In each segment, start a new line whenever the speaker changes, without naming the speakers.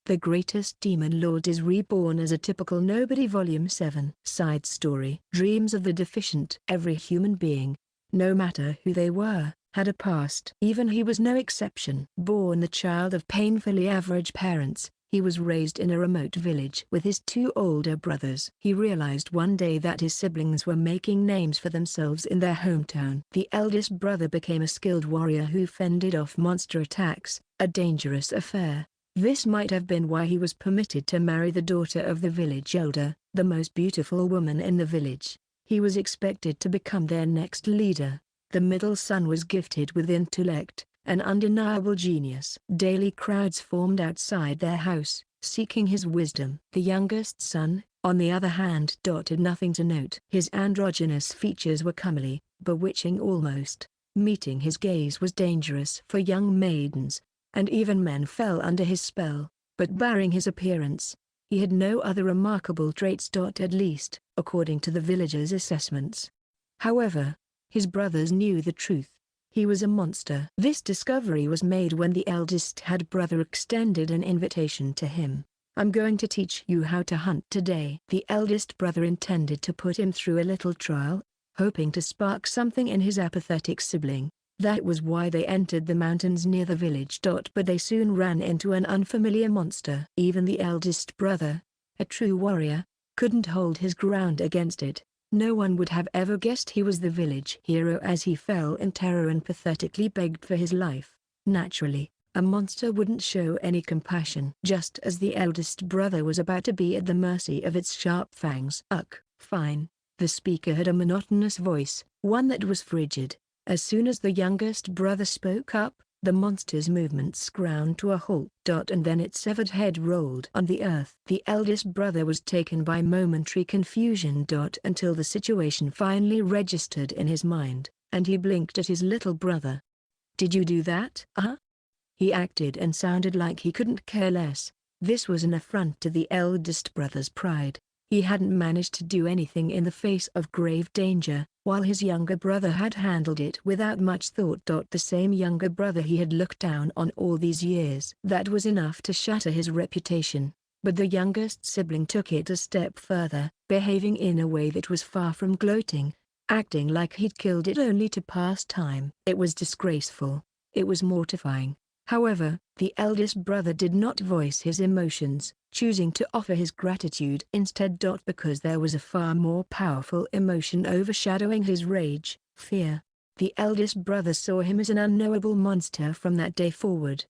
The Greatest Demon Lord is Reborn as a Typical Nobody. Volume 7. Side Story. Dreams of the Deficient. Every human being, no matter who they were, had a past. Even he was no exception. Born the child of painfully average parents, he was raised in a remote village with his two older brothers. He realized one day that his siblings were making names for themselves in their hometown. The eldest brother became a skilled warrior who fended off monster attacks, a dangerous affair. This might have been why he was permitted to marry the daughter of the village elder, the most beautiful woman in the village. He was expected to become their next leader. The middle son was gifted with intellect, an undeniable genius. Daily crowds formed outside their house, seeking his wisdom. The youngest son, on the other hand, did nothing to note. His androgynous features were comely, bewitching almost. Meeting his gaze was dangerous for young maidens, and even men fell under his spell. But barring his appearance, he had no other remarkable traits. At least, according to the villagers' assessments. However, his brothers knew the truth. He was a monster. This discovery was made when the eldest brother extended an invitation to him. "I'm going to teach you how to hunt today." The eldest brother intended to put him through a little trial, hoping to spark something in his apathetic sibling. That was why they entered the mountains near the village. But they soon ran into an unfamiliar monster. Even the eldest brother, a true warrior, couldn't hold his ground against it. No one would have ever guessed he was the village hero as he fell in terror and pathetically begged for his life. Naturally, a monster wouldn't show any compassion. Just as the eldest brother was about to be at the mercy of its sharp fangs. Fine. The speaker had a monotonous voice, one that was frigid. As soon as the youngest brother spoke up, the monster's movements ground to a halt. And then its severed head rolled on the earth. The eldest brother was taken by momentary confusion. Until the situation finally registered in his mind, and he blinked at his little brother. "Did you do that?" He acted and sounded like he couldn't care less. This was an affront to the eldest brother's pride. He hadn't managed to do anything in the face of grave danger, while his younger brother had handled it without much thought. The same younger brother he had looked down on all these years. That was enough to shatter his reputation. But the youngest sibling took it a step further, behaving in a way that was far from gloating, acting like he'd killed it only to pass time. It was disgraceful. It was mortifying. However, the eldest brother did not voice his emotions, choosing to offer his gratitude instead. Because there was a far more powerful emotion overshadowing his rage: fear. The eldest brother saw him as an unknowable monster from that day forward.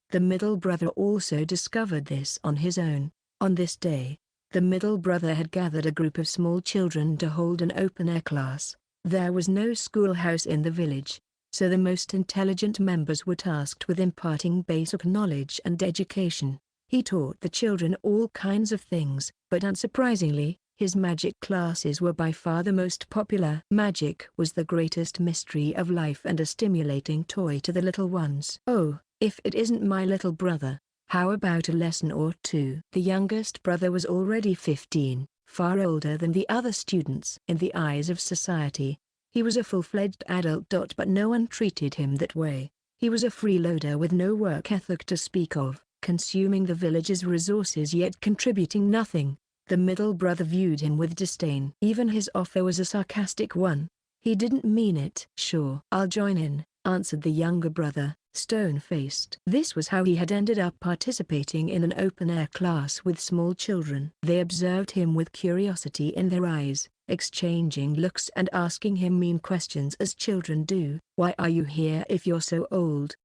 The middle brother also discovered this on his own. On this day, the middle brother had gathered a group of small children to hold an open-air class. There was no schoolhouse in the village, so the most intelligent members were tasked with imparting basic knowledge and education. He taught the children all kinds of things, but unsurprisingly, his magic classes were by far the most popular. Magic was the greatest mystery of life and a stimulating toy to the little ones. "Oh, if it isn't my little brother, how about a lesson or two?" The youngest brother was already 15, far older than the other students. In the eyes of society, he was a full-fledged adult. But no one treated him that way. He was a freeloader with no work ethic to speak of, consuming the village's resources yet contributing nothing. The middle brother viewed him with disdain. Even his offer was a sarcastic one. He didn't mean it. "Sure, I'll join in," answered the younger brother, stone-faced. This was how he had ended up participating in an open-air class with small children. They observed him with curiosity in their eyes, exchanging looks and asking him mean questions as children do. "Why are you here if you're so old?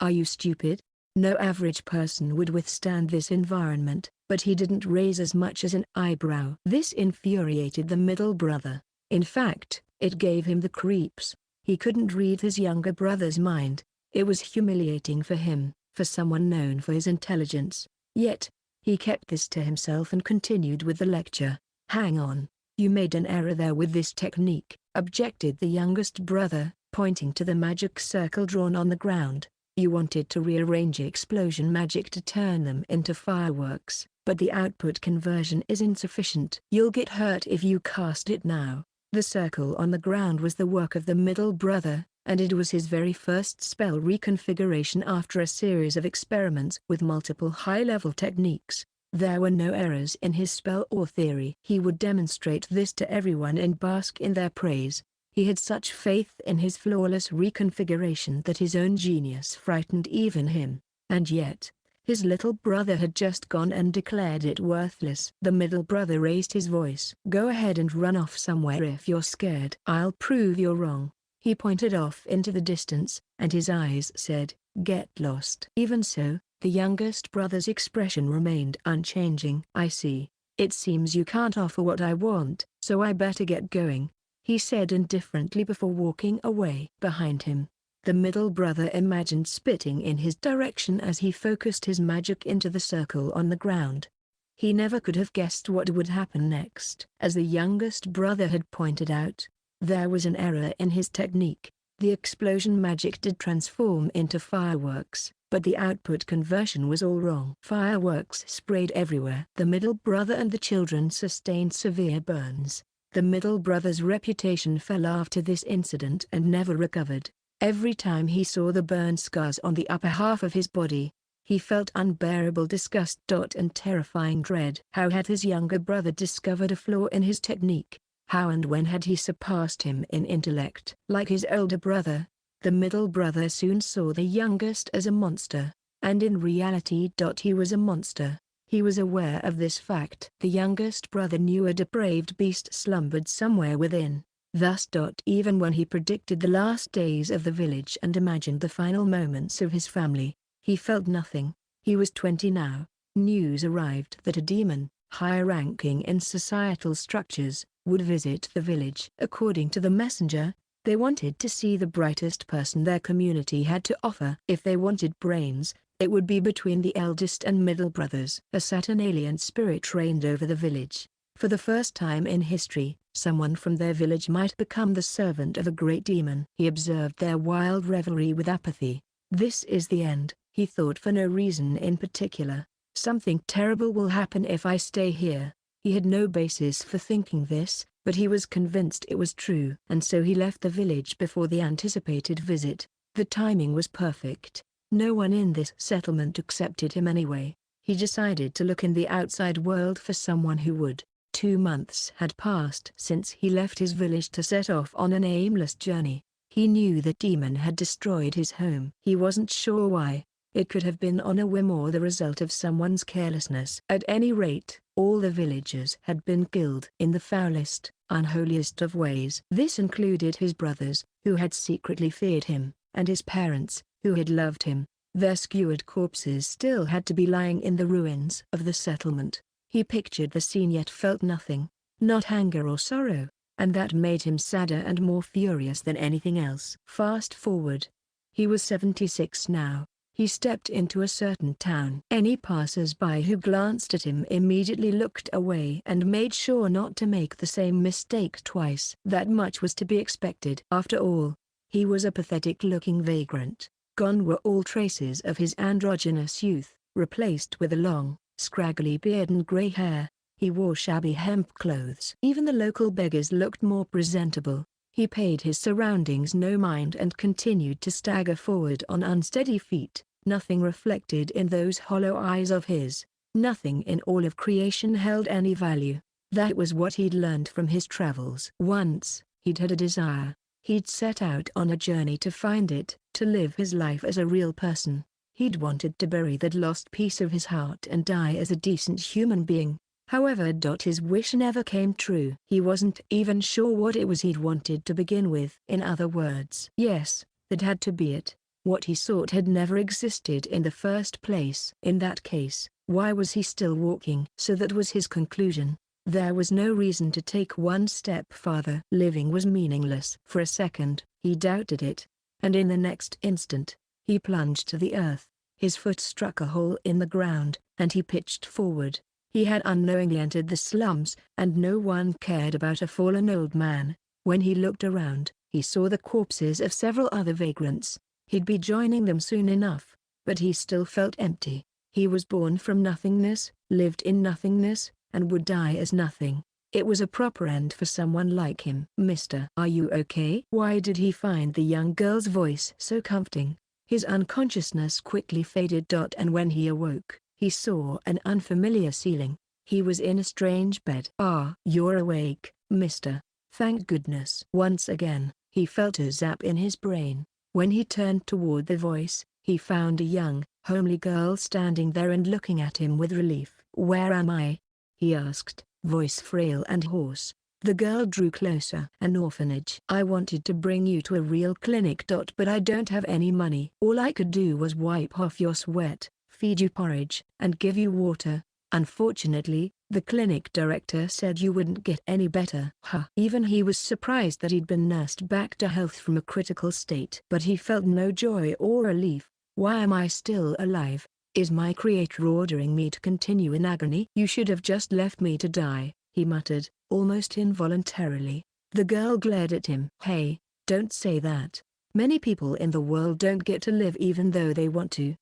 Are you stupid?" No average person would withstand this environment, but he didn't raise as much as an eyebrow. This infuriated the middle brother. In fact, it gave him the creeps. He couldn't read his younger brother's mind. It was humiliating for him, for someone known for his intelligence. Yet, he kept this to himself and continued with the lecture. "Hang on, you made an error there with this technique," objected the youngest brother, pointing to the magic circle drawn on the ground. "You wanted to rearrange explosion magic to turn them into fireworks, but the output conversion is insufficient. You'll get hurt if you cast it now." The circle on the ground was the work of the middle brother, and it was his very first spell reconfiguration after a series of experiments with multiple high-level techniques. There were no errors in his spell or theory. He would demonstrate this to everyone and bask in their praise. He had such faith in his flawless reconfiguration that his own genius frightened even him. And yet, his little brother had just gone and declared it worthless. The middle brother raised his voice. "Go ahead and run off somewhere if you're scared. I'll prove you're wrong." He pointed off into the distance, and his eyes said, "Get lost." Even so, the youngest brother's expression remained unchanging. "I see. It seems you can't offer what I want, so I better get going," he said indifferently before walking away. Behind him, the middle brother imagined spitting in his direction as he focused his magic into the circle on the ground. He never could have guessed what would happen next. As the youngest brother had pointed out, there was an error in his technique. The explosion magic did transform into fireworks, but the output conversion was all wrong. Fireworks sprayed everywhere. The middle brother and the children sustained severe burns. The middle brother's reputation fell after this incident and never recovered. Every time he saw the burn scars on the upper half of his body, he felt unbearable disgust and terrifying dread. How had his younger brother discovered a flaw in his technique? How and when had he surpassed him in intellect? Like his older brother, the middle brother soon saw the youngest as a monster, and in reality he was a monster. He was aware of this fact. The youngest brother knew a depraved beast slumbered somewhere within. Thus even when he predicted the last days of the village and imagined the final moments of his family, he felt nothing. He was 20 now. News arrived that a demon, higher ranking in societal structures, would visit the village. According to the messenger, they wanted to see the brightest person their community had to offer. If they wanted brains, it would be between the eldest and middle brothers. A Saturn alien spirit reigned over the village. For the first time in history, someone from their village might become the servant of a great demon. He observed their wild revelry with apathy. This is the end, he thought for no reason in particular. Something terrible will happen if I stay here. He had no basis for thinking this, but he was convinced it was true. And so he left the village before the anticipated visit. The timing was perfect. No one in this settlement accepted him anyway. He decided to look in the outside world for someone who would. 2 months had passed since he left his village to set off on an aimless journey. He knew the demon had destroyed his home. He wasn't sure why. It could have been on a whim or the result of someone's carelessness. At any rate, all the villagers had been killed in the foulest, unholiest of ways. This included his brothers, who had secretly feared him, and his parents, who had loved him. Their skewered corpses still had to be lying in the ruins of the settlement. He pictured the scene yet felt nothing, not anger or sorrow, and that made him sadder and more furious than anything else. Fast forward. He was 76 now. He stepped into a certain town. Any passers-by who glanced at him immediately looked away and made sure not to make the same mistake twice. That much was to be expected. After all, he was a pathetic-looking vagrant. Gone were all traces of his androgynous youth, replaced with a long, scraggly beard and grey hair. He wore shabby hemp clothes. Even the local beggars looked more presentable. He paid his surroundings no mind and continued to stagger forward on unsteady feet. Nothing reflected in those hollow eyes of his. Nothing in all of creation held any value. That was what he'd learned from his travels. Once, he'd had a desire. He'd set out on a journey to find it, to live his life as a real person. He'd wanted to bury that lost piece of his heart and die as a decent human being. However, his wish never came true. He wasn't even sure what it was he'd wanted to begin with. In other words, yes, that had to be it. What he sought had never existed in the first place. In that case, why was he still walking? So that was his conclusion. There was no reason to take one step farther. Living was meaningless. For a second, he doubted it. And in the next instant, he plunged to the earth. His foot struck a hole in the ground, and he pitched forward. He had unknowingly entered the slums, and no one cared about a fallen old man. When he looked around, he saw the corpses of several other vagrants. He'd be joining them soon enough, but he still felt empty. He was born from nothingness, lived in nothingness, and would die as nothing. It was a proper end for someone like him. "Mister, are you okay?" Why did he find the young girl's voice so comforting? His unconsciousness quickly faded. And when he awoke, he saw an unfamiliar ceiling. He was in a strange bed. "Ah, you're awake, mister. Thank goodness." Once again, he felt a zap in his brain. When he turned toward the voice, he found a young, homely girl standing there and looking at him with relief. "Where am I?" he asked, voice frail and hoarse. The girl drew closer. "An orphanage. I wanted to bring you to a real clinic. But I don't have any money. All I could do was wipe off your sweat, feed you porridge, and give you water. Unfortunately, the clinic director said you wouldn't get any better." Even he was surprised that he'd been nursed back to health from a critical state. But he felt no joy or relief. "Why am I still alive? Is my creator ordering me to continue in agony?" "You should have just left me to die," he muttered, almost involuntarily. The girl glared at him. "Hey, don't say that. Many people in the world don't get to live even though they want to,"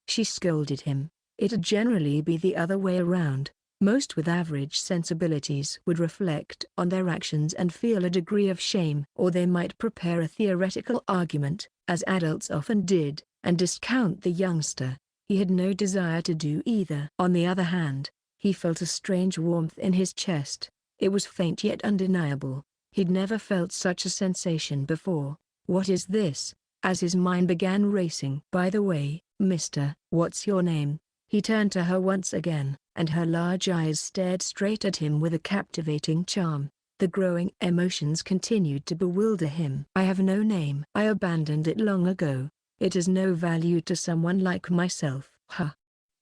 she scolded him. "It'd generally be the other way around. Most with average sensibilities would reflect on their actions and feel a degree of shame, or they might prepare a theoretical argument, as adults often did, and discount the youngster." He had no desire to do either. On the other hand, he felt a strange warmth in his chest. It was faint yet undeniable. He'd never felt such a sensation before. "What is this?" as his mind began racing. "By the way, mister, what's your name?" He turned to her once again, and her large eyes stared straight at him with a captivating charm. The growing emotions continued to bewilder him. "I have no name. I abandoned it long ago. It has no value to someone like myself."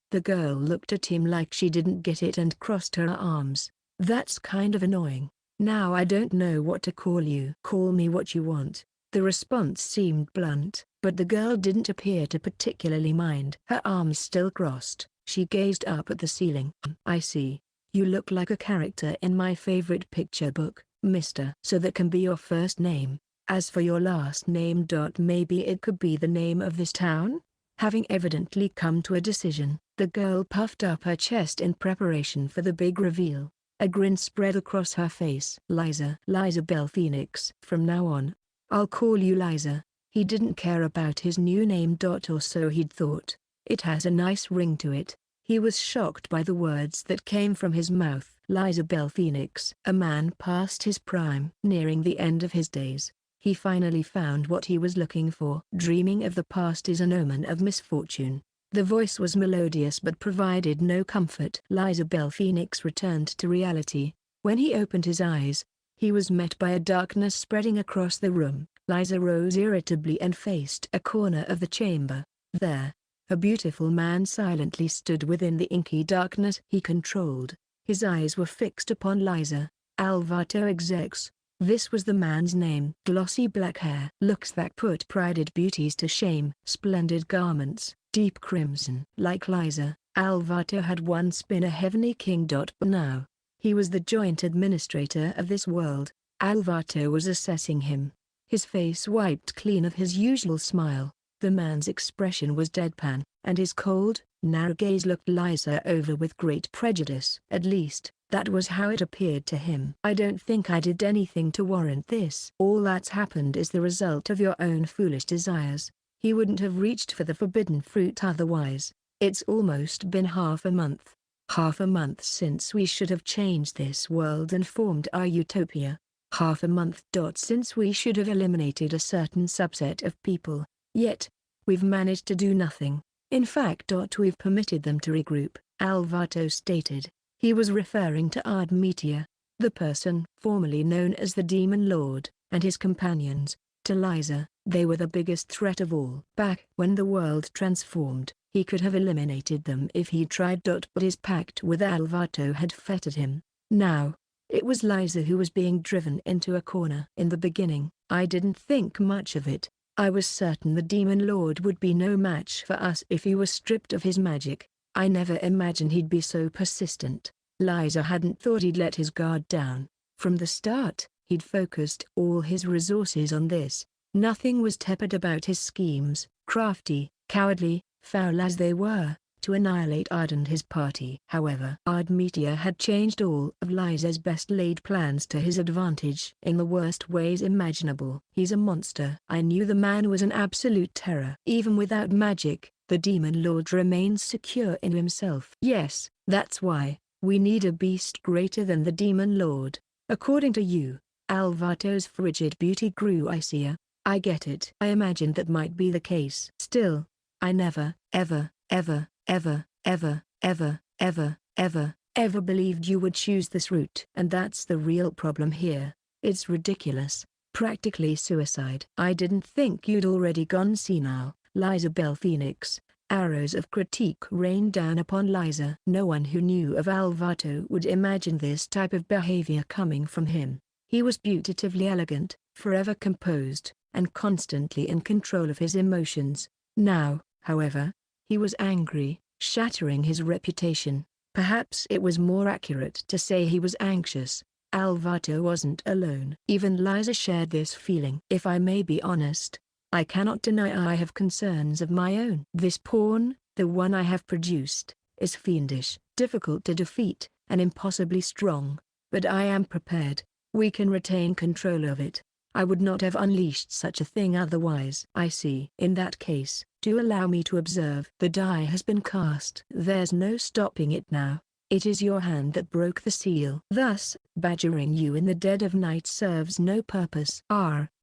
The girl looked at him like she didn't get it and crossed her arms. "That's kind of annoying. Now I don't know what to call you." "Call me what you want." The response seemed blunt, but the girl didn't appear to particularly mind. Her arms still crossed, she gazed up at the ceiling. "I see. You look like a character in my favorite picture book, mister. So that can be your first name. As for your last name, maybe it could be the name of this town?" Having evidently come to a decision, the girl puffed up her chest in preparation for the big reveal. A grin spread across her face. Liza Bell Phoenix. From now on, I'll call you Liza." He didn't care about his new name, or so he'd thought. It has a nice ring to it. He was shocked by the words that came from his mouth. Liza Bell Phoenix. A man past his prime, nearing the end of his days. He finally found what he was looking for. "Dreaming of the past is an omen of misfortune." The voice was melodious but provided no comfort. Liza Bell Phoenix returned to reality. When he opened his eyes, he was met by a darkness spreading across the room. Liza rose irritably and faced a corner of the chamber. There, a beautiful man silently stood within the inky darkness he controlled. His eyes were fixed upon Liza. Alvato Exex. This was the man's name. Glossy black hair. Looks that put prided beauties to shame. Splendid garments. Deep crimson. Like Liza, Alvato had once been a heavenly king. But now, he was the joint administrator of this world. Alvato was assessing him. His face wiped clean of his usual smile. The man's expression was deadpan, and his cold, narrow gaze looked Liza over with great prejudice. At least, that was how it appeared to him. "I don't think I did anything to warrant this. All that's happened is the result of your own foolish desires. He wouldn't have reached for the forbidden fruit otherwise. It's almost been half a month. Half a month since we should have changed this world and formed our utopia. Half a month. Since we should have eliminated a certain subset of people. Yet, we've managed to do nothing. In fact, we've permitted them to regroup," Alvato stated. He was referring to Ardmetia, the person formerly known as the Demon Lord, and his companions. To Liza, they were the biggest threat of all. Back when the world transformed, he could have eliminated them if he tried. But his pact with Alvato had fettered him. Now, it was Liza who was being driven into a corner. "In the beginning, I didn't think much of it. I was certain the Demon Lord would be no match for us if he was stripped of his magic. I never imagined he'd be so persistent." Liza hadn't thought he'd let his guard down. From the start, he'd focused all his resources on this. Nothing was tepid about his schemes. Crafty, cowardly, foul as they were, to annihilate Ard and his party. However, Ardmetia had changed all of Liza's best-laid plans to his advantage in the worst ways imaginable. "He's a monster." I knew the man was an absolute terror. Even without magic, the Demon Lord remains secure in himself. Yes, that's why we need a beast greater than the Demon Lord. According to you. Alvato's frigid beauty grew icier. I get it. I imagined that might be the case. Still, I never, ever, ever, ever, ever, ever, ever, ever, ever believed you would choose this route. And that's the real problem here. It's ridiculous. Practically suicide. I didn't think you'd already gone senile, Liza Bell Phoenix. Arrows of critique rained down upon Liza. No one who knew of Alvato would imagine this type of behavior coming from him. He was beautifully elegant, forever composed, and constantly in control of his emotions. Now, however, he was angry, shattering his reputation. Perhaps it was more accurate to say he was anxious. Alvato wasn't alone. Even Liza shared this feeling. If I may be honest, I cannot deny I have concerns of my own. This pawn, the one I have produced, is fiendish, difficult to defeat, and impossibly strong. But I am prepared. We can retain control of it. I would not have unleashed such a thing otherwise. I see. In that case, do allow me to observe. The die has been cast. There's no stopping it now. It is your hand that broke the seal. Thus, badgering you in the dead of night serves no purpose.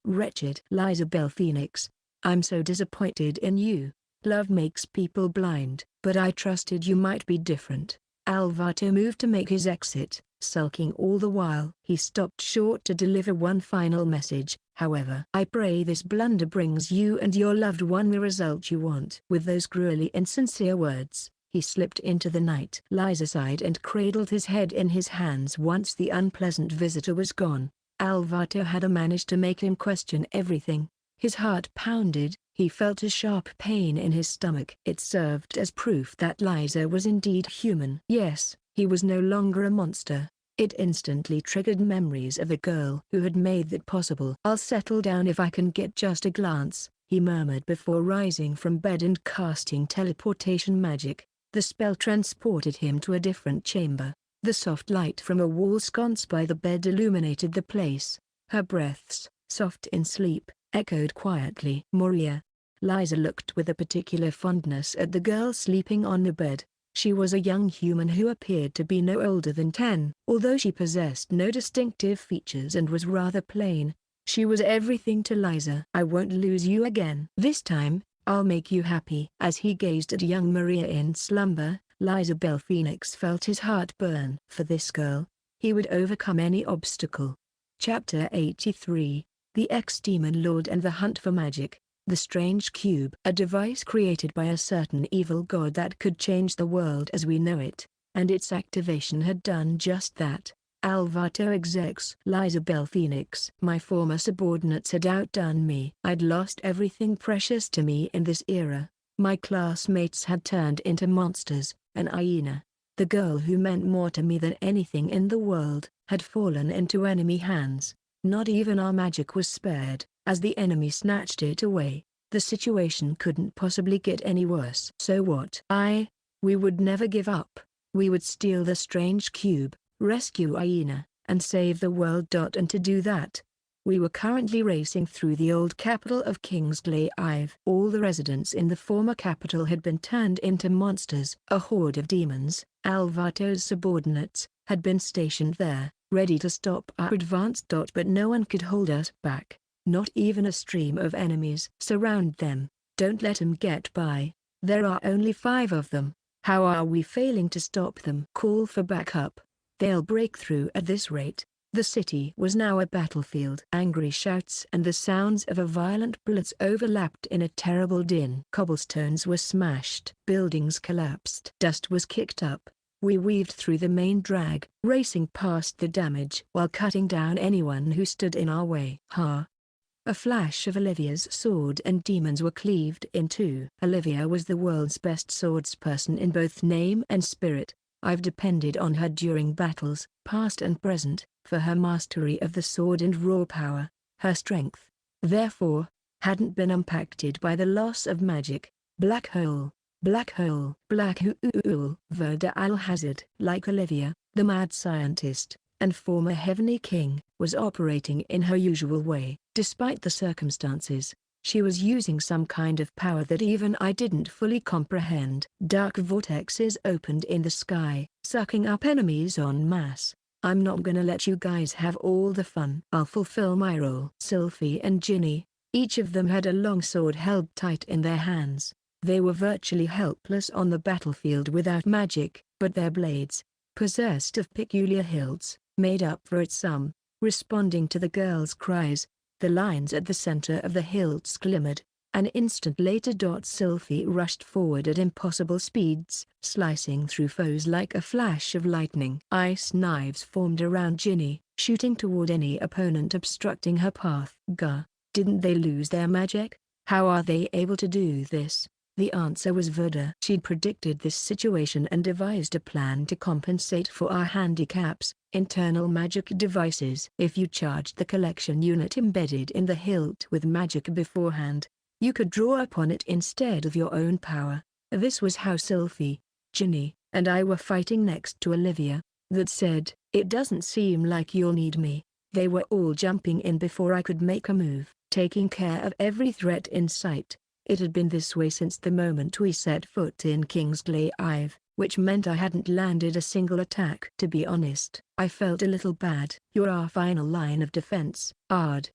Wretched Liza Bell Phoenix, I'm so disappointed in you. Love makes people blind. But I trusted you might be different. Alvato moved to make his exit, sulking all the while. He stopped short to deliver one final message, however. I pray this blunder brings you and your loved one the result you want. With those cruelly insincere words, he slipped into the night. Liza sighed and cradled his head in his hands once the unpleasant visitor was gone. Alvato had managed to make him question everything. His heart pounded, he felt a sharp pain in his stomach. It served as proof that Liza was indeed human. Yes, he was no longer a monster. It instantly triggered memories of the girl who had made that possible. "I'll settle down if I can get just a glance," he murmured before rising from bed and casting teleportation magic. The spell transported him to a different chamber. The soft light from a wall sconce by the bed illuminated the place. Her breaths, soft in sleep, echoed quietly. Moria. Liza looked with a particular fondness at the girl sleeping on the bed. She was a young human who appeared to be no older than 10. Although she possessed no distinctive features and was rather plain, she was everything to Liza. "I won't lose you again. This time, I'll make you happy." As he gazed at young Maria in slumber, Liza Bell Phoenix felt his heart burn. For this girl, he would overcome any obstacle. Chapter 83, The Ex-Demon Lord and the Hunt for Magic. The Strange Cube. A device created by a certain evil god that could change the world as we know it, and its activation had done just that. Alvato execs. Liza Bell Phoenix. My former subordinates had outdone me. I'd lost everything precious to me in this era. My classmates had turned into monsters. An hyena, the girl who meant more to me than anything in the world, had fallen into enemy hands. Not even our magic was spared. As the enemy snatched it away, the situation couldn't possibly get any worse. So what? We would never give up. We would steal the strange cube, rescue Hyena, and save the world. And to do that, we were currently racing through the old capital of Kingsglaive. All the residents in the former capital had been turned into monsters. A horde of demons, Alvato's subordinates, had been stationed there, ready to stop our advance. But no one could hold us back. Not even a stream of enemies. Surround them. Don't let them get by. There are only 5 of them. How are we failing to stop them? Call for backup. They'll break through at this rate. The city was now a battlefield. Angry shouts and the sounds of a violent blitz overlapped in a terrible din. Cobblestones were smashed. Buildings collapsed. Dust was kicked up. We weaved through the main drag, racing past the damage while cutting down anyone who stood in our way. A flash of Olivia's sword and demons were cleaved in two. Olivia was the world's best swordsperson in both name and spirit. I've depended on her during battles, past and present, for her mastery of the sword and raw power. Her strength, therefore, hadn't been impacted by the loss of magic. Black hole. Black hole. Black hole. Verda Al-Hazard, like Olivia, the mad scientist, and former Heavenly King, was operating in her usual way. Despite the circumstances, she was using some kind of power that even I didn't fully comprehend. Dark vortexes opened in the sky, sucking up enemies en masse. I'm not gonna let you guys have all the fun. I'll fulfill my role. Sylphie and Ginny, each of them had a long sword held tight in their hands. They were virtually helpless on the battlefield without magic, but their blades, possessed of peculiar hilts, made up for it some. Responding to the girls' cries, the lines at the center of the hilts glimmered. An instant later, Sylphie rushed forward at impossible speeds, slicing through foes like a flash of lightning. Ice knives formed around Ginny, shooting toward any opponent obstructing her path. Gah, didn't they lose their magic? How are they able to do this? The answer was Verda. She'd predicted this situation and devised a plan to compensate for our handicaps, internal magic devices. If you charged the collection unit embedded in the hilt with magic beforehand, you could draw upon it instead of your own power. This was how Sylphie, Ginny, and I were fighting next to Olivia. That said, it doesn't seem like you'll need me. They were all jumping in before I could make a move, taking care of every threat in sight. It had been this way since the moment we set foot in Kingsglaive, which meant I hadn't landed a single attack. To be honest, I felt a little bad. You're our final line of defense, Ard.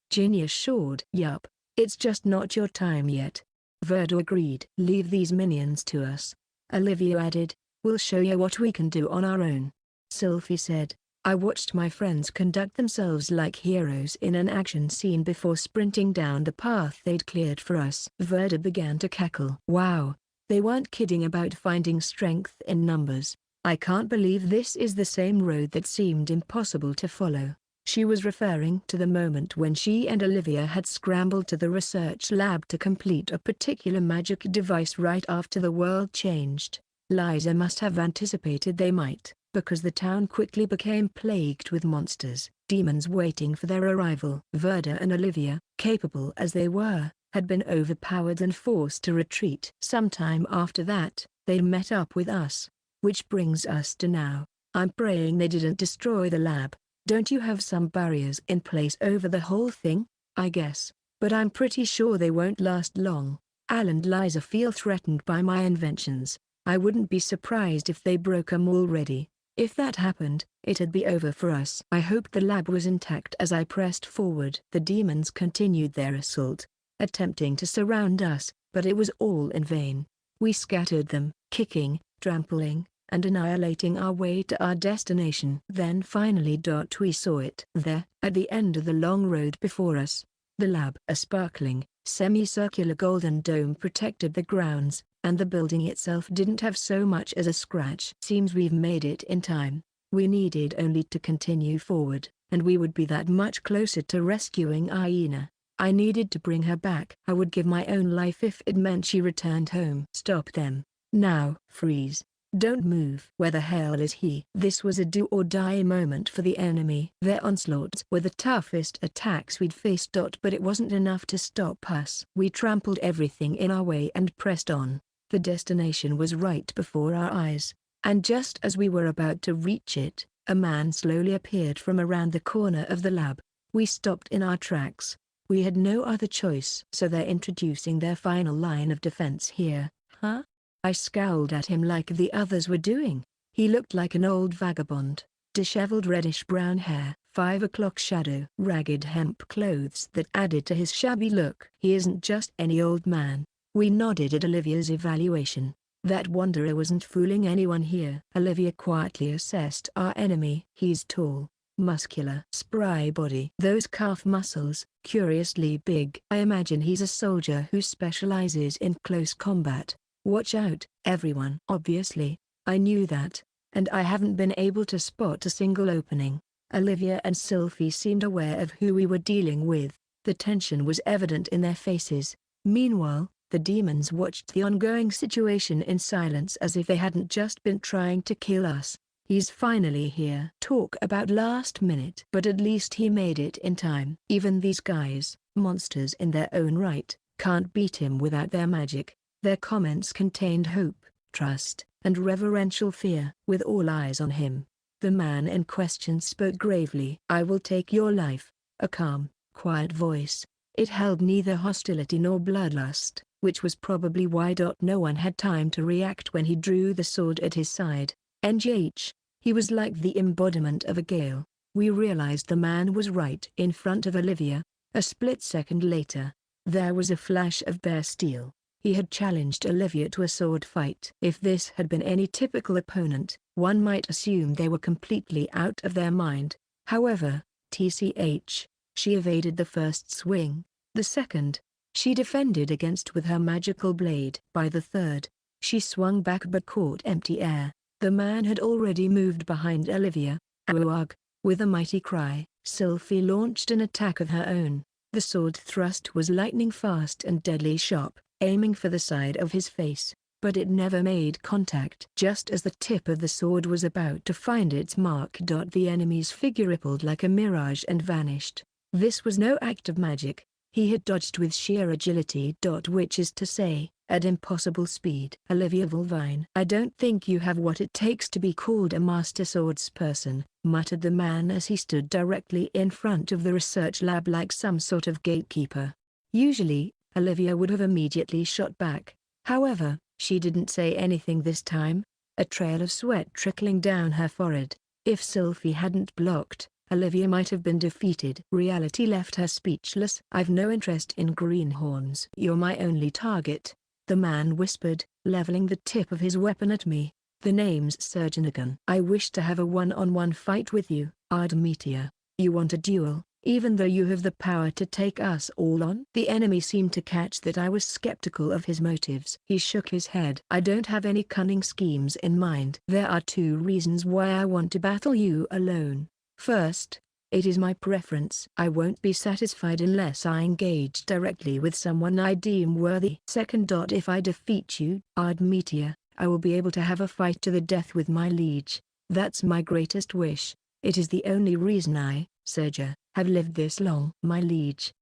Ginny assured. Yup, it's just not your time yet. Verda agreed. Leave these minions to us, Olivia added. We'll show you what we can do on our own. Sylphie said. I watched my friends conduct themselves like heroes in an action scene before sprinting down the path they'd cleared for us. Verda began to cackle. Wow, they weren't kidding about finding strength in numbers. I can't believe this is the same road that seemed impossible to follow. She was referring to the moment when she and Olivia had scrambled to the research lab to complete a particular magic device right after the world changed. Liza must have anticipated they might, because the town quickly became plagued with monsters, demons waiting for their arrival. Verda and Olivia, capable as they were, had been overpowered and forced to retreat. Sometime after that, they met up with us. Which brings us to now. I'm praying they didn't destroy the lab. Don't you have some barriers in place over the whole thing? I guess, but I'm pretty sure they won't last long. Al and Liza feel threatened by my inventions. I wouldn't be surprised if they broke 'em already. If that happened, it'd be over for us. I hoped the lab was intact as I pressed forward. The demons continued their assault, attempting to surround us, but it was all in vain. We scattered them, kicking, trampling, and annihilating our way to our destination. Then finally we saw it. There, at the end of the long road before us, the lab. A sparkling, semicircular golden dome protected the grounds, and the building itself didn't have so much as a scratch. Seems we've made it in time. We needed only to continue forward, and we would be that much closer to rescuing Aina. I needed to bring her back. I would give my own life if it meant she returned home. Stop them. Now. Freeze. Don't move. Where the hell is he? This was a do-or-die moment for the enemy. Their onslaughts were the toughest attacks we'd faced. But it wasn't enough to stop us. We trampled everything in our way and pressed on. The destination was right before our eyes, and just as we were about to reach it, a man slowly appeared from around the corner of the lab. We stopped in our tracks. We had no other choice. So they're introducing their final line of defense here, huh? I scowled at him like the others were doing. He looked like an old vagabond, disheveled reddish-brown hair, 5 o'clock shadow, ragged hemp clothes that added to his shabby look. He isn't just any old man. We nodded at Olivia's evaluation. That wanderer wasn't fooling anyone here. Olivia quietly assessed our enemy. He's tall, muscular, spry body. Those calf muscles, curiously big. I imagine he's a soldier who specializes in close combat. Watch out, everyone. Obviously, I knew that, and I haven't been able to spot a single opening. Olivia and Sylphie seemed aware of who we were dealing with. The tension was evident in their faces. Meanwhile, the demons watched the ongoing situation in silence as if they hadn't just been trying to kill us. He's finally here. Talk about last minute. But at least he made it in time. Even these guys, monsters in their own right, can't beat him without their magic. Their comments contained hope, trust, and reverential fear. With all eyes on him, the man in question spoke gravely. "I will take your life." A calm, quiet voice. It held neither hostility nor bloodlust, which was probably why no one had time to react when he drew the sword at his side. NGH, he was like the embodiment of a gale. We realized the man was right in front of Olivia. A split second later, there was a flash of bare steel. He had challenged Olivia to a sword fight. If this had been any typical opponent, one might assume they were completely out of their mind. However, TCH, she evaded the first swing. The second, she defended against with her magical blade. By the third, she swung back but caught empty air. The man had already moved behind Olivia. Awag! With a mighty cry, Sylphie launched an attack of her own. The sword thrust was lightning fast and deadly sharp, aiming for the side of his face, but it never made contact. Just as the tip of the sword was about to find its mark, the enemy's figure rippled like a mirage and vanished. This was no act of magic. He had dodged with sheer agility, which is to say, at impossible speed. "Olivia Vulvine, I don't think you have what it takes to be called a master swordsperson," muttered the man as he stood directly in front of the research lab like some sort of gatekeeper. Usually, Olivia would have immediately shot back. However, she didn't say anything this time, a trail of sweat trickling down her forehead. If Sylphie hadn't blocked, Olivia might have been defeated. Reality left her speechless. "I've no interest in greenhorns. You're my only target," the man whispered, leveling the tip of his weapon at me. "The name's Surgeonagon. I wish to have a one-on-one fight with you, Ardmetia. You want a duel, even though you have the power to take us all on?" The enemy seemed to catch that I was skeptical of his motives. He shook his head. "I don't have any cunning schemes in mind. There are two reasons why I want to battle you alone. First, it is my preference. I won't be satisfied unless I engage directly with someone I deem worthy. Second, if I defeat you, Ardmetia, I will be able to have a fight to the death with my liege. That's my greatest wish. It is the only reason I, Serja, have lived this long." My liege.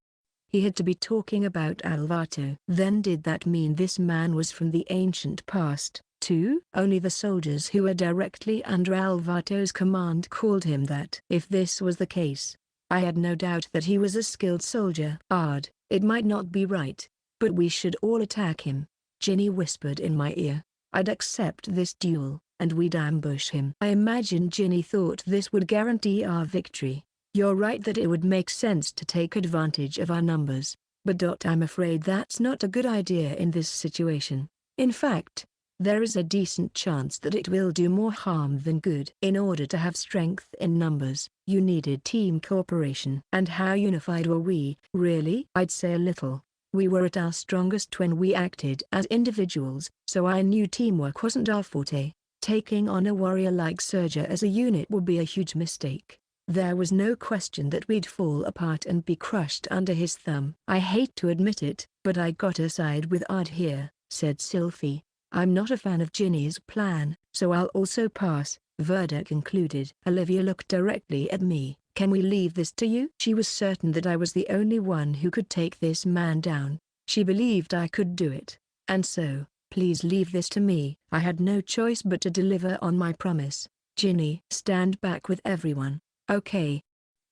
He had to be talking about Alvato. Then did that mean this man was from the ancient past, too? Only the soldiers who were directly under Alvato's command called him that. If this was the case, I had no doubt that he was a skilled soldier. "Ard, it might not be right, but we should all attack him," Ginny whispered in my ear. "I'd accept this duel, and we'd ambush him." I imagine Ginny thought this would guarantee our victory. "You're right that it would make sense to take advantage of our numbers, but I'm afraid that's not a good idea in this situation. In fact, there is a decent chance that it will do more harm than good." In order to have strength in numbers, you needed team cooperation. And how unified were we? Really? I'd say a little. We were at our strongest when we acted as individuals, so I knew teamwork wasn't our forte. Taking on a warrior like Serja as a unit would be a huge mistake. There was no question that we'd fall apart and be crushed under his thumb. "I hate to admit it, but I gotta side with Ard here," said Sylphie. "I'm not a fan of Ginny's plan, so I'll also pass," Verda concluded. Olivia looked directly at me. "Can we leave this to you?" She was certain that I was the only one who could take this man down. She believed I could do it. And so, "Please leave this to me." I had no choice but to deliver on my promise. "Ginny, stand back with everyone." "Okay."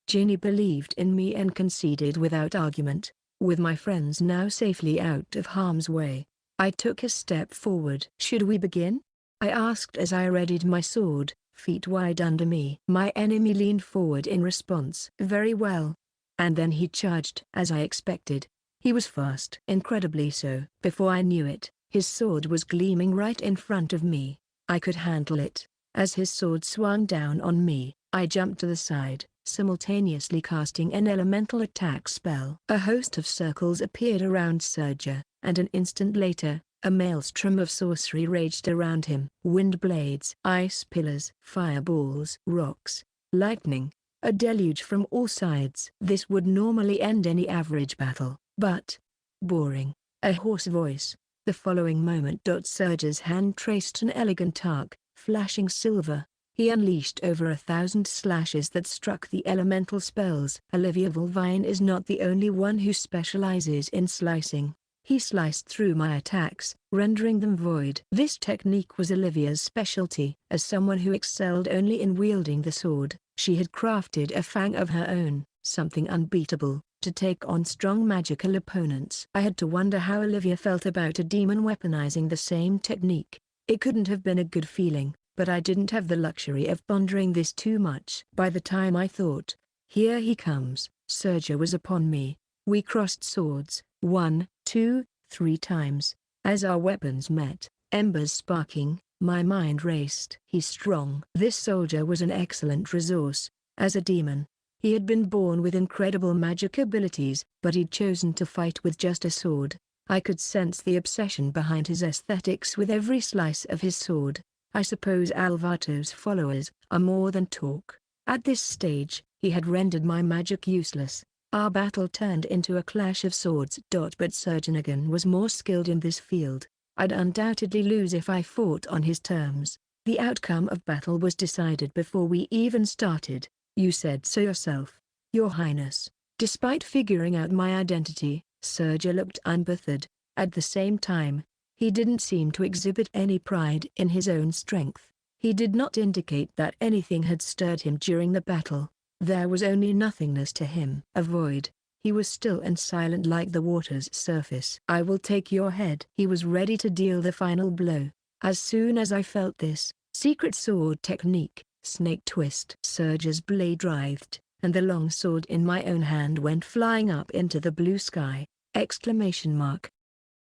Ginny believed in me and conceded without argument. With my friends now safely out of harm's way, I took a step forward. "Should we begin?" I asked as I readied my sword, feet wide under me. My enemy leaned forward in response. "Very well." And then he charged. As I expected, he was fast. Incredibly so. Before I knew it, his sword was gleaming right in front of me. I could handle it. As his sword swung down on me, I jumped to the side, simultaneously casting an elemental attack spell. A host of circles appeared around Serja, and an instant later, a maelstrom of sorcery raged around him. Wind blades, ice pillars, fireballs, rocks, lightning, a deluge from all sides. This would normally end any average battle, but boring. A hoarse voice. The following moment. Serja's hand traced an elegant arc, flashing silver. He unleashed over 1,000 slashes that struck the elemental spells. Olivia Vulvine is not the only one who specializes in slicing. He sliced through my attacks, rendering them void. This technique was Olivia's specialty. As someone who excelled only in wielding the sword, she had crafted a fang of her own, something unbeatable, to take on strong magical opponents. I had to wonder how Olivia felt about a demon weaponizing the same technique. It couldn't have been a good feeling, but I didn't have the luxury of pondering this too much. By the time I thought, "Here he comes," Sergio was upon me. We crossed swords, 1, 2, 3 times. As our weapons met, embers sparking, my mind raced. He's strong. This soldier was an excellent resource. As a demon, he had been born with incredible magic abilities, but he'd chosen to fight with just a sword. I could sense the obsession behind his aesthetics with every slice of his sword. I suppose Varvatos' followers are more than talk. At this stage, he had rendered my magic useless. Our battle turned into a clash of swords. But Sergenagon was more skilled in this field. I'd undoubtedly lose if I fought on his terms. The outcome of battle was decided before we even started. "You said so yourself, Your Highness." Despite figuring out my identity, Sergio looked unbothered. At the same time, he didn't seem to exhibit any pride in his own strength. He did not indicate that anything had stirred him during the battle. There was only nothingness to him. A void. He was still and silent like the water's surface. "I will take your head." He was ready to deal the final blow. As soon as I felt this secret sword technique, snake twist, Sergio's blade writhed, and the long sword in my own hand went flying up into the blue sky!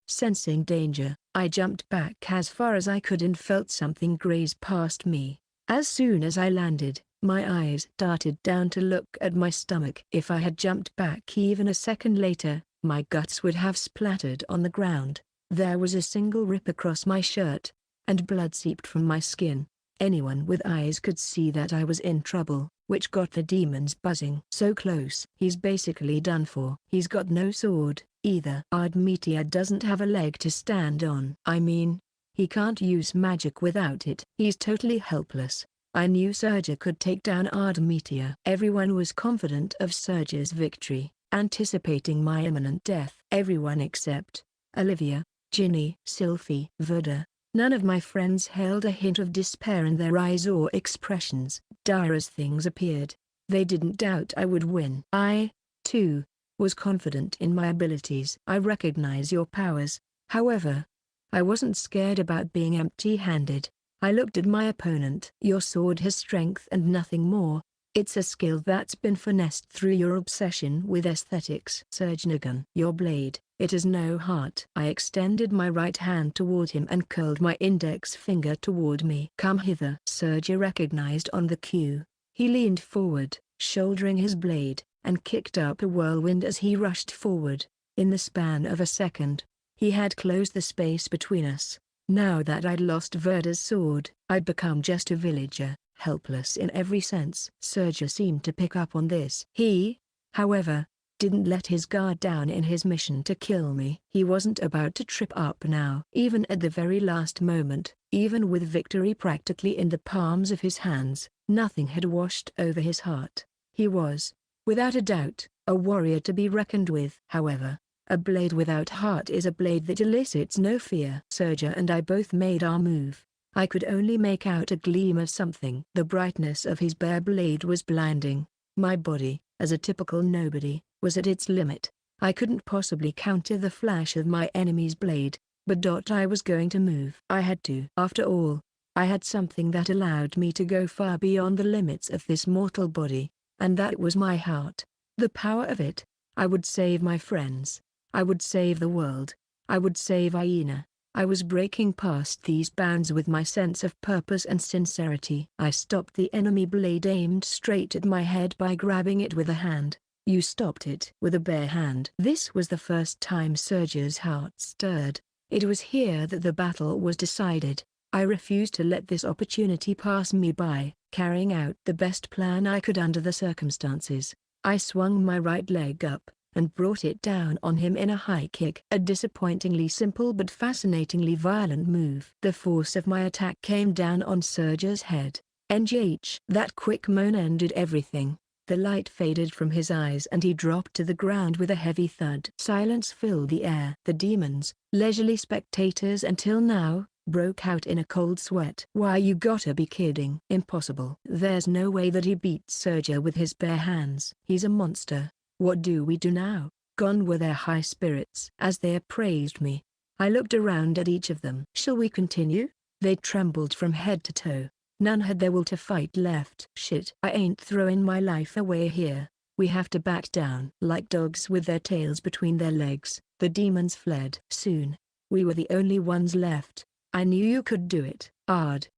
Sensing danger, I jumped back as far as I could and felt something graze past me. As soon as I landed, my eyes darted down to look at my stomach. If I had jumped back even a second later, my guts would have splattered on the ground. There was a single rip across my shirt, and blood seeped from my skin. Anyone with eyes could see that I was in trouble, which got the demons buzzing. So close. He's basically done for. He's got no sword, either. Ardmetia doesn't have a leg to stand on. I mean, he can't use magic without it. He's totally helpless. I knew Sergio could take down Ardmetia. Everyone was confident of Sergio's victory, anticipating my imminent death. Everyone except Olivia, Ginny, Sylphie, Verda. None of my friends held a hint of despair in their eyes or expressions. Dire as things appeared, they didn't doubt I would win. I, too, was confident in my abilities. "I recognize your powers." However, I wasn't scared about being empty-handed. I looked at my opponent. "Your sword has strength and nothing more. It's a skill that's been finessed through your obsession with aesthetics." "Sergenagon, your blade, it has no heart." I extended my right hand toward him and curled my index finger toward me. "Come hither." Sergio recognized on the cue. He leaned forward, shouldering his blade, and kicked up a whirlwind as he rushed forward. In the span of a second, he had closed the space between us. Now that I'd lost Verda's sword, I'd become just a villager, helpless in every sense. Sergio seemed to pick up on this. He, however, didn't let his guard down in his mission to kill me. He wasn't about to trip up now. Even at the very last moment, even with victory practically in the palms of his hands, nothing had washed over his heart. He was, without a doubt, a warrior to be reckoned with. However, a blade without heart is a blade that elicits no fear. Sergio and I both made our move. I could only make out a gleam of something. The brightness of his bare blade was blinding. My body, as a typical nobody, was at its limit. I couldn't possibly counter the flash of my enemy's blade, but I was going to move. I had to. After all, I had something that allowed me to go far beyond the limits of this mortal body, and that was my heart. The power of it. I would save my friends. I would save the world. I would save Aina. I was breaking past these bounds with my sense of purpose and sincerity. I stopped the enemy blade aimed straight at my head by grabbing it with a hand. "You stopped it with a bare hand." This was the first time Sergio's heart stirred. It was here that the battle was decided. I refused to let this opportunity pass me by. Carrying out the best plan I could under the circumstances, I swung my right leg up and brought it down on him in a high kick. A disappointingly simple but fascinatingly violent move. The force of my attack came down on Sergio's head. NGH. That quick moan ended everything. The light faded from his eyes and he dropped to the ground with a heavy thud. Silence filled the air. The demons, leisurely spectators until now, broke out in a cold sweat. "Why, you gotta be kidding." "Impossible. There's no way that he beat Sergio with his bare hands. He's a monster. What do we do now?" Gone were their high spirits. As they appraised me, I looked around at each of them. "Shall we continue?" They trembled from head to toe. None had their will to fight left. "Shit, I ain't throwing my life away here. We have to back down." Like dogs with their tails between their legs, the demons fled. Soon, we were the only ones left. "I knew you could do it, Ard,"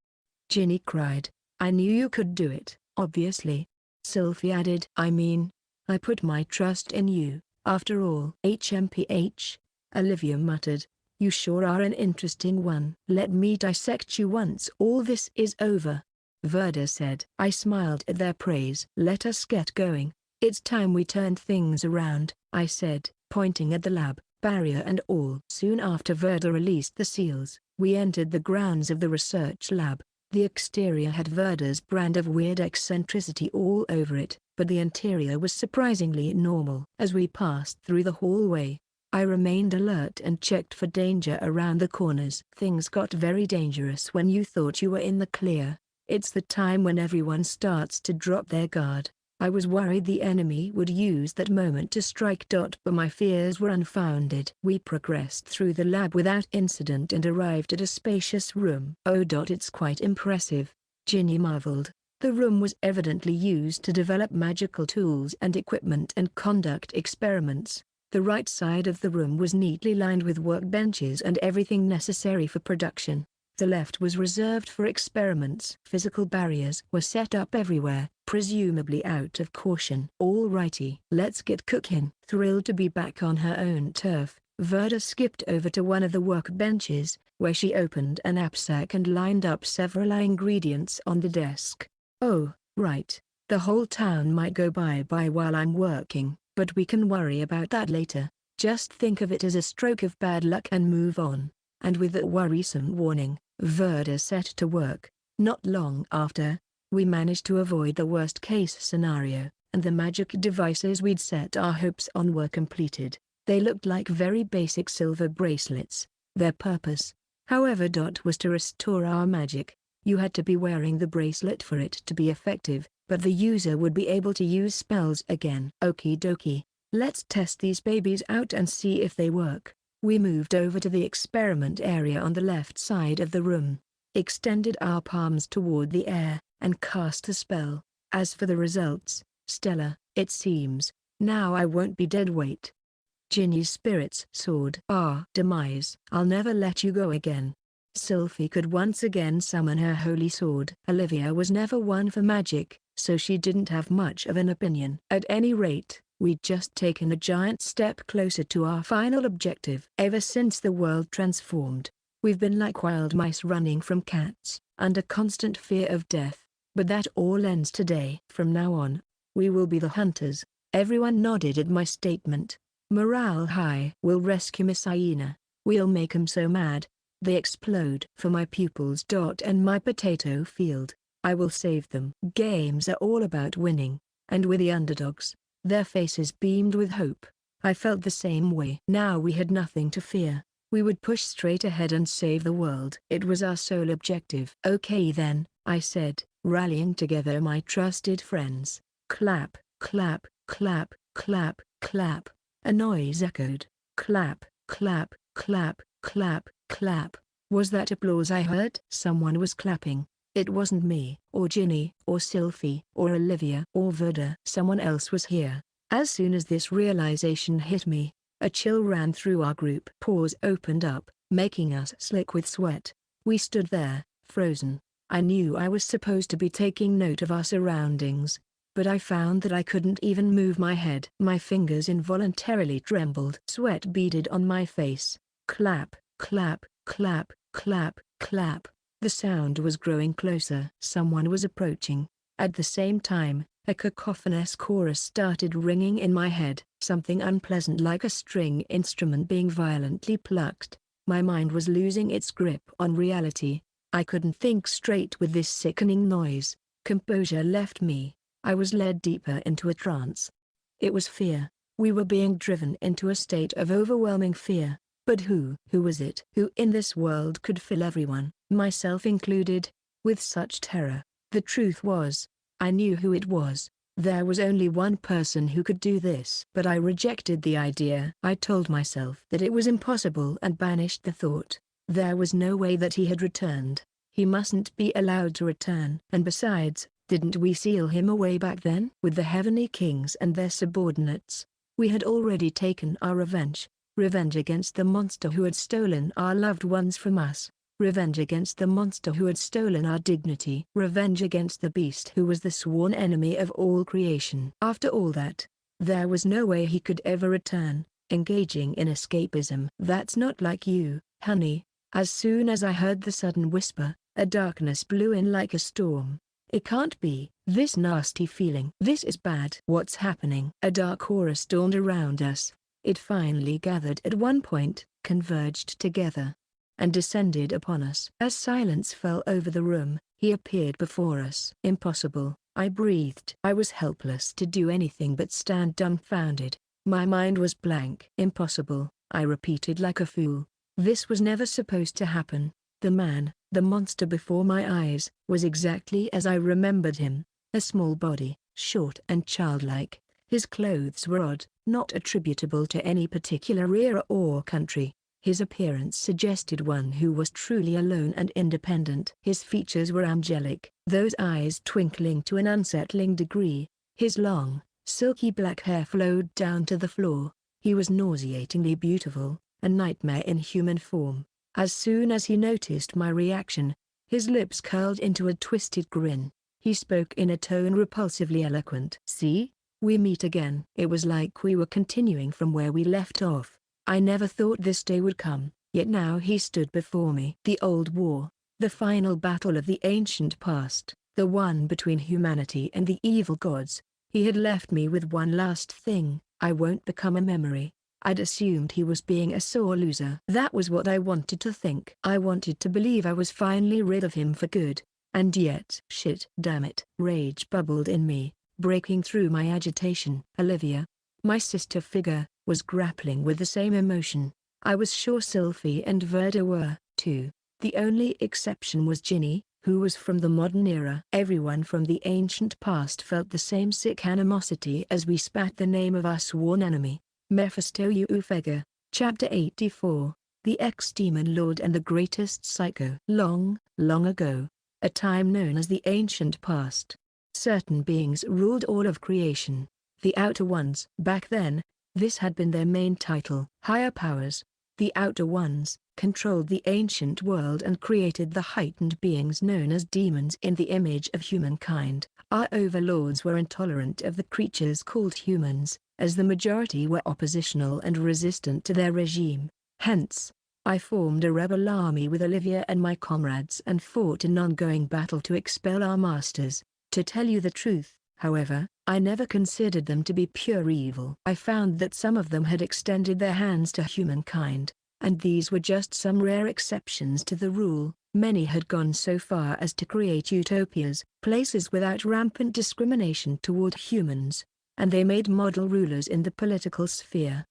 Ginny cried. "I knew you could do it." "Obviously," Sylvie added. "I mean, I put my trust in you, after all." "HMPH," Olivia muttered. "You sure are an interesting one." "Let me dissect you once all this is over," Verda said. I smiled at their praise. "Let us get going. It's time we turned things around," I said, pointing at the lab, barrier and all. Soon after Verda released the seals, we entered the grounds of the research lab. The exterior had Verda's brand of weird eccentricity all over it, but the interior was surprisingly normal. As we passed through the hallway, I remained alert and checked for danger around the corners. Things got very dangerous when you thought you were in the clear. It's the time when everyone starts to drop their guard. I was worried the enemy would use that moment to strike. But my fears were unfounded. We progressed through the lab without incident and arrived at a spacious room. "Oh, it's quite impressive," Ginny marveled. The room was evidently used to develop magical tools and equipment and conduct experiments. The right side of the room was neatly lined with workbenches and everything necessary for production. The left was reserved for experiments. Physical barriers were set up everywhere, presumably out of caution. "Alrighty, let's get cooking." Thrilled to be back on her own turf, Verda skipped over to one of the workbenches, where she opened a knapsack and lined up several ingredients on the desk. "Oh, right. The whole town might go bye-bye while I'm working, but we can worry about that later. Just think of it as a stroke of bad luck and move on." And with that worrisome warning, Verda set to work. Not long after, we managed to avoid the worst-case scenario, and the magic devices we'd set our hopes on were completed. They looked like very basic silver bracelets. Their purpose, however, was to restore our magic. You had to be wearing the bracelet for it to be effective, but the user would be able to use spells again. "Okie dokie, let's test these babies out and see if they work." We moved over to the experiment area on the left side of the room, extended our palms toward the air, and cast a spell. As for the results, stellar, it seems. "Now I won't be dead weight." Ginny's spirits soared. "Ah, demise. I'll never let you go again." Sylvie could once again summon her holy sword. Olivia was never one for magic, so she didn't have much of an opinion. At any rate, we'd just taken a giant step closer to our final objective. Ever since the world transformed, we've been like wild mice running from cats, under constant fear of death. But that all ends today. From now on, we will be the hunters. Everyone nodded at my statement. Morale high. "We'll rescue Miss Hyena. We'll make 'em so mad they explode." "For my pupils. And my potato field, I will save them." Games are all about winning, and with the underdogs, their faces beamed with hope. I felt the same way. Now we had nothing to fear. We would push straight ahead and save the world. It was our sole objective. "Okay then," I said, rallying together my trusted friends. Clap, clap, clap, clap, clap. A noise echoed. Clap, clap, clap, clap, clap. Was that applause I heard? Someone was clapping. It wasn't me, or Ginny, or Sylvie, or Olivia, or Verda. Someone else was here. As soon as this realization hit me, a chill ran through our group. Pores opened up, making us slick with sweat. We stood there, frozen. I knew I was supposed to be taking note of our surroundings, but I found that I couldn't even move my head. My fingers involuntarily trembled. Sweat beaded on my face. Clap, clap, clap, clap, clap. The sound was growing closer. Someone was approaching. At the same time, a cacophonous chorus started ringing in my head. Something unpleasant like a string instrument being violently plucked. My mind was losing its grip on reality. I couldn't think straight with this sickening noise. Composure left me. I was led deeper into a trance. It was fear. We were being driven into a state of overwhelming fear. But who was it who in this world could fill everyone, myself included, with such terror? The truth was, I knew who it was. There was only one person who could do this. But I rejected the idea. I told myself that it was impossible and banished the thought. There was no way that he had returned. He mustn't be allowed to return. And besides, didn't we seal him away back then? With the heavenly kings and their subordinates, we had already taken our revenge. Revenge against the monster who had stolen our loved ones from us. Revenge against the monster who had stolen our dignity. Revenge against the beast who was the sworn enemy of all creation. After all that, there was no way he could ever return, engaging in escapism. That's not like you, honey. As soon as I heard the sudden whisper, a darkness blew in like a storm. It can't be. This nasty feeling. This is bad. What's happening? A dark aura stormed around us. It finally gathered at one point, converged together, and descended upon us. As silence fell over the room, he appeared before us. Impossible, I breathed. I was helpless to do anything but stand dumbfounded. My mind was blank. Impossible, I repeated like a fool. This was never supposed to happen. The man, the monster before my eyes, was exactly as I remembered him. A small body, short and childlike. His clothes were odd, not attributable to any particular era or country. His appearance suggested one who was truly alone and independent. His features were angelic, those eyes twinkling to an unsettling degree. His long, silky black hair flowed down to the floor. He was nauseatingly beautiful, a nightmare in human form. As soon as he noticed my reaction, his lips curled into a twisted grin. He spoke in a tone repulsively eloquent. "See? We meet again." It was like we were continuing from where we left off. I never thought this day would come, yet now he stood before me. The old war, the final battle of the ancient past, the one between humanity and the evil gods. He had left me with one last thing: I won't become a memory. I'd assumed he was being a sore loser. That was what I wanted to think. I wanted to believe I was finally rid of him for good. And yet, shit, damn it, rage bubbled in me, breaking through my agitation. Olivia, my sister figure, was grappling with the same emotion. I was sure Sylphie and Verda were, too. The only exception was Ginny, who was from the modern era. Everyone from the ancient past felt the same sick animosity as we spat the name of our sworn enemy. Mephisto Ufega, Chapter 84, The Ex-Demon Lord and the Greatest Psycho. Long, long ago, a time known as the Ancient Past, certain beings ruled all of creation, the Outer Ones. Back then, this had been their main title. Higher powers, the Outer Ones, controlled the ancient world and created the heightened beings known as demons in the image of humankind. Our overlords were intolerant of the creatures called humans, as the majority were oppositional and resistant to their regime. Hence, I formed a rebel army with Olivia and my comrades and fought an ongoing battle to expel our masters. To tell you the truth, however, I never considered them to be pure evil. I found that some of them had extended their hands to humankind, and these were just some rare exceptions to the rule. Many had gone so far as to create utopias, places without rampant discrimination toward humans, and they made model rulers in the political sphere.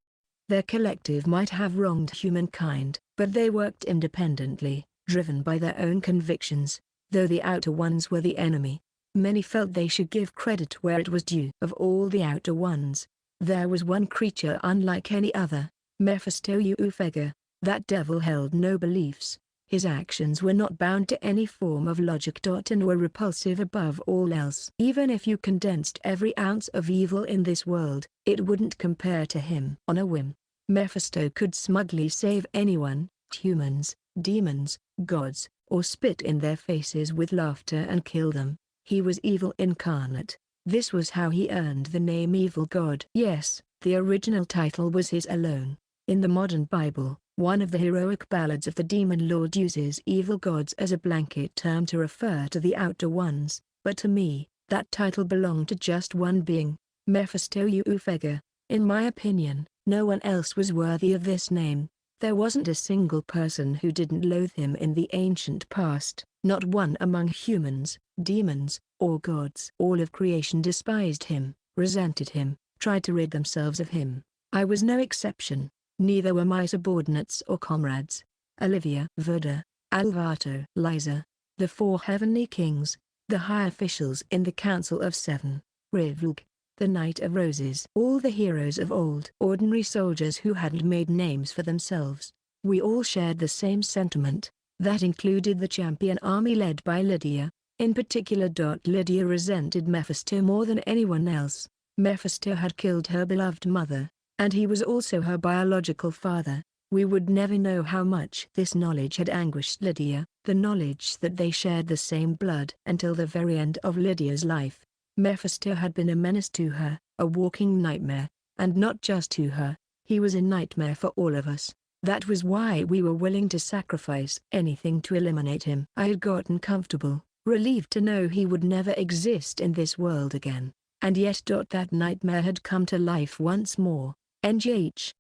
Their collective might have wronged humankind, but they worked independently, driven by their own convictions. Though the Outer Ones were the enemy, many felt they should give credit where it was due. Of all the Outer Ones, there was one creature unlike any other, Mephisto Ufega. That devil held no beliefs. His actions were not bound to any form of logic. And were repulsive above all else. Even if you condensed every ounce of evil in this world, it wouldn't compare to him. On a whim, Mephisto could smugly save anyone, humans, demons, gods, or spit in their faces with laughter and kill them. He was evil incarnate. This was how he earned the name Evil God. Yes, the original title was his alone. In the modern Bible, one of the heroic ballads of the Demon Lord uses evil gods as a blanket term to refer to the Outer Ones, but to me, that title belonged to just one being, Mephisto Ufega. In my opinion, no one else was worthy of this name. There wasn't a single person who didn't loathe him in the ancient past, not one among humans, demons, or gods. All of creation despised him, resented him, tried to rid themselves of him. I was no exception. Neither were my subordinates or comrades. Olivia, Verda, Alvato, Liza, the four heavenly kings, the high officials in the Council of Seven, Rivlg, the Knight of Roses, all the heroes of old, ordinary soldiers who hadn't made names for themselves. We all shared the same sentiment. That included the champion army led by Lydia. In particular, Lydia resented Mephisto more than anyone else. Mephisto had killed her beloved mother, and he was also her biological father. We would never know how much this knowledge had anguished Lydia, the knowledge that they shared the same blood, until the very end of Lydia's life. Mephisto had been a menace to her, a walking nightmare, and not just to her, he was a nightmare for all of us. That was why we were willing to sacrifice anything to eliminate him. I had gotten comfortable, relieved to know he would never exist in this world again. And yet that nightmare had come to life once more. NGH.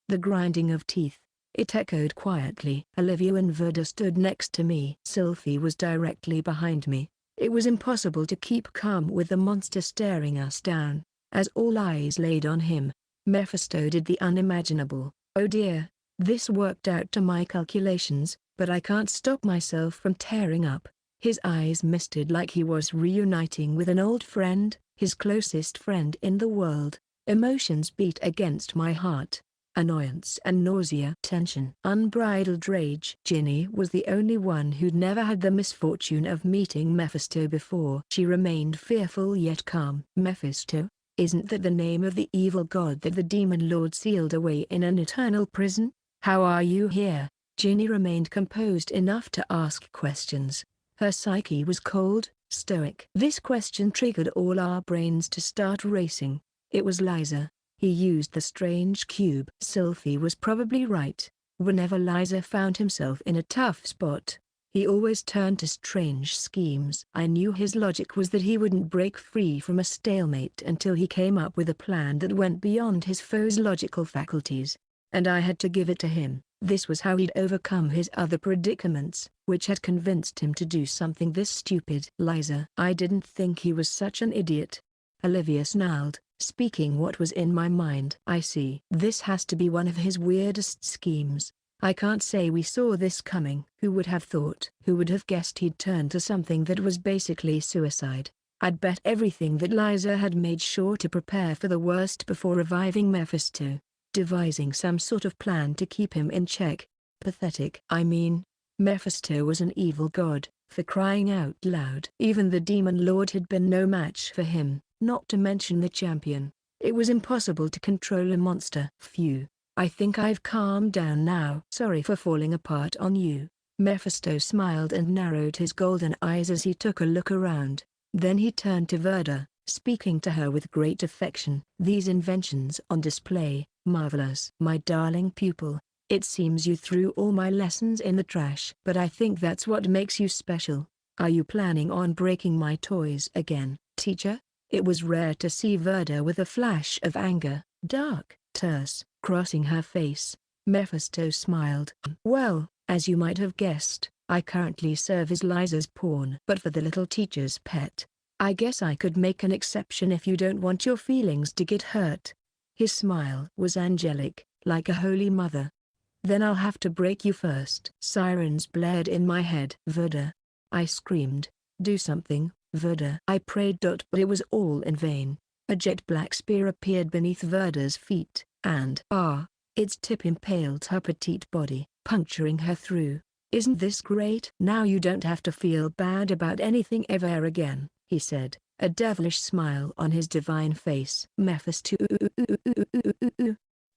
The grinding of teeth. It echoed quietly. Olivia and Verda stood next to me. Sylphie was directly behind me. It was impossible to keep calm with the monster staring us down. As all eyes laid on him, Mephisto did the unimaginable. Oh dear, this worked out to my calculations, but I can't stop myself from tearing up. His eyes misted like he was reuniting with an old friend, his closest friend in the world. Emotions beat against my heart. Annoyance and nausea, tension, unbridled rage. Ginny was the only one who'd never had the misfortune of meeting Mephisto before. She remained fearful yet calm. Mephisto? Isn't that the name of the evil god that the demon lord sealed away in an eternal prison? How are you here? Ginny remained composed enough to ask questions. Her psyche was cold, stoic. This question triggered all our brains to start racing. It was Liza. He used the strange cube. Sylphie was probably right. Whenever Liza found himself in a tough spot, he always turned to strange schemes. I knew his logic was that he wouldn't break free from a stalemate until he came up with a plan that went beyond his foe's logical faculties. And I had to give it to him. This was how he'd overcome his other predicaments, which had convinced him to do something this stupid. Liza. I didn't think he was such an idiot. Olivia snarled, speaking what was in my mind. I see. This has to be one of his weirdest schemes. I can't say we saw this coming. Who would have thought? Who would have guessed he'd turn to something that was basically suicide? I'd bet everything that Liza had made sure to prepare for the worst before reviving Mephisto, devising some sort of plan to keep him in check. Pathetic. I mean, Mephisto was an evil god, for crying out loud. Even the demon lord had been no match for him, not to mention the champion. It was impossible to control a monster. Phew. I think I've calmed down now. Sorry for falling apart on you. Mephisto smiled and narrowed his golden eyes as he took a look around. Then he turned to Verda, speaking to her with great affection. These inventions on display, marvelous. My darling pupil, it seems you threw all my lessons in the trash. But I think that's what makes you special. Are you planning on breaking my toys again, teacher? It was rare to see Verda with a flash of anger, dark, terse, crossing her face. Mephisto smiled. Well, as you might have guessed, I currently serve as Liza's pawn. But for the little teacher's pet, I guess I could make an exception if you don't want your feelings to get hurt. His smile was angelic, like a holy mother. Then I'll have to break you first. Sirens blared in my head. Verda. I screamed. Do something, Verda. I prayed. But it was all in vain. A jet black spear appeared beneath Verda's feet, and its tip impaled her petite body, puncturing her through. Isn't this great? Now you don't have to feel bad about anything ever again, he said, a devilish smile on his divine face. Mephisto.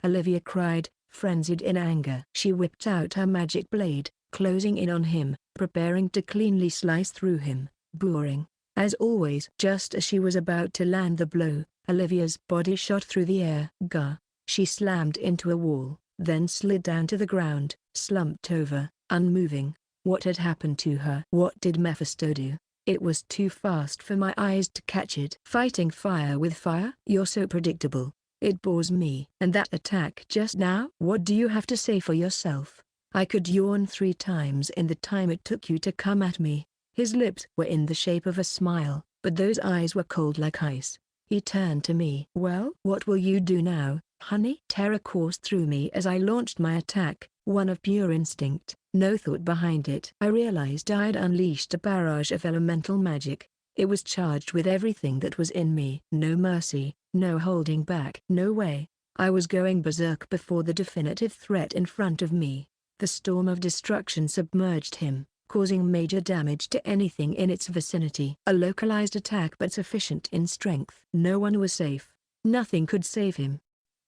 Olivia cried, frenzied in anger. She whipped out her magic blade, closing in on him, preparing to cleanly slice through him, boring. As always, just as she was about to land the blow, Olivia's body shot through the air. Gah! She slammed into a wall, then slid down to the ground, slumped over, unmoving. What had happened to her? What did Mephisto do? It was too fast for my eyes to catch it. Fighting fire with fire? You're so predictable. It bores me. And that attack just now? What do you have to say for yourself? I could yawn 3 times in the time it took you to come at me. His lips were in the shape of a smile, but those eyes were cold like ice. He turned to me. "Well, what will you do now, honey?" Terror coursed through me as I launched my attack, one of pure instinct, no thought behind it. I realized I'd unleashed a barrage of elemental magic. It was charged with everything that was in me. No mercy, no holding back. No way. I was going berserk before the definitive threat in front of me. The storm of destruction submerged him, causing major damage to anything in its vicinity. A localized attack but sufficient in strength. No one was safe. Nothing could save him.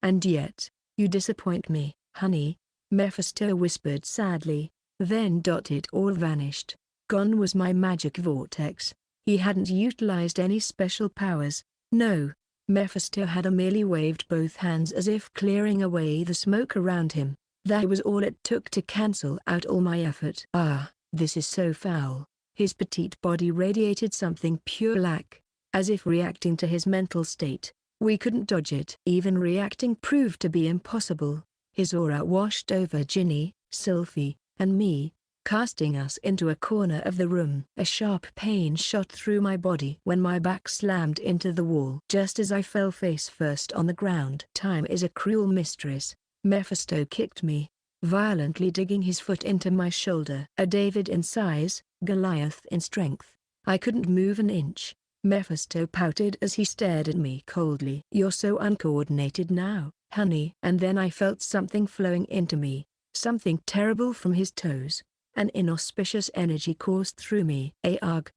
"And yet, you disappoint me, honey," Mephisto whispered sadly. Then it all vanished. Gone was my magic vortex. He hadn't utilized any special powers. No. Mephisto had merely waved both hands as if clearing away the smoke around him. That was all it took to cancel out all my effort. "Ah, this is so foul." His petite body radiated something pure lack, as if reacting to his mental state. We couldn't dodge it. Even reacting proved to be impossible. His aura washed over Ginny, Sylphie, and me, casting us into a corner of the room. A sharp pain shot through my body when my back slammed into the wall. Just as I fell face first on the ground. Time is a cruel mistress. Mephisto kicked me, violently digging his foot into my shoulder. A David in size, Goliath in strength. I couldn't move an inch. Mephisto pouted as he stared at me coldly. "You're so uncoordinated now, honey." And then I felt something flowing into me, something terrible from his toes. An inauspicious energy coursed through me. "Ugh!"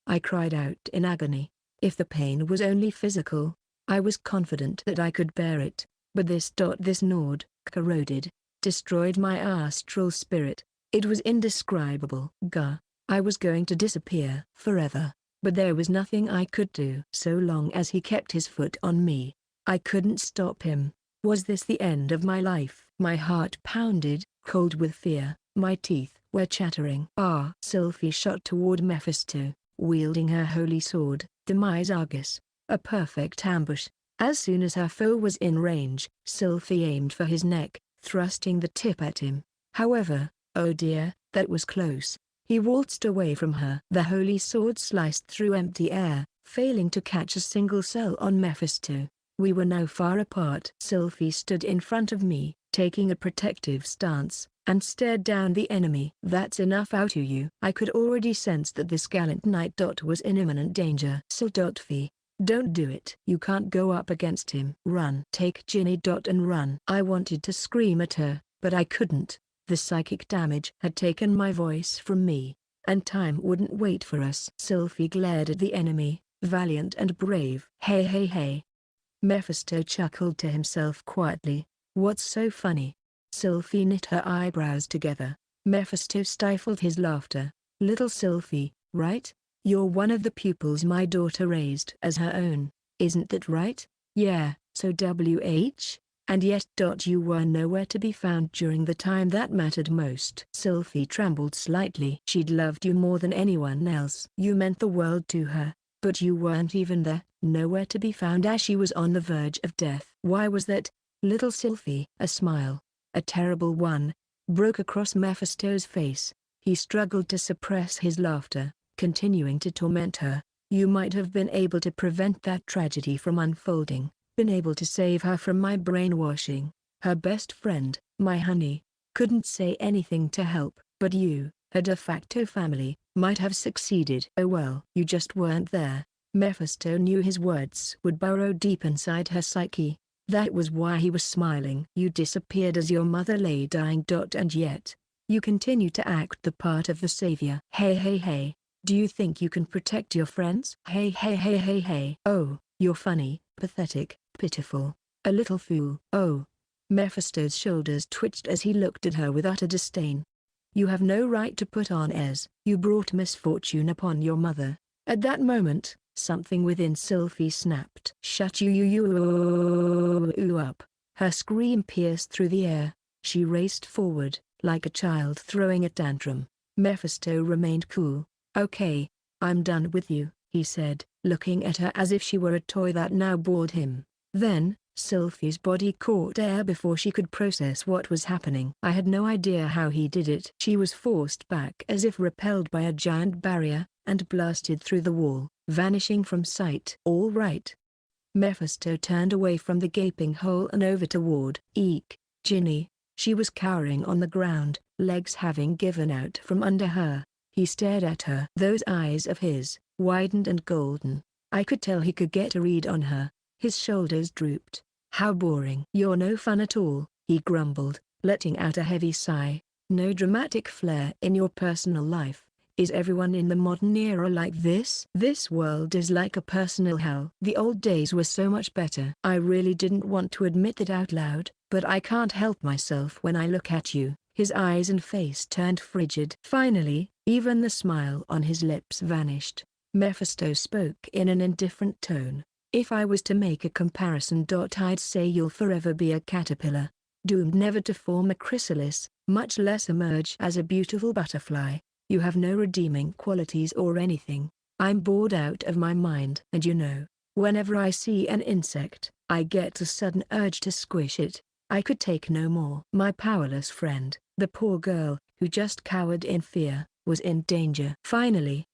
I cried out in agony. If the pain was only physical, I was confident that I could bear it. But this gnawed, corroded, destroyed my astral spirit. It was indescribable. Gah! I was going to disappear forever. But there was nothing I could do. So long as he kept his foot on me, I couldn't stop him. Was this the end of my life? My heart pounded, cold with fear. My teeth were chattering. Sylphie shot toward Mephisto, wielding her holy sword, Demise Argus. A perfect ambush. As soon as her foe was in range, Sylphie aimed for his neck, thrusting the tip at him. However, oh dear, that was close. He waltzed away from her. The holy sword sliced through empty air, failing to catch a single cell on Mephisto. We were now far apart. Sylphie stood in front of me, taking a protective stance, and stared down the enemy. "That's enough out of you." I could already sense that this gallant knight was in imminent danger. "Sylphie, don't do it. You can't go up against him. Run." "Take Ginny and run." I wanted to scream at her, but I couldn't. The psychic damage had taken my voice from me, and time wouldn't wait for us. Sylphie glared at the enemy, valiant and brave. Hey. Mephisto chuckled to himself quietly. "What's so funny?" Sylphie knit her eyebrows together. Mephisto stifled his laughter. "Little Sylphie, right? You're one of the pupils my daughter raised as her own, isn't that right?" "Yeah, so and yet you were nowhere to be found during the time that mattered most." Sylphie trembled slightly. "She'd loved you more than anyone else. You meant the world to her, but you weren't even there, nowhere to be found as she was on the verge of death." "Why was that, little Sylphie?" A smile, a terrible one, broke across Mephisto's face. He struggled to suppress his laughter, continuing to torment her. "You might have been able to prevent that tragedy from unfolding. Been able to save her from my brainwashing. Her best friend, my honey, couldn't say anything to help. But you, her de facto family, might have succeeded." "Oh well, you just weren't there." Mephisto knew his words would burrow deep inside her psyche. That was why he was smiling. "You disappeared as your mother lay dying. And yet, you continue to act the part of the savior." Hey. Do you think you can protect your friends?" Hey. "Oh, you're funny, pathetic, pitiful, a little fool." "Oh." Mephisto's shoulders twitched as he looked at her with utter disdain. "You have no right to put on airs. You brought misfortune upon your mother." At that moment, something within Sylphie snapped. "Shut you up." Her scream pierced through the air. She raced forward, like a child throwing a tantrum. Mephisto remained cool. "Okay, I'm done with you," he said, looking at her as if she were a toy that now bored him. Then, Sylphie's body caught air before she could process what was happening. I had no idea how he did it. She was forced back as if repelled by a giant barrier, and blasted through the wall, vanishing from sight. "All right." Mephisto turned away from the gaping hole and over toward Eek, Ginny. She was cowering on the ground, legs having given out from under her. He stared at her. Those eyes of his, widened and golden. I could tell he could get a read on her. His shoulders drooped. "How boring." "You're no fun at all," he grumbled, letting out a heavy sigh. "No dramatic flair in your personal life. Is everyone in the modern era like this? This world is like a personal hell. The old days were so much better." I really didn't want to admit that out loud, but I can't help myself when I look at you. His eyes and face turned frigid. Finally, even the smile on his lips vanished. Mephisto spoke in an indifferent tone. "If I was to make a comparison, I'd say you'll forever be a caterpillar, doomed never to form a chrysalis, much less emerge as a beautiful butterfly. You have no redeeming qualities or anything. I'm bored out of my mind. And you know, whenever I see an insect, I get a sudden urge to squish it. I could take no more." My powerless friend, the poor girl, who just cowered in fear, was in danger. Finally,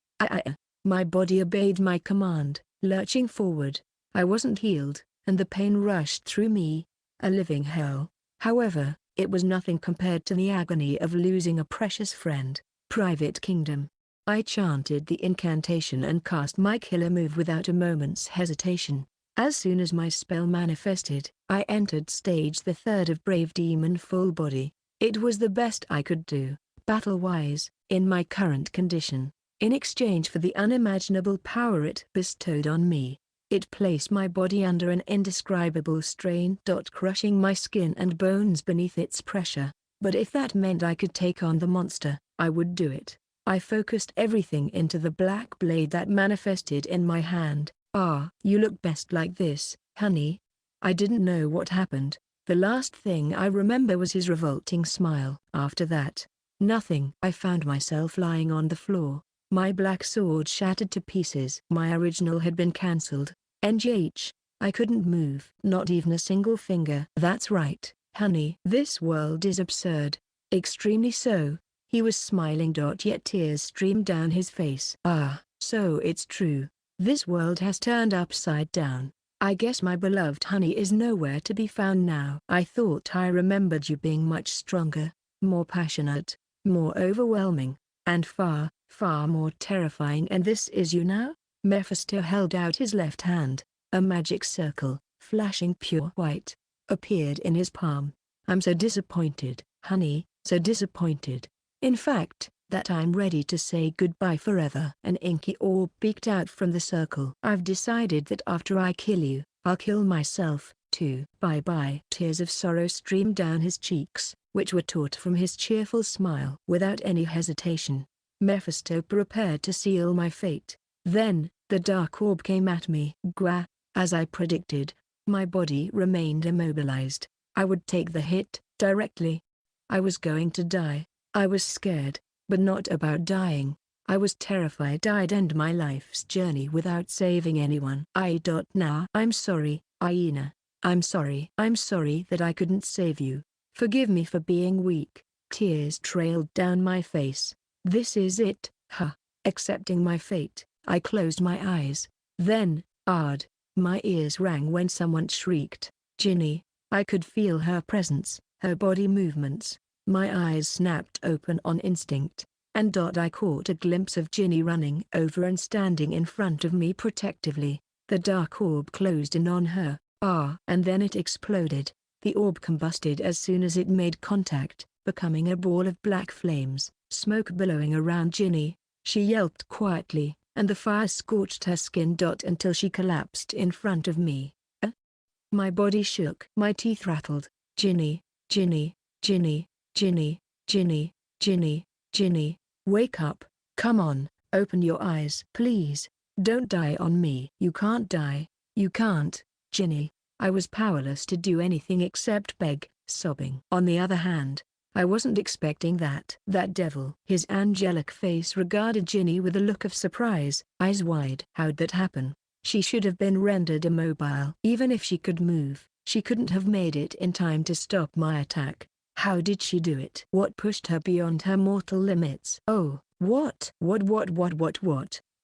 my body obeyed my command, lurching forward. I wasn't healed, and the pain rushed through me. A living hell. However, it was nothing compared to the agony of losing a precious friend. Private Kingdom. I chanted the incantation and cast my killer move without a moment's hesitation. As soon as my spell manifested, I entered stage the third of Brave Demon Full Body. It was the best I could do, battle-wise, in my current condition. In exchange for the unimaginable power it bestowed on me, it placed my body under an indescribable strain, crushing my skin and bones beneath its pressure. But if that meant I could take on the monster, I would do it. I focused everything into the black blade that manifested in my hand. "Ah, you look best like this, honey." I didn't know what happened. The last thing I remember was his revolting smile. After that, nothing. I found myself lying on the floor, my black sword shattered to pieces. My original had been cancelled. NGH. I couldn't move. Not even a single finger. "That's right, honey. This world is absurd. Extremely so." He was smiling, yet tears streamed down his face. "Ah, so it's true. This world has turned upside down. I guess my beloved honey is nowhere to be found now. I thought I remembered you being much stronger, more passionate, more overwhelming, and far, far more terrifying. And this is you now?" Mephisto held out his left hand. A magic circle, flashing pure white, appeared in his palm. "I'm so disappointed, honey, so disappointed. In fact, that I'm ready to say goodbye forever." An inky orb peeked out from the circle. "I've decided that after I kill you, I'll kill myself, too. Bye-bye." Tears of sorrow streamed down his cheeks, which were taut from his cheerful smile. Without any hesitation, Mephisto prepared to seal my fate. Then, the dark orb came at me. Gwa! As I predicted, my body remained immobilized. I would take the hit, directly. I was going to die. I was scared, but not about dying. I was terrified I'd end my life's journey without saving anyone. Now I'm sorry, Aina. I'm sorry. I'm sorry that I couldn't save you. Forgive me for being weak." Tears trailed down my face. "This is it, huh?" Accepting my fate, I closed my eyes. Then, my ears rang when someone shrieked, "Ginny!" I could feel her presence, her body movements. My eyes snapped open on instinct, and I caught a glimpse of Ginny running over and standing in front of me protectively. The dark orb closed in on her. And then it exploded. The orb combusted as soon as it made contact, becoming a ball of black flames, smoke billowing around Ginny. She yelped quietly, and the fire scorched her skin until she collapsed in front of me. My body shook. My teeth rattled. "Ginny, Ginny, Ginny, Ginny, Ginny, Ginny, Ginny, wake up, come on, open your eyes. Please, don't die on me." "You can't die, you can't, Ginny." I was powerless to do anything except beg, sobbing. On the other hand, I wasn't expecting that. That devil. His angelic face regarded Ginny with a look of surprise, eyes wide. How'd that happen? She should have been rendered immobile. Even if she could move, she couldn't have made it in time to stop my attack. How did she do it? What pushed her beyond her mortal limits? "Oh, What?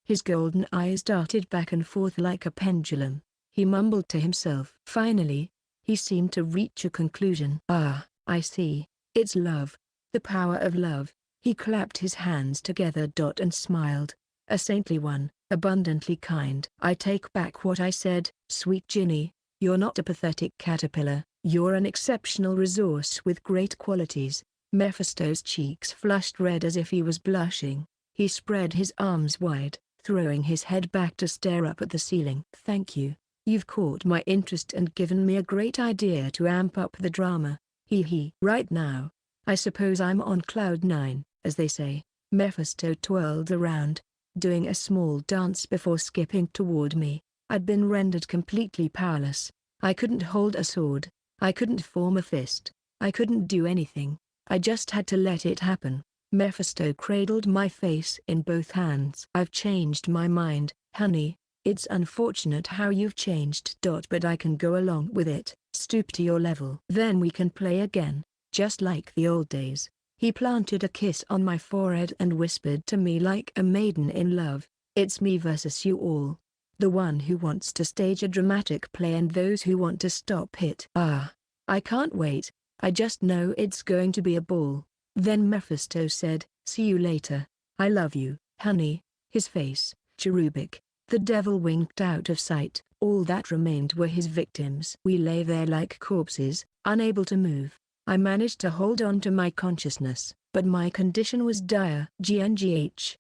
His golden eyes darted back and forth like a pendulum. He mumbled to himself. Finally, he seemed to reach a conclusion. Ah, I see. It's love. The power of love. He clapped his hands together and smiled. A saintly one, abundantly kind. I take back what I said, sweet Ginny. You're not a pathetic caterpillar, you're an exceptional resource with great qualities. Mephisto's cheeks flushed red as if he was blushing. He spread his arms wide, throwing his head back to stare up at the ceiling. Thank you. You've caught my interest and given me a great idea to amp up the drama. Hee. Right now, I suppose I'm on cloud 9, as they say. Mephisto twirled around, doing a small dance before skipping toward me. I'd been rendered completely powerless. I couldn't hold a sword. I couldn't form a fist. I couldn't do anything. I just had to let it happen. Mephisto cradled my face in both hands. I've changed my mind, honey. It's unfortunate how you've changed. But I can go along with it. Stoop to your level. Then we can play again, just like the old days. He planted a kiss on my forehead and whispered to me like a maiden in love. It's me versus you all. The one who wants to stage a dramatic play and those who want to stop it. Ah, I can't wait. I just know it's going to be a ball. Then Mephisto said, see you later. I love you, honey. His face, cherubic. The devil winked out of sight. All that remained were his victims. We lay there like corpses, unable to move. I managed to hold on to my consciousness, but my condition was dire. GNGH.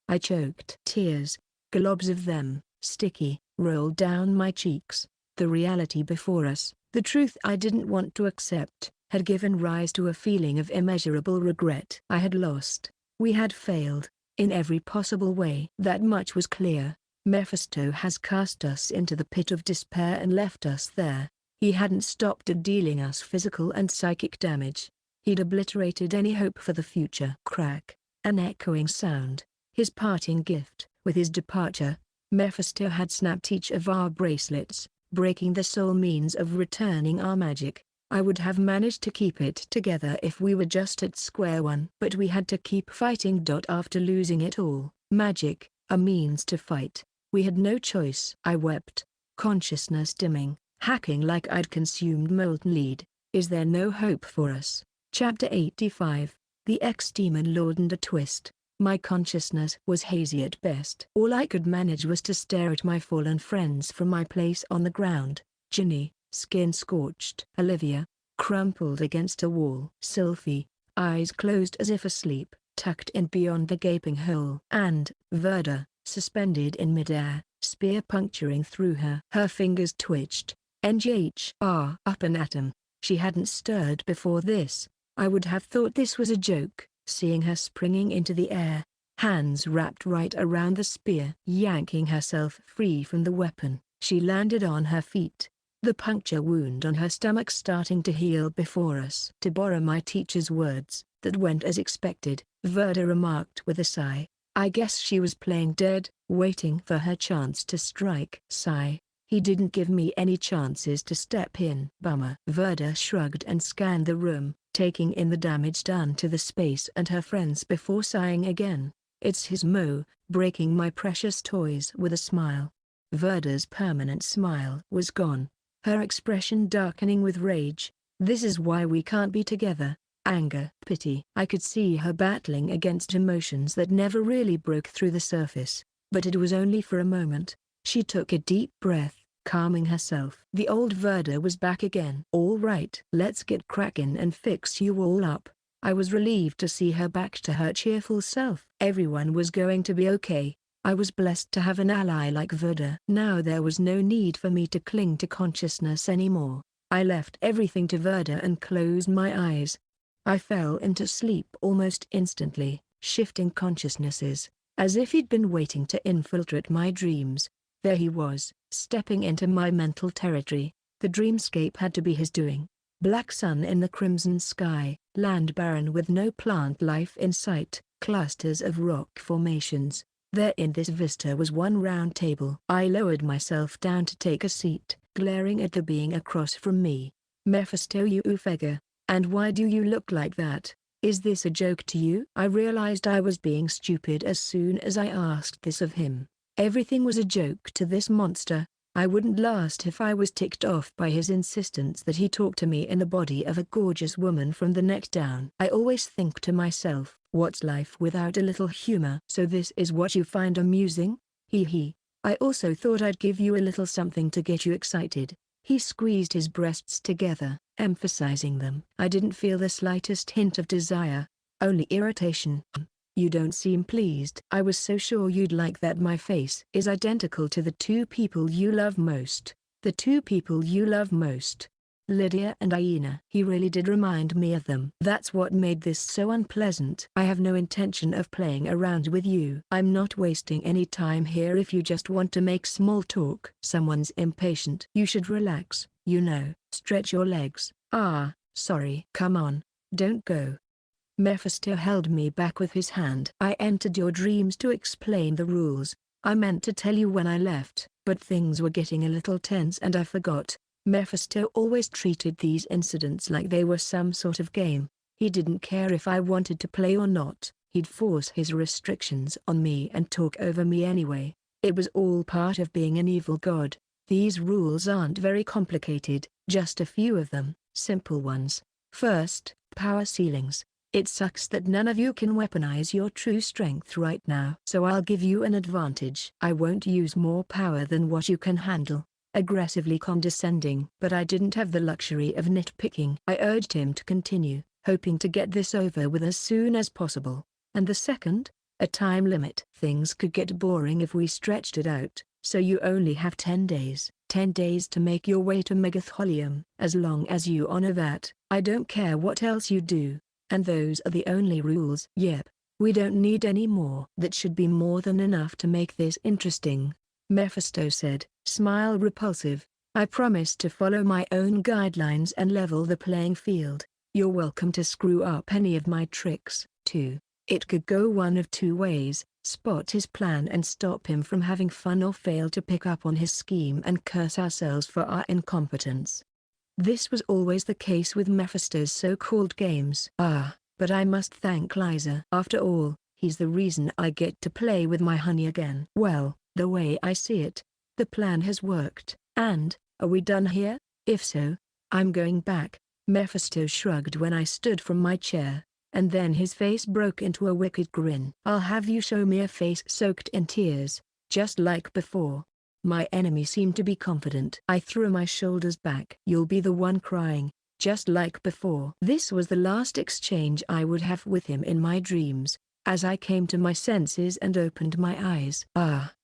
I choked. Tears, globs of them, sticky, rolled down my cheeks. The reality before us, the truth I didn't want to accept, had given rise to a feeling of immeasurable regret. I had lost. We had failed, in every possible way. That much was clear. Mephisto has cast us into the pit of despair and left us there. He hadn't stopped at dealing us physical and psychic damage. He'd obliterated any hope for the future. Crack, an echoing sound. His parting gift. With his departure, Mephisto had snapped each of our bracelets, breaking the sole means of returning our magic. I would have managed to keep it together if we were just at square one. But we had to keep fighting. After losing it all, magic, a means to fight, we had no choice. I wept, consciousness dimming, hacking like I'd consumed molten lead. Is there no hope for us? Chapter 85, The Ex-Demon Lord. And a twist. My consciousness was hazy at best. All I could manage was to stare at my fallen friends from my place on the ground. Ginny, skin scorched. Olivia, crumpled against a wall. Sylphie, eyes closed as if asleep, tucked in beyond the gaping hole. And Verda, suspended in midair, spear puncturing through her. Her fingers twitched. NGHR. Up an atom. She hadn't stirred before this. I would have thought this was a joke, seeing her springing into the air, hands wrapped right around the spear. Yanking herself free from the weapon, she landed on her feet, the puncture wound on her stomach starting to heal before us. To borrow my teacher's words, that went as expected, Verda remarked with a sigh. I guess she was playing dead, waiting for her chance to strike. Sigh. He didn't give me any chances to step in. Bummer. Verda shrugged and scanned the room, taking in the damage done to the space and her friends before sighing again. It's his Mo, breaking my precious toys with a smile. Verda's permanent smile was gone, her expression darkening with rage. This is why we can't be together. Anger, pity. I could see her battling against emotions that never really broke through the surface, but it was only for a moment. She took a deep breath, calming herself. The old Verda was back again. All right, let's get cracking and fix you all up. I was relieved to see her back to her cheerful self. Everyone was going to be okay. I was blessed to have an ally like Verda. Now there was no need for me to cling to consciousness anymore. I left everything to Verda and closed my eyes. I fell into sleep almost instantly, shifting consciousnesses, as if he'd been waiting to infiltrate my dreams. There he was, stepping into my mental territory. The dreamscape had to be his doing. Black sun in the crimson sky, land barren with no plant life in sight, clusters of rock formations. There in this vista was one round table. I lowered myself down to take a seat, glaring at the being across from me. Mephisto, you figure, and why do you look like that? Is this a joke to you? I realized I was being stupid as soon as I asked this of him. Everything was a joke to this monster. I wouldn't last if I was ticked off by his insistence that he talk to me in the body of a gorgeous woman from the neck down. I always think to myself, what's life without a little humor? So this is what you find amusing? Hee hee. I also thought I'd give you a little something to get you excited. He squeezed his breasts together, emphasizing them. I didn't feel the slightest hint of desire, only irritation. You don't seem pleased. I was so sure you'd like that. My face is identical to the two people you love most. The two people you love most. Lydia and Aina. He really did remind me of them. That's what made this so unpleasant. I have no intention of playing around with you. I'm not wasting any time here if you just want to make small talk. Someone's impatient. You should relax, stretch your legs. Ah, sorry. Come on, don't go. Mephisto held me back with his hand. I entered your dreams to explain the rules. I meant to tell you when I left, but things were getting a little tense and I forgot. Mephisto always treated these incidents like they were some sort of game. He didn't care if I wanted to play or not. He'd force his restrictions on me and talk over me anyway. It was all part of being an evil god. These rules aren't very complicated, just a few of them, simple ones. First, power ceilings. It sucks that none of you can weaponize your true strength right now. So I'll give you an advantage. I won't use more power than what you can handle. Aggressively condescending. But I didn't have the luxury of nitpicking. I urged him to continue, hoping to get this over with as soon as possible. And the second? A time limit. Things could get boring if we stretched it out, so you only have 10 days. 10 days to make your way to Megatholium. As long as you honor that, I don't care what else you do. And those are the only rules. Yep. We don't need any more. That should be more than enough to make this interesting. Mephisto said, smile repulsive. I promise to follow my own guidelines and level the playing field. You're welcome to screw up any of my tricks, too. It could go one of two ways: spot his plan and stop him from having fun, or fail to pick up on his scheme and curse ourselves for our incompetence. This was always the case with Mephisto's so-called games. But I must thank Liza. After all, he's the reason I get to play with my honey again. Well, the way I see it, the plan has worked. And, are we done here? If so, I'm going back. Mephisto shrugged when I stood from my chair, and then his face broke into a wicked grin. I'll have you show me a face soaked in tears, just like before. My enemy seemed to be confident. I threw my shoulders back. You'll be the one crying, just like before. This was the last exchange I would have with him in my dreams. As I came to my senses and opened my eyes.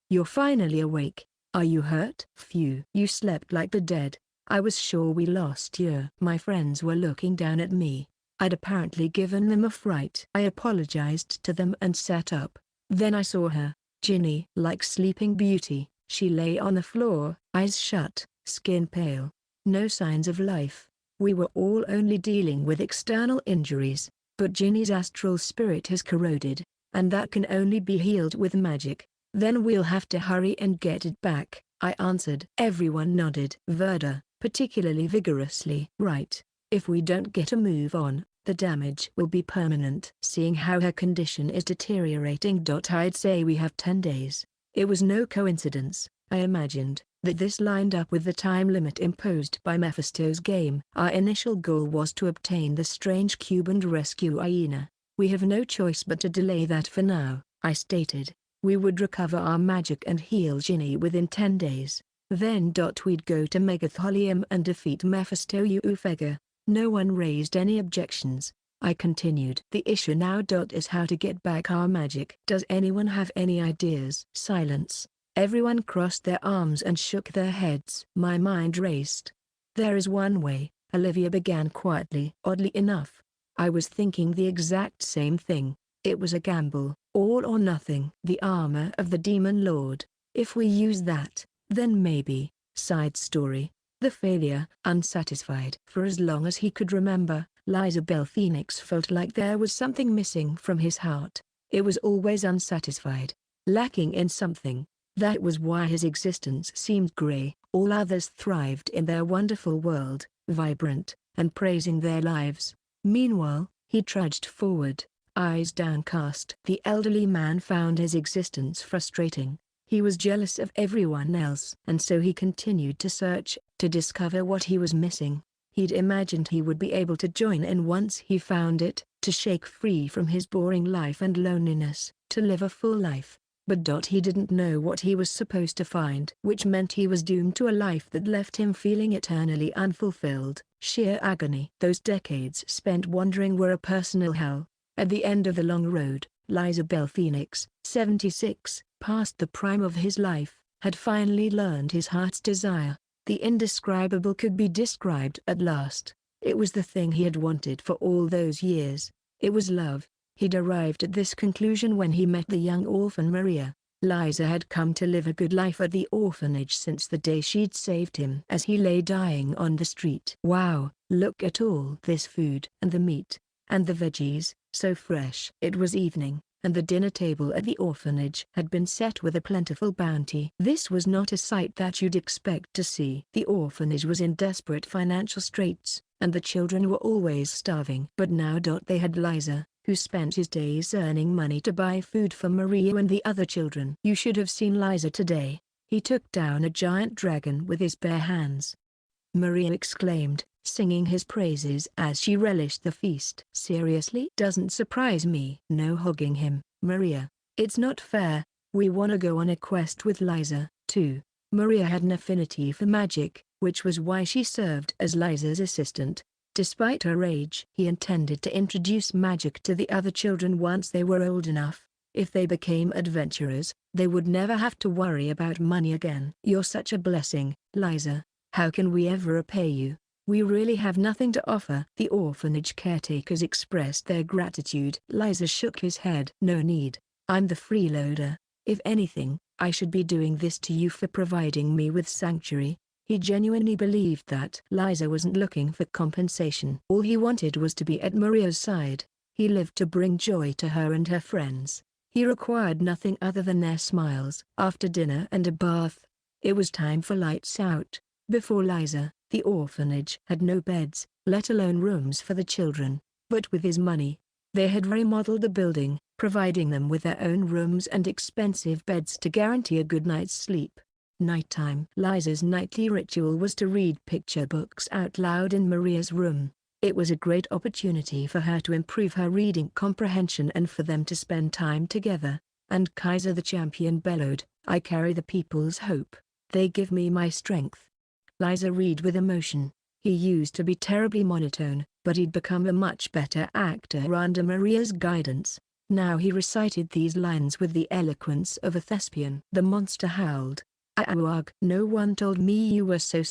You're finally awake. Are you hurt? Phew. You slept like the dead. I was sure we lost you. My friends were looking down at me. I'd apparently given them a fright. I apologized to them and sat up. Then I saw her, Ginny. Like Sleeping Beauty, she lay on the floor, eyes shut, skin pale. No signs of life. We were all only dealing with external injuries, but Ginny's astral spirit has corroded, and that can only be healed with magic. Then we'll have to hurry and get it back, I answered. Everyone nodded. Verda, particularly vigorously. Right. If we don't get a move on, the damage will be permanent. Seeing how her condition is deteriorating, I'd say we have 10 days. It was no coincidence, I imagined, that this lined up with the time limit imposed by Mephisto's game. Our initial goal was to obtain the strange cube and rescue Aina. We have no choice but to delay that for now, I stated. We would recover our magic and heal Ginny within 10 days. Then we'd go to Megatholium and defeat Mephisto Ufega. No one raised any objections. I continued. The issue now is how to get back our magic. Does anyone have any ideas? Silence. Everyone crossed their arms and shook their heads. My mind raced. There is one way, Olivia began quietly. Oddly enough, I was thinking the exact same thing. It was a gamble, all or nothing. The armor of the Demon Lord. If we use that, then maybe. Side story. The failure. Unsatisfied. For as long as he could remember, Lizabel Phoenix felt like there was something missing from his heart. It was always unsatisfied, lacking in something. That was why his existence seemed grey. All others thrived in their wonderful world, vibrant, and praising their lives. Meanwhile, He trudged forward, eyes downcast. The elderly man found his existence frustrating. He was jealous of everyone else, and so he continued to search, to discover what he was missing. He'd imagined he would be able to join in once he found it, to shake free from his boring life and loneliness, to live a full life. But he didn't know what he was supposed to find, which meant he was doomed to a life that left him feeling eternally unfulfilled, sheer agony. Those decades spent wandering were a personal hell. At the end of the long road, Liza Bell Phoenix, 76, past the prime of his life, had finally learned his heart's desire. The indescribable could be described at last. It was the thing he had wanted for all those years. It was love. He'd arrived at this conclusion when he met the young orphan Maria. Liza had come to live a good life at the orphanage since the day she'd saved him as he lay dying on the street. Wow, look at all this food. And the meat. And the veggies, so fresh. It was evening, and the dinner table at the orphanage had been set with a plentiful bounty. This was not a sight that you'd expect to see. The orphanage was in desperate financial straits, and the children were always starving. But now they had Liza, who spent his days earning money to buy food for Maria and the other children. You should have seen Liza today. He took down a giant dragon with his bare hands. Maria exclaimed, singing his praises as she relished the feast. Seriously? Doesn't surprise me. No hogging him, Maria. It's not fair. We wanna go on a quest with Liza, too. Maria had an affinity for magic, which was why she served as Liza's assistant. Despite her age, he intended to introduce magic to the other children once they were old enough. If they became adventurers, they would never have to worry about money again. You're such a blessing, Liza. How can we ever repay you? We really have nothing to offer. The orphanage caretakers expressed their gratitude. Liza shook his head. No need. I'm the freeloader. If anything, I should be doing this to you for providing me with sanctuary. He genuinely believed that Liza wasn't looking for compensation. All he wanted was to be at Maria's side. He lived to bring joy to her and her friends. He required nothing other than their smiles. After dinner and a bath, it was time for lights out. Before Liza, the orphanage had no beds, let alone rooms for the children. But with his money, they had remodeled the building, providing them with their own rooms and expensive beds to guarantee a good night's sleep. Nighttime. Liza's nightly ritual was to read picture books out loud in Maria's room. It was a great opportunity for her to improve her reading comprehension and for them to spend time together. And Kaiser the champion bellowed, "I carry the people's hope. They give me my strength." Liza read with emotion. He used to be terribly monotone, but he'd become a much better actor under Maria's guidance. Now he recited these lines with the eloquence of a thespian. The monster howled. "Ugh, no one told me you were so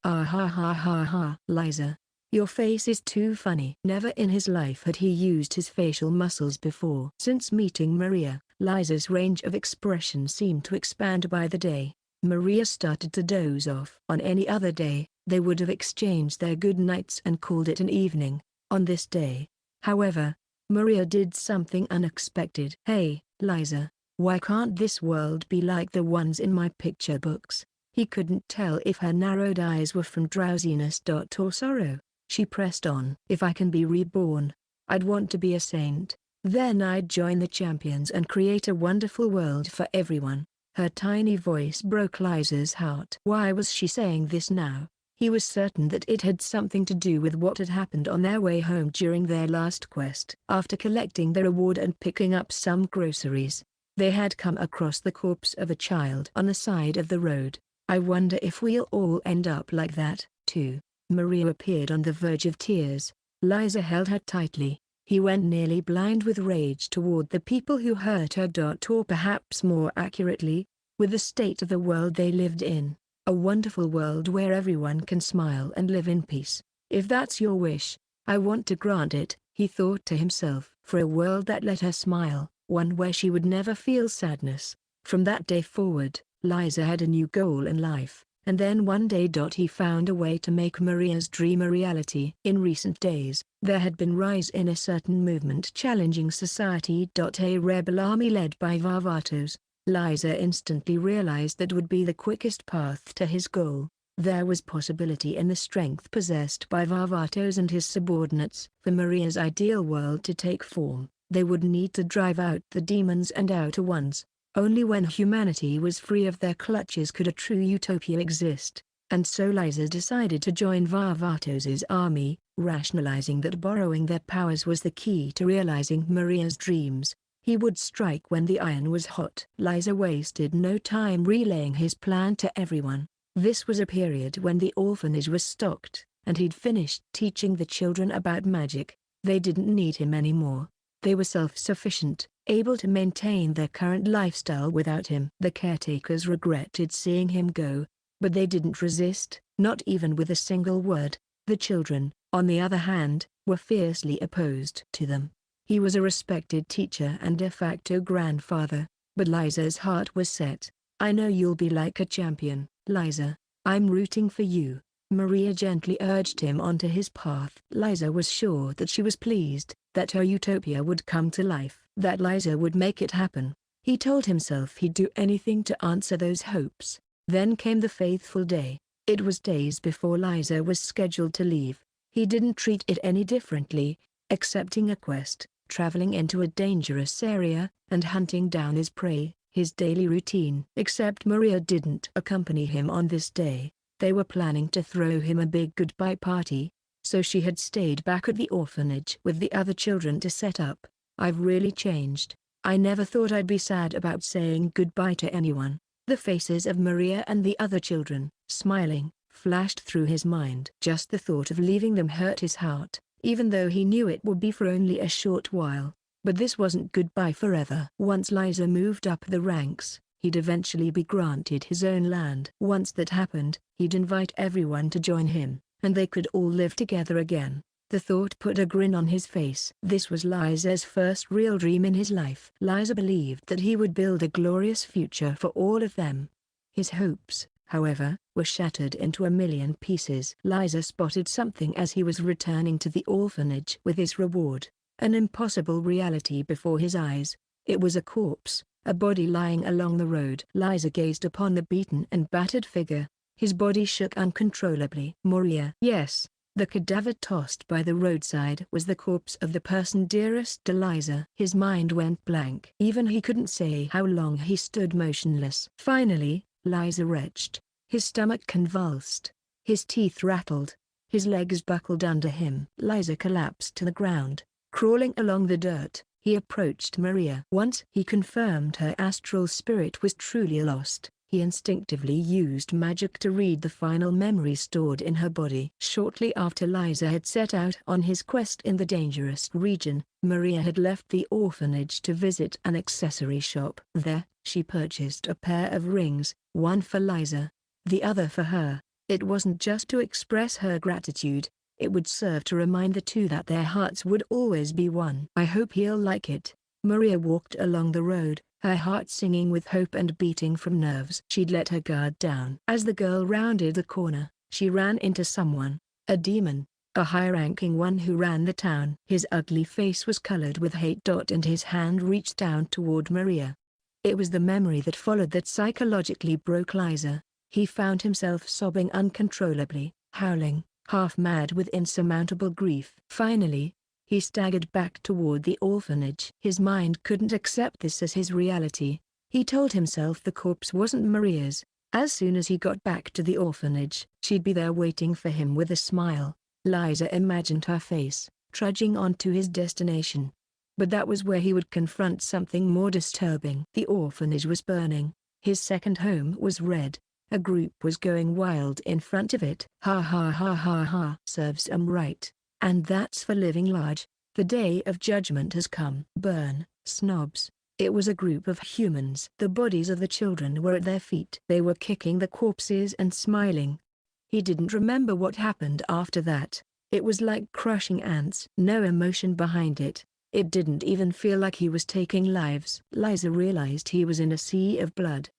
ah ha ha ha ha." "Liza, your face is too funny." Never in his life had he used his facial muscles before. Since meeting Maria, Liza's range of expression seemed to expand by the day. Maria started to doze off. On any other day, they would have exchanged their good nights and called it an evening. On this day, however, Maria did something unexpected. "Hey, Liza. Why can't this world be like the ones in my picture books?" He couldn't tell if her narrowed eyes were from drowsiness or sorrow. She pressed on. "If I can be reborn, I'd want to be a saint. Then I'd join the champions and create a wonderful world for everyone." Her tiny voice broke Liza's heart. Why was she saying this now? He was certain that it had something to do with what had happened on their way home during their last quest. After collecting the reward and picking up some groceries, they had come across the corpse of a child on the side of the road. "I wonder if we'll all end up like that, too." Maria appeared on the verge of tears. Liza held her tightly. He went nearly blind with rage toward the people who hurt her. Or perhaps more accurately, with the state of the world they lived in. A wonderful world where everyone can smile and live in peace. "If that's your wish, I want to grant it," he thought to himself. For a world that let her smile, one where she would never feel sadness. From that day forward, Liza had a new goal in life. And then one day he found a way to make Maria's dream a reality. In recent days, there had been rise in a certain movement challenging society. A rebel army led by Varvatos. Liza instantly realized that would be the quickest path to his goal. There was possibility in the strength possessed by Varvatos and his subordinates. For Maria's ideal world to take form, they would need to drive out the demons and outer ones. Only when humanity was free of their clutches could a true utopia exist. And so Liza decided to join Varvatos's army, rationalizing that borrowing their powers was the key to realizing Maria's dreams. He would strike when the iron was hot. Liza wasted no time relaying his plan to everyone. This was a period when the orphanage was stocked, and he'd finished teaching the children about magic. They didn't need him anymore. They were self-sufficient, able to maintain their current lifestyle without him. The caretakers regretted seeing him go, but they didn't resist, not even with a single word. The children, on the other hand, were fiercely opposed to them. He was a respected teacher and de facto grandfather, but Liza's heart was set. "I know you'll be like a champion, Liza. I'm rooting for you," Maria gently urged him onto his path. Liza was sure that she was pleased, that her utopia would come to life, that Liza would make it happen. He told himself he'd do anything to answer those hopes. Then came the fateful day. It was days before Liza was scheduled to leave. He didn't treat it any differently, accepting a quest, traveling into a dangerous area, and hunting down his prey, his daily routine. Except Maria didn't accompany him on this day. They were planning to throw him a big goodbye party, so she had stayed back at the orphanage with the other children to set up. "I've really changed. I never thought I'd be sad about saying goodbye to anyone." The faces of Maria and the other children, smiling, flashed through his mind. Just the thought of leaving them hurt his heart, even though he knew it would be for only a short while. But this wasn't goodbye forever. Once Liza moved up the ranks, he'd eventually be granted his own land. Once that happened, he'd invite everyone to join him, and they could all live together again. The thought put a grin on his face. This was Liza's first real dream in his life. Liza believed that he would build a glorious future for all of them. His hopes, however, were shattered into a million pieces. Liza spotted something as he was returning to the orphanage with his reward. An impossible reality before his eyes. It was a corpse, a body lying along the road. Liza gazed upon the beaten and battered figure. His body shook uncontrollably. Moria. Yes, the cadaver tossed by the roadside was the corpse of the person dearest to Liza. His mind went blank. Even he couldn't say how long he stood motionless. Finally, Liza retched. His stomach convulsed. His teeth rattled. His legs buckled under him. Liza collapsed to the ground. Crawling along the dirt, he approached Maria. Once he confirmed her astral spirit was truly lost, he instinctively used magic to read the final memory stored in her body. Shortly after Liza had set out on his quest in the dangerous region, Maria had left the orphanage to visit an accessory shop. There, she purchased a pair of rings, one for Liza, the other for her. It wasn't just to express her gratitude. It would serve to remind the two that their hearts would always be one. "I hope he'll like it." Maria walked along the road, her heart singing with hope and beating from nerves. She'd let her guard down. As the girl rounded the corner, she ran into someone, a demon, a high-ranking one who ran the town. His ugly face was colored with hate. And his hand reached down toward Maria. It was the memory that followed that psychologically broke Liza. He found himself sobbing uncontrollably, howling, half mad with insurmountable grief. Finally, he staggered back toward the orphanage. His mind couldn't accept this as his reality. He told himself the corpse wasn't Maria's. As soon as he got back to the orphanage, she'd be there waiting for him with a smile. Liza imagined her face, trudging on to his destination. But that was where he would confront something more disturbing. The orphanage was burning. His second home was red. A group was going wild in front of it. Ha ha ha ha ha. Serves 'em right. And that's for living large. The day of judgment has come. Burn, snobs. It was a group of humans. The bodies of the children were at their feet. They were kicking the corpses and smiling. He didn't remember what happened after that. It was like crushing ants. No emotion behind it. It didn't even feel like he was taking lives. Liza realized he was in a sea of blood.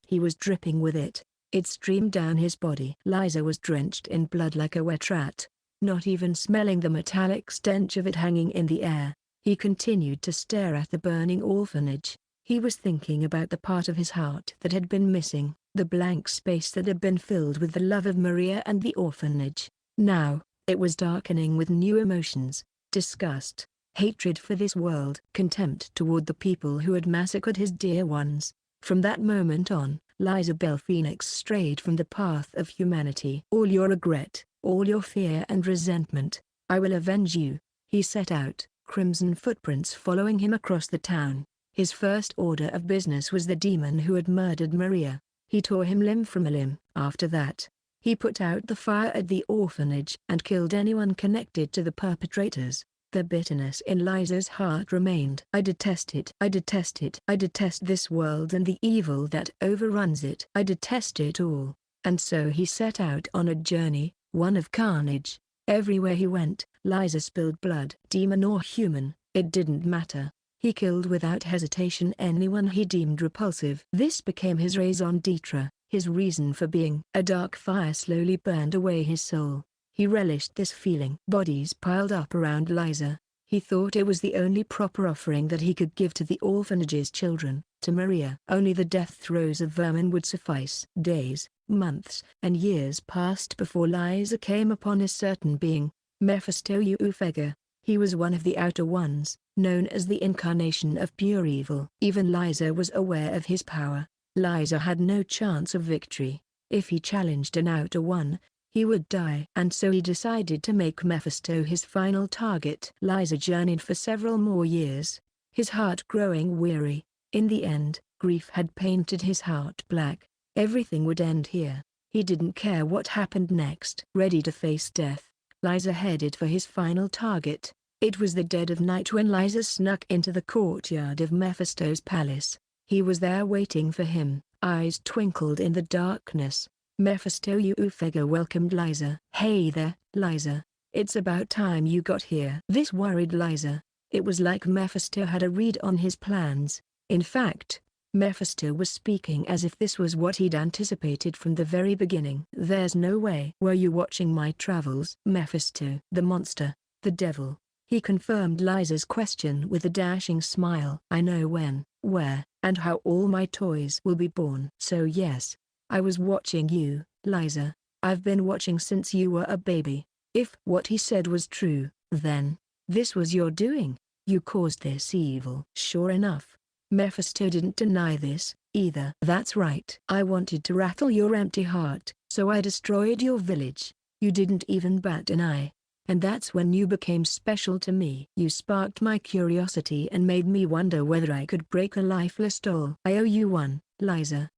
He was dripping with it. It streamed down his body. Liza was drenched in blood like a wet rat, not even smelling the metallic stench of it hanging in the air. He continued to stare at the burning orphanage. He was thinking about the part of his heart that had been missing. the blank space that had been filled with the love of Maria and the orphanage. Now, it was darkening with new emotions: disgust, hatred for this world, contempt toward the people who had massacred his dear ones. From that moment on, Liza Bell Phoenix strayed from the path of humanity. All your regret, all your fear and resentment, I will avenge you. He set out, crimson footprints following him across the town. His first order of business was the demon who had murdered Maria. He tore him limb from a limb. After that, he put out the fire at the orphanage and killed anyone connected to the perpetrators. The bitterness in Liza's heart remained. I detest it. I detest it. I detest this world and the evil that overruns it. I detest it all. And so he set out on a journey, one of carnage. Everywhere he went, Liza spilled blood. Demon or human, it didn't matter. He killed without hesitation anyone he deemed repulsive. This became his raison d'etre, his reason for being. A dark fire slowly burned away his soul. He relished this feeling. Bodies piled up around Liza. He thought it was the only proper offering that he could give to the orphanage's children. To Maria, only the death throes of vermin would suffice. Days, months, and years passed before Liza came upon a certain being, Mephisto Ufega. He was one of the outer ones, known as the incarnation of pure evil. Even Liza was aware of his power. Liza had no chance of victory. If he challenged an outer one, he would die. And so he decided to make Mephisto his final target. Liza journeyed for several more years, his heart growing weary. In the end, grief had painted his heart black. Everything would end here. He didn't care what happened next. Ready to face death, Liza headed for his final target. It was the dead of night when Liza snuck into the courtyard of Mephisto's palace. He was there waiting for him. Eyes twinkled in the darkness. Mephisto Ufega welcomed Liza. "Hey there, Liza. It's about time you got here." This worried Liza. It was like Mephisto had a read on his plans. In fact, Mephisto was speaking as if this was what he'd anticipated from the very beginning. "There's no way." "Were you watching my travels?" Mephisto, the monster, the devil. He confirmed Liza's question with a dashing smile. "I know when, where, and how all my toys will be born." "So yes, I was watching you, Liza. I've been watching since you were a baby." If what he said was true, then this was your doing. You caused this evil. Sure enough, Mephisto didn't deny this, either. "That's right. I wanted to rattle your empty heart, so I destroyed your village. You didn't even bat an eye. And that's when you became special to me. You sparked my curiosity and made me wonder whether I could break a lifeless doll. I owe you one, Liza."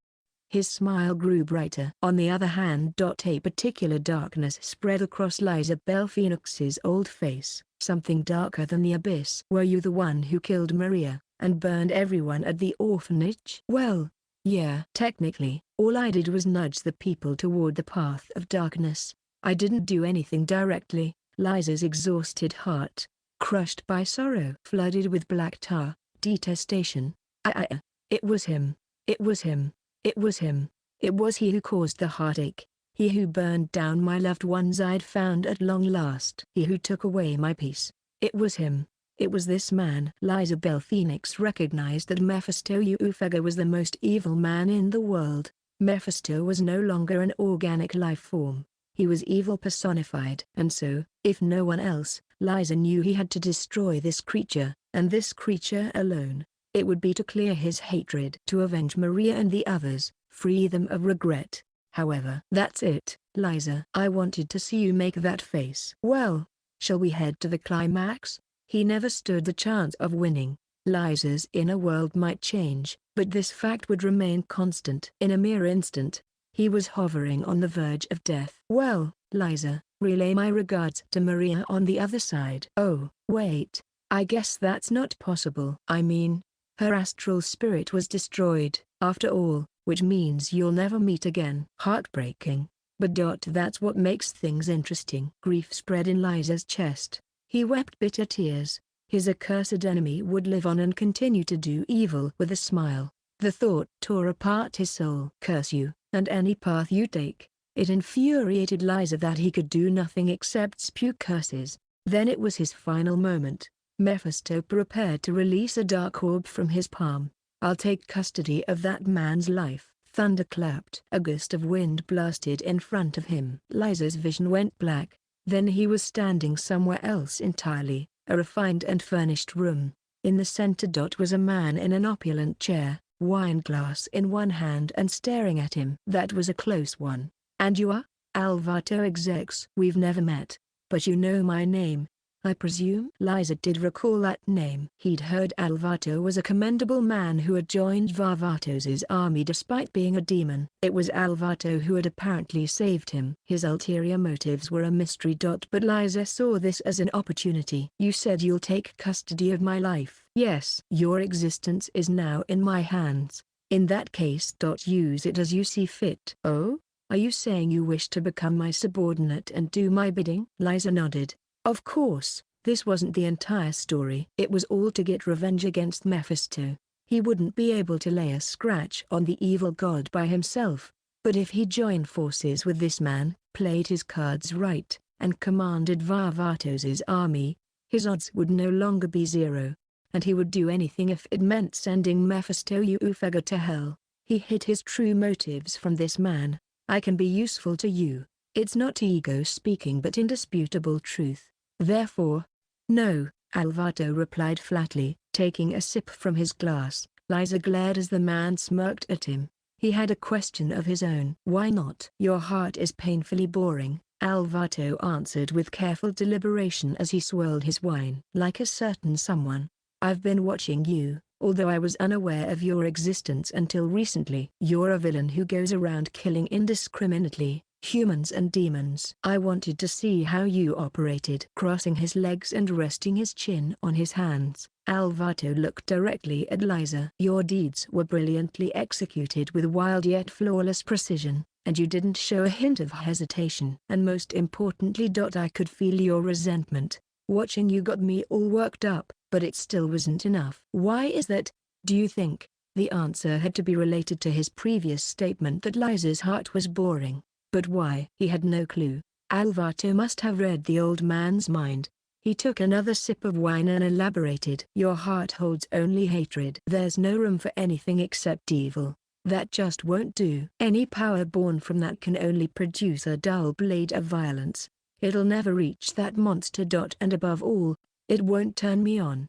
His smile grew brighter. On the other hand, a particular darkness spread across Liza Bell Phoenix's old face, something darker than the abyss. "Were you the one who killed Maria, and burned everyone at the orphanage?" "Well, yeah. Technically, all I did was nudge the people toward the path of darkness. I didn't do anything directly." Liza's exhausted heart, crushed by sorrow, flooded with black tar, detestation. It was him. It was him. It was him. It was he who caused the heartache. He who burned down my loved ones I'd found at long last. He who took away my peace. It was him. It was this man. Liza Bell Phoenix recognized that Mephisto Ufega was the most evil man in the world. Mephisto was no longer an organic life form. He was evil personified. And so, if no one else, Liza knew he had to destroy this creature, and this creature alone. It would be to clear his hatred, to avenge Maria and the others, free them of regret. However, "That's it, Liza. I wanted to see you make that face." "Well, shall we head to the climax?" He never stood the chance of winning. Liza's inner world might change, but this fact would remain constant. In a mere instant, he was hovering on the verge of death. "Well, Liza, relay my regards to Maria on the other side." "Oh, wait. I guess that's not possible." "I mean, her astral spirit was destroyed, after all, which means you'll never meet again." "Heartbreaking, but that's what makes things interesting." Grief spread in Liza's chest. He wept bitter tears. His accursed enemy would live on and continue to do evil with a smile. The thought tore apart his soul. "Curse you, and any path you take." It infuriated Liza that he could do nothing except spew curses. Then it was his final moment. Mephisto prepared to release a dark orb from his palm. "I'll take custody of that man's life," Thunder clapped. A gust of wind blasted in front of him. Liza's vision went black. Then he was standing somewhere else entirely, a refined and furnished room. In the center was a man in an opulent chair, wine glass in one hand and staring at him. That was a close one. "And you are?" "Alvato execs." "We've never met. But you know my name, I presume?" Liza did recall that name. He'd heard Alvato was a commendable man who had joined Varvatos's army despite being a demon. It was Alvato who had apparently saved him. His ulterior motives were a mystery. But Liza saw this as an opportunity. "You said you'll take custody of my life." "Yes. Your existence is now in my hands. In that case, use it as you see fit." "Oh? Are you saying you wish to become my subordinate and do my bidding?" Liza nodded. Of course, this wasn't the entire story. It was all to get revenge against Mephisto. He wouldn't be able to lay a scratch on the evil god by himself. But if he joined forces with this man, played his cards right, and commanded Varvatos's army, his odds would no longer be zero. And he would do anything if it meant sending Mephisto Ufega to hell. He hid his true motives from this man. "I can be useful to you." It's not ego speaking but indisputable truth. "Therefore, no," Alvato replied flatly, taking a sip from his glass. Liza glared as the man smirked at him. He had a question of his own. "Why not?" "Your heart is painfully boring," Alvato answered with careful deliberation as he swirled his wine. "Like a certain someone. I've been watching you, although I was unaware of your existence until recently. You're a villain who goes around killing indiscriminately, humans and demons. I wanted to see how you operated." Crossing his legs and resting his chin on his hands, Alvato looked directly at Liza. "Your deeds were brilliantly executed with wild yet flawless precision, and you didn't show a hint of hesitation. And most importantly, I could feel your resentment. Watching you got me all worked up, but it still wasn't enough." "Why is that, do you think?" The answer had to be related to his previous statement that Liza's heart was boring. But why? He had no clue. Alvato must have read the old man's mind. He took another sip of wine and elaborated. "Your heart holds only hatred. There's no room for anything except evil. That just won't do. Any power born from that can only produce a dull blade of violence. It'll never reach that monster. And above all, it won't turn me on."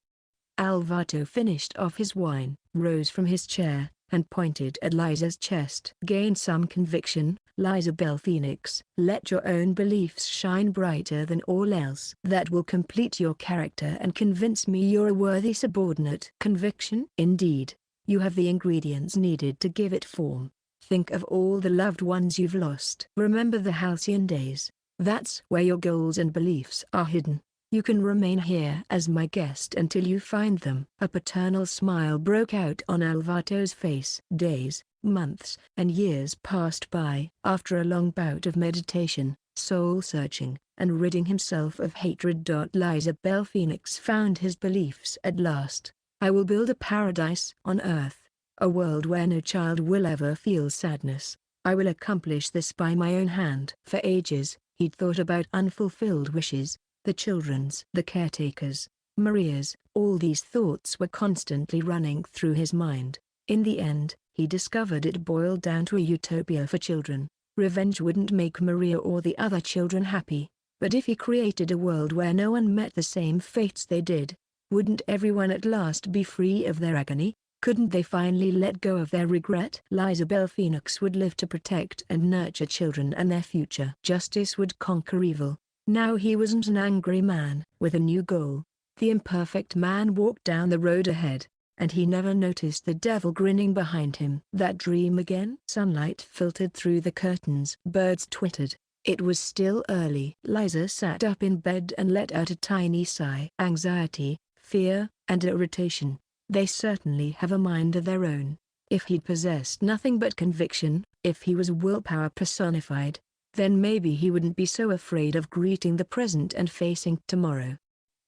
Alvato finished off his wine, rose from his chair, and pointed at Liza's chest. "Gain some conviction, Liza Bell Phoenix. Let your own beliefs shine brighter than all else. That will complete your character and convince me you're a worthy subordinate." "Conviction?" "Indeed. You have the ingredients needed to give it form. Think of all the loved ones you've lost. Remember the halcyon days. That's where your goals and beliefs are hidden. You can remain here as my guest until you find them." A paternal smile broke out on Alvato's face. Days, months, and years passed by. After a long bout of meditation, soul-searching, and ridding himself of hatred. Liza Bell Phoenix found his beliefs at last. "I will build a paradise on earth, a world where no child will ever feel sadness. I will accomplish this by my own hand." For ages, he'd thought about unfulfilled wishes. The children's, the caretakers, Maria's. All these thoughts were constantly running through his mind. In the end, he discovered it boiled down to a utopia for children. Revenge wouldn't make Maria or the other children happy, but if he created a world where no one met the same fates they did, wouldn't everyone at last be free of their agony? Couldn't they finally let go of their regret? Liza Bell Phoenix would live to protect and nurture children and their future. Justice would conquer evil. Now he wasn't an angry man. With a new goal, the imperfect man walked down the road ahead, and he never noticed the devil grinning behind him. That dream again? Sunlight filtered through the curtains. Birds twittered. It was still early. Liza sat up in bed and let out a tiny sigh. Anxiety, fear, and irritation. They certainly have a mind of their own. If he'd possessed nothing but conviction, if he was willpower personified, then maybe he wouldn't be so afraid of greeting the present and facing tomorrow.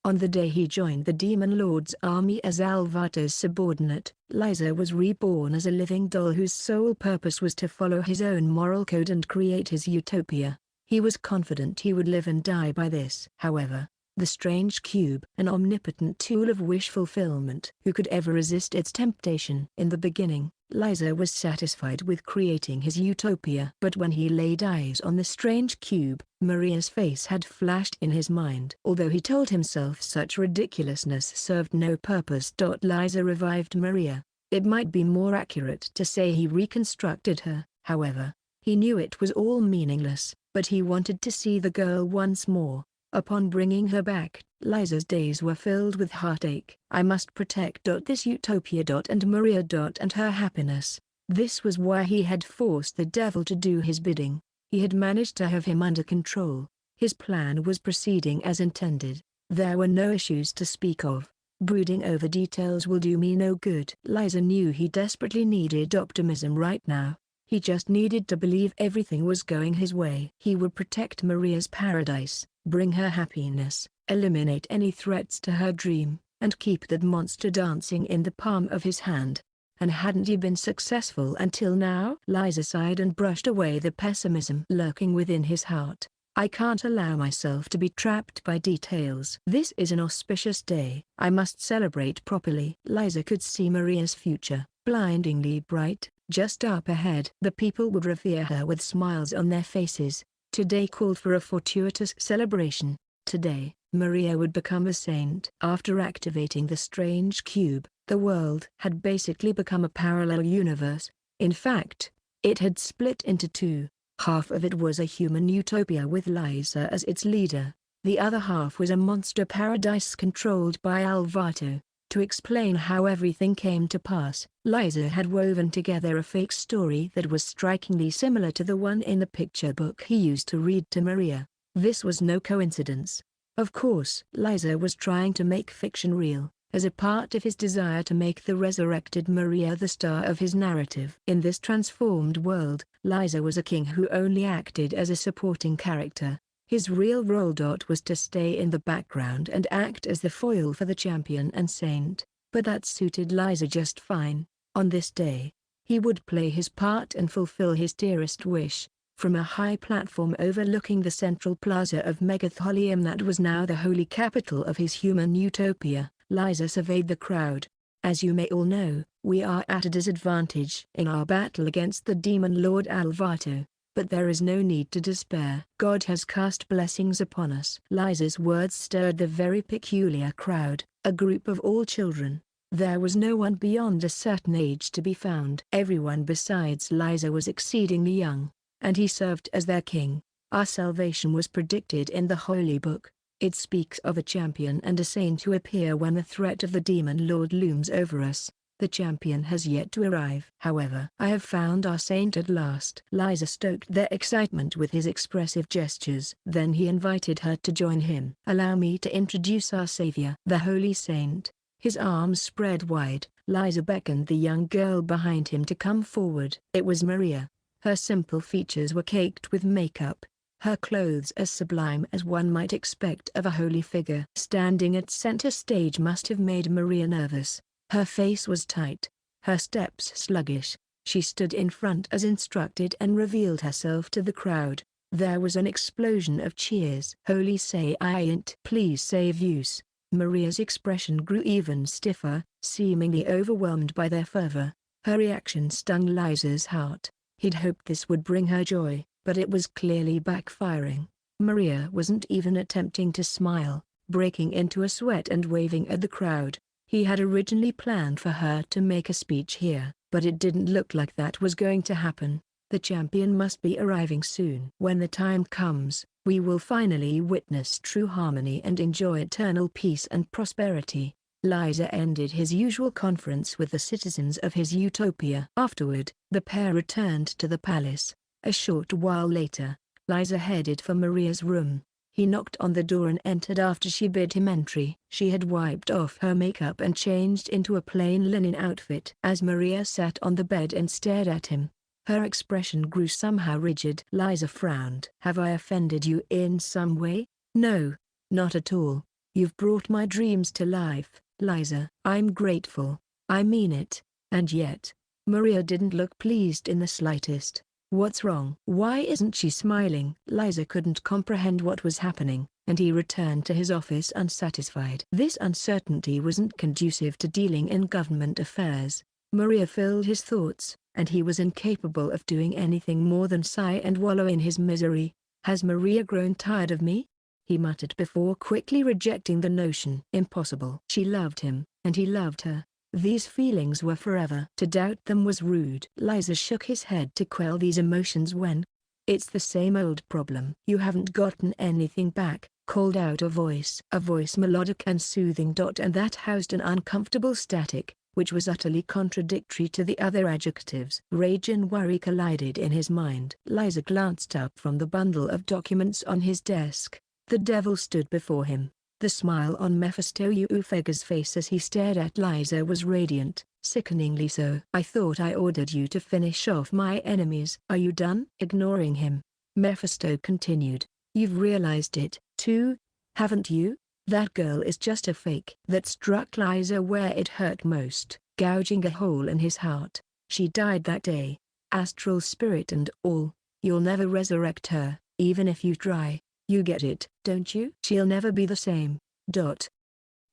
On the day he joined the Demon Lord's army as Alvato's subordinate, Liza was reborn as a living doll whose sole purpose was to follow his own moral code and create his utopia. He was confident he would live and die by this. However, The strange cube, an omnipotent tool of wish fulfillment. Who could ever resist its temptation? In the beginning, Liza was satisfied with creating his utopia. But when he laid eyes on the strange cube, Maria's face had flashed in his mind. Although he told himself such ridiculousness served no purpose. Liza revived Maria. It might be more accurate to say he reconstructed her. However, he knew it was all meaningless, but he wanted to see the girl once more. Upon bringing her back, Liza's days were filled with heartache. I must protect this utopia and Maria and her happiness. This was why he had forced the devil to do his bidding. He had managed to have him under control. His plan was proceeding as intended. There were no issues to speak of. Brooding over details will do me no good. Liza knew he desperately needed optimism right now. He just needed to believe everything was going his way. He would protect Maria's paradise, bring her happiness, eliminate any threats to her dream, and keep that monster dancing in the palm of his hand. And hadn't he been successful until now? Liza sighed and brushed away the pessimism lurking within his heart. I can't allow myself to be trapped by details. This is an auspicious day. I must celebrate properly. Liza could see Maria's future, blindingly bright, just up ahead. The people would revere her with smiles on their faces. Today called for a fortuitous celebration. Today, Maria would become a saint. After activating the strange cube, the world had basically become a parallel universe. In fact, it had split into two. Half of it was a human utopia with Liza as its leader. The other half was a monster paradise controlled by Varvatos. To explain how everything came to pass, Liza had woven together a fake story that was strikingly similar to the one in the picture book he used to read to Maria. This was no coincidence. Of course, Liza was trying to make fiction real, as a part of his desire to make the resurrected Maria the star of his narrative. In this transformed world, Liza was a king who only acted as a supporting character. His real role was to stay in the background and act as the foil for the champion and saint, but that suited Liza just fine. On this day, he would play his part and fulfill his dearest wish. From a high platform overlooking the central plaza of Megatholium that was now the holy capital of his human utopia, Liza surveyed the crowd. As you may all know, we are at a disadvantage in our battle against the demon lord Varvatos. But there is no need to despair. God has cast blessings upon us. Liza's words stirred the very peculiar crowd, a group of all children. There was no one beyond a certain age to be found. Everyone besides Liza was exceedingly young, and he served as their king. Our salvation was predicted in the Holy Book. It speaks of a champion and a saint who appear when the threat of the demon lord looms over us. The champion has yet to arrive. However, I have found our saint at last. Liza stoked their excitement with his expressive gestures. Then he invited her to join him. Allow me to introduce our savior, the holy saint. His arms spread wide, Liza beckoned the young girl behind him to come forward. It was Maria. Her simple features were caked with makeup. Her clothes as sublime as one might expect of a holy figure. Standing at center stage must have made Maria nervous. Her face was tight, her steps sluggish. She stood in front as instructed and revealed herself to the crowd. There was an explosion of cheers. Holy saint, please save us. Maria's expression grew even stiffer, seemingly overwhelmed by their fervor. Her reaction stung Liza's heart. He'd hoped this would bring her joy, but it was clearly backfiring. Maria wasn't even attempting to smile, breaking into a sweat and waving at the crowd. He had originally planned for her to make a speech here, but it didn't look like that was going to happen. The champion must be arriving soon. When the time comes, we will finally witness true harmony and enjoy eternal peace and prosperity. Liza ended his usual conference with the citizens of his utopia. Afterward, the pair returned to the palace. A short while later, Liza headed for Maria's room. He knocked on the door and entered after she bid him entry. She had wiped off her makeup and changed into a plain linen outfit. As Maria sat on the bed and stared at him, her expression grew somehow rigid. Liza frowned. Have I offended you in some way? No, not at all. You've brought my dreams to life, Liza. I'm grateful. I mean it. And yet, Maria didn't look pleased in the slightest. What's wrong? Why isn't she smiling? Liza couldn't comprehend what was happening, and he returned to his office unsatisfied. This uncertainty wasn't conducive to dealing in government affairs. Maria filled his thoughts, and he was incapable of doing anything more than sigh and wallow in his misery. Has Maria grown tired of me? He muttered before quickly rejecting the notion. Impossible. She loved him, and he loved her. These feelings were forever. To doubt them was rude. Liza shook his head to quell these emotions when, "It's the same old problem. You haven't gotten anything back," called out a voice. A voice melodic and soothing. And that housed an uncomfortable static, which was utterly contradictory to the other adjectives. Rage and worry collided in his mind. Liza glanced up from the bundle of documents on his desk. The devil stood before him. The smile on Mephistopheles' face as he stared at Liza was radiant, sickeningly so. "I thought I ordered you to finish off my enemies." "Are you done?" Ignoring him, Mephisto continued. "You've realized it, too, haven't you? That girl is just a fake." That struck Liza where it hurt most, gouging a hole in his heart. "She died that day, astral spirit and all. You'll never resurrect her, even if you try. You get it, don't you? She'll never be the same.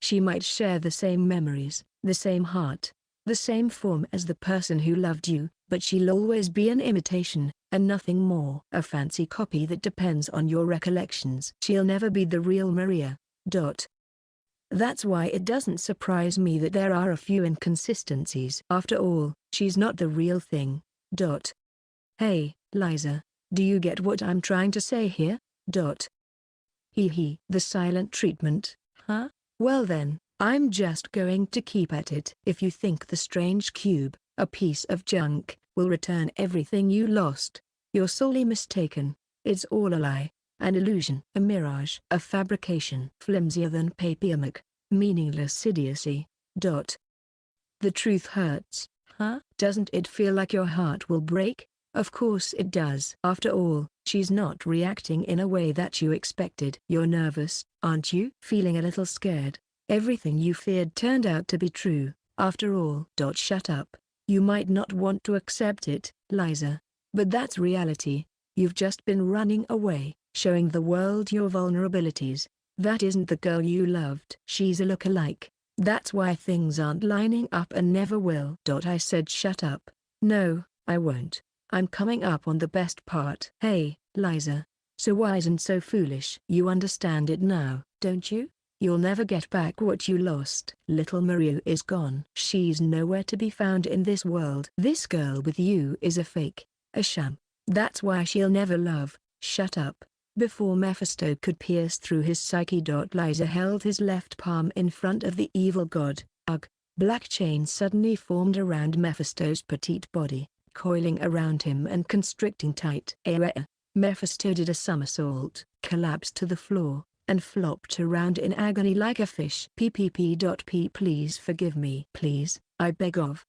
She might share the same memories, the same heart, the same form as the person who loved you, but she'll always be an imitation, and nothing more. A fancy copy that depends on your recollections. She'll never be the real Maria. That's why it doesn't surprise me that there are a few inconsistencies. After all, she's not the real thing. Hey, Liza, do you get what I'm trying to say here? The silent treatment, huh? Well then, I'm just going to keep at it. If you think the strange cube, a piece of junk, will return everything you lost, you're sorely mistaken. It's all a lie, an illusion, a mirage, a fabrication, flimsier than papier-mâché, meaningless idiocy. The truth hurts, huh? Doesn't it feel like your heart will break? Of course it does. After all, she's not reacting in a way that you expected. You're nervous, aren't you? Feeling a little scared. Everything you feared turned out to be true, after all. Shut up. You might not want to accept it, Liza, but that's reality. You've just been running away, showing the world your vulnerabilities. That isn't the girl you loved. She's a look-alike. That's why things aren't lining up and never will. I said shut up. No, I won't. I'm coming up on the best part. Hey, Liza, so wise and so foolish. You understand it now, don't you? You'll never get back what you lost. Little Maria is gone. She's nowhere to be found in this world. This girl with you is a fake, a sham. That's why she'll never love. Shut up. Before Mephisto could pierce through his psyche. Liza held his left palm in front of the evil god. Ugh. Black chains suddenly formed around Mephisto's petite body, coiling around him and constricting tight. Mephisto did a somersault, collapsed to the floor, and flopped around in agony like a fish. Please forgive me. Please, I beg of.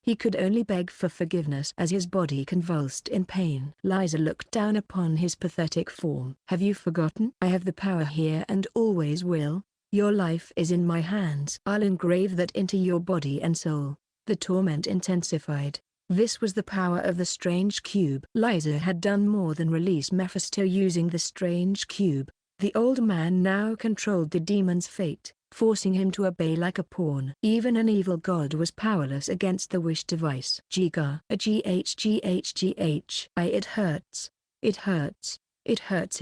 He could only beg for forgiveness as his body convulsed in pain. Liza looked down upon his pathetic form. Have you forgotten? I have the power here and always will. Your life is in my hands. I'll engrave that into your body and soul. The torment intensified. This was the power of the strange cube. Liza had done more than release Mephisto using the strange cube. The old man now controlled the demon's fate, forcing him to obey like a pawn. Even an evil god was powerless against the wish device. It hurts. It hurts. It hurts. It hurts.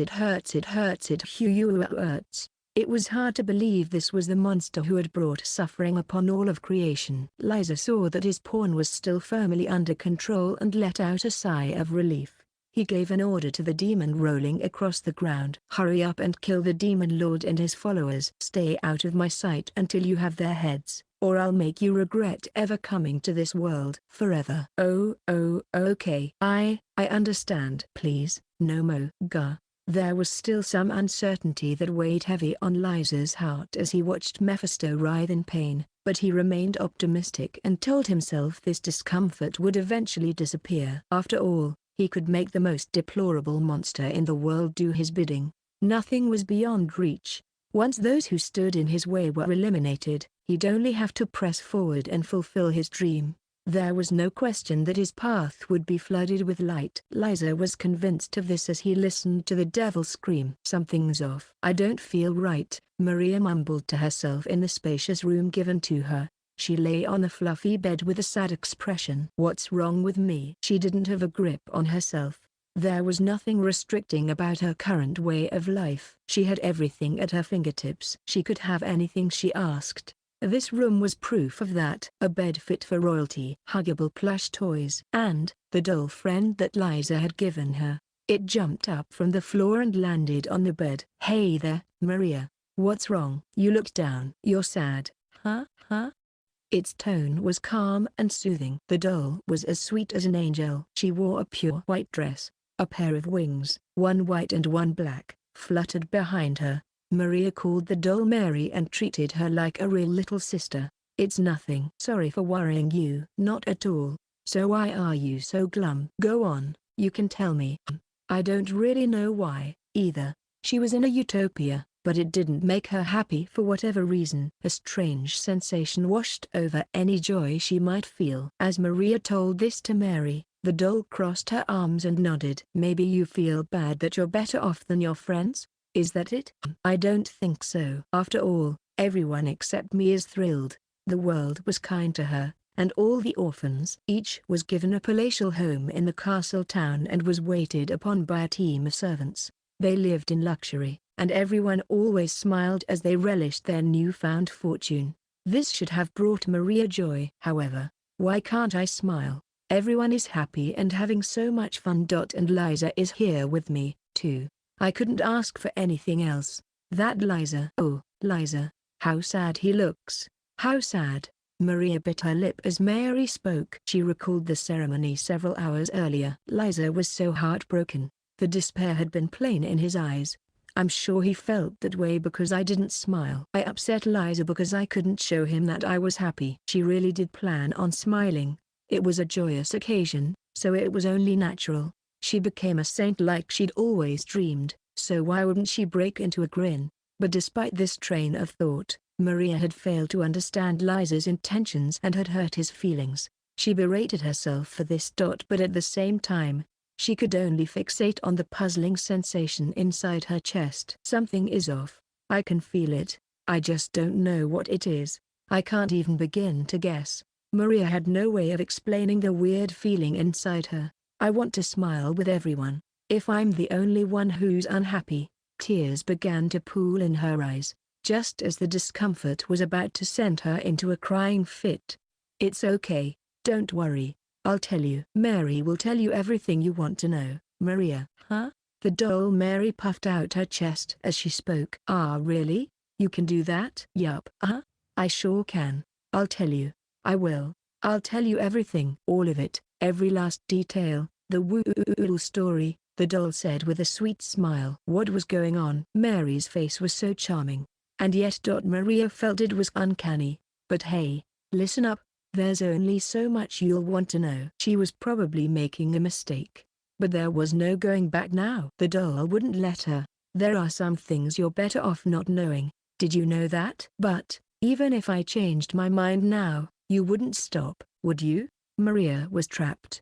It hurts. It hurts. It was hard to believe this was the monster who had brought suffering upon all of creation. Liza saw that his pawn was still firmly under control and let out a sigh of relief. He gave an order to the demon rolling across the ground. Hurry up and kill the demon lord and his followers. Stay out of my sight until you have their heads, or I'll make you regret ever coming to this world. Forever. Okay. I understand. Please, no more. There was still some uncertainty that weighed heavy on Liza's heart as he watched Mephisto writhe in pain, but he remained optimistic and told himself this discomfort would eventually disappear. After all, he could make the most deplorable monster in the world do his bidding. Nothing was beyond reach. Once those who stood in his way were eliminated, he'd only have to press forward and fulfill his dream. There was no question that his path would be flooded with light. Liza was convinced of this as he listened to the devil scream. Something's off. I don't feel right, Maria mumbled to herself in the spacious room given to her. She lay on the fluffy bed with a sad expression. What's wrong with me? She didn't have a grip on herself. There was nothing restricting about her current way of life. She had everything at her fingertips. She could have anything she asked. This room was proof of that. A bed fit for royalty, huggable plush toys, and the doll friend that Liza had given her. It jumped up from the floor and landed on the bed. Hey there, Maria. What's wrong? You look down. You're sad. Huh? Its tone was calm and soothing. The doll was as sweet as an angel. She wore a pure white dress. A pair of wings, one white and one black, fluttered behind her. Maria called the doll Mary and treated her like a real little sister. It's nothing. Sorry for worrying you. Not at all. So why are you so glum? Go on, you can tell me. I don't really know why, either. She was in a utopia, but it didn't make her happy for whatever reason. A strange sensation washed over any joy she might feel. As Maria told this to Mary, the doll crossed her arms and nodded. Maybe you feel bad that you're better off than your friends? Is that it? I don't think so. After all, everyone except me is thrilled. The world was kind to her, and all the orphans. Each was given a palatial home in the castle town and was waited upon by a team of servants. They lived in luxury, and everyone always smiled as they relished their newfound fortune. This should have brought Maria joy. However, why can't I smile? Everyone is happy and having so much fun. And Liza is here with me, too. I couldn't ask for anything else. That Liza. Oh, Liza. How sad he looks. How sad. Maria bit her lip as Mary spoke. She recalled the ceremony several hours earlier. Liza was so heartbroken. The despair had been plain in his eyes. I'm sure he felt that way because I didn't smile. I upset Liza because I couldn't show him that I was happy. She really did plan on smiling. It was a joyous occasion, so it was only natural. She became a saint like she'd always dreamed, so why wouldn't she break into a grin? But despite this train of thought, Maria had failed to understand Liza's intentions and had hurt his feelings. She berated herself for this. But at the same time, she could only fixate on the puzzling sensation inside her chest. Something is off. I can feel it. I just don't know what it is. I can't even begin to guess. Maria had no way of explaining the weird feeling inside her. I want to smile with everyone. If I'm the only one who's unhappy. Tears began to pool in her eyes, just as the discomfort was about to send her into a crying fit. It's okay, don't worry, I'll tell you. Mary will tell you everything you want to know. Maria. Huh? The doll Mary puffed out her chest as she spoke. Ah, really? You can do that? Yup. I sure can. I'll tell you. I will. I'll tell you everything. All of it. Every last detail, the whole story, the doll said with a sweet smile. What was going on? Mary's face was so charming, and yet Maria felt it was uncanny. But hey, listen up, there's only so much you'll want to know. She was probably making a mistake, but there was no going back now. The doll wouldn't let her. There are some things you're better off not knowing. Did you know that? But, even if I changed my mind now, you wouldn't stop, would you? Maria was trapped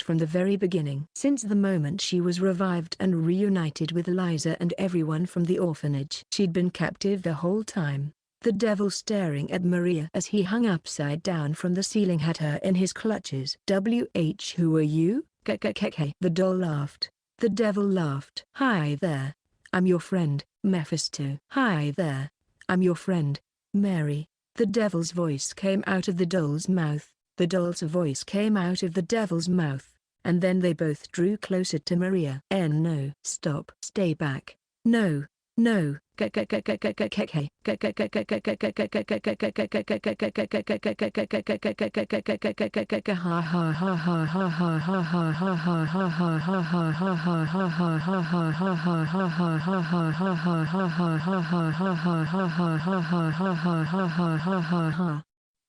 from the very beginning. Since the moment she was revived and reunited with Liza and everyone from the orphanage. She'd been captive the whole time. The devil staring at Maria as he hung upside down from the ceiling had her in his clutches. Who are you? The doll laughed. The devil laughed. Hi there. I'm your friend, Mephisto. Hi there. I'm your friend, Mary. The devil's voice came out of the doll's mouth. The doll's voice came out of the devil's mouth, and then they both drew closer to Maria. No. Stop. Stay back. No. No.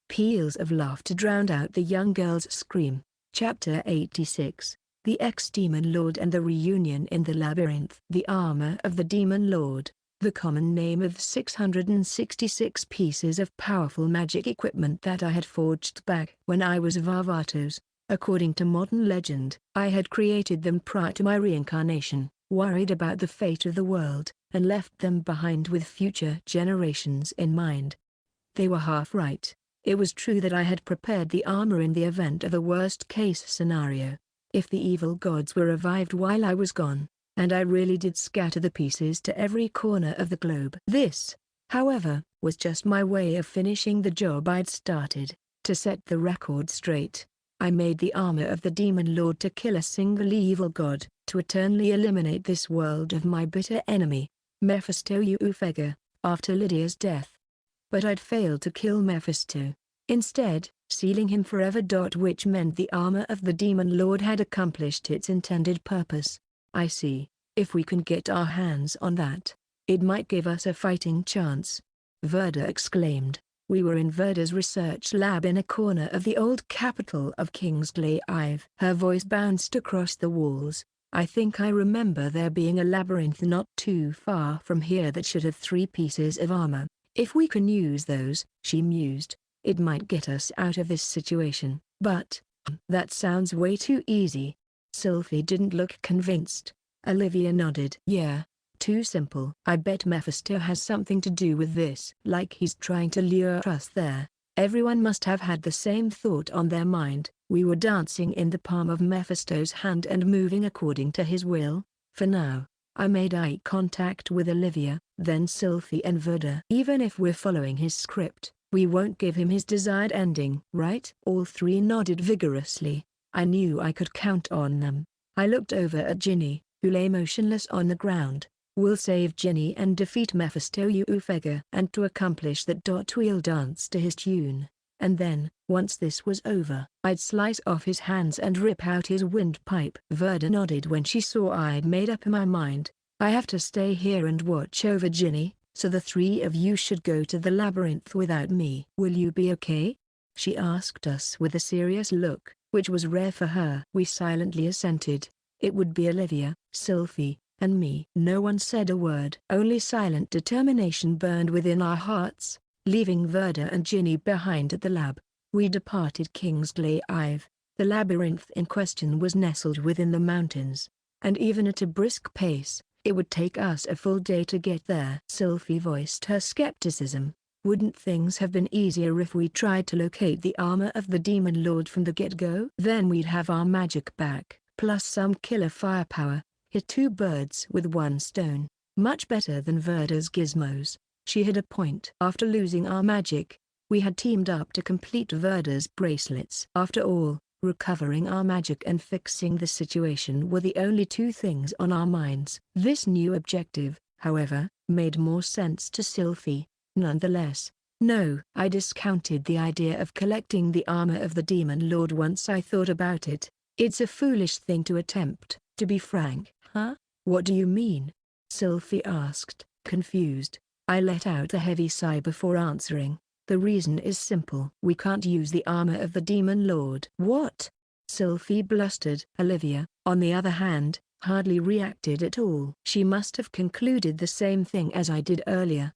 Peals of laughter drowned out the young girl's scream. Chapter 86. The Ex-Demon Lord and the Reunion in the Labyrinth. The armor of the Demon Lord. the common name of 666 pieces of powerful magic equipment that I had forged back when I was Varvatos. According to modern legend, I had created them prior to my reincarnation, worried about the fate of the world, and left them behind with future generations in mind. They were half right. It was true that I had prepared the armor in the event of a worst-case scenario. If the evil gods were revived while I was gone, and I really did scatter the pieces to every corner of the globe. This, however, was just my way of finishing the job I'd started. To set the record straight, I made the armor of the Demon Lord to kill a single evil god, to eternally eliminate this world of my bitter enemy, Mephisto Ufega, after Lydia's death. But I'd failed to kill Mephisto, instead, sealing him forever. Which meant the armor of the Demon Lord had accomplished its intended purpose. I see. If we can get our hands on that, it might give us a fighting chance. Verda exclaimed. We were in Verda's research lab in a corner of the old capital of Kingsley Ive. Her voice bounced across the walls. I think I remember there being a labyrinth not too far from here that should have 3 pieces of armor. If we can use those, she mused, it might get us out of this situation. But, that sounds way too easy. Sylphie didn't look convinced. Olivia nodded. Yeah, too simple. I bet Mephisto has something to do with this. Like he's trying to lure us there. Everyone must have had the same thought on their mind. We were dancing in the palm of Mephisto's hand and moving according to his will. For now, I made eye contact with Olivia, then Sylphie and Verda. Even if we're following his script, we won't give him his desired ending, right? All 3 nodded vigorously. I knew I could count on them. I looked over at Ginny, who lay motionless on the ground. We'll save Ginny and defeat Mephisto Ufega. And to accomplish that, we'll dance to his tune. And then, once this was over, I'd slice off his hands and rip out his windpipe. Verda nodded when she saw I'd made up my mind. I have to stay here and watch over Ginny, so the 3 of you should go to the labyrinth without me. Will you be okay? She asked us with a serious look, which was rare for her. We silently assented. It would be Olivia, Sylphie, and me. No one said a word. Only silent determination burned within our hearts. Leaving Verda and Ginny behind at the lab, we departed Kingsley Ive. The labyrinth in question was nestled within the mountains, and even at a brisk pace, it would take us a full day to get there. Sylphie voiced her skepticism. Wouldn't things have been easier if we tried to locate the armor of the Demon Lord from the get-go? Then we'd have our magic back, plus some killer firepower. Hit 2 birds with 1 stone. Much better than Verda's gizmos. She had a point. After losing our magic, we had teamed up to complete Verda's bracelets. After all, recovering our magic and fixing the situation were the only 2 things on our minds. This new objective, however, made more sense to Sylphie. Nonetheless, no. I discounted the idea of collecting the armor of the Demon Lord once I thought about it. It's a foolish thing to attempt, to be frank. Huh? What do you mean? Sylphie asked, confused. I let out a heavy sigh before answering. The reason is simple. We can't use the armor of the Demon Lord. What? Sylphie blustered. Olivia, on the other hand, hardly reacted at all. She must have concluded the same thing as I did earlier.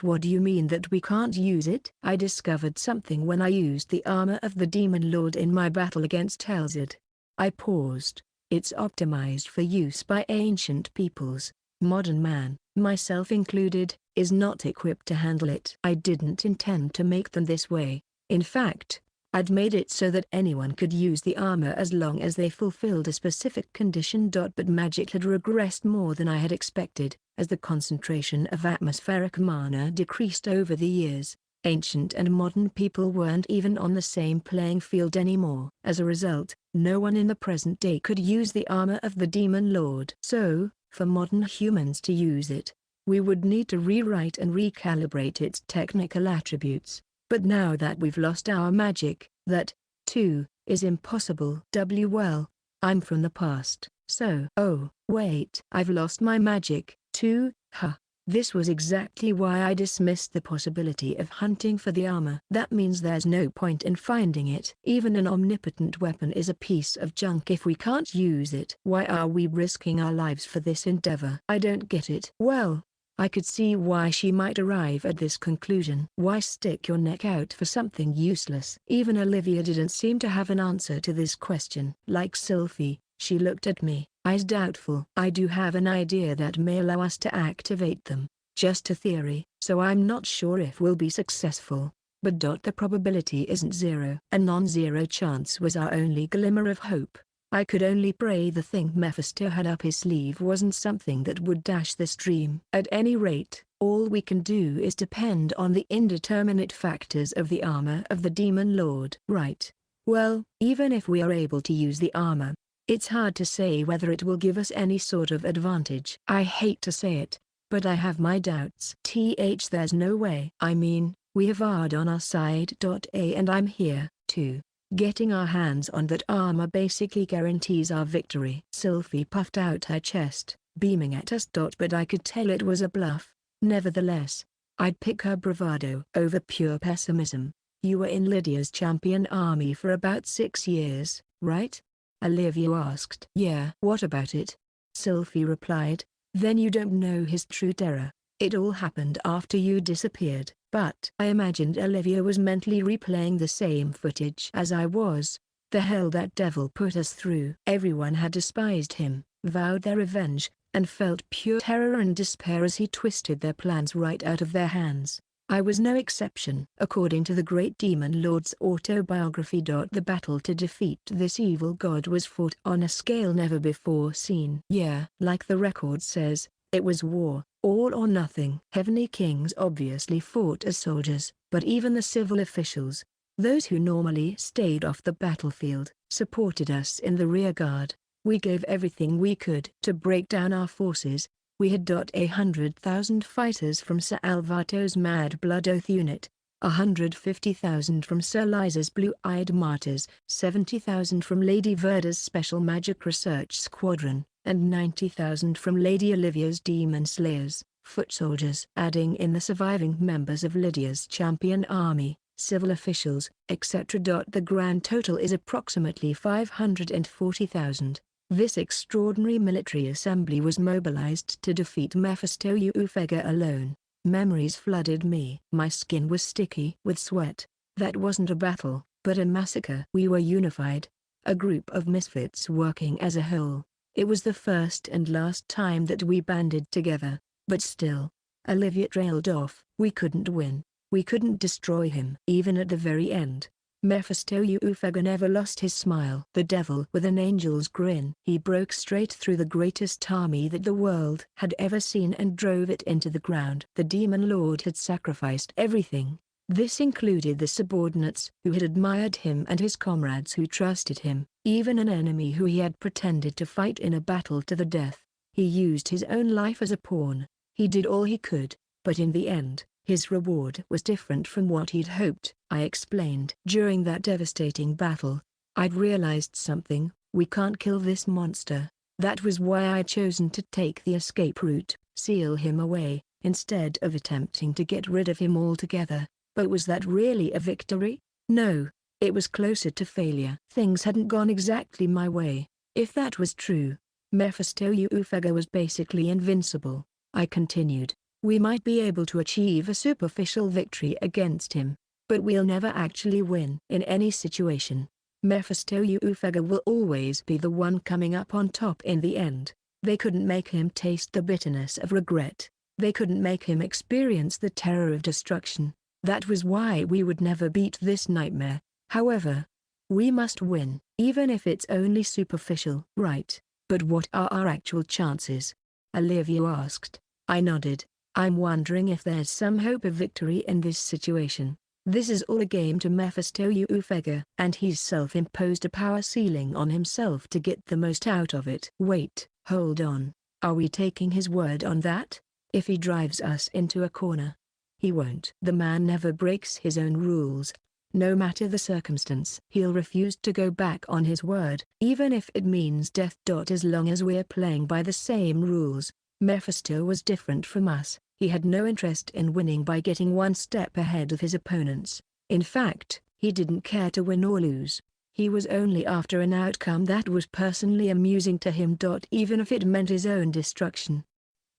What do you mean that we can't use it? I discovered something when I used the armor of the Demon Lord in my battle against Helzid. I paused. It's optimized for use by ancient peoples. Modern man, myself included, is not equipped to handle it. I didn't intend to make them this way. In fact, I'd made it so that anyone could use the armor as long as they fulfilled a specific condition. But magic had regressed more than I had expected, as the concentration of atmospheric mana decreased over the years. Ancient and modern people weren't even on the same playing field anymore. As a result, no one in the present day could use the armor of the Demon Lord. So, for modern humans to use it, we would need to rewrite and recalibrate its technical attributes. But now that we've lost our magic, that, too, is impossible. Well, I'm from the past, so... Oh, wait. I've lost my magic, too, huh? This was exactly why I dismissed the possibility of hunting for the armor. That means there's no point in finding it. Even an omnipotent weapon is a piece of junk if we can't use it. Why are we risking our lives for this endeavor? I don't get it. Well, I could see why she might arrive at this conclusion. Why stick your neck out for something useless? Even Olivia didn't seem to have an answer to this question. Like Sylphie, she looked at me, eyes doubtful. I do have an idea that may allow us to activate them. Just a theory, so I'm not sure if we'll be successful. But the probability isn't zero. A non-zero chance was our only glimmer of hope. I could only pray the thing Mephisto had up his sleeve wasn't something that would dash this dream. At any rate, all we can do is depend on the indeterminate factors of the armor of the Demon Lord. Right. Well, even if we are able to use the armor, it's hard to say whether it will give us any sort of advantage. I hate to say it, but I have my doubts. There's no way. I mean, we have Ard on our side. And I'm here, too. Getting our hands on that armor basically guarantees our victory. Sylphie puffed out her chest, beaming at us. But I could tell it was a bluff. Nevertheless, I'd pick her bravado over pure pessimism. You were in Lydia's champion army for about 6 years, right? Olivia asked. Yeah. What about it? Sylphie replied. Then you don't know his true terror. It all happened after you disappeared. But I imagined Olivia was mentally replaying the same footage as I was. The hell that devil put us through. Everyone had despised him, vowed their revenge, and felt pure terror and despair as he twisted their plans right out of their hands. I was no exception. According to the great Demon Lord's autobiography. The battle to defeat this evil god was fought on a scale never before seen. Yeah, like the record says, it was war, all or nothing. Heavenly kings obviously fought as soldiers, but even the civil officials, those who normally stayed off the battlefield, supported us in the rear guard. We gave everything we could to break down our forces. We had 100,000 fighters from Sir Alvatos' Mad Blood Oath unit, 150,000 from Sir Liza's Blue-Eyed Martyrs, 70,000 from Lady Verda's Special Magic Research Squadron, and 90,000 from Lady Olivia's Demon Slayers, foot soldiers. Adding in the surviving members of Lydia's champion army, civil officials, etc. The grand total is approximately 540,000. This extraordinary military assembly was mobilized to defeat Mephisto Ufega alone. Memories flooded me. My skin was sticky with sweat. That wasn't a battle, but a massacre. We were unified, a group of misfits working as a whole. It was the first and last time that we banded together, but still. Olivia trailed off. We couldn't win. We couldn't destroy him. Even at the very end, Mephisto Ufega never lost his smile. The devil with an angel's grin. He broke straight through the greatest army that the world had ever seen and drove it into the ground. The Demon Lord had sacrificed everything. This included the subordinates who had admired him and his comrades who trusted him, even an enemy who he had pretended to fight in a battle to the death. He used his own life as a pawn. He did all he could, but in the end, his reward was different from what he'd hoped. I explained. During that devastating battle, I'd realized something. We can't kill this monster. That was why I'd chosen to take the escape route, seal him away, instead of attempting to get rid of him altogether. But was that really a victory? No, it was closer to failure. Things hadn't gone exactly my way. If that was true, Mephisto Ufega was basically invincible. I continued. We might be able to achieve a superficial victory against him, but we'll never actually win. In any situation, Mephisto Ufega will always be the one coming up on top in the end. They couldn't make him taste the bitterness of regret. They couldn't make him experience the terror of destruction. That was why we would never beat this nightmare. However, we must win, even if it's only superficial. Right, but what are our actual chances? Olivia asked. I nodded. I'm wondering if there's some hope of victory in this situation. This is all a game to Mephisto Ufega, and he's self-imposed a power ceiling on himself to get the most out of it. Wait, hold on. Are we taking his word on that? If he drives us into a corner, he won't. The man never breaks his own rules. No matter the circumstance, he'll refuse to go back on his word, even if it means death. As long as we're playing by the same rules. Mephisto was different from us. He had no interest in winning by getting one step ahead of his opponents. In fact, he didn't care to win or lose. He was only after an outcome that was personally amusing to him. Even if it meant his own destruction.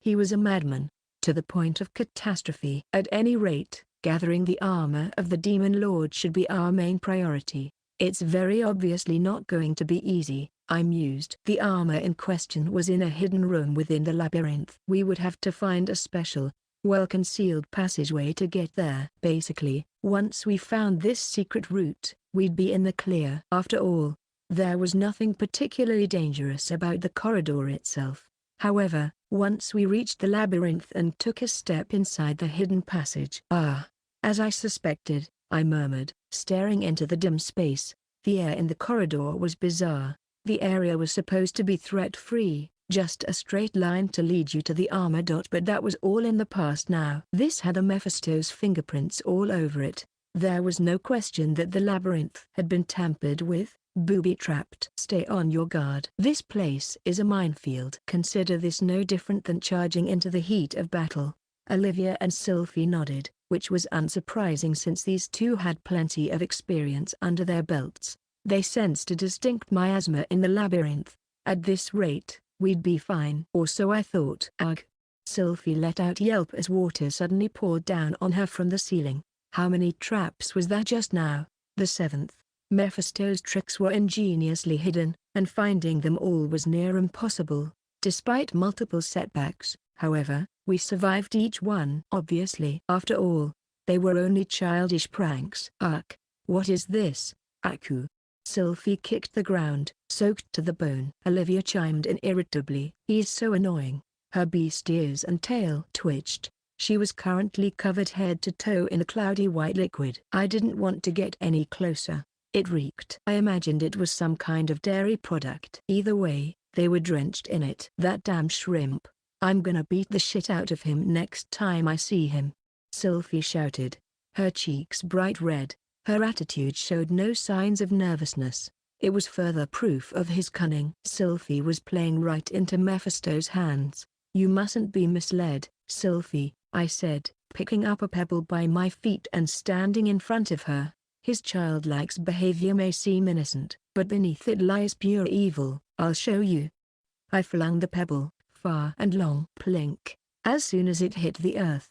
He was a madman. to the point of catastrophe. At any rate, gathering the armor of the Demon Lord should be our main priority. It's very obviously not going to be easy, I mused. The armor in question was in a hidden room within the labyrinth. We would have to find a special, well-concealed passageway to get there. Basically, once we found this secret route, we'd be in the clear. After all, there was nothing particularly dangerous about the corridor itself. However, once we reached the labyrinth and took a step inside the hidden passage. As I suspected, I murmured, staring into the dim space. The air in the corridor was bizarre. The area was supposed to be threat-free, just a straight line to lead you to the armor. But that was all in the past now. This had a Mephisto's fingerprints all over it. There was no question that the labyrinth had been tampered with, booby-trapped. Stay on your guard. This place is a minefield. Consider this no different than charging into the heat of battle. Olivia and Sylphie nodded, which was unsurprising since these two had plenty of experience under their belts. They sensed a distinct miasma in the labyrinth. At this rate, we'd be fine. Or so I thought. Ugh. Sylphie let out a yelp as water suddenly poured down on her from the ceiling. How many traps was there just now? The seventh. Mephisto's tricks were ingeniously hidden, and finding them all was near impossible. Despite multiple setbacks, however, we survived each one. Obviously. After all, they were only childish pranks. Ugh. What is this? Aku. Sylphie kicked the ground, soaked to the bone. Olivia chimed in irritably. He's so annoying. Her beast ears and tail twitched. She was currently covered head to toe in a cloudy white liquid. I didn't want to get any closer. It reeked. I imagined it was some kind of dairy product. Either way, they were drenched in it. That damn shrimp. I'm gonna beat the shit out of him next time I see him. Sylphie shouted, her cheeks bright red. Her attitude showed no signs of nervousness. It was further proof of his cunning. Sylphie was playing right into Mephisto's hands. You mustn't be misled, Sylphie, I said, picking up a pebble by my feet and standing in front of her. His childlike behavior may seem innocent, but beneath it lies pure evil. I'll show you. I flung the pebble, far and long. Plink. As soon as it hit the earth,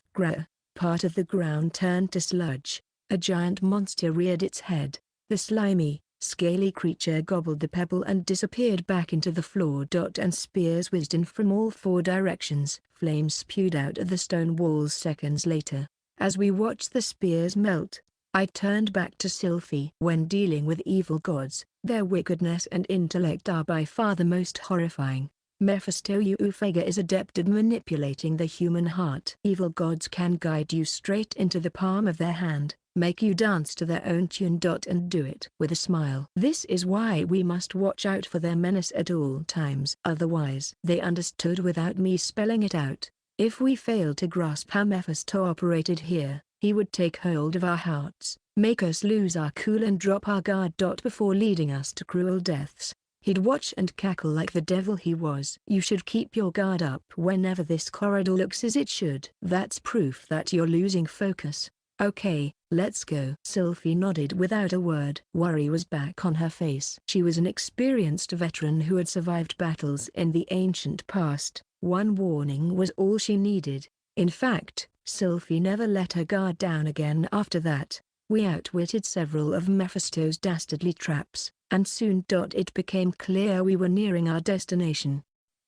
part of the ground turned to sludge. A giant monster reared its head. The slimy, scaly creature gobbled the pebble and disappeared back into the floor. And spears whizzed in from all four directions. Flames spewed out of the stone walls seconds later. As we watched the spears melt, I turned back to Sylphie. When dealing with evil gods, their wickedness and intellect are by far the most horrifying. Mephisto Ufega is adept at manipulating the human heart. Evil gods can guide you straight into the palm of their hand, make you dance to their own tune. And do it with a smile. This is why we must watch out for their menace at all times. Otherwise, they understood without me spelling it out. If we failed to grasp how Mephisto operated here, he would take hold of our hearts, make us lose our cool and drop our guard. Before leading us to cruel deaths. He'd watch and cackle like the devil he was. You should keep your guard up whenever this corridor looks as it should. That's proof that you're losing focus. Okay, let's go. Sylphie nodded without a word. Worry was back on her face. She was an experienced veteran who had survived battles in the ancient past. One warning was all she needed. In fact, Sylphie never let her guard down again after that. We outwitted several of Mephisto's dastardly traps, and soon it became clear we were nearing our destination.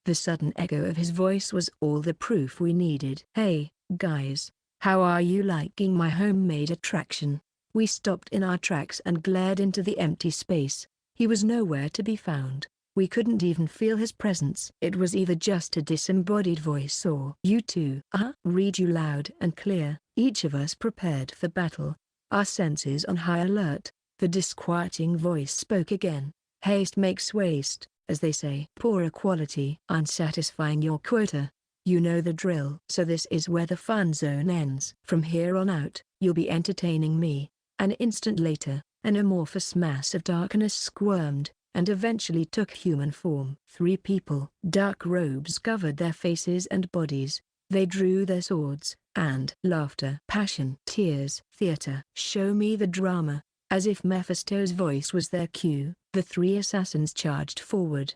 The sudden echo of his voice was all the proof we needed. Hey, guys, how are you liking my homemade attraction? We stopped in our tracks and glared into the empty space. He was nowhere to be found. We couldn't even feel his presence. It was either just a disembodied voice or you two. Read you loud and clear, each of us prepared for battle. Our senses on high alert. The disquieting voice spoke again. Haste makes waste, as they say. Poorer quality. Unsatisfying your quota. You know the drill. So this is where the fun zone ends. From here on out, you'll be entertaining me. An instant later, an amorphous mass of darkness squirmed, and eventually took human form. 3 people. Dark robes covered their faces and bodies. They drew their swords, and laughter, passion, tears, theater. Show me the drama. As if Mephisto's voice was their cue, the 3 assassins charged forward.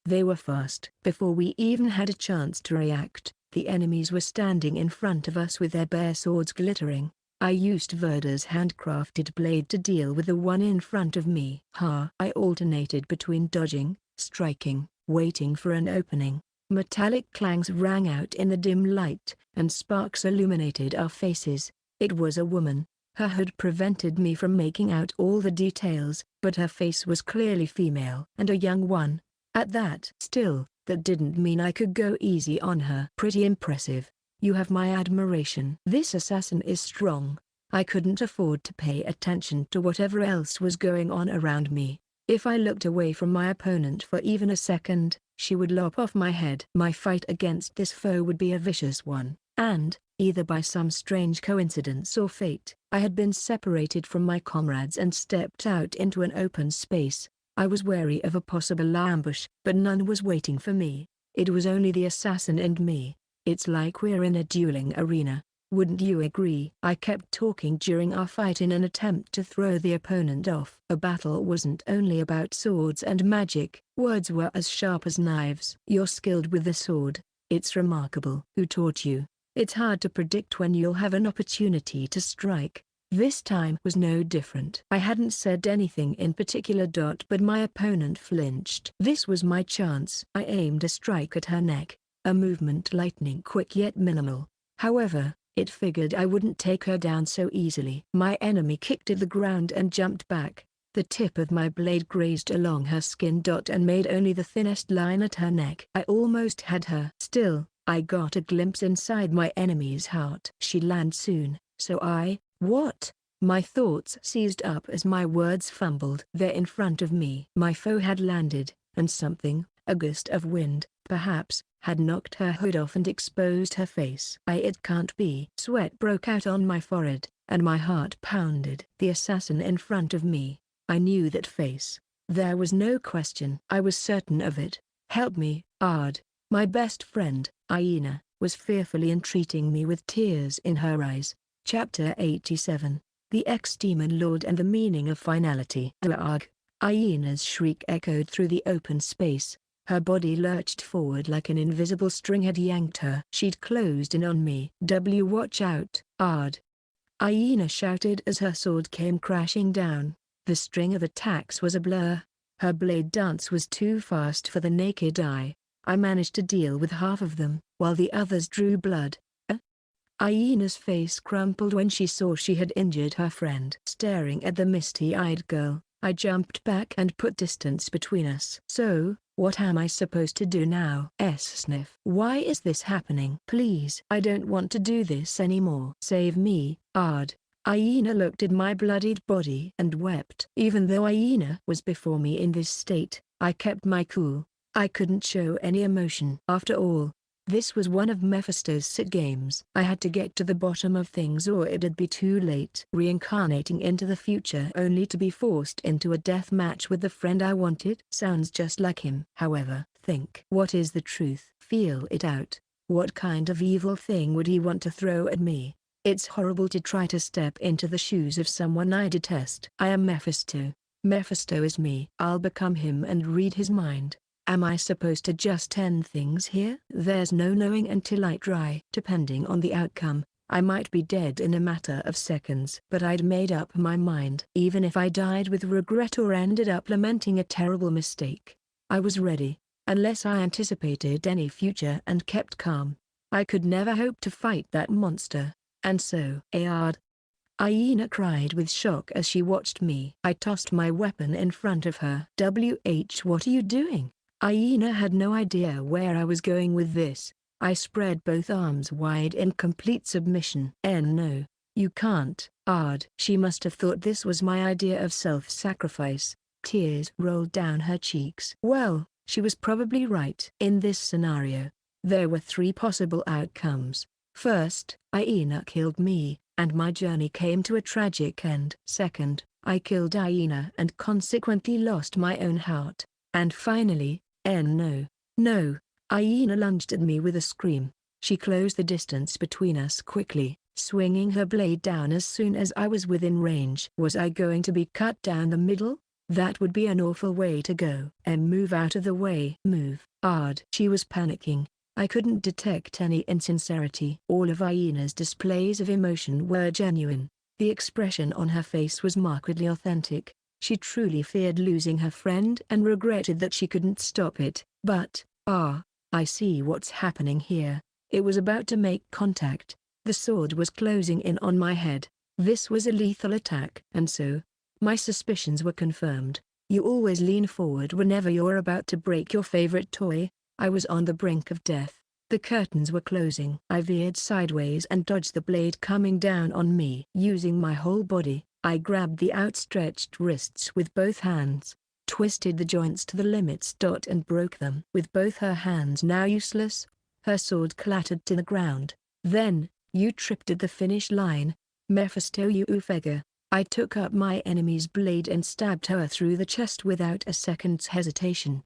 They were fast. Before we even had a chance to react, The enemies were standing in front of us with their bare swords glittering. I used Verda's handcrafted blade to deal with the one in front of me. I alternated between dodging, striking, waiting for an opening. Metallic clangs rang out in the dim light, and sparks illuminated our faces. It was a woman. Her hood prevented me from making out all the details, but her face was clearly female and a young one. At that. Still, that didn't mean I could go easy on her. Pretty impressive. You have my admiration. This assassin is strong. I couldn't afford to pay attention to whatever else was going on around me. If I looked away from my opponent for even a second, she would lop off my head. My fight against this foe would be a vicious one, and, either by some strange coincidence or fate, I had been separated from my comrades and stepped out into an open space. I was wary of a possible ambush, but none was waiting for me. It was only the assassin and me. It's like we're in a dueling arena. Wouldn't you agree? I kept talking during our fight in an attempt to throw the opponent off. A battle wasn't only about swords and magic. Words were as sharp as knives. You're skilled with the sword. It's remarkable. Who taught you? It's hard to predict when you'll have an opportunity to strike. This time was no different. I hadn't said anything in particular, but my opponent flinched. This was my chance. I aimed a strike at her neck, a movement lightning quick yet minimal. However, it figured I wouldn't take her down so easily. My enemy kicked at the ground and jumped back. The tip of my blade grazed along her skin and made only the thinnest line at her neck. I almost had her. Still, I got a glimpse inside my enemy's heart. She'd land soon, so what? My thoughts seized up as my words fumbled. There in front of me. My foe had landed, and something, a gust of wind, perhaps, had knocked her hood off and exposed her face. It can't be. Sweat broke out on my forehead, and my heart pounded. The assassin in front of me. I knew that face. There was no question. I was certain of it. Help me, Ard. My best friend, Aina, was fearfully entreating me with tears in her eyes. Chapter 87. The Ex-Demon Lord and the Meaning of Finality. Ugh! Aina's shriek echoed through the open space. Her body lurched forward like an invisible string had yanked her. She'd closed in on me. Watch out, Ard! Aina shouted as her sword came crashing down. The string of attacks was a blur. Her blade dance was too fast for the naked eye. I managed to deal with half of them, while the others drew blood. Aina's face crumpled when she saw she had injured her friend. Staring at the misty-eyed girl, I jumped back and put distance between us. So, what am I supposed to do now? Sniff. Why is this happening? Please. I don't want to do this anymore. Save me, Ard. Aina looked at my bloodied body and wept. Even though Aina was before me in this state, I kept my cool. I couldn't show any emotion. After all, this was one of Mephisto's sit games. I had to get to the bottom of things or it'd be too late. Reincarnating into the future only to be forced into a death match with the friend I wanted sounds just like him. However, think. What is the truth? Feel it out. What kind of evil thing would he want to throw at me? It's horrible to try to step into the shoes of someone I detest. I am Mephisto. Mephisto is me. I'll become him and read his mind. Am I supposed to just end things here? There's no knowing until I try. Depending on the outcome, I might be dead in a matter of seconds. But I'd made up my mind. Even if I died with regret or ended up lamenting a terrible mistake, I was ready. Unless I anticipated any future and kept calm, I could never hope to fight that monster. And so, Ard. Aina cried with shock as she watched me. I tossed my weapon in front of her. What are you doing? Aina had no idea where I was going with this. I spread both arms wide in complete submission. No, you can't, Ard. She must have thought this was my idea of self-sacrifice. Tears rolled down her cheeks. Well, she was probably right. In this scenario, there were three possible outcomes. First, Aina killed me, and my journey came to a tragic end. Second, I killed Aina and consequently lost my own heart. And finally, no. Aina lunged at me with a scream. She closed the distance between us quickly, swinging her blade down as soon as I was within range. Was I going to be cut down the middle? That would be an awful way to go. Move out of the way. Move, Ard. She was panicking. I couldn't detect any insincerity. All of Aina's displays of emotion were genuine. The expression on her face was markedly authentic. She truly feared losing her friend and regretted that she couldn't stop it. But, I see what's happening here. It was about to make contact. The sword was closing in on my head. This was a lethal attack. And so, my suspicions were confirmed. You always lean forward whenever you're about to break your favorite toy. I was on the brink of death. The curtains were closing. I veered sideways and dodged the blade coming down on me. Using my whole body, I grabbed the outstretched wrists with both hands, twisted the joints to the limits. And broke them. With both her hands now useless, her sword clattered to the ground. Then, you tripped at the finish line, Mephisto, you figure. I took up my enemy's blade and stabbed her through the chest without a second's hesitation.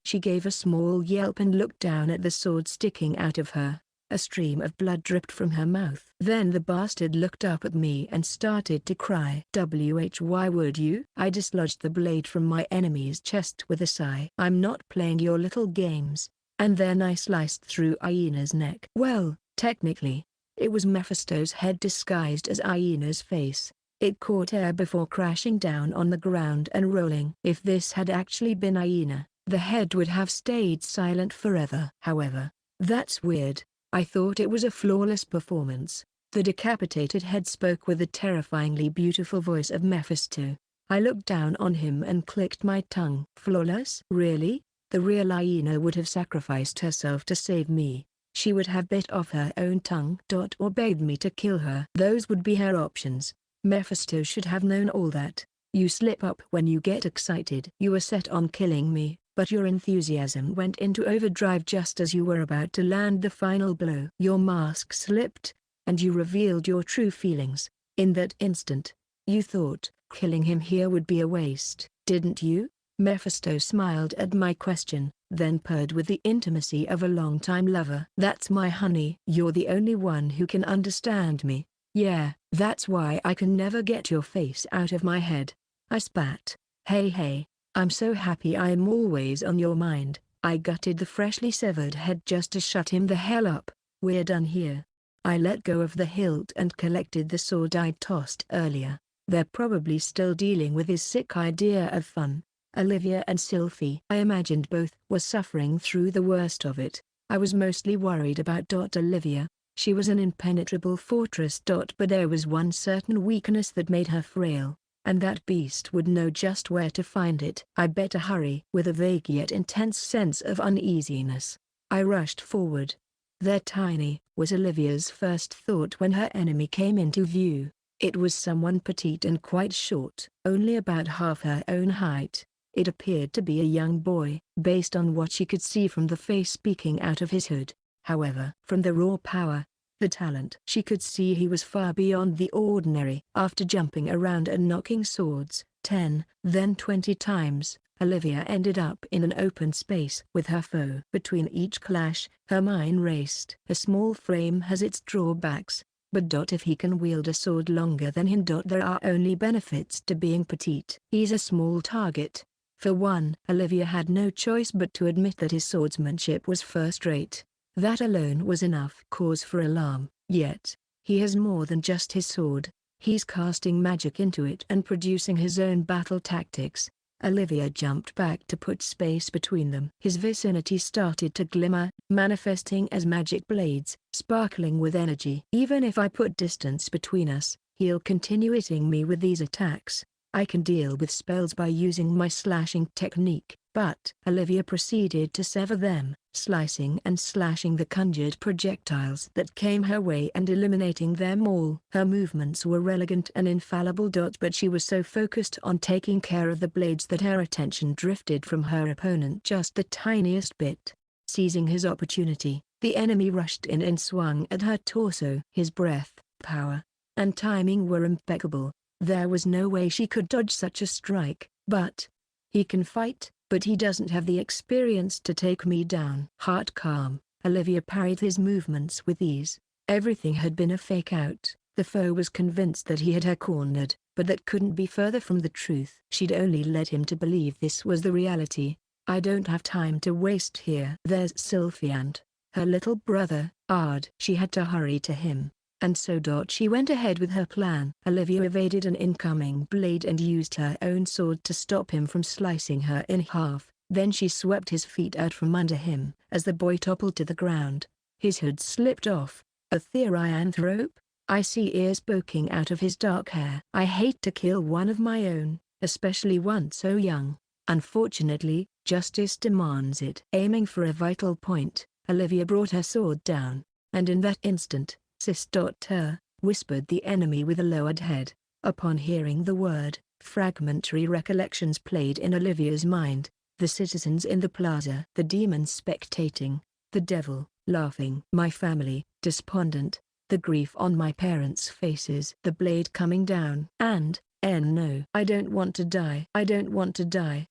She gave a small yelp and looked down at the sword sticking out of her. A stream of blood dripped from her mouth. Then the bastard looked up at me and started to cry. Why would you? I dislodged the blade from my enemy's chest with a sigh. I'm not playing your little games. And then I sliced through Aina's neck. Well, technically, it was Mephisto's head disguised as Aina's face. It caught air before crashing down on the ground and rolling. If this had actually been Aina, the head would have stayed silent forever. However, that's weird. I thought it was a flawless performance. The decapitated head spoke with the terrifyingly beautiful voice of Mephisto. I looked down on him and clicked my tongue. Flawless? Really? The real Aina would have sacrificed herself to save me. She would have bit off her own tongue. Or begged me to kill her. Those would be her options. Mephisto should have known all that. You slip up when you get excited. You were set on killing me, but your enthusiasm went into overdrive just as you were about to land the final blow. Your mask slipped, and you revealed your true feelings. In that instant, you thought, killing him here would be a waste, didn't you? Mephisto smiled at my question, then purred with the intimacy of a longtime lover. That's my honey. You're the only one who can understand me. Yeah, that's why I can never get your face out of my head. I spat. Hey, I'm so happy I'm always on your mind. I gutted the freshly severed head just to shut him the hell up. We're done here. I let go of the hilt and collected the sword I'd tossed earlier. They're probably still dealing with his sick idea of fun. Olivia and Sylphie. I imagined both were suffering through the worst of it. I was mostly worried about Olivia. She was an impenetrable fortress. But there was one certain weakness that made her frail, and that beast would know just where to find it. I better hurry. With a vague yet intense sense of uneasiness, I rushed forward. They're tiny, was Olivia's first thought when her enemy came into view. It was someone petite and quite short, only about half her own height. It appeared to be a young boy, based on what she could see from the face peeking out of his hood. However, from the raw power, the talent, she could see he was far beyond the ordinary. After jumping around and knocking swords 10, then 20 times, Olivia ended up in an open space with her foe. Between each clash, her mind raced. A small frame has its drawbacks, but if he can wield a sword longer than him, there are only benefits to being petite. He's a small target. For one, Olivia had no choice but to admit that his swordsmanship was first-rate. That alone was enough cause for alarm. Yet, he has more than just his sword. He's casting magic into it and producing his own battle tactics. Olivia jumped back to put space between them. His vicinity started to glimmer, manifesting as magic blades, sparkling with energy. Even if I put distance between us, he'll continue hitting me with these attacks. I can deal with spells by using my slashing technique. But Olivia proceeded to sever them, slicing and slashing the conjured projectiles that came her way and eliminating them all. Her movements were elegant and infallible. But she was so focused on taking care of the blades that her attention drifted from her opponent just the tiniest bit. Seizing his opportunity, the enemy rushed in and swung at her torso. His breath, power, and timing were impeccable. There was no way she could dodge such a strike. But he can fight, but he doesn't have the experience to take me down. Heart calm, Olivia parried his movements with ease. Everything had been a fake out. The foe was convinced that he had her cornered, but that couldn't be further from the truth. She'd only led him to believe this was the reality. I don't have time to waste here. There's Sylphie and Her little brother, Ard. She had to hurry to him. And so she went ahead with her plan. Olivia evaded an incoming blade and used her own sword to stop him from slicing her in half. Then she swept his feet out from under him. As the boy toppled to the ground, his hood slipped off. A therianthrope? I see ears poking out of his dark hair. I hate to kill one of my own, especially one so young. Unfortunately, justice demands it. Aiming for a vital point, Olivia brought her sword down, and in that instant, Sis.ter, whispered the enemy with a lowered head. Upon hearing the word, fragmentary recollections played in Olivia's mind. The citizens in the plaza, the demons spectating, the devil, laughing. My family, despondent, the grief on my parents' faces. The blade coming down. And, no. I don't want to die. I don't want to die.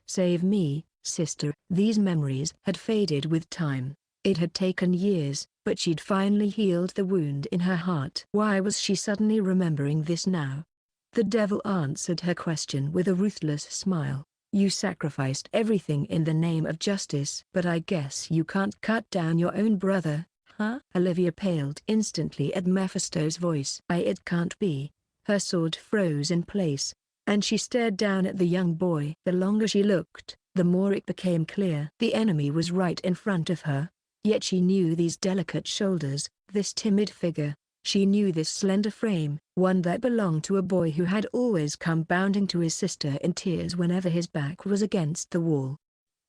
Save me, sister. These memories had faded with time. It had taken years, but she'd finally healed the wound in her heart. Why was she suddenly remembering this now? The devil answered her question with a ruthless smile. You sacrificed everything in the name of justice. But I guess you can't cut down your own brother, huh? Olivia paled instantly at Mephisto's voice. It can't be. Her sword froze in place, and she stared down at the young boy. The longer she looked, the more it became clear. The enemy was right in front of her. Yet she knew these delicate shoulders, this timid figure. She knew this slender frame, one that belonged to a boy who had always come bounding to his sister in tears whenever his back was against the wall.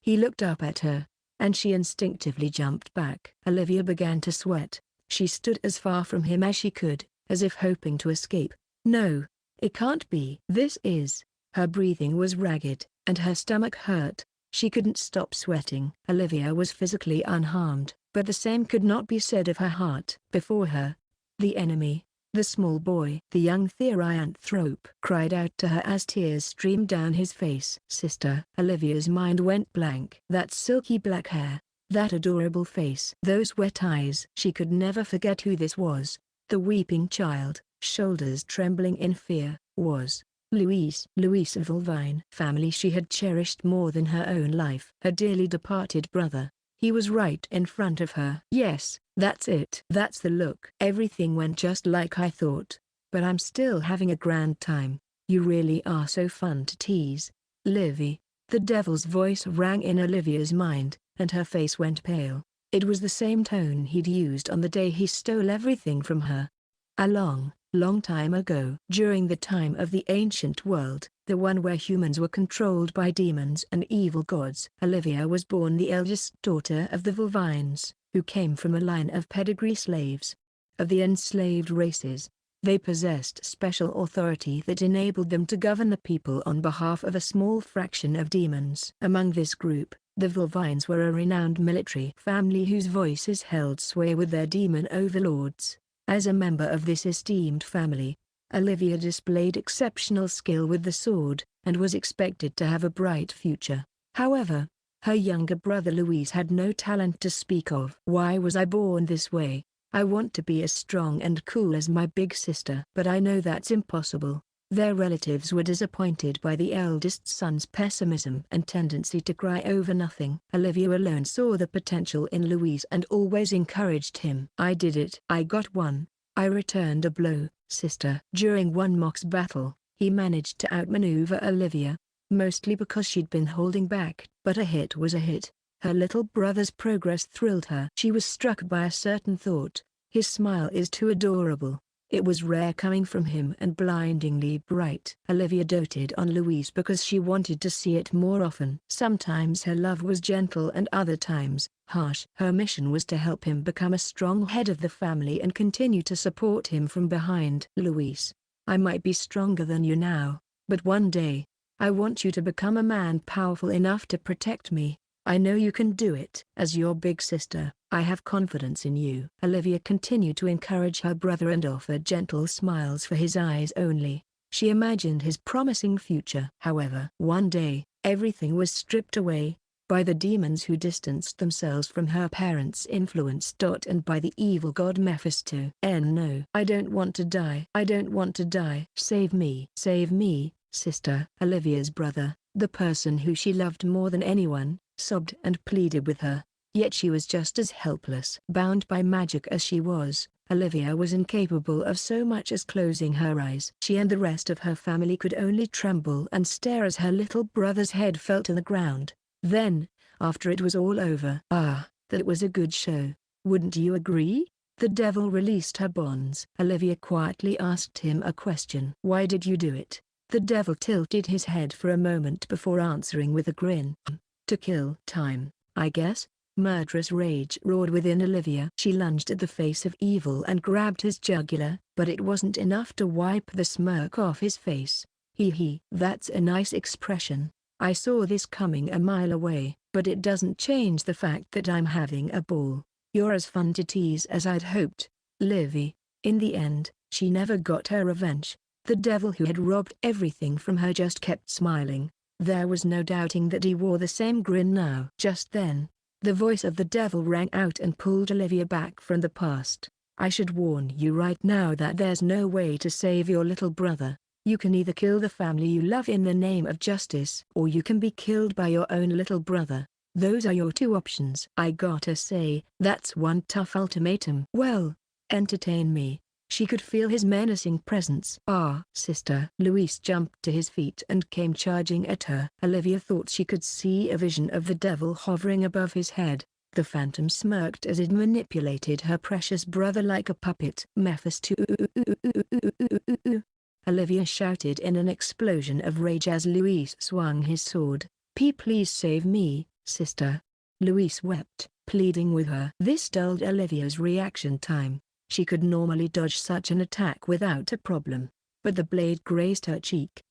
He looked up at her, and she instinctively jumped back. Olivia began to sweat. She stood as far from him as she could, as if hoping to escape. No, it can't be. This is. Her breathing was ragged, and her stomach hurt. She couldn't stop sweating. Olivia was physically unharmed, but the same could not be said of her heart. Before her, the enemy, the small boy, the young therianthrope, cried out to her as tears streamed down his face. Sister. Olivia's mind went blank. That silky black hair, that adorable face, those wet eyes. She could never forget who this was. The weeping child, shoulders trembling in fear, was Louise. Louise of Vulvine. Family she had cherished more than her own life. Her dearly departed brother. He was right in front of her. Yes, that's it. That's the look. Everything went just like I thought. But I'm still having a grand time. You really are so fun to tease, Livy. The devil's voice rang in Olivia's mind, and her face went pale. It was the same tone he'd used on the day he stole everything from her. A long time ago. During the time of the ancient world, the one where humans were controlled by demons and evil gods. Olivia was born the eldest daughter of the Vulvines, who came from a line of pedigree slaves. Of the enslaved races, they possessed special authority that enabled them to govern the people on behalf of a small fraction of demons. Among this group, the Vulvines were a renowned military family whose voices held sway with their demon overlords. As a member of this esteemed family, Olivia displayed exceptional skill with the sword, and was expected to have a bright future. However, her younger brother Louise had no talent to speak of. Why was I born this way? I want to be as strong and cool as my big sister. But I know that's impossible. Their relatives were disappointed by the eldest son's pessimism and tendency to cry over nothing. Olivia alone saw the potential in Louise and always encouraged him. I did it. I got one. I returned a blow, sister. During one mock's battle, he managed to outmaneuver Olivia, mostly because she'd been holding back. But a hit was a hit. Her little brother's progress thrilled her. She was struck by a certain thought. His smile is too adorable. It was rare coming from him and blindingly bright. Olivia doted on Louise because she wanted to see it more often. Sometimes her love was gentle and other times, harsh. Her mission was to help him become a strong head of the family and continue to support him from behind. Louise, I might be stronger than you now, but one day, I want you to become a man powerful enough to protect me. I know you can do it. As your big sister, I have confidence in you. Olivia continued to encourage her brother and offered gentle smiles for his eyes only. She imagined his promising future. However, one day, everything was stripped away, by the demons who distanced themselves from her parents' influence. And by the evil god Mephisto. No. I don't want to die. I don't want to die. Save me. Save me, sister. Olivia's brother, the person who she loved more than anyone, sobbed and pleaded with her. Yet she was just as helpless. Bound by magic as she was, Olivia was incapable of so much as closing her eyes. She and the rest of her family could only tremble and stare as her little brother's head fell to the ground. Then, after it was all over, that was a good show. Wouldn't you agree? The devil released her bonds. Olivia quietly asked him a question. Why did you do it? The devil tilted his head for a moment before answering with a grin. To kill time, I guess. Murderous rage roared within Olivia. She lunged at the face of evil and grabbed his jugular, but it wasn't enough to wipe the smirk off his face. Hee, that's a nice expression. I saw this coming a mile away, but it doesn't change the fact that I'm having a ball. You're as fun to tease as I'd hoped, Livy. In the end, she never got her revenge. The devil who had robbed everything from her just kept smiling. There was no doubting that he wore the same grin now. Just then, the voice of the devil rang out and pulled Olivia back from the past. I should warn you right now that there's no way to save your little brother. You can either kill the family you love in the name of justice, or you can be killed by your own little brother. Those are your two options. I gotta say, that's one tough ultimatum. Well, entertain me. She could feel his menacing presence. Sister. Luis jumped to his feet and came charging at her. Olivia thought she could see a vision of the devil hovering above his head. The phantom smirked as it manipulated her precious brother like a puppet. Olivia shouted in an explosion of rage as Luis swung his sword. Please save me, sister. Luis wept, pleading with her. This dulled Olivia's reaction time. She could normally dodge such an attack without a problem, but the blade grazed her cheek.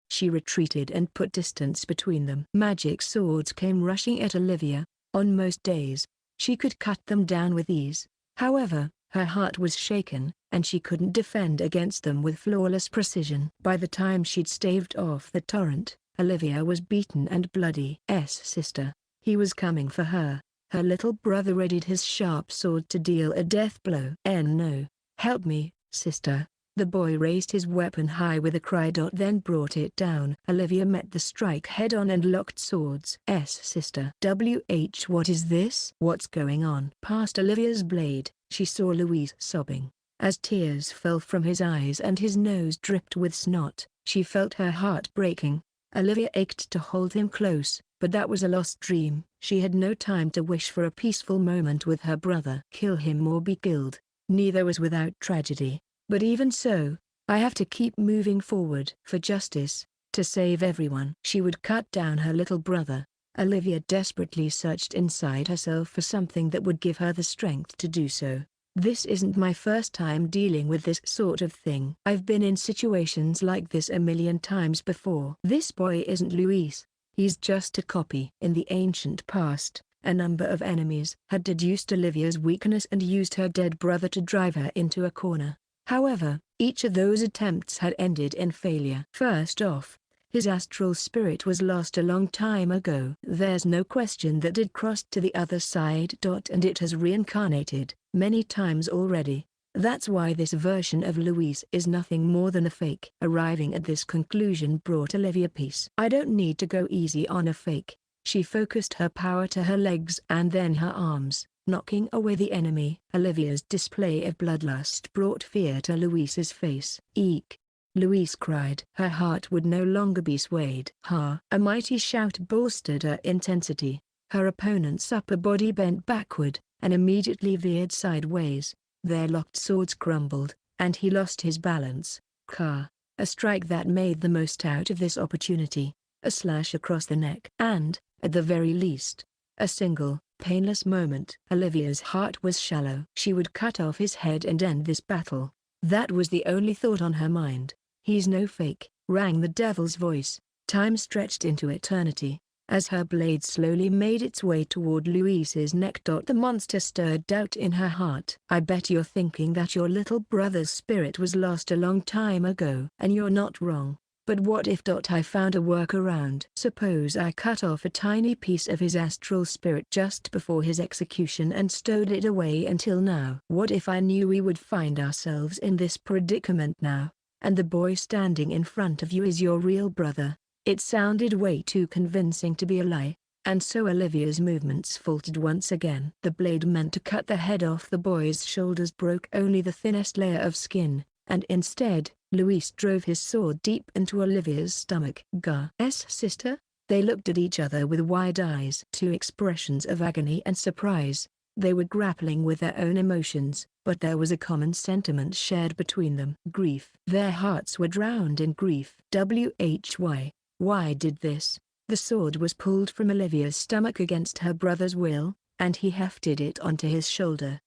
She retreated and put distance between them. Magic swords came rushing at Olivia. On most days, she could cut them down with ease. However, her heart was shaken, and she couldn't defend against them with flawless precision. By the time she'd staved off the torrent, Olivia was beaten and bloody. Sister. He was coming for her. Her little brother readied his sharp sword to deal a death blow. No. Help me, sister. The boy raised his weapon high with a cry. Then brought it down. Olivia met the strike head-on and locked swords. Sister. What is this? What's going on? Past Olivia's blade, she saw Luis sobbing. As tears fell from his eyes and his nose dripped with snot, she felt her heart breaking. Olivia ached to hold him close, but that was a lost dream. She had no time to wish for a peaceful moment with her brother. Kill him or be killed. Neither was without tragedy. But even so, I have to keep moving forward. For justice, to save everyone. She would cut down her little brother. Olivia desperately searched inside herself for something that would give her the strength to do so. This isn't my first time dealing with this sort of thing. I've been in situations like this a million times before. This boy isn't Luis. He's just a copy. In the ancient past, a number of enemies had deduced Olivia's weakness and used her dead brother to drive her into a corner. However, each of those attempts had ended in failure. First off, his astral spirit was lost a long time ago. There's no question that it crossed to the other side. And it has reincarnated many times already. That's why this version of Luis is nothing more than a fake. Arriving at this conclusion brought Olivia peace. I don't need to go easy on a fake. She focused her power to her legs and then her arms, knocking away the enemy. Olivia's display of bloodlust brought fear to Luis's face. Eek! Luis cried. Her heart would no longer be swayed. A mighty shout bolstered her intensity. Her opponent's upper body bent backward, and immediately veered sideways. Their locked swords crumbled, and he lost his balance. A strike that made the most out of this opportunity. A slash across the neck. And, at the very least, a single, painless moment. Olivia's heart was shallow. She would cut off his head and end this battle. That was the only thought on her mind. He's no fake, rang the devil's voice. Time stretched into eternity. As her blade slowly made its way toward Luis's neck. The monster stirred doubt in her heart. I bet you're thinking that your little brother's spirit was lost a long time ago. And you're not wrong. But what if I found a workaround? Suppose I cut off a tiny piece of his astral spirit just before his execution and stowed it away until now. What if I knew we would find ourselves in this predicament now, and the boy standing in front of you is your real brother? It sounded way too convincing to be a lie. And so Olivia's movements faltered once again. The blade meant to cut the head off the boy's shoulders broke only the thinnest layer of skin, and instead, Luis drove his sword deep into Olivia's stomach. Gar's sister? They looked at each other with wide eyes. Two expressions of agony and surprise. They were grappling with their own emotions, but there was a common sentiment shared between them. Grief. Their hearts were drowned in grief. Why did this? The sword was pulled from Olivia's stomach against her brother's will, and he hefted it onto his shoulder.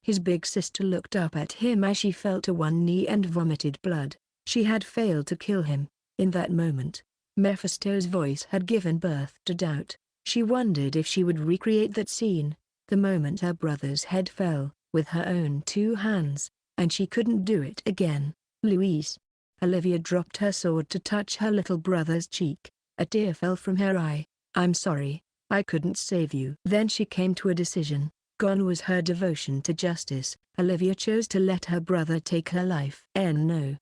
His big sister looked up at him as she fell to one knee and vomited blood. She had failed to kill him. In that moment, Mephisto's voice had given birth to doubt. She wondered if she would recreate that scene, the moment her brother's head fell, with her own two hands, and she couldn't do it again. Luis. Olivia dropped her sword to touch her little brother's cheek. A tear fell from her eye. I'm sorry, I couldn't save you. Then she came to a decision. Gone was her devotion to justice. Olivia chose to let her brother take her life. No.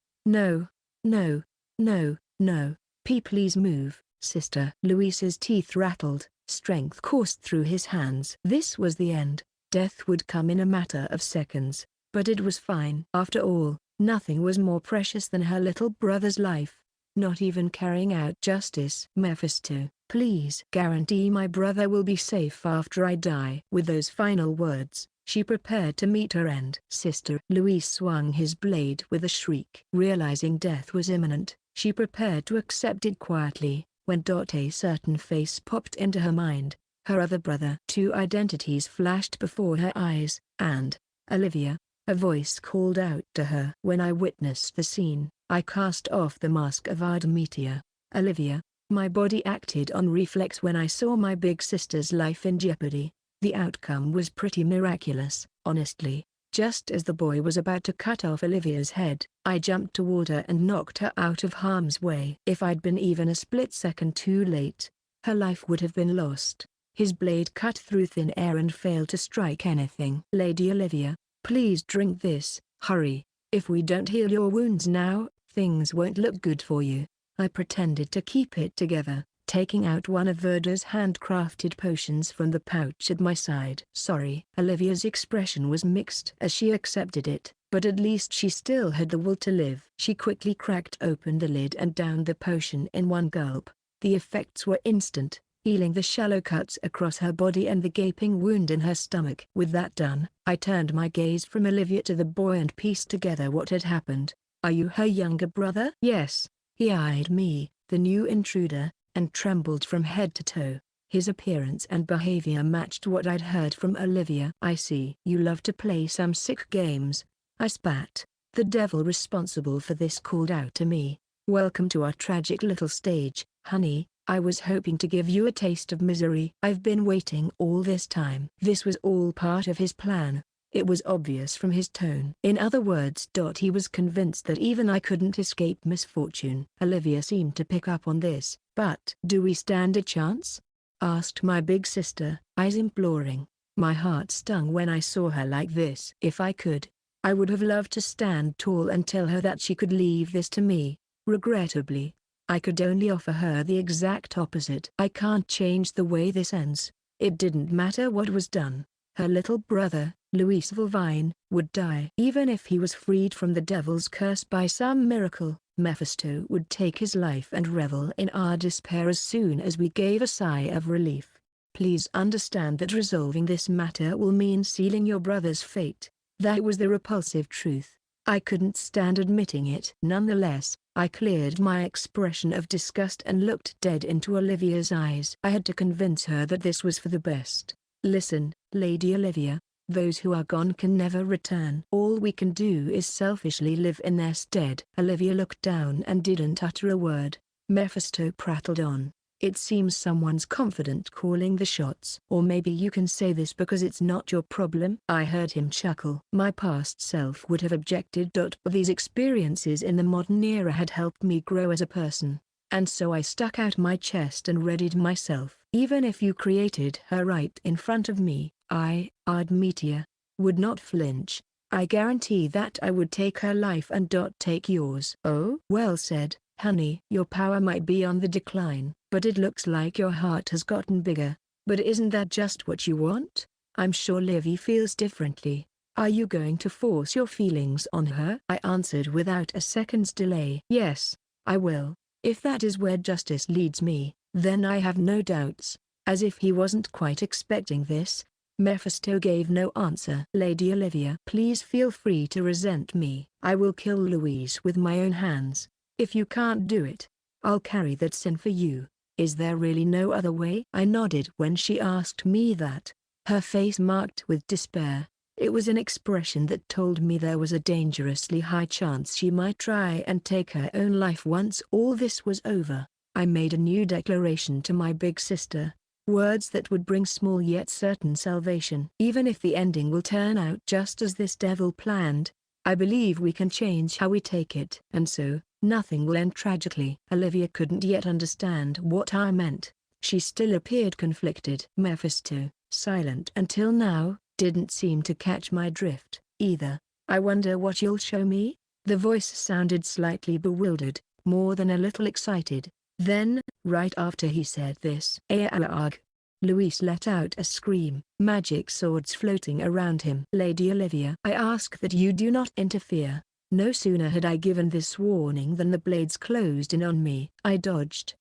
Please move, sister. Luis's teeth rattled, strength coursed through his hands. This was the end. Death would come in a matter of seconds, but it was fine. After all, nothing was more precious than her little brother's life. Not even carrying out justice. Mephisto, please guarantee my brother will be safe after I die. With those final words, she prepared to meet her end. Sister. Luis swung his blade with a shriek. Realizing death was imminent, she prepared to accept it quietly, when a certain face popped into her mind. Her other brother. Two identities flashed before her eyes, and, Olivia, a voice called out to her. When I witnessed the scene, I cast off the mask of Ardemetia. Olivia, my body acted on reflex when I saw my big sister's life in jeopardy. The outcome was pretty miraculous, honestly. Just as the boy was about to cut off Olivia's head, I jumped toward her and knocked her out of harm's way. If I'd been even a split second too late, her life would have been lost. His blade cut through thin air and failed to strike anything. Lady Olivia, please drink this. Hurry. If we don't heal your wounds now, things won't look good for you. I pretended to keep it together, taking out one of Verda's handcrafted potions from the pouch at my side. Sorry. Olivia's expression was mixed as she accepted it, but at least she still had the will to live. She quickly cracked open the lid and downed the potion in one gulp. The effects were instant, healing the shallow cuts across her body and the gaping wound in her stomach. With that done, I turned my gaze from Olivia to the boy and pieced together what had happened. Are you her younger brother? Yes. He eyed me, the new intruder, and trembled from head to toe. His appearance and behavior matched what I'd heard from Olivia. I see. You love to play some sick games. I spat. The devil responsible for this called out to me. Welcome to our tragic little stage, honey. I was hoping to give you a taste of misery. I've been waiting all this time. This was all part of his plan. It was obvious from his tone. In other words, he was convinced that even I couldn't escape misfortune. Olivia seemed to pick up on this. But do we stand a chance? Asked my big sister, eyes imploring. My heart stung when I saw her like this. If I could, I would have loved to stand tall and tell her that she could leave this to me. Regrettably, I could only offer her the exact opposite. I can't change the way this ends. It didn't matter what was done. Her little brother, Luis Vulvine, would die. Even if he was freed from the devil's curse by some miracle, Mephisto would take his life and revel in our despair as soon as we gave a sigh of relief. Please understand that resolving this matter will mean sealing your brother's fate. That was the repulsive truth. I couldn't stand admitting it. Nonetheless, I cleared my expression of disgust and looked dead into Olivia's eyes. I had to convince her that this was for the best. Listen, Lady Olivia, those who are gone can never return. All we can do is selfishly live in their stead. Olivia looked down and didn't utter a word. Mephisto prattled on. It seems someone's confident calling the shots. Or maybe you can say this because it's not your problem. I heard him chuckle. My past self would have objected. But these experiences in the modern era had helped me grow as a person. And so I stuck out my chest and readied myself. Even if you created her right in front of me, I, Ardemetia, would not flinch. I guarantee that I would take her life and take yours. Oh? Well said, Honey, your power might be on the decline, but it looks like your heart has gotten bigger. But isn't that just what you want? I'm sure Livy feels differently. Are you going to force your feelings on her? I answered without a second's delay. Yes, I will. If that is where justice leads me, then I have no doubts. As if he wasn't quite expecting this, Mephisto gave no answer. Lady Olivia, please feel free to resent me. I will kill Louise with my own hands. If you can't do it, I'll carry that sin for you. Is there really no other way? I nodded when she asked me that, her face marked with despair. It was an expression that told me there was a dangerously high chance she might try and take her own life once all this was over. I made a new declaration to my big sister, words that would bring small yet certain salvation. Even if the ending will turn out just as this devil planned, I believe we can change how we take it. And so, nothing will end tragically. Olivia couldn't yet understand what I meant. She still appeared conflicted. Mephisto, silent until now, didn't seem to catch my drift, either. I wonder what you'll show me? The voice sounded slightly bewildered, more than a little excited. Then, right after he said this, "Ugh!" Luis let out a scream, magic swords floating around him. Lady Olivia, I ask that you do not interfere. No sooner had I given this warning than the blades closed in on me. I dodged,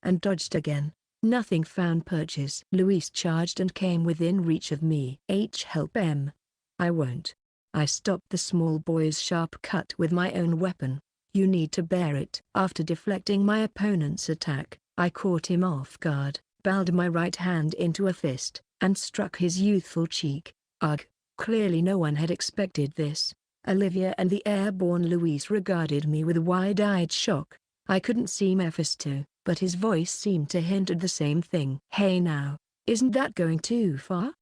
and dodged again. Nothing found purchase. Luis charged and came within reach of me. Help him. I won't. I stopped the small boy's sharp cut with my own weapon. You need to bear it. After deflecting my opponent's attack, I caught him off guard, balled my right hand into a fist, and struck his youthful cheek. Ugh! Clearly no one had expected this. Olivia and the airborne Luis regarded me with wide-eyed shock. I couldn't see Mephisto, but his voice seemed to hint at the same thing. Hey now, isn't that going too far?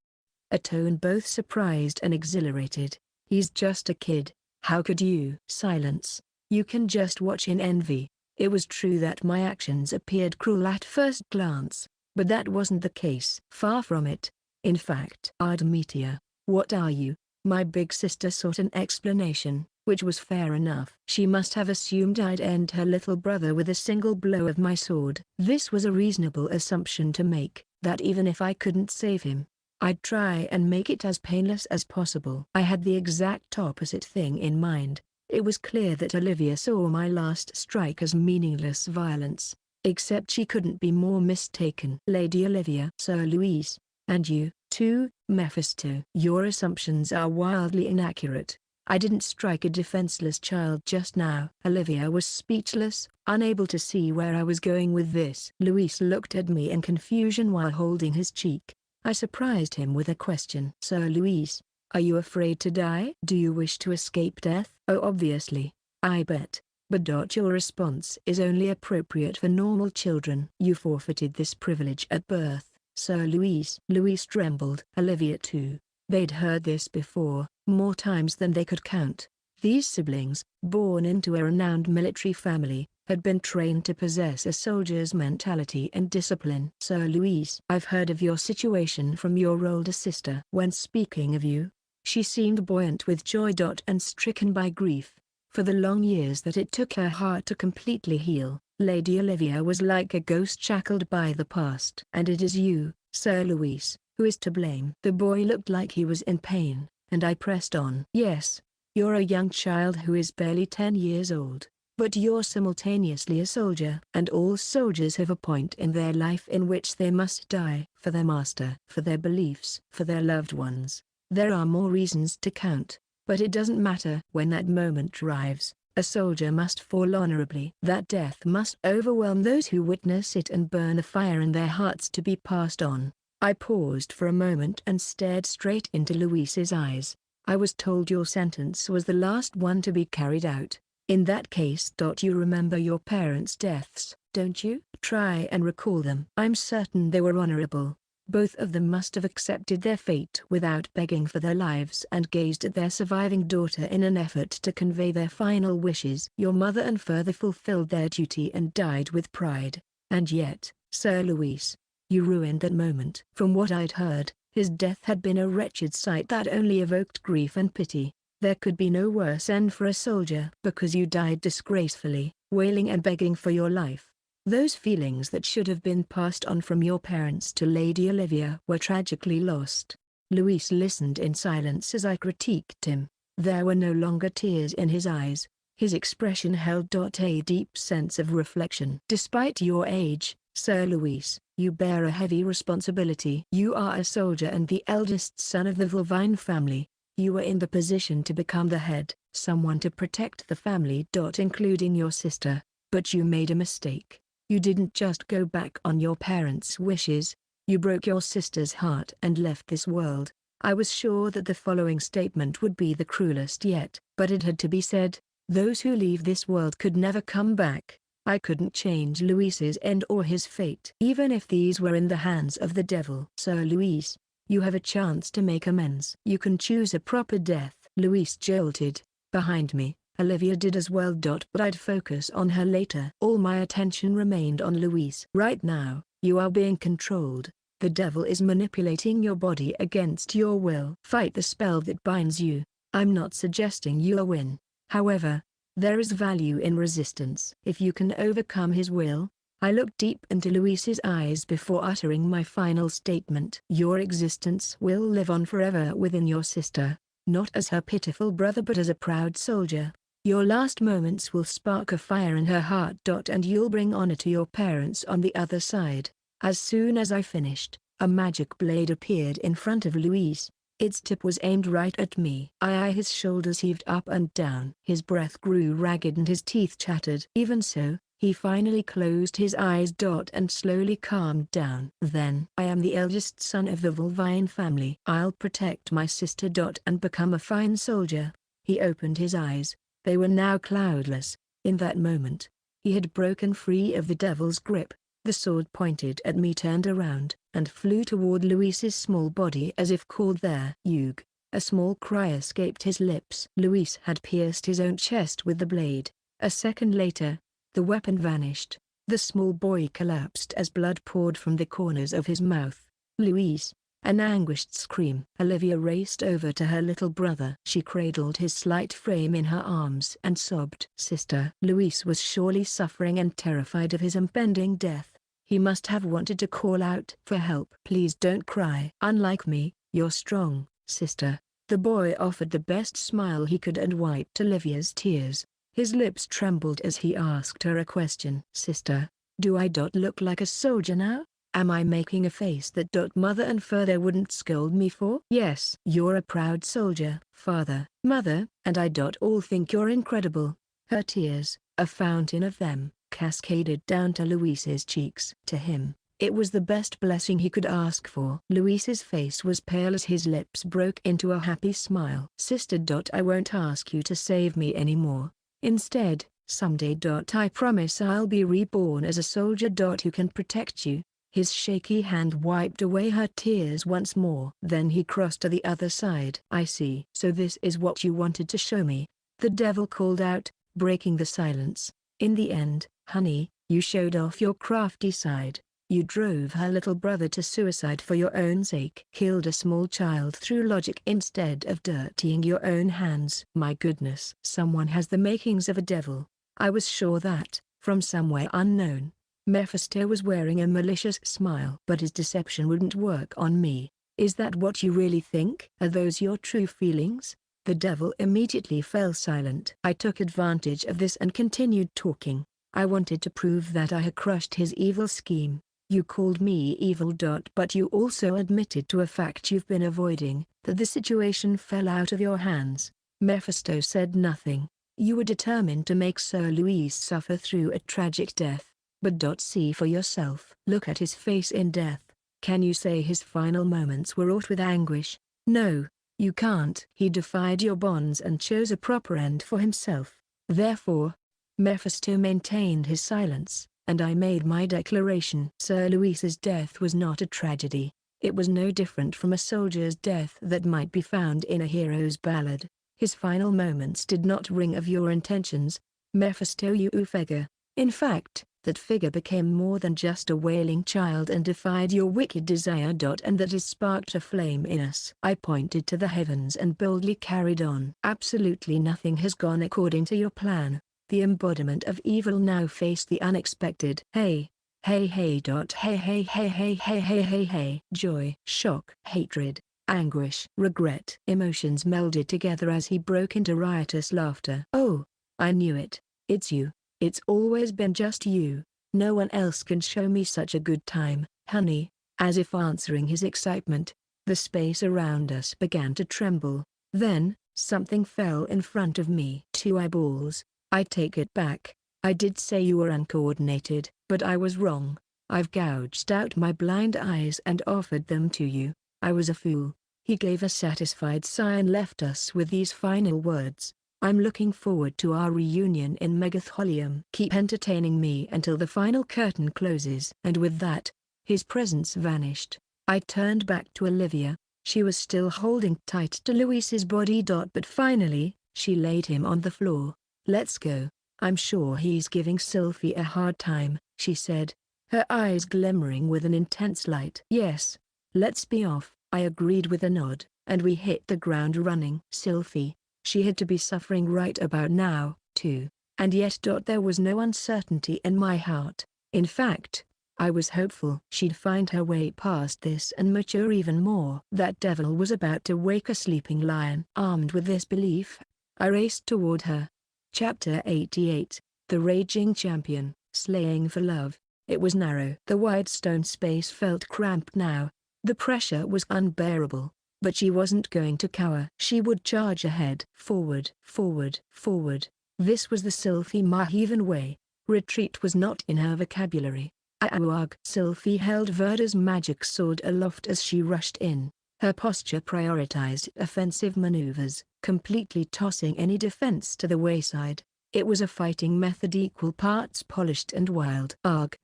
A tone both surprised and exhilarated. He's just a kid. How could you? Silence. You can just watch in envy. It was true that my actions appeared cruel at first glance, but that wasn't the case. Far from it. In fact, Artemisia, what are you? My big sister sought an explanation, which was fair enough. She must have assumed I'd end her little brother with a single blow of my sword. This was a reasonable assumption to make, that even if I couldn't save him, I'd try and make it as painless as possible. I had the exact opposite thing in mind. It was clear that Olivia saw my last strike as meaningless violence, except she couldn't be more mistaken. Lady Olivia, Sir Luis, and you, too, Mephisto. Your assumptions are wildly inaccurate. I didn't strike a defenseless child just now. Olivia was speechless, unable to see where I was going with this. Luis looked at me in confusion while holding his cheek. I surprised him with a question. Sir Luis, are you afraid to die? Do you wish to escape death? Oh, obviously, I bet. But your response is only appropriate for normal children. You forfeited this privilege at birth, Sir Luis. Luis trembled. Olivia too. They'd heard this before, more times than they could count. These siblings, born into a renowned military family, had been trained to possess a soldier's mentality and discipline. Sir Luis, I've heard of your situation from your older sister. When speaking of you, she seemed buoyant with joy and stricken by grief. For the long years that it took her heart to completely heal, Lady Olivia was like a ghost shackled by the past. And it is you, Sir Luis, who is to blame. The boy looked like he was in pain, and I pressed on. Yes, you're a young child who is barely 10 years old, but you're simultaneously a soldier. And all soldiers have a point in their life in which they must die, for their master, for their beliefs, for their loved ones. There are more reasons to count, but it doesn't matter. When that moment arrives, a soldier must fall honorably. That death must overwhelm those who witness it and burn a fire in their hearts to be passed on. I paused for a moment and stared straight into Luis's eyes. I was told your sentence was the last one to be carried out. In that case, you remember your parents' deaths, don't you? Try and recall them. I'm certain they were honorable. Both of them must have accepted their fate without begging for their lives and gazed at their surviving daughter in an effort to convey their final wishes. Your mother and father fulfilled their duty and died with pride. And yet, Sir Luis, you ruined that moment. From what I'd heard, his death had been a wretched sight that only evoked grief and pity. There could be no worse end for a soldier. Because you died disgracefully, wailing and begging for your life. Those feelings that should have been passed on from your parents to Lady Olivia were tragically lost. Luis listened in silence as I critiqued him. There were no longer tears in his eyes. His expression held a deep sense of reflection. Despite your age, Sir Luis, you bear a heavy responsibility. You are a soldier and the eldest son of the Vulvine family. You were in the position to become the head, someone to protect the family. Including your sister. But you made a mistake. You didn't just go back on your parents' wishes. You broke your sister's heart and left this world. I was sure that the following statement would be the cruelest yet, but it had to be said. Those who leave this world could never come back. I couldn't change Luis's end or his fate. Even if these were in the hands of the devil. Sir Luis, you have a chance to make amends. You can choose a proper death. Luis jolted. Behind me, Olivia did as well. But I'd focus on her later. All my attention remained on Luis. Right now, you are being controlled. The devil is manipulating your body against your will. Fight the spell that binds you. I'm not suggesting you'll win. However, there is value in resistance. If you can overcome his will. I looked deep into Luis's eyes before uttering my final statement. Your existence will live on forever within your sister, not as her pitiful brother but as a proud soldier. Your last moments will spark a fire in her heart. And you'll bring honor to your parents on the other side. As soon as I finished, a magic blade appeared in front of Luis. Its tip was aimed right at me. His shoulders heaved up and down. His breath grew ragged and his teeth chattered. Even so, he finally closed his eyes. And slowly calmed down. Then I am the eldest son of the Vulvine family. I'll protect my sister. And become a fine soldier. He opened his eyes. They were now cloudless. In that moment, he had broken free of the devil's grip. The sword pointed at me turned around, and flew toward Luis's small body as if called there. Yug. A small cry escaped his lips. Luis had pierced his own chest with the blade. A second later, the weapon vanished. The small boy collapsed as blood poured from the corners of his mouth. Luis. An anguished scream. Olivia raced over to her little brother. She cradled his slight frame in her arms and sobbed. Sister. Luis was surely suffering and terrified of his impending death. He must have wanted to call out for help. Please don't cry. Unlike me, you're strong, sister. The boy offered the best smile he could and wiped Olivia's tears. His lips trembled as he asked her a question. Sister, do I look like a soldier now? Am I making a face that mother and father wouldn't scold me for? Yes. You're a proud soldier, father, mother, and I all think you're incredible. Her tears, a fountain of them, cascaded down to Luis's cheeks. To him, it was the best blessing he could ask for. Luis's face was pale as his lips broke into a happy smile. Sister. I won't ask you to save me anymore. Instead, someday. I promise I'll be reborn as a soldier. Who can protect you. His shaky hand wiped away her tears once more. Then he crossed to the other side. I see. So this is what you wanted to show me. The devil called out, breaking the silence. In the end, honey, you showed off your crafty side. You drove her little brother to suicide for your own sake. Killed a small child through logic instead of dirtying your own hands. My goodness. Someone has the makings of a devil. I was sure that, from somewhere unknown, Mephisto was wearing a malicious smile. But his deception wouldn't work on me. Is that what you really think? Are those your true feelings? The devil immediately fell silent. I took advantage of this and continued talking. I wanted to prove that I had crushed his evil scheme. You called me evil. But you also admitted to a fact you've been avoiding, that the situation fell out of your hands. Mephisto said nothing. You were determined to make Sir Luis suffer through a tragic death. But see for yourself. Look at his face in death. Can you say his final moments were wrought with anguish? No, you can't. He defied your bonds and chose a proper end for himself. Therefore, Mephisto maintained his silence, and I made my declaration. Sir Luis's death was not a tragedy. It was no different from a soldier's death that might be found in a hero's ballad. His final moments did not ring of your intentions, Mephisto you figure. In fact, that figure became more than just a wailing child and defied your wicked desire. And that has sparked a flame in us. I pointed to the heavens and boldly carried on. Absolutely nothing has gone according to your plan. The embodiment of evil now faced the unexpected. Hey. Hey hey dot hey hey hey hey hey hey hey hey. Joy, shock, hatred, anguish, regret. Emotions melded together as he broke into riotous laughter. Oh, I knew it. It's you. It's always been just you. No one else can show me such a good time, honey. As if answering his excitement, the space around us began to tremble. Then, something fell in front of me. 2 eyeballs. I take it back. I did say you were uncoordinated, but I was wrong. I've gouged out my blind eyes and offered them to you. I was a fool. He gave a satisfied sigh and left us with these final words. I'm looking forward to our reunion in Megatholium. Keep entertaining me until the final curtain closes. And with that, his presence vanished. I turned back to Olivia. She was still holding tight to Luis's body. But finally, she laid him on the floor. Let's go. I'm sure he's giving Sylvie a hard time, she said, her eyes glimmering with an intense light. Yes. Let's be off, I agreed with a nod, and we hit the ground running. Sylvie, she had to be suffering right about now, too. And yet. There was no uncertainty in my heart. In fact, I was hopeful she'd find her way past this and mature even more. That devil was about to wake a sleeping lion. Armed with this belief, I raced toward her. Chapter 88, The Raging Champion, Slaying for Love. It was narrow. The wide stone space felt cramped now. The pressure was unbearable, but she wasn't going to cower. She would charge ahead. Forward, forward, forward. This was the Sylvie Mahevan way. Retreat was not in her vocabulary. Awag. Sylvie held Verda's magic sword aloft as she rushed in. Her posture prioritized offensive maneuvers, completely tossing any defense to the wayside. It was a fighting method equal parts polished and wild.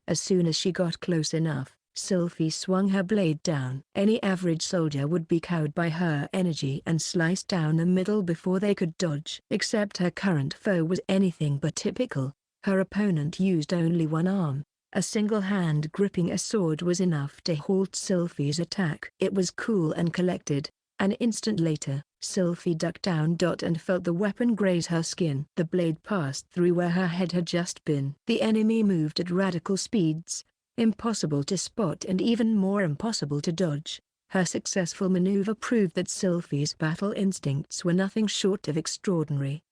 As soon as she got close enough, Sylvie swung her blade down. Any average soldier would be cowed by her energy and sliced down the middle before they could dodge. Except her current foe was anything but typical. Her opponent used only one arm. A single hand gripping a sword was enough to halt Sylvie's attack. It was cool and collected. An instant later, Sylvie ducked down. And felt the weapon graze her skin. The blade passed through where her head had just been. The enemy moved at radical speeds, impossible to spot and even more impossible to dodge. Her successful maneuver proved that Sylvie's battle instincts were nothing short of extraordinary.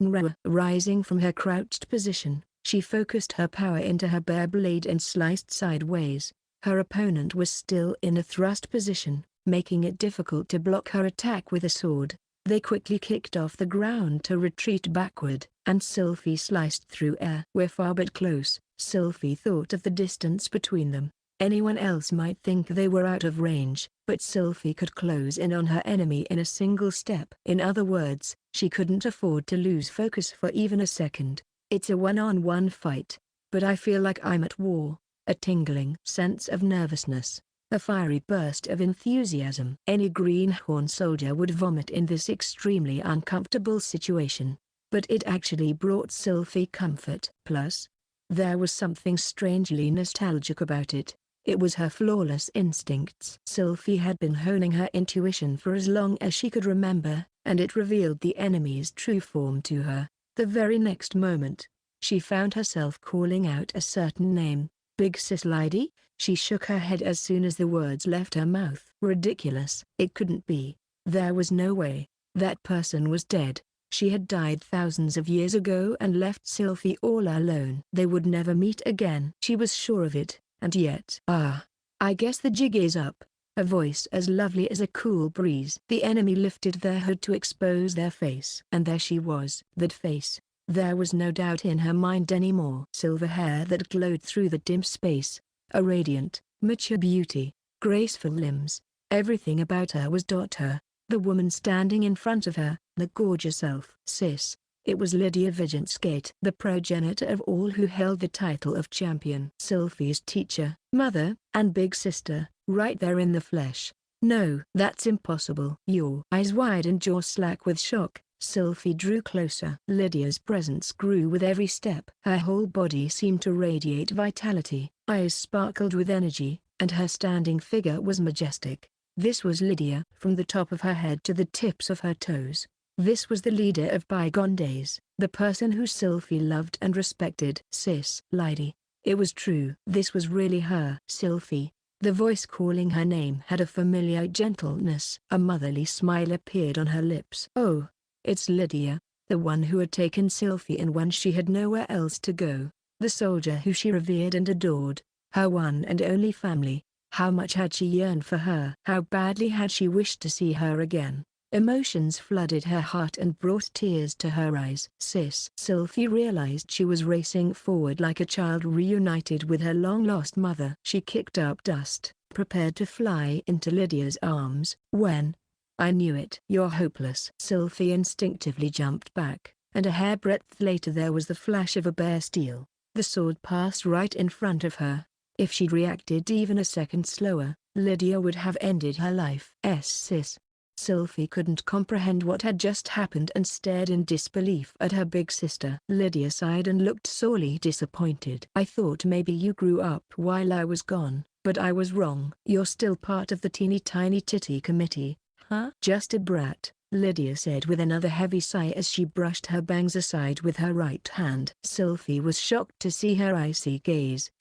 Rising from her crouched position, she focused her power into her bare blade and sliced sideways. Her opponent was still in a thrust position, making it difficult to block her attack with a sword. They quickly kicked off the ground to retreat backward, and Sylvie sliced through air. We're far but close. Sylvie thought of the distance between them. Anyone else might think they were out of range, but Sylvie could close in on her enemy in a single step. In other words, she couldn't afford to lose focus for even a second. It's a one-on-one fight, but I feel like I'm at war. A tingling sense of nervousness, a fiery burst of enthusiasm. Any greenhorn soldier would vomit in this extremely uncomfortable situation, but it actually brought Sylvie comfort. Plus, there was something strangely nostalgic about it. It was her flawless instincts. Sylvie had been honing her intuition for as long as she could remember, and it revealed the enemy's true form to her. The very next moment, she found herself calling out a certain name. Big Sis Lady? She shook her head as soon as the words left her mouth. Ridiculous. It couldn't be. There was no way. That person was dead. She had died thousands of years ago and left Sylvie all alone. They would never meet again. She was sure of it, and yet. I guess the jig is up. A voice as lovely as a cool breeze. The enemy lifted their hood to expose their face. And there she was. That face. There was no doubt in her mind anymore. Silver hair that glowed through the dim space. A radiant, mature beauty. Graceful limbs. Everything about her was her. The woman standing in front of her, the gorgeous elf. Sis. It was Lydia Vigensgate, the progenitor of all who held the title of champion. Sylvie's teacher, mother, and big sister, right there in the flesh. No, that's impossible. Your eyes wide and jaw slack with shock, Sylvie drew closer. Lydia's presence grew with every step. Her whole body seemed to radiate vitality. Eyes sparkled with energy, and her standing figure was majestic. This was Lydia. From the top of her head to the tips of her toes, This was the leader of bygone days, the person who Sylvie loved and respected. Sis Lydie. It was true. This was really her. Sylvie. The voice calling her name had a familiar gentleness. A motherly smile appeared on her lips. Oh, it's Lydia, the one who had taken Sylvie in when she had nowhere else to go, the soldier who she revered and adored, her one and only family. How much had she yearned for her? How badly had she wished to see her again? Emotions flooded her heart and brought tears to her eyes. Sis. Sylvie realized she was racing forward like a child reunited with her long-lost mother. She kicked up dust, prepared to fly into Lydia's arms, when, I knew it. You're hopeless. Sylvie instinctively jumped back, and a hairbreadth later there was the flash of a bare steel. The sword passed right in front of her. If she'd reacted even a second slower, Lydia would have ended her life. Sis. Sylvie couldn't comprehend what had just happened and stared in disbelief at her big sister. Lydia sighed and looked sorely disappointed. I thought maybe you grew up while I was gone, but I was wrong. You're still part of the teeny tiny titty committee, huh? Just a brat, Lydia said with another heavy sigh as she brushed her bangs aside with her right hand. Sylvie was shocked to see her icy gaze.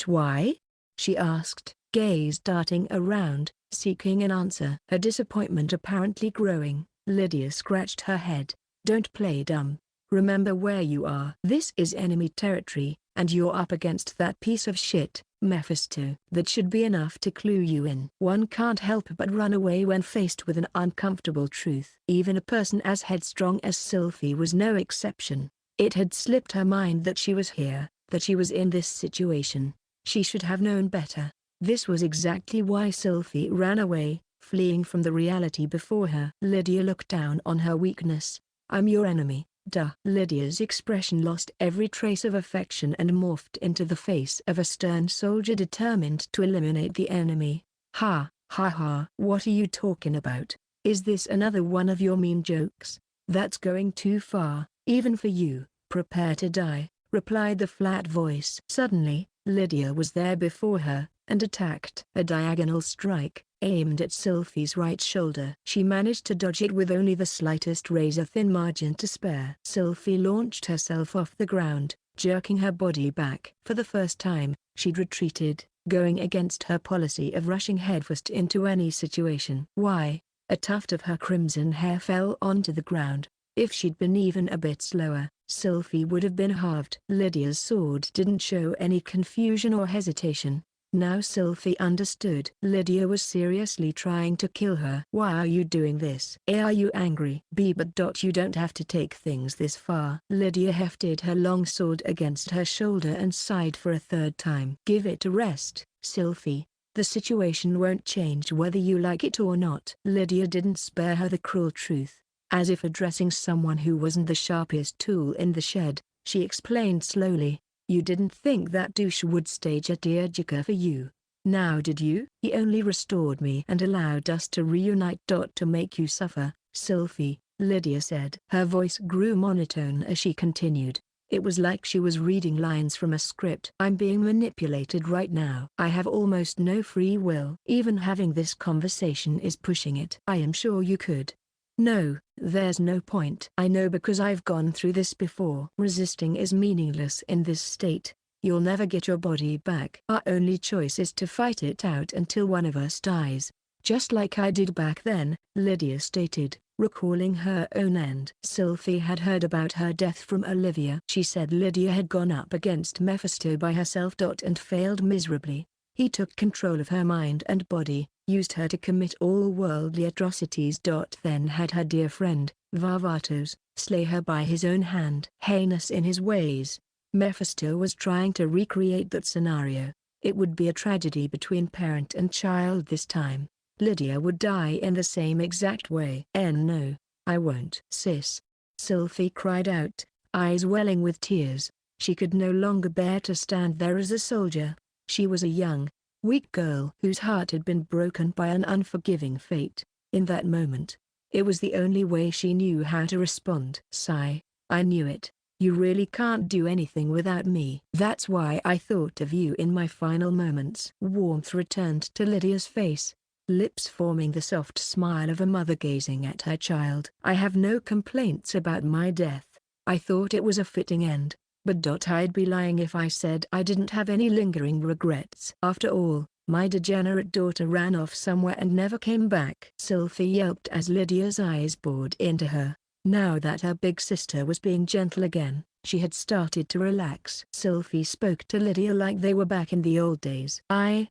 Why? She asked, gaze darting around, seeking an answer. Her disappointment apparently growing, Lydia scratched her head. Don't play dumb. Remember where you are. This is enemy territory, and you're up against that piece of shit, Mephisto. That should be enough to clue you in. One can't help but run away when faced with an uncomfortable truth. Even a person as headstrong as Sylvie was no exception. It had slipped her mind that she was here, that she was in this situation. She should have known better. This was exactly why Sylvie ran away, fleeing from the reality before her. Lydia looked down on her weakness. I'm your enemy, duh. Lydia's expression lost every trace of affection and morphed into the face of a stern soldier determined to eliminate the enemy. Ha, ha ha. What are you talking about? Is this another one of your mean jokes? That's going too far, even for you. Prepare to die, replied the flat voice. Suddenly, Lydia was there before her, and attacked. A diagonal strike, aimed at Sylvie's right shoulder. She managed to dodge it with only the slightest razor-thin margin to spare. Sylvie launched herself off the ground, jerking her body back. For the first time, she'd retreated, going against her policy of rushing headfirst into any situation. Why? A tuft of her crimson hair fell onto the ground. If she'd been even a bit slower, Sylvie would have been halved. Lydia's sword didn't show any confusion or hesitation. Now Sylvie understood. Lydia was seriously trying to kill her. Why are you doing this? A, are you angry? B, but you don't have to take things this far. Lydia hefted her long sword against her shoulder and sighed for a third time. Give it a rest, Sylvie. The situation won't change whether you like it or not. Lydia didn't spare her the cruel truth. As if addressing someone who wasn't the sharpest tool in the shed, she explained slowly. You didn't think that douche would stage a tearjerker for you. Now did you? He only restored me and allowed us to reunite. To make you suffer, Sylvie, Lydia said. Her voice grew monotone as she continued. It was like she was reading lines from a script. I'm being manipulated right now. I have almost no free will. Even having this conversation is pushing it. I am sure you could. No, there's no point. I know because I've gone through this before. Resisting is meaningless in this state. You'll never get your body back. Our only choice is to fight it out until one of us dies. Just like I did back then, Lydia stated, recalling her own end. Sylvie had heard about her death from Olivia. She said Lydia had gone up against Mephisto by herself. And failed miserably. He took control of her mind and body, used her to commit all worldly atrocities. Then had her dear friend, Varvatos, slay her by his own hand. Heinous in his ways, Mephisto was trying to recreate that scenario. It would be a tragedy between parent and child this time. Lydia would die in the same exact way. No, I won't. Sis. Sylvie cried out, eyes welling with tears. She could no longer bear to stand there as a soldier. She was a young, weak girl whose heart had been broken by an unforgiving fate. In that moment, it was the only way she knew how to respond. Sigh, I knew it. You really can't do anything without me. That's why I thought of you in my final moments. Warmth returned to Lydia's face. lips forming the soft smile of a mother gazing at her child. I have no complaints about my death. I thought it was a fitting end, but I'd be lying if I said I didn't have any lingering regrets. After all, my degenerate daughter ran off somewhere and never came back. Sylvie yelped as Lydia's eyes bored into her. Now that her big sister was being gentle again, she had started to relax. Sylvie spoke to Lydia like they were back in the old days. I'm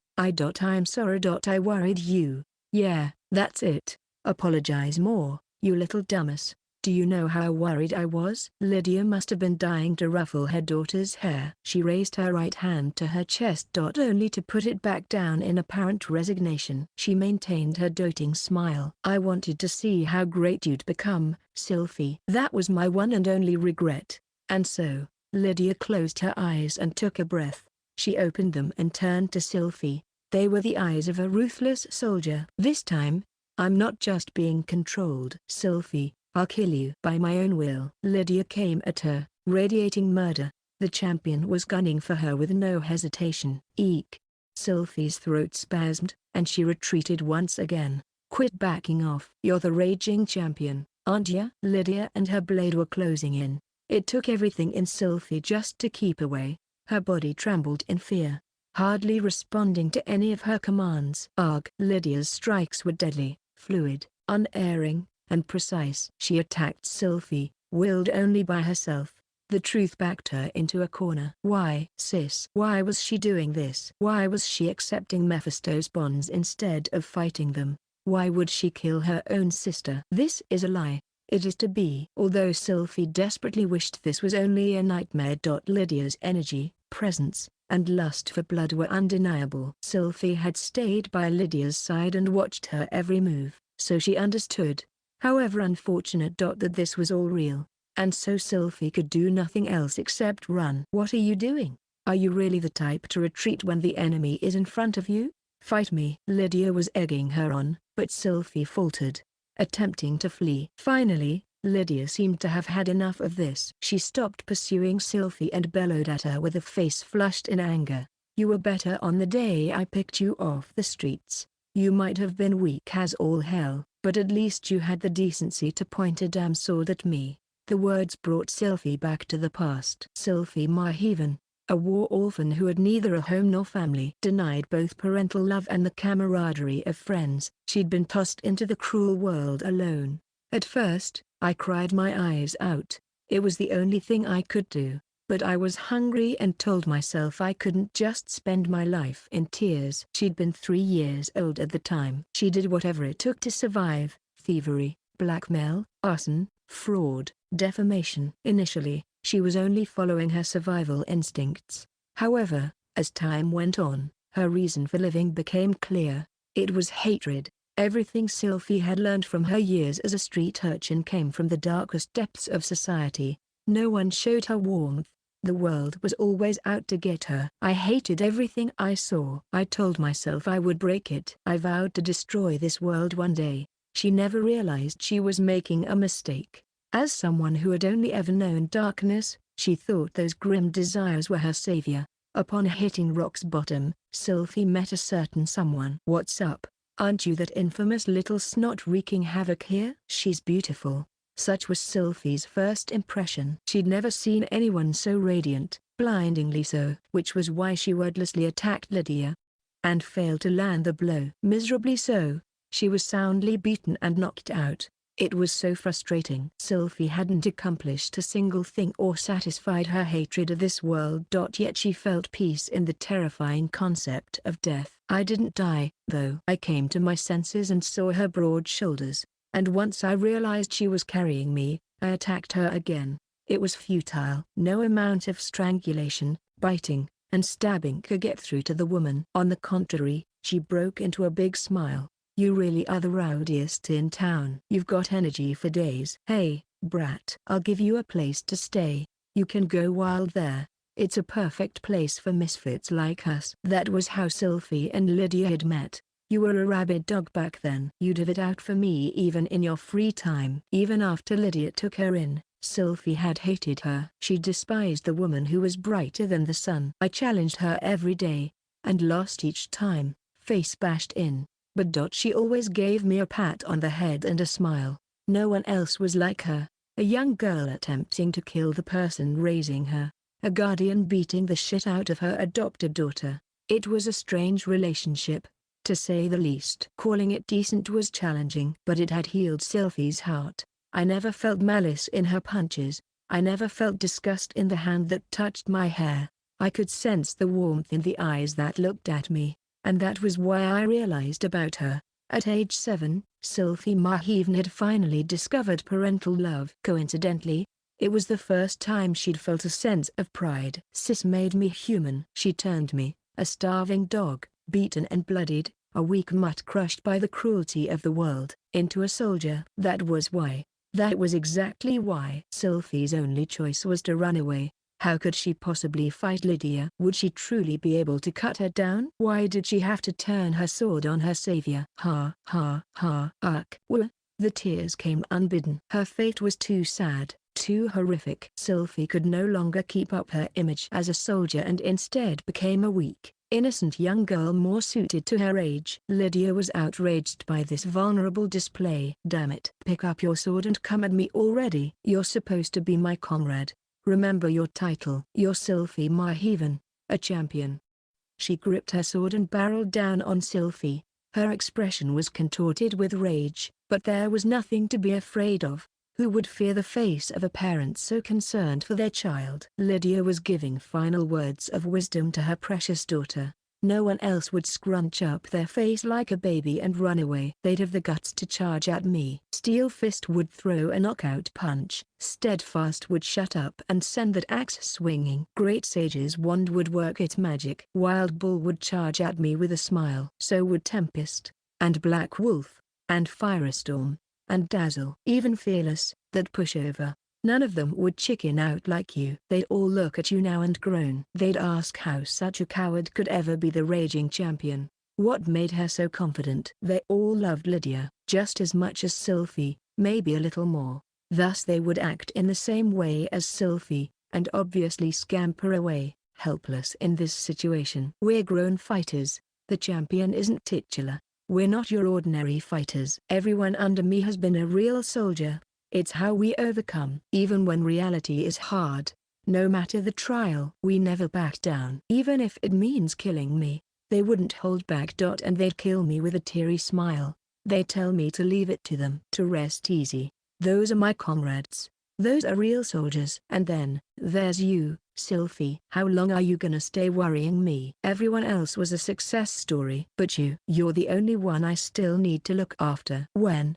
sorry. I worried you. Yeah, that's it. Apologize more, you little dumbass. Do you know how worried I was? Lydia must have been dying to ruffle her daughter's hair. She raised her right hand to her chest. Only to put it back down in apparent resignation. She maintained her doting smile. I wanted to see how great you'd become, Sylvie. That was my one and only regret. And so, Lydia closed her eyes and took a breath. She opened them and turned to Sylvie. They were the eyes of a ruthless soldier. This time, I'm not just being controlled. Sylvie, I'll kill you by my own will. Lydia came at her, radiating murder. The champion was gunning for her with no hesitation. Eek! Sylvie's throat spasmed, and she retreated once again. Quit backing off. You're the raging champion, aren't you? Lydia and her blade were closing in. It took everything in Sylvie just to keep away. Her body trembled in fear, hardly responding to any of her commands. Ugh! Lydia's strikes were deadly, fluid, unerring, and precise. She attacked Sylvie, willed only by herself. The truth backed her into a corner. Why, sis? Why was she doing this? Why was she accepting Mephisto's bonds instead of fighting them? Why would she kill her own sister? This is a lie. It is to be. Although Sylvie desperately wished this was only a nightmare. Lydia's energy, presence, and lust for blood were undeniable. Sylvie had stayed by Lydia's side and watched her every move, so she understood. However unfortunate that this was all real, and so Sylvie could do nothing else except run. What are you doing? Are you really the type to retreat when the enemy is in front of you? Fight me. Lydia was egging her on, but Sylvie faltered, attempting to flee. Finally, Lydia seemed to have had enough of this. She stopped pursuing Sylvie and bellowed at her with a face flushed in anger. You were better on the day I picked you off the streets. You might have been weak as all hell, but at least you had the decency to point a damn sword at me. The words brought Sylvie back to the past. Sylvie Marheven, a war orphan who had neither a home nor family, denied both parental love and the camaraderie of friends. She'd been tossed into the cruel world alone. At first, I cried my eyes out. It was the only thing I could do. But I was hungry and told myself I couldn't just spend my life in tears. She'd been 3 years old at the time. She did whatever it took to survive: thievery, blackmail, arson, fraud, defamation. Initially, she was only following her survival instincts. However, as time went on, her reason for living became clear. It was hatred. Everything Sylvie had learned from her years as a street urchin came from the darkest depths of society. No one showed her warmth. The world was always out to get her. I hated everything I saw. I told myself I would break it. I vowed to destroy this world one day. She never realized she was making a mistake. As someone who had only ever known darkness, she thought those grim desires were her savior. Upon hitting rock's bottom, Sylvie met a certain someone. What's up? Aren't you that infamous little snot wreaking havoc here? She's beautiful. Such was Sylvie's first impression. She'd never seen anyone so radiant, blindingly so. Which was why she wordlessly attacked Lydia, and failed to land the blow. Miserably so. She was soundly beaten and knocked out. It was so frustrating. Sylvie hadn't accomplished a single thing or satisfied her hatred of this world. Yet she felt peace in the terrifying concept of death. I didn't die, though. I came to my senses and saw her broad shoulders. And once I realized she was carrying me, I attacked her again. It was futile. No amount of strangulation, biting, and stabbing could get through to the woman. On the contrary, she broke into a big smile. You really are the rowdiest in town. You've got energy for days. Hey, brat. I'll give you a place to stay. You can go wild there. It's a perfect place for misfits like us. That was how Sylvie and Lydia had met. You were a rabid dog back then. You'd have it out for me even in your free time. Even after Lydia took her in, Sylvie had hated her. She despised the woman who was brighter than the sun. I challenged her every day, and lost each time, face bashed in. But she always gave me a pat on the head and a smile. No one else was like her. A young girl attempting to kill the person raising her. A guardian beating the shit out of her adopted daughter. It was a strange relationship, to say the least. Calling it decent was challenging, but it had healed Sylvie's heart. I never felt malice in her punches. I never felt disgust in the hand that touched my hair. I could sense the warmth in the eyes that looked at me, and that was why I realized about her. At age 7, Sylvie Maheven had finally discovered parental love. Coincidentally, it was the first time she'd felt a sense of pride. Sis made me human. She turned me, a starving dog, beaten and bloodied, a weak mutt crushed by the cruelty of the world, into a soldier. That was why. That was exactly why. Sylvie's only choice was to run away. How could she possibly fight Lydia? Would she truly be able to cut her down? Why did she have to turn her sword on her savior? Ha ha ha. The tears came unbidden. Her fate was too sad, too horrific. Sylvie could no longer keep up her image as a soldier and instead became a weak, innocent young girl more suited to her age. Lydia was outraged by this vulnerable display. Damn it. Pick up your sword and come at me already. You're supposed to be my comrade. Remember your title. You're Sylvie Maheven, a champion. She gripped her sword and barreled down on Sylvie. Her expression was contorted with rage, but there was nothing to be afraid of. Who would fear the face of a parent so concerned for their child? Lydia was giving final words of wisdom to her precious daughter. No one else would scrunch up their face like a baby and run away. They'd have the guts to charge at me. Steel Fist would throw a knockout punch. Steadfast would shut up and send that axe swinging. Great Sage's wand would work its magic. Wild Bull would charge at me with a smile. So would Tempest, and Black Wolf, and Firestorm, and Dazzle. Even Fearless, that pushover. None of them would chicken out like you. They'd all look at you now and groan. They'd ask how such a coward could ever be the raging champion. What made her so confident? They all loved Lydia, just as much as Sylvie, maybe a little more. Thus they would act in the same way as Sylvie, and obviously scamper away, helpless in this situation. We're grown fighters. The champion isn't titular. We're not your ordinary fighters. Everyone under me has been a real soldier. It's how we overcome. Even when reality is hard, no matter the trial. We never back down. Even if it means killing me, they wouldn't hold back. And they'd kill me with a teary smile. They'd tell me to leave it to them. To rest easy. Those are my comrades. Those are real soldiers. And then, there's you, Sylvie. How long are you gonna stay worrying me? Everyone else was a success story. But you're the only one I still need to look after. When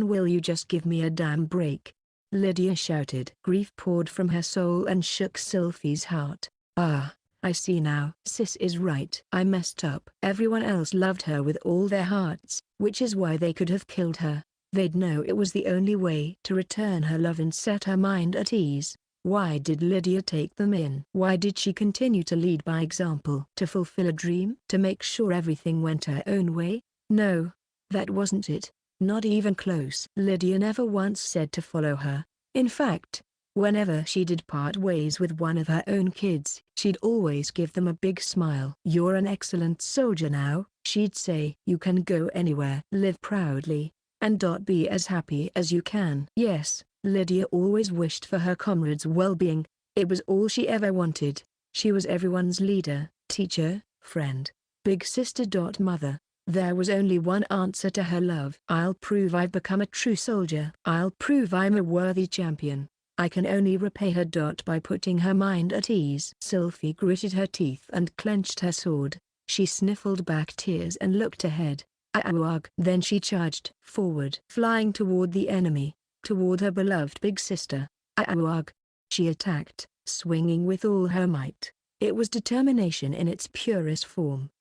will you just give me a damn break? Lydia shouted. Grief poured from her soul and shook Sylvie's heart. Ah, I see now. Sis is right. I messed up. Everyone else loved her with all their hearts, which is why they could have killed her. They'd know it was the only way to return her love and set her mind at ease. Why did Lydia take them in? Why did she continue to lead by example? To fulfill a dream? To make sure everything went her own way? No, that wasn't it. Not even close. Lydia never once said to follow her. In fact, whenever she did part ways with one of her own kids, she'd always give them a big smile. You're an excellent soldier now, she'd say. You can go anywhere. Live proudly, and be as happy as you can. Yes, Lydia always wished for her comrades' well-being. It was all she ever wanted. She was everyone's leader, teacher, friend, big sister. Mother. There was only one answer to her love. I'll prove I've become a true soldier. I'll prove I'm a worthy champion. I can only repay her. By putting her mind at ease. Sylvie gritted her teeth and clenched her sword. She sniffled back tears and looked ahead. Awag. Then she charged forward, flying toward the enemy, toward her beloved big sister. Awag. She attacked, swinging with all her might. It was determination in its purest form.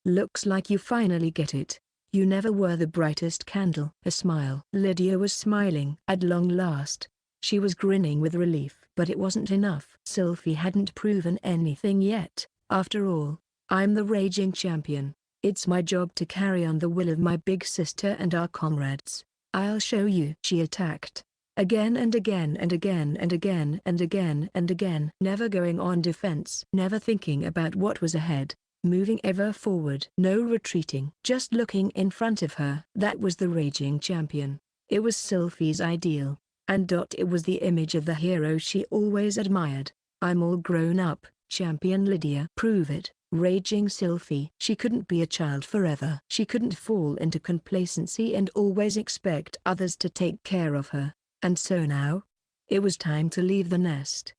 Looks like you finally get it. You never were the brightest candle. A smile. Lydia was smiling. At long last. She was grinning with relief. But it wasn't enough. Sylvie hadn't proven anything yet. After all, I'm the raging champion. It's my job to carry on the will of my big sister and our comrades. I'll show you. She attacked. Again and again and again and again and again and again. Never going on defense. Never thinking about what was ahead. moving ever forward. No retreating. Just looking in front of her. That was the raging champion. It was Sylphie's ideal. And it was the image of the hero she always admired. I'm all grown up, Champion Lydia. Prove it, raging Sylphie. She couldn't be a child forever. She couldn't fall into complacency and always expect others to take care of her. And so now, it was time to leave the nest.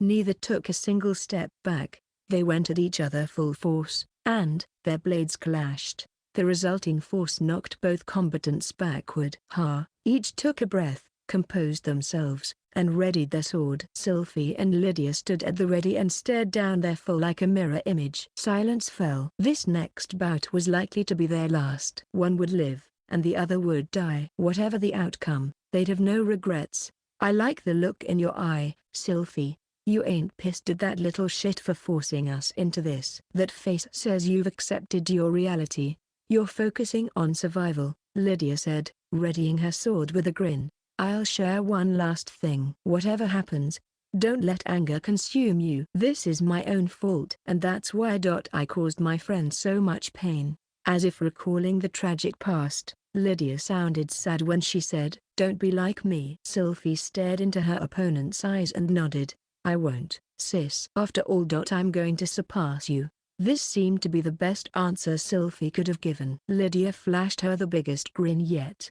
Neither took a single step back. They went at each other full force, and their blades clashed. The resulting force knocked both combatants backward. Each took a breath, composed themselves, and readied their sword. Sylphie and Lydia stood at the ready and stared down their foe like a mirror image. Silence fell. This next bout was likely to be their last. One would live, and the other would die. Whatever the outcome, they'd have no regrets. I like the look in your eye, Sylphie. You ain't pissed at that little shit for forcing us into this. That face says you've accepted your reality. You're focusing on survival, Lydia said, readying her sword with a grin. I'll share one last thing. Whatever happens, don't let anger consume you. This is my own fault. And that's why I caused my friend so much pain. As if recalling the tragic past, Lydia sounded sad when she said, don't be like me. Sylphie stared into her opponent's eyes and nodded. I won't, sis. After all, I'm going to surpass you. This seemed to be the best answer Sylphie could have given. Lydia flashed her the biggest grin yet.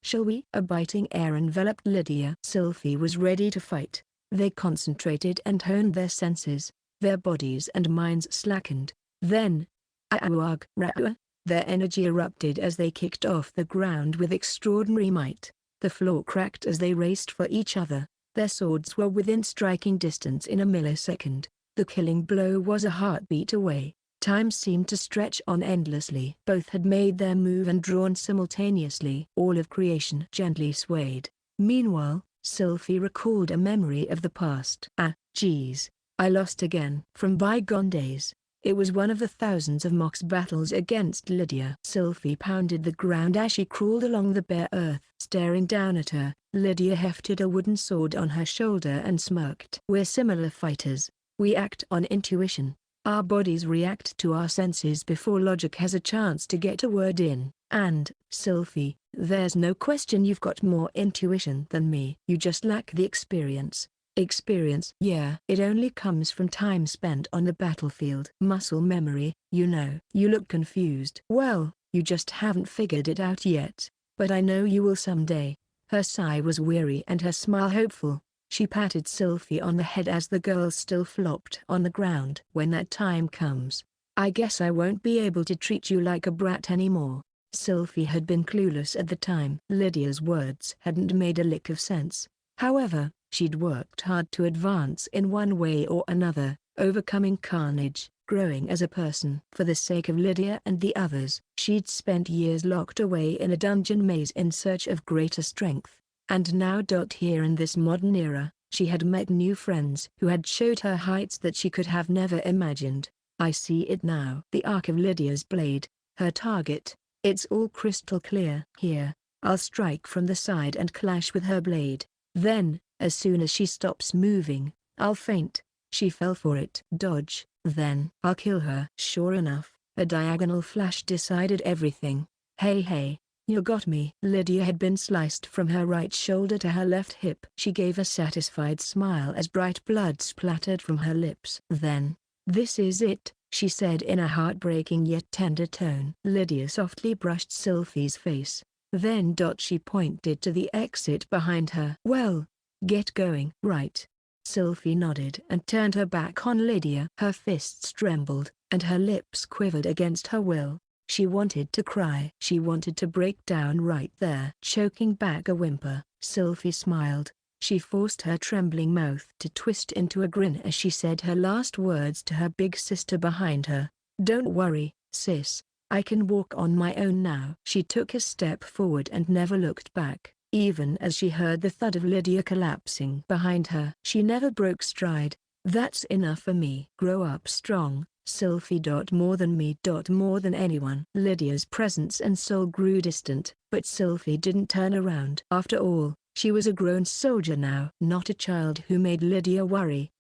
Shall we? A biting air enveloped Lydia. Sylphie was ready to fight. They concentrated and honed their senses. Their bodies and minds slackened. Then, their energy erupted as they kicked off the ground with extraordinary might. The floor cracked as they raced for each other. Their swords were within striking distance in a millisecond. The killing blow was a heartbeat away. Time seemed to stretch on endlessly. Both had made their move and drawn simultaneously. All of creation gently swayed. Meanwhile, Sylphie recalled a memory of the past. Geez, I lost again. From bygone days. It was one of the thousands of Mox battles against Lydia. Sylphie pounded the ground as she crawled along the bare earth. Staring down at her, Lydia hefted a wooden sword on her shoulder and smirked. We're similar fighters. We act on intuition. Our bodies react to our senses before logic has a chance to get a word in. And, Sylphie, there's no question you've got more intuition than me. You just lack the experience. Experience? Yeah. It only comes from time spent on the battlefield. Muscle memory, you know. You look confused. Well, you just haven't figured it out yet. But I know you will someday. Her sigh was weary and her smile hopeful. She patted Sylphie on the head as the girl still flopped on the ground. When that time comes, I guess I won't be able to treat you like a brat anymore. Sylphie had been clueless at the time. Lydia's words hadn't made a lick of sense. However, she'd worked hard to advance in one way or another, overcoming carnage, growing as a person. For the sake of Lydia and the others, she'd spent years locked away in a dungeon maze in search of greater strength. And now here in this modern era, she had met new friends who had showed her heights that she could have never imagined. I see it now. The arc of Lydia's blade, her target, it's all crystal clear. Here, I'll strike from the side and clash with her blade. Then, as soon as she stops moving, I'll feint. She fell for it. Dodge, then I'll kill her. Sure enough, a diagonal flash decided everything. Hey, you got me. Lydia had been sliced from her right shoulder to her left hip. She gave a satisfied smile as bright blood splattered from her lips. Then, this is it, she said in a heartbreaking yet tender tone. Lydia softly brushed Sylphie's face. Then she pointed to the exit behind her. Well, get going. Right. Sylphie nodded and turned her back on Lydia. Her fists trembled, and her lips quivered against her will. She wanted to cry. She wanted to break down right there. Choking back a whimper, Sylphie smiled. She forced her trembling mouth to twist into a grin as she said her last words to her big sister behind her. Don't worry, sis. I can walk on my own now. She took a step forward and never looked back, even as she heard the thud of Lydia collapsing behind her. She never broke stride. That's enough for me. Grow up strong, Sylphie. More than me. More than anyone. Lydia's presence and soul grew distant, but Sylphie didn't turn around. After all, she was a grown soldier now, not a child who made Lydia worry.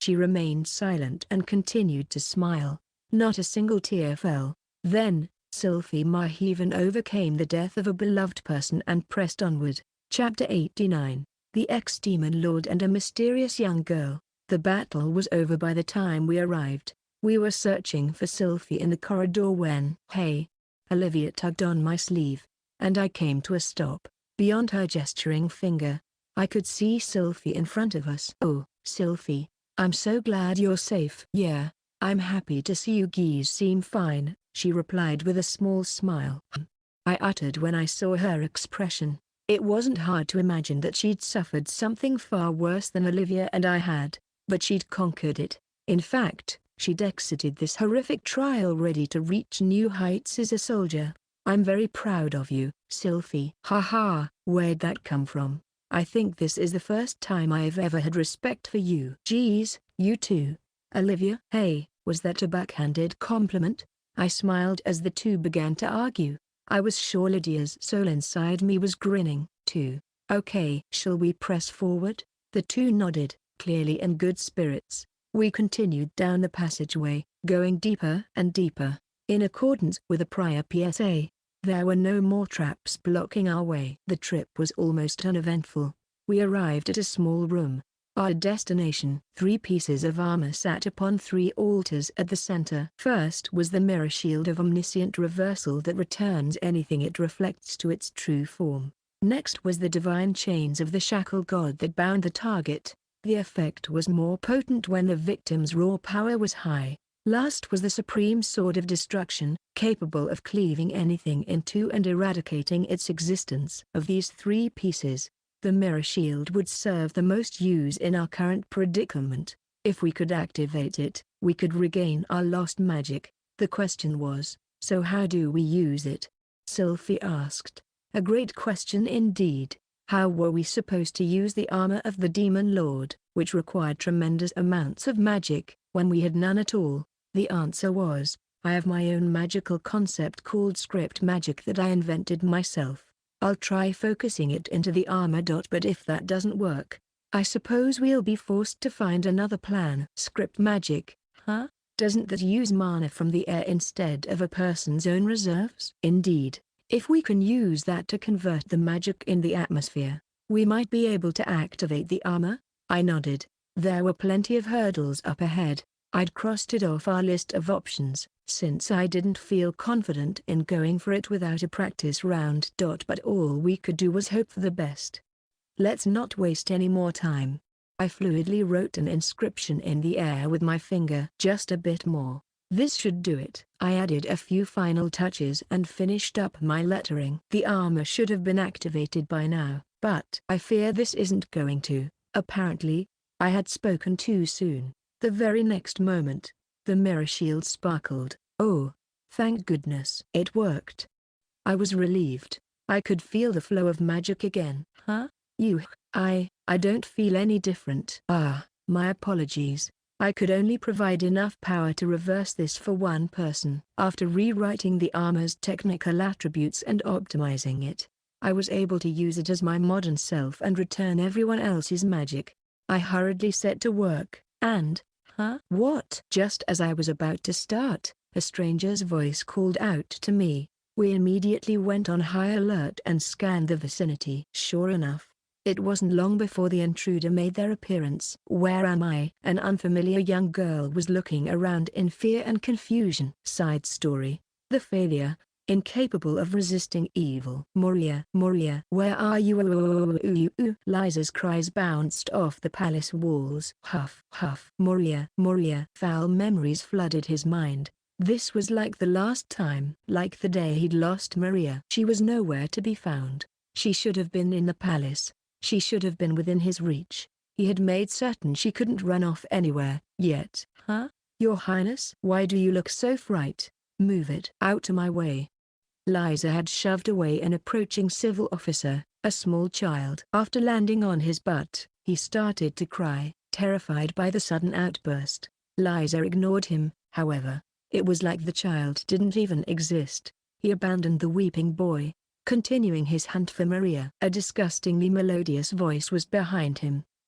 She remained silent and continued to smile. Not a single tear fell. Then, Sylvie Marheven overcame the death of a beloved person and pressed onward. Chapter 89. The ex-demon lord and a mysterious young girl. The battle was over by the time we arrived. We were searching for Sylvie in the corridor when, hey! Olivia tugged on my sleeve, and I came to a stop. Beyond her gesturing finger, I could see Sylvie in front of us. "Oh, Sylvie, I'm so glad you're safe." "Yeah, I'm happy to see you guys seem fine," she replied with a small smile. I uttered when I saw her expression. It wasn't hard to imagine that she'd suffered something far worse than Olivia and I had, but she'd conquered it. In fact, she'd exited this horrific trial ready to reach new heights as a soldier. "I'm very proud of you, Sylvie." "Haha, where'd that come from? I think this is the first time I've ever had respect for you." "Geez, you too, Olivia." "Hey, was that a backhanded compliment?" I smiled as the two began to argue. I was sure Lydia's soul inside me was grinning, too. "Okay, shall we press forward?" The two nodded, clearly in good spirits. We continued down the passageway, going deeper and deeper. In accordance with a prior PSA, there were no more traps blocking our way. The trip was almost uneventful. We arrived at a small room. Our destination. 3 pieces of armor sat upon 3 altars at the center. First was the mirror shield of omniscient reversal that returns anything it reflects to its true form. Next was the divine chains of the shackle god that bound the target. The effect was more potent when the victim's raw power was high. Last was the supreme sword of destruction, capable of cleaving anything in two and eradicating its existence. Of these 3 pieces, the mirror shield would serve the most use in our current predicament. If we could activate it, we could regain our lost magic. The question was, so how do we use it? Sylvie asked. A great question indeed. How were we supposed to use the armor of the Demon Lord, which required tremendous amounts of magic, when we had none at all? The answer was, I have my own magical concept called script magic that I invented myself. I'll try focusing it into the armor. But if that doesn't work, I suppose we'll be forced to find another plan. Script magic, huh? Doesn't that use mana from the air instead of a person's own reserves? Indeed. If we can use that to convert the magic in the atmosphere, we might be able to activate the armor. I nodded. There were plenty of hurdles up ahead. I'd crossed it off our list of options, since I didn't feel confident in going for it without a practice round. But all we could do was hope for the best. Let's not waste any more time. I fluidly wrote an inscription in the air with my finger. Just a bit more. This should do it. I added a few final touches and finished up my lettering. The armor should have been activated by now, but I fear this isn't going to. Apparently, I had spoken too soon. The very next moment, the mirror shield sparkled. Oh, thank goodness. It worked. I was relieved. I could feel the flow of magic again. Huh? I don't feel any different. Ah, my apologies. I could only provide enough power to reverse this for one person. After rewriting the armor's technical attributes and optimizing it, I was able to use it as my modern self and return everyone else's magic. I hurriedly set to work, and, what? Just as I was about to start, a stranger's voice called out to me. We immediately went on high alert and scanned the vicinity. Sure enough, it wasn't long before the intruder made their appearance. Where am I? An unfamiliar young girl was looking around in fear and confusion. Side story. The failure, incapable of resisting evil. Moria, where are you? Liza's cries bounced off the palace walls. Huff, Moria. Foul memories flooded his mind. This was like the last time. Like the day he'd lost Maria. She was nowhere to be found. She should have been in the palace. She should have been within his reach. He had made certain she couldn't run off anywhere. Yet, Your Highness? Why do you look so frightened? Move it out of my way. Liza had shoved away an approaching civil officer, a small child. After landing on his butt, he started to cry, terrified by the sudden outburst. Liza ignored him, however. It was like the child didn't even exist. He abandoned the weeping boy, continuing his hunt for Maria. A disgustingly melodious voice was behind him.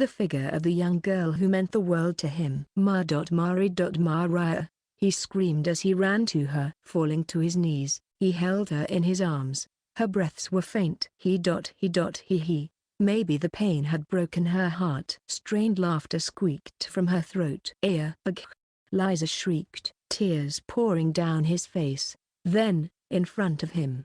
the figure of the young girl who meant the world to him. Maria, he screamed as he ran to her. Falling to his knees, he held her in his arms. Her breaths were faint. He. Maybe the pain had broken her heart. Strained laughter squeaked from her throat. Ugh! Liza shrieked, tears pouring down his face. Then, in front of him,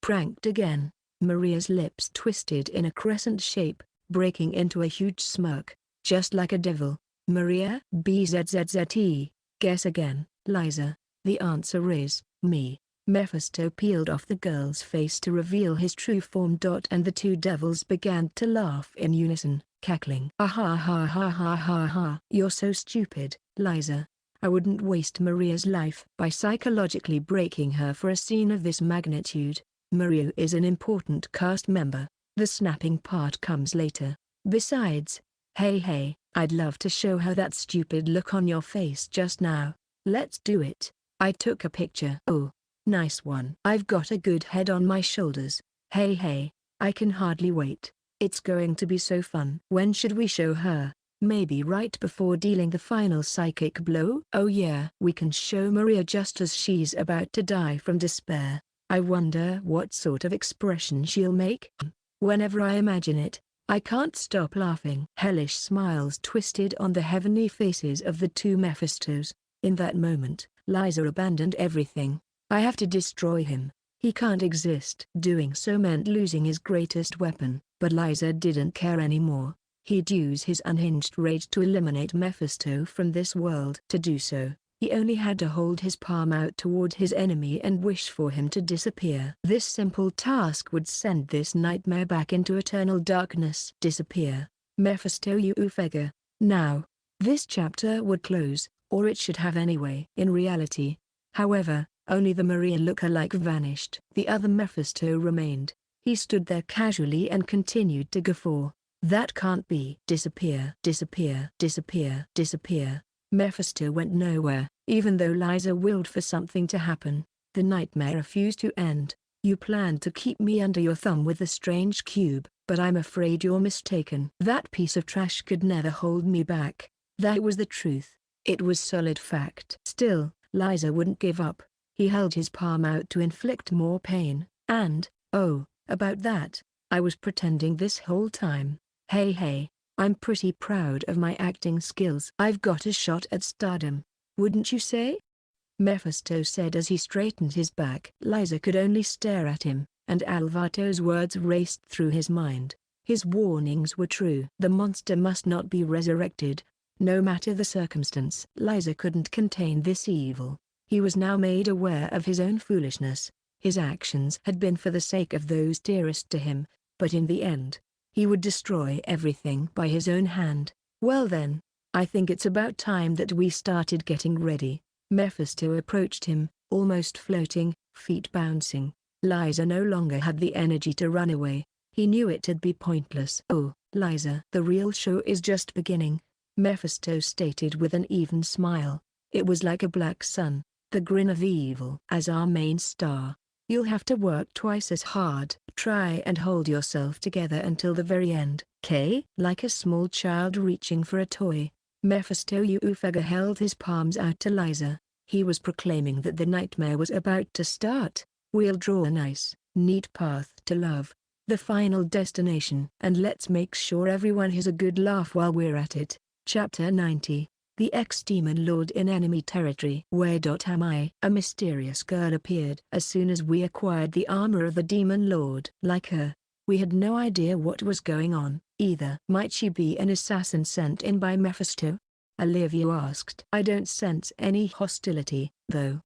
pranked again. Maria's lips twisted in a crescent shape, breaking into a huge smirk. Just like a devil. Maria? Bzzzt. Guess again, Liza. The answer is, me. Mephisto peeled off the girl's face to reveal his true form. And the two devils began to laugh in unison, cackling. Ah ha ha ha ha ha ha. You're so stupid, Liza. I wouldn't waste Maria's life by psychologically breaking her for a scene of this magnitude. Maria is an important cast member. The snapping part comes later. Besides, hey, I'd love to show her that stupid look on your face just now. Let's do it. I took a picture. Oh, nice one. I've got a good head on my shoulders. Hey, I can hardly wait. It's going to be so fun. When should we show her? Maybe right before dealing the final psychic blow? Oh yeah. We can show Maria just as she's about to die from despair. I wonder what sort of expression she'll make. Whenever I imagine it, I can't stop laughing. Hellish smiles twisted on the heavenly faces of the two Mephistos. In that moment, Liza abandoned everything. I have to destroy him. He can't exist. Doing so meant losing his greatest weapon, but Liza didn't care anymore. He'd use his unhinged rage to eliminate Mephisto from this world. To do so, he only had to hold his palm out toward his enemy and wish for him to disappear. This simple task would send this nightmare back into eternal darkness. Disappear. Mephisto, you figure. Now, this chapter would close, or it should have anyway. In reality, however, only the Maria look-alike vanished. The other Mephisto remained. He stood there casually and continued to guffaw. That can't be. Disappear. Disappear. Disappear. Disappear. Mephisto went nowhere, even though Liza willed for something to happen. The nightmare refused to end. You planned to keep me under your thumb with the strange cube, but I'm afraid you're mistaken. That piece of trash could never hold me back. That was the truth. It was solid fact. Still, Liza wouldn't give up. He held his palm out to inflict more pain, and, oh, about that, I was pretending this whole time. Hey, I'm pretty proud of my acting skills. I've got a shot at stardom, wouldn't you say? Mephisto said as he straightened his back. Liza could only stare at him, and Varvatos' words raced through his mind. His warnings were true. The monster must not be resurrected, no matter the circumstance. Liza couldn't contain this evil. He was now made aware of his own foolishness. His actions had been for the sake of those dearest to him, but in the end, he would destroy everything by his own hand. Well then, I think it's about time that we started getting ready. Mephisto approached him, almost floating, feet bouncing. Liza no longer had the energy to run away. He knew it'd be pointless. Oh, Liza, the real show is just beginning, Mephisto stated with an even smile. It was like a black sun, the grin of evil. As our main star, you'll have to work twice as hard. Try and hold yourself together until the very end. K? Like a small child reaching for a toy, Mephisto Ufaga held his palms out to Liza. He was proclaiming that the nightmare was about to start. We'll draw a nice, neat path to love, the final destination. And let's make sure everyone has a good laugh while we're at it. Chapter 90. The ex-demon lord in enemy territory. Where am I? A mysterious girl appeared as soon as we acquired the armor of the demon lord. Like her, we had no idea what was going on, either. Might she be an assassin sent in by Mephisto? Olivia asked. I don't sense any hostility, though.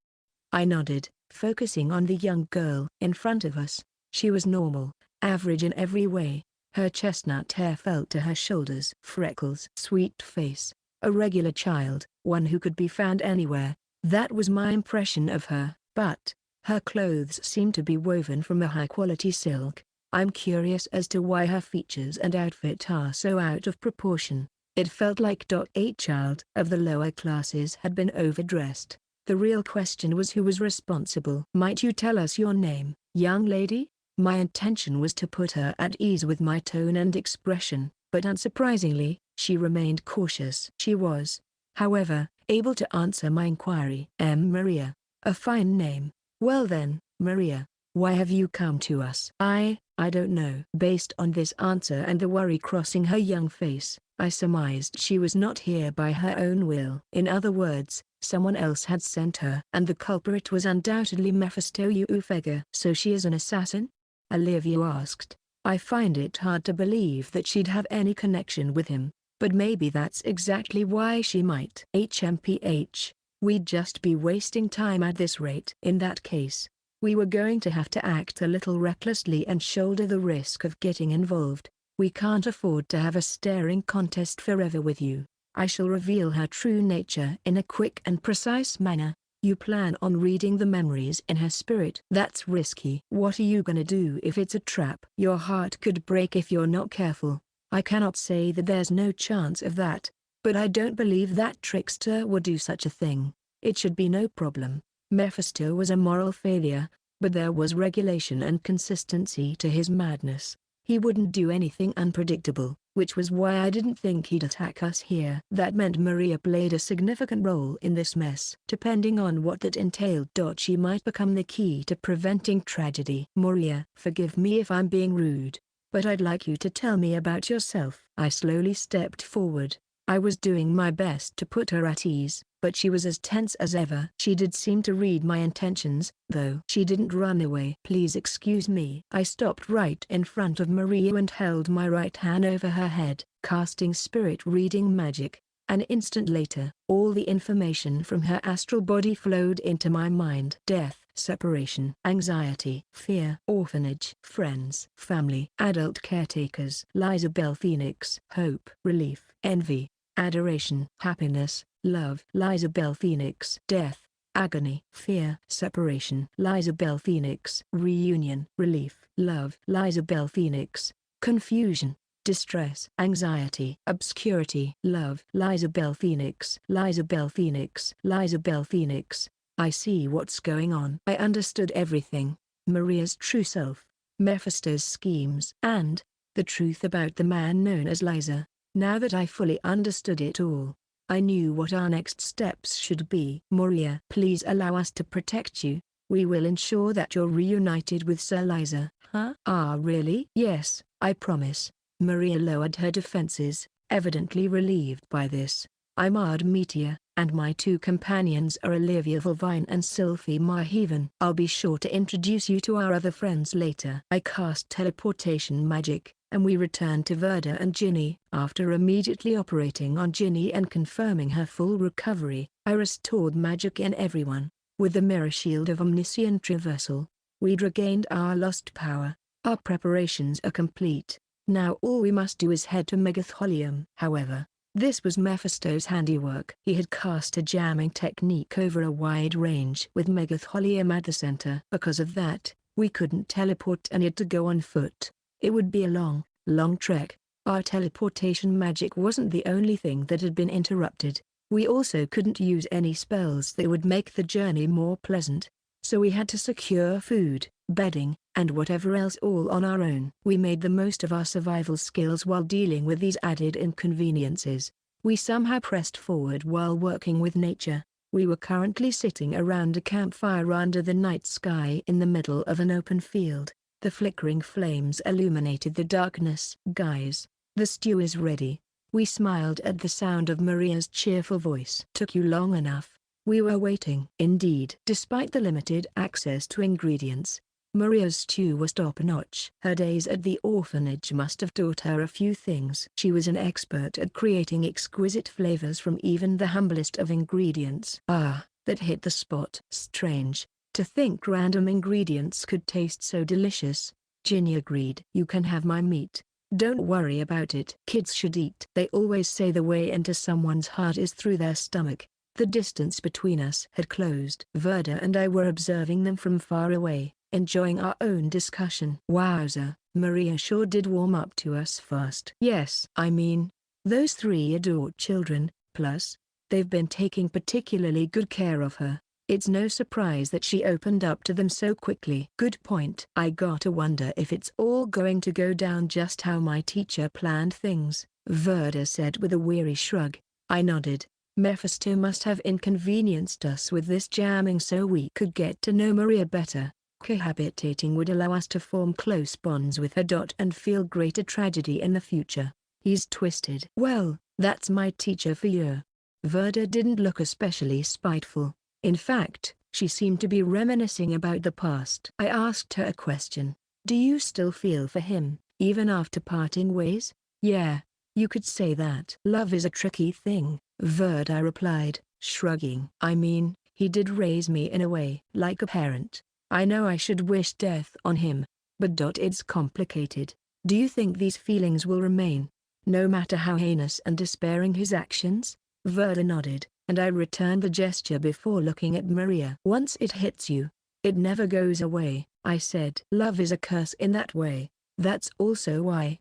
I nodded, focusing on the young girl in front of us. She was normal, average in every way. Her chestnut hair fell to her shoulders. Freckles. Sweet face. A regular child, one who could be found anywhere. That was my impression of her, but her clothes seemed to be woven from a high-quality silk. I'm curious as to why her features and outfit are so out of proportion. It felt like a child of the lower classes had been overdressed. The real question was who was responsible. Might you tell us your name, young lady? My intention was to put her at ease with my tone and expression, but unsurprisingly, she remained cautious. She was, however, able to answer my inquiry. Maria. A fine name. Well then, Maria, why have you come to us? I don't know. Based on this answer and the worry crossing her young face, I surmised she was not here by her own will. In other words, someone else had sent her. And the culprit was undoubtedly Mephisto Ufega. So she is an assassin? Olivia asked. I find it hard to believe that she'd have any connection with him, but maybe that's exactly why she might. HMPH, we'd just be wasting time at this rate. In that case, we were going to have to act a little recklessly and shoulder the risk of getting involved. We can't afford to have a staring contest forever with you. I shall reveal her true nature in a quick and precise manner. You plan on reading the memories in her spirit. That's risky. What are you gonna do if it's a trap? Your heart could break if you're not careful. I cannot say that there's no chance of that, but I don't believe that trickster would do such a thing. It should be no problem. Mephisto was a moral failure, but there was regulation and consistency to his madness. He wouldn't do anything unpredictable, which was why I didn't think he'd attack us here. That meant Maria played a significant role in this mess. Depending on what that entailed, she might become the key to preventing tragedy. Maria, forgive me if I'm being rude, but I'd like you to tell me about yourself. I slowly stepped forward. I was doing my best to put her at ease, but she was as tense as ever. She did seem to read my intentions, though. She didn't run away. Please excuse me. I stopped right in front of Maria and held my right hand over her head, casting spirit reading magic. An instant later, all the information from her astral body flowed into my mind. Death, separation, anxiety, fear, orphanage, friends, family, adult caretakers, Lizabelle Phoenix, hope, relief, envy, adoration, happiness, love, Lizabelle Phoenix, death, agony, fear, separation, Lizabelle Phoenix, reunion, relief, love, Lizabelle Phoenix, confusion, distress, anxiety, obscurity, love, Lizabelle Phoenix, Lizabelle Phoenix, Lizabelle Phoenix. I see what's going on. I understood everything. Maria's true self, Mephisto's schemes, and the truth about the man known as Liza. Now that I fully understood it all, I knew what our next steps should be. Maria, please allow us to protect you. We will ensure that you're reunited with Sir Liza. Huh? Ah, really? Yes, I promise. Maria lowered her defenses, evidently relieved by this. I'm Meteor, and my two companions are Olivia Vulvine and Sylphie Marheven. I'll be sure to introduce you to our other friends later. I cast teleportation magic, and we returned to Verda and Ginny. After immediately operating on Ginny and confirming her full recovery, I restored magic in everyone. With the mirror shield of omniscient traversal, we'd regained our lost power. Our preparations are complete. Now all we must do is head to Megatholium. However, this was Mephisto's handiwork. He had cast a jamming technique over a wide range with Megatholium at the center. Because of that, we couldn't teleport and had to go on foot. It would be a long trek. Our teleportation magic wasn't the only thing that had been interrupted. We also couldn't use any spells that would make the journey more pleasant. So we had to secure food, bedding, and whatever else all on our own. We made the most of our survival skills while dealing with these added inconveniences. We somehow pressed forward while working with nature. We were currently sitting around a campfire under the night sky in the middle of an open field. The flickering flames illuminated the darkness. Guys, the stew is ready. We smiled at the sound of Maria's cheerful voice. Took you long enough. We were waiting. Indeed. Despite the limited access to ingredients, Maria's stew was top-notch. Her days at the orphanage must have taught her a few things. She was an expert at creating exquisite flavors from even the humblest of ingredients. Ah, that hit the spot. Strange, to think random ingredients could taste so delicious. Ginny agreed. You can have my meat. Don't worry about it. Kids should eat. They always say the way into someone's heart is through their stomach. The distance between us had closed. Verda and I were observing them from far away, enjoying our own discussion. Wowza, Maria sure did warm up to us fast. Yes, I mean, those three adored children, plus, they've been taking particularly good care of her. It's no surprise that she opened up to them so quickly. Good point. I gotta wonder if it's all going to go down just how my teacher planned things, Verda said with a weary shrug. I nodded. Mephisto must have inconvenienced us with this jamming so we could get to know Maria better. Cohabitating would allow us to form close bonds with her. And feel greater tragedy in the future. He's twisted. Well, that's my teacher for you. Verda didn't look especially spiteful. In fact, she seemed to be reminiscing about the past. I asked her a question. Do you still feel for him, even after parting ways? Yeah, you could say that. Love is a tricky thing, Verda replied, shrugging. I mean, he did raise me in a way like a parent. I know I should wish death on him, but it's complicated. Do you think these feelings will remain, no matter how heinous and despairing his actions? Verda nodded, and I returned the gesture before looking at Maria. Once it hits you, it never goes away, I said. Love is a curse in that way. That's also why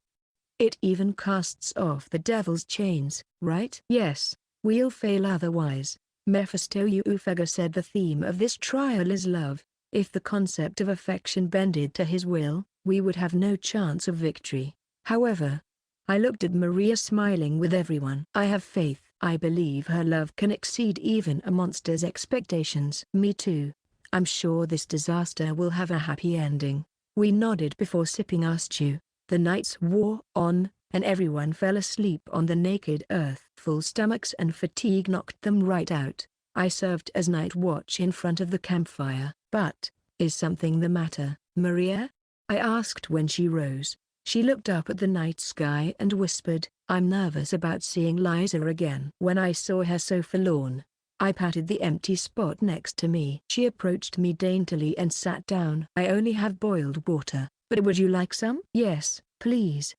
it even casts off the devil's chains, right? Yes, we'll fail otherwise. Mephisto Ufega said the theme of this trial is love. If the concept of affection bended to his will, we would have no chance of victory. However, I looked at Maria smiling with everyone. I have faith. I believe her love can exceed even a monster's expectations. Me too. I'm sure this disaster will have a happy ending. We nodded before sipping our stew. The nights wore on, and everyone fell asleep on the naked earth. Full stomachs and fatigue knocked them right out. I served as night watch in front of the campfire. But, is something the matter, Maria? I asked when she rose. She looked up at the night sky and whispered, I'm nervous about seeing Liza again. When I saw her so forlorn, I patted the empty spot next to me. She approached me daintily and sat down. I only have boiled water, but would you like some? Yes, please.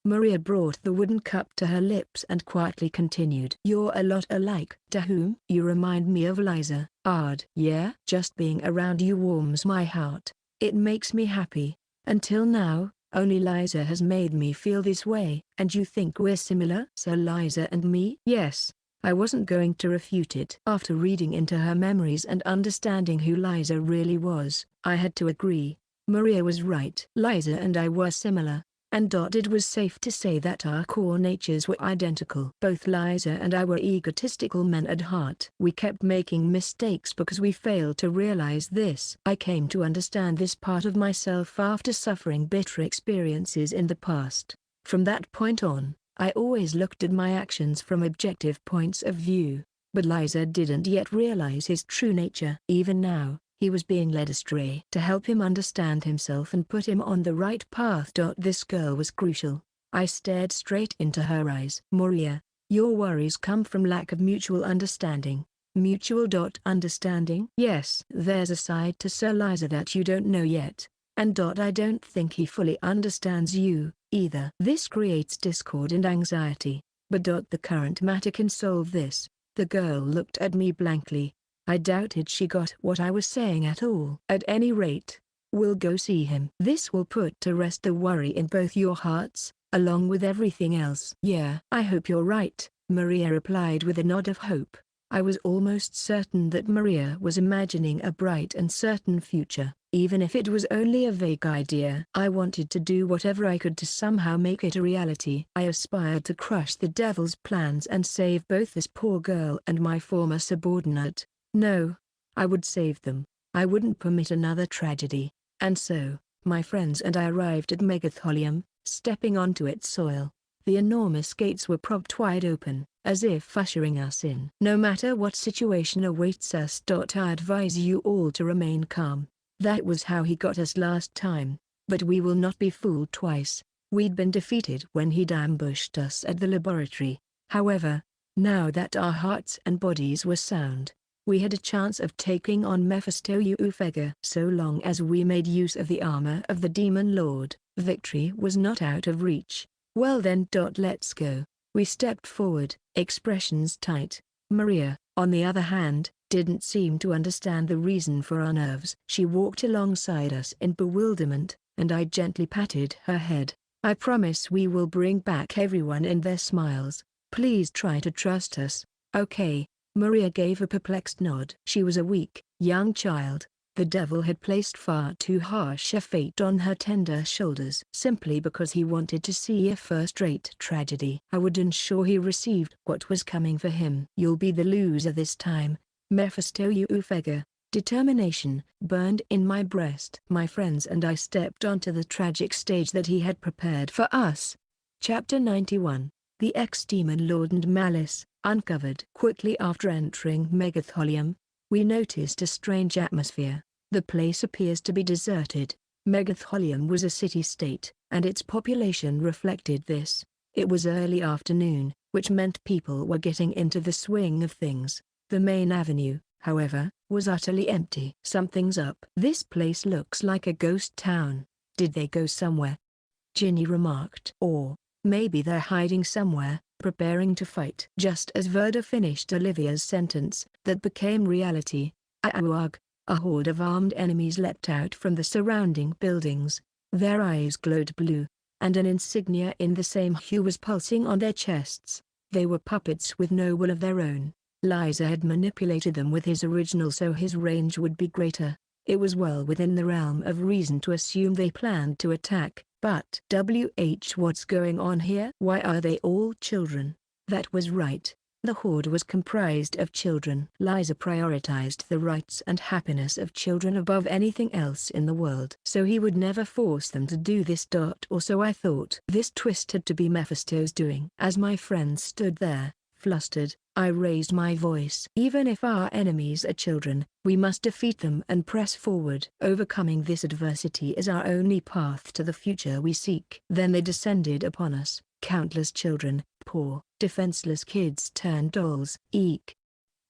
Maria brought the wooden cup to her lips and quietly continued. You're a lot alike. To whom? You remind me of Liza. Odd. Yeah? Just being around you warms my heart. It makes me happy. Until now, only Liza has made me feel this way. And you think we're similar? So Liza and me? Yes. I wasn't going to refute it. After reading into her memories and understanding who Liza really was, I had to agree. Maria was right. Liza and I were similar. And it was safe to say that our core natures were identical. Both Liza and I were egotistical men at heart. We kept making mistakes because we failed to realize this. I came to understand this part of myself after suffering bitter experiences in the past. From that point on, I always looked at my actions from objective points of view. But Liza didn't yet realize his true nature. Even now, he was being led astray. To help him understand himself and put him on the right path. This girl was crucial. I stared straight into her eyes. Maria, your worries come from lack of mutual understanding. Mutual understanding? Yes. There's a side to Sir Liza that you don't know yet. And I don't think he fully understands you, either. This creates discord and anxiety. But the current matter can solve this. The girl looked at me blankly. I doubted she got what I was saying at all. At any rate, we'll go see him. This will put to rest the worry in both your hearts, along with everything else. Yeah. I hope you're right, Maria replied with a nod of hope. I was almost certain that Maria was imagining a bright and certain future, even if it was only a vague idea. I wanted to do whatever I could to somehow make it a reality. I aspired to crush the devil's plans and save both this poor girl and my former subordinate. No, I would save them. I wouldn't permit another tragedy. And so, my friends and I arrived at Megatholium, stepping onto its soil. The enormous gates were propped wide open, as if ushering us in. No matter what situation awaits us. I advise you all to remain calm. That was how he got us last time, but we will not be fooled twice. We'd been defeated when he'd ambushed us at the laboratory. However, now that our hearts and bodies were sound, we had a chance of taking on Mephisto Ufega. So long as we made use of the armor of the Demon Lord, victory was not out of reach. Well then. Let's go. We stepped forward, expressions tight. Maria, on the other hand, didn't seem to understand the reason for our nerves. She walked alongside us in bewilderment, and I gently patted her head. I promise we will bring back everyone and their smiles. Please try to trust us, okay? Maria gave a perplexed nod. She was a weak, young child. The devil had placed far too harsh a fate on her tender shoulders simply because he wanted to see a first-rate tragedy. I would ensure he received what was coming for him. You'll be the loser this time, Mephisto, you figure. Determination burned in my breast. My friends and I stepped onto the tragic stage that he had prepared for us. Chapter 91. The Ex-Demon Lord and Malice, uncovered. Quickly after entering Megatholium, we noticed a strange atmosphere. The place appears to be deserted. Megatholium was a city-state, and its population reflected this. It was early afternoon, which meant people were getting into the swing of things. The main avenue, however, was utterly empty. Something's up. This place looks like a ghost town. Did they go somewhere? Ginny remarked. Or, maybe they're hiding somewhere, preparing to fight. Just as Verda finished Olivia's sentence, that became reality. Aouag, a horde of armed enemies leapt out from the surrounding buildings. Their eyes glowed blue, and an insignia in the same hue was pulsing on their chests. They were puppets with no will of their own. Liza had manipulated them with his original so his range would be greater. It was well within the realm of reason to assume they planned to attack, but what's going on here? Why are they all children? That was right. The horde was comprised of children. Liza prioritized the rights and happiness of children above anything else in the world. So he would never force them to do this. Or so I thought. This twist had to be Mephisto's doing. As my friends stood there, flustered, I raised my voice. Even if our enemies are children, we must defeat them and press forward. Overcoming this adversity is our only path to the future we seek. Then they descended upon us, countless children, poor, defenseless kids turned dolls. Eek!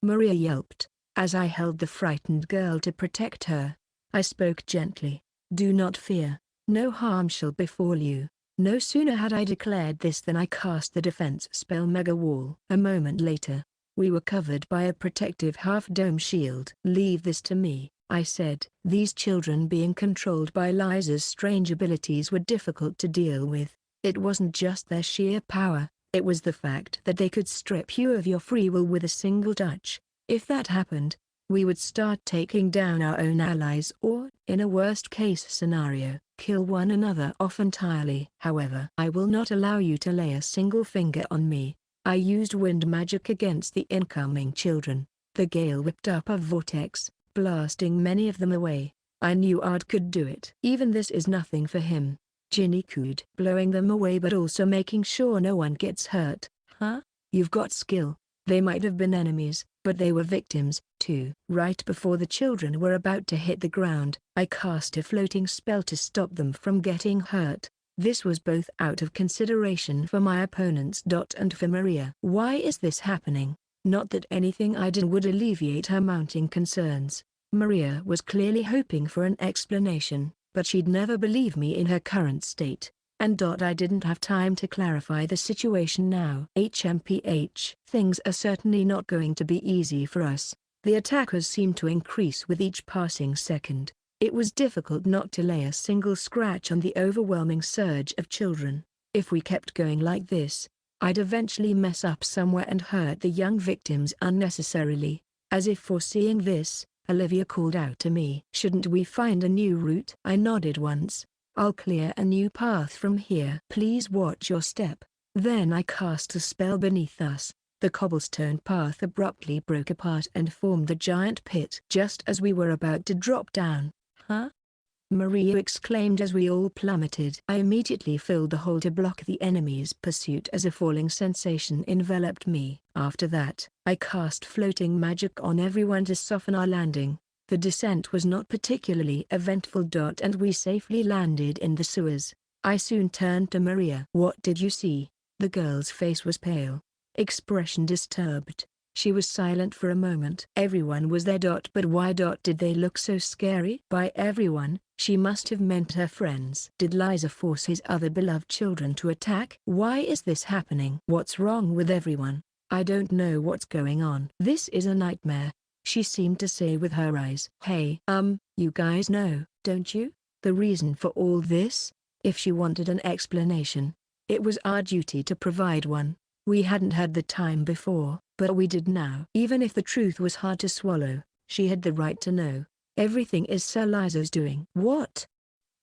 Maria yelped, as I held the frightened girl to protect her. I spoke gently. Do not fear. No harm shall befall you. No sooner had I declared this than I cast the defense spell Mega Wall. A moment later, we were covered by a protective half-dome shield. Leave this to me, I said. These children being controlled by Liza's strange abilities were difficult to deal with. It wasn't just their sheer power, it was the fact that they could strip you of your free will with a single touch. If that happened, we would start taking down our own allies or, in a worst-case scenario, kill one another off entirely. However, I will not allow you to lay a single finger on me. I used wind magic against the incoming children. The gale whipped up a vortex, blasting many of them away. I knew Ard could do it. Even this is nothing for him. Ginny cooed. Blowing them away but also making sure no one gets hurt. Huh? You've got skill. They might have been enemies, but they were victims, too. Right before the children were about to hit the ground, I cast a floating spell to stop them from getting hurt. This was both out of consideration for my opponents. And for Maria. Why is this happening? Not that anything I did would alleviate her mounting concerns. Maria was clearly hoping for an explanation, but she'd never believe me in her current state. And I didn't have time to clarify the situation now. HMPH. Things are certainly not going to be easy for us. The attackers seemed to increase with each passing second. It was difficult not to lay a single scratch on the overwhelming surge of children. If we kept going like this, I'd eventually mess up somewhere and hurt the young victims unnecessarily. As if foreseeing this, Olivia called out to me. Shouldn't we find a new route? I nodded once. I'll clear a new path from here. Please watch your step. Then I cast a spell beneath us. The cobblestone path abruptly broke apart and formed a giant pit. Just as we were about to drop down. Huh? Maria exclaimed as we all plummeted. I immediately filled the hole to block the enemy's pursuit as a falling sensation enveloped me. After that, I cast floating magic on everyone to soften our landing. The descent was not particularly eventful. And we safely landed in the sewers. I soon turned to Maria. What did you see? The girl's face was pale, expression disturbed. She was silent for a moment. Everyone was there. But why? Did they look so scary? By everyone, she must have meant her friends. Did Liza force his other beloved children to attack? Why is this happening? What's wrong with everyone? I don't know what's going on. This is a nightmare, she seemed to say with her eyes. Hey, you guys know, don't you, the reason for all this? If she wanted an explanation, it was our duty to provide one. We hadn't had the time before. But we did now. Even if the truth was hard to swallow, she had the right to know. Everything is Sir Liza's doing. What?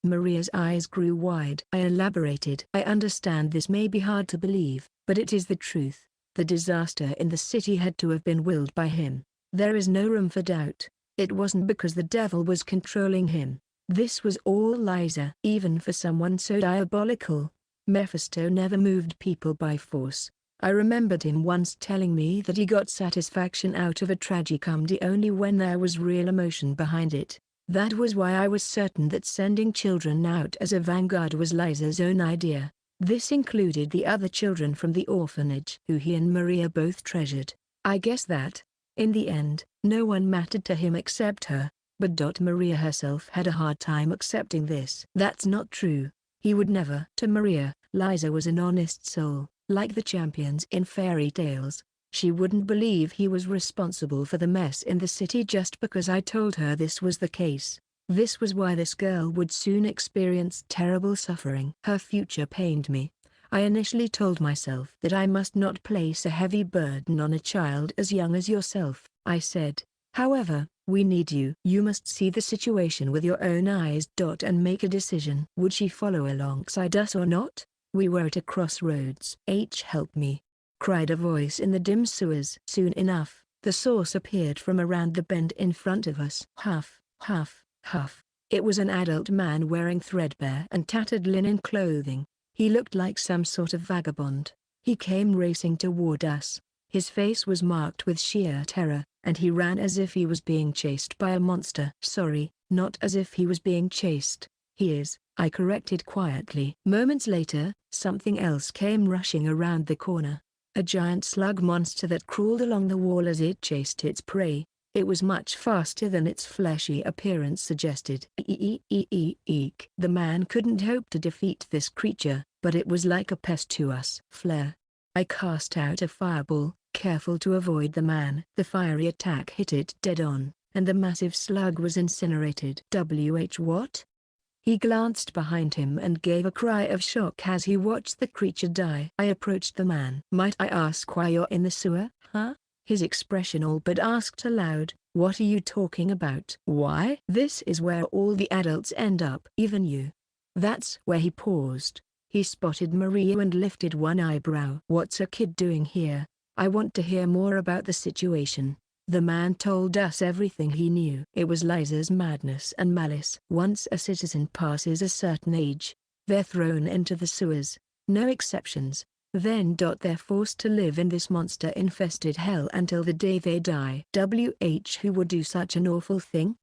Maria's eyes grew wide. I elaborated. I understand this may be hard to believe, but it is the truth. The disaster in the city had to have been willed by him. There is no room for doubt. It wasn't because the devil was controlling him. This was all Liza. Even for someone so diabolical, Mephisto never moved people by force. I remembered him once telling me that he got satisfaction out of a tragicomedy only when there was real emotion behind it. That was why I was certain that sending children out as a vanguard was Liza's own idea. This included the other children from the orphanage who he and Maria both treasured. I guess that, in the end, no one mattered to him except her, but Maria herself had a hard time accepting this. That's not true. He would never. To Maria, Liza was an honest soul, like the champions in fairy tales. She wouldn't believe he was responsible for the mess in the city just because I told her this was the case. This was why this girl would soon experience terrible suffering. Her future pained me. I initially told myself that I must not place a heavy burden on a child as young as yourself. I said, however, we need you. You must see the situation with your own eyes. And make a decision. Would she follow alongside us or not? We were at a crossroads. Help me, cried a voice in the dim sewers. Soon enough, the source appeared from around the bend in front of us. Huff, huff, huff. It was an adult man wearing threadbare and tattered linen clothing. He looked like some sort of vagabond. He came racing toward us. His face was marked with sheer terror, and he ran as if he was being chased by a monster. Sorry, not as if he was being chased. He is, I corrected quietly. Moments later, something else came rushing around the corner. A giant slug monster that crawled along the wall as it chased its prey. It was much faster than its fleshy appearance suggested. Eek. The man couldn't hope to defeat this creature, but it was like a pest to us. Flare. I cast out a fireball, careful to avoid the man. The fiery attack hit it dead on, and the massive slug was incinerated. What? He glanced behind him and gave a cry of shock as he watched the creature die. I approached the man. Might I ask why you're in the sewer, huh? His expression all but asked aloud, what are you talking about? Why? This is where all the adults end up. Even you. That's where he paused. He spotted Maria and lifted one eyebrow. What's a kid doing here? I want to hear more about the situation. The man told us everything he knew. It was Liza's madness and malice. Once a citizen passes a certain age, they're thrown into the sewers. No exceptions. Then they're forced to live in this monster-infested hell until the day they die. Who would do such an awful thing?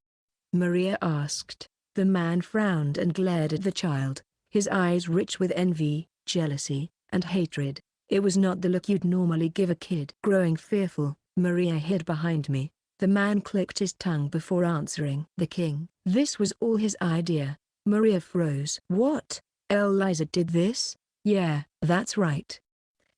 Maria asked. The man frowned and glared at the child, his eyes rich with envy, jealousy, and hatred. It was not the look you'd normally give a kid. Growing fearful, Maria hid behind me. The man clicked his tongue before answering. The king. This was all his idea. Maria froze. What? Liza did this? Yeah, that's right.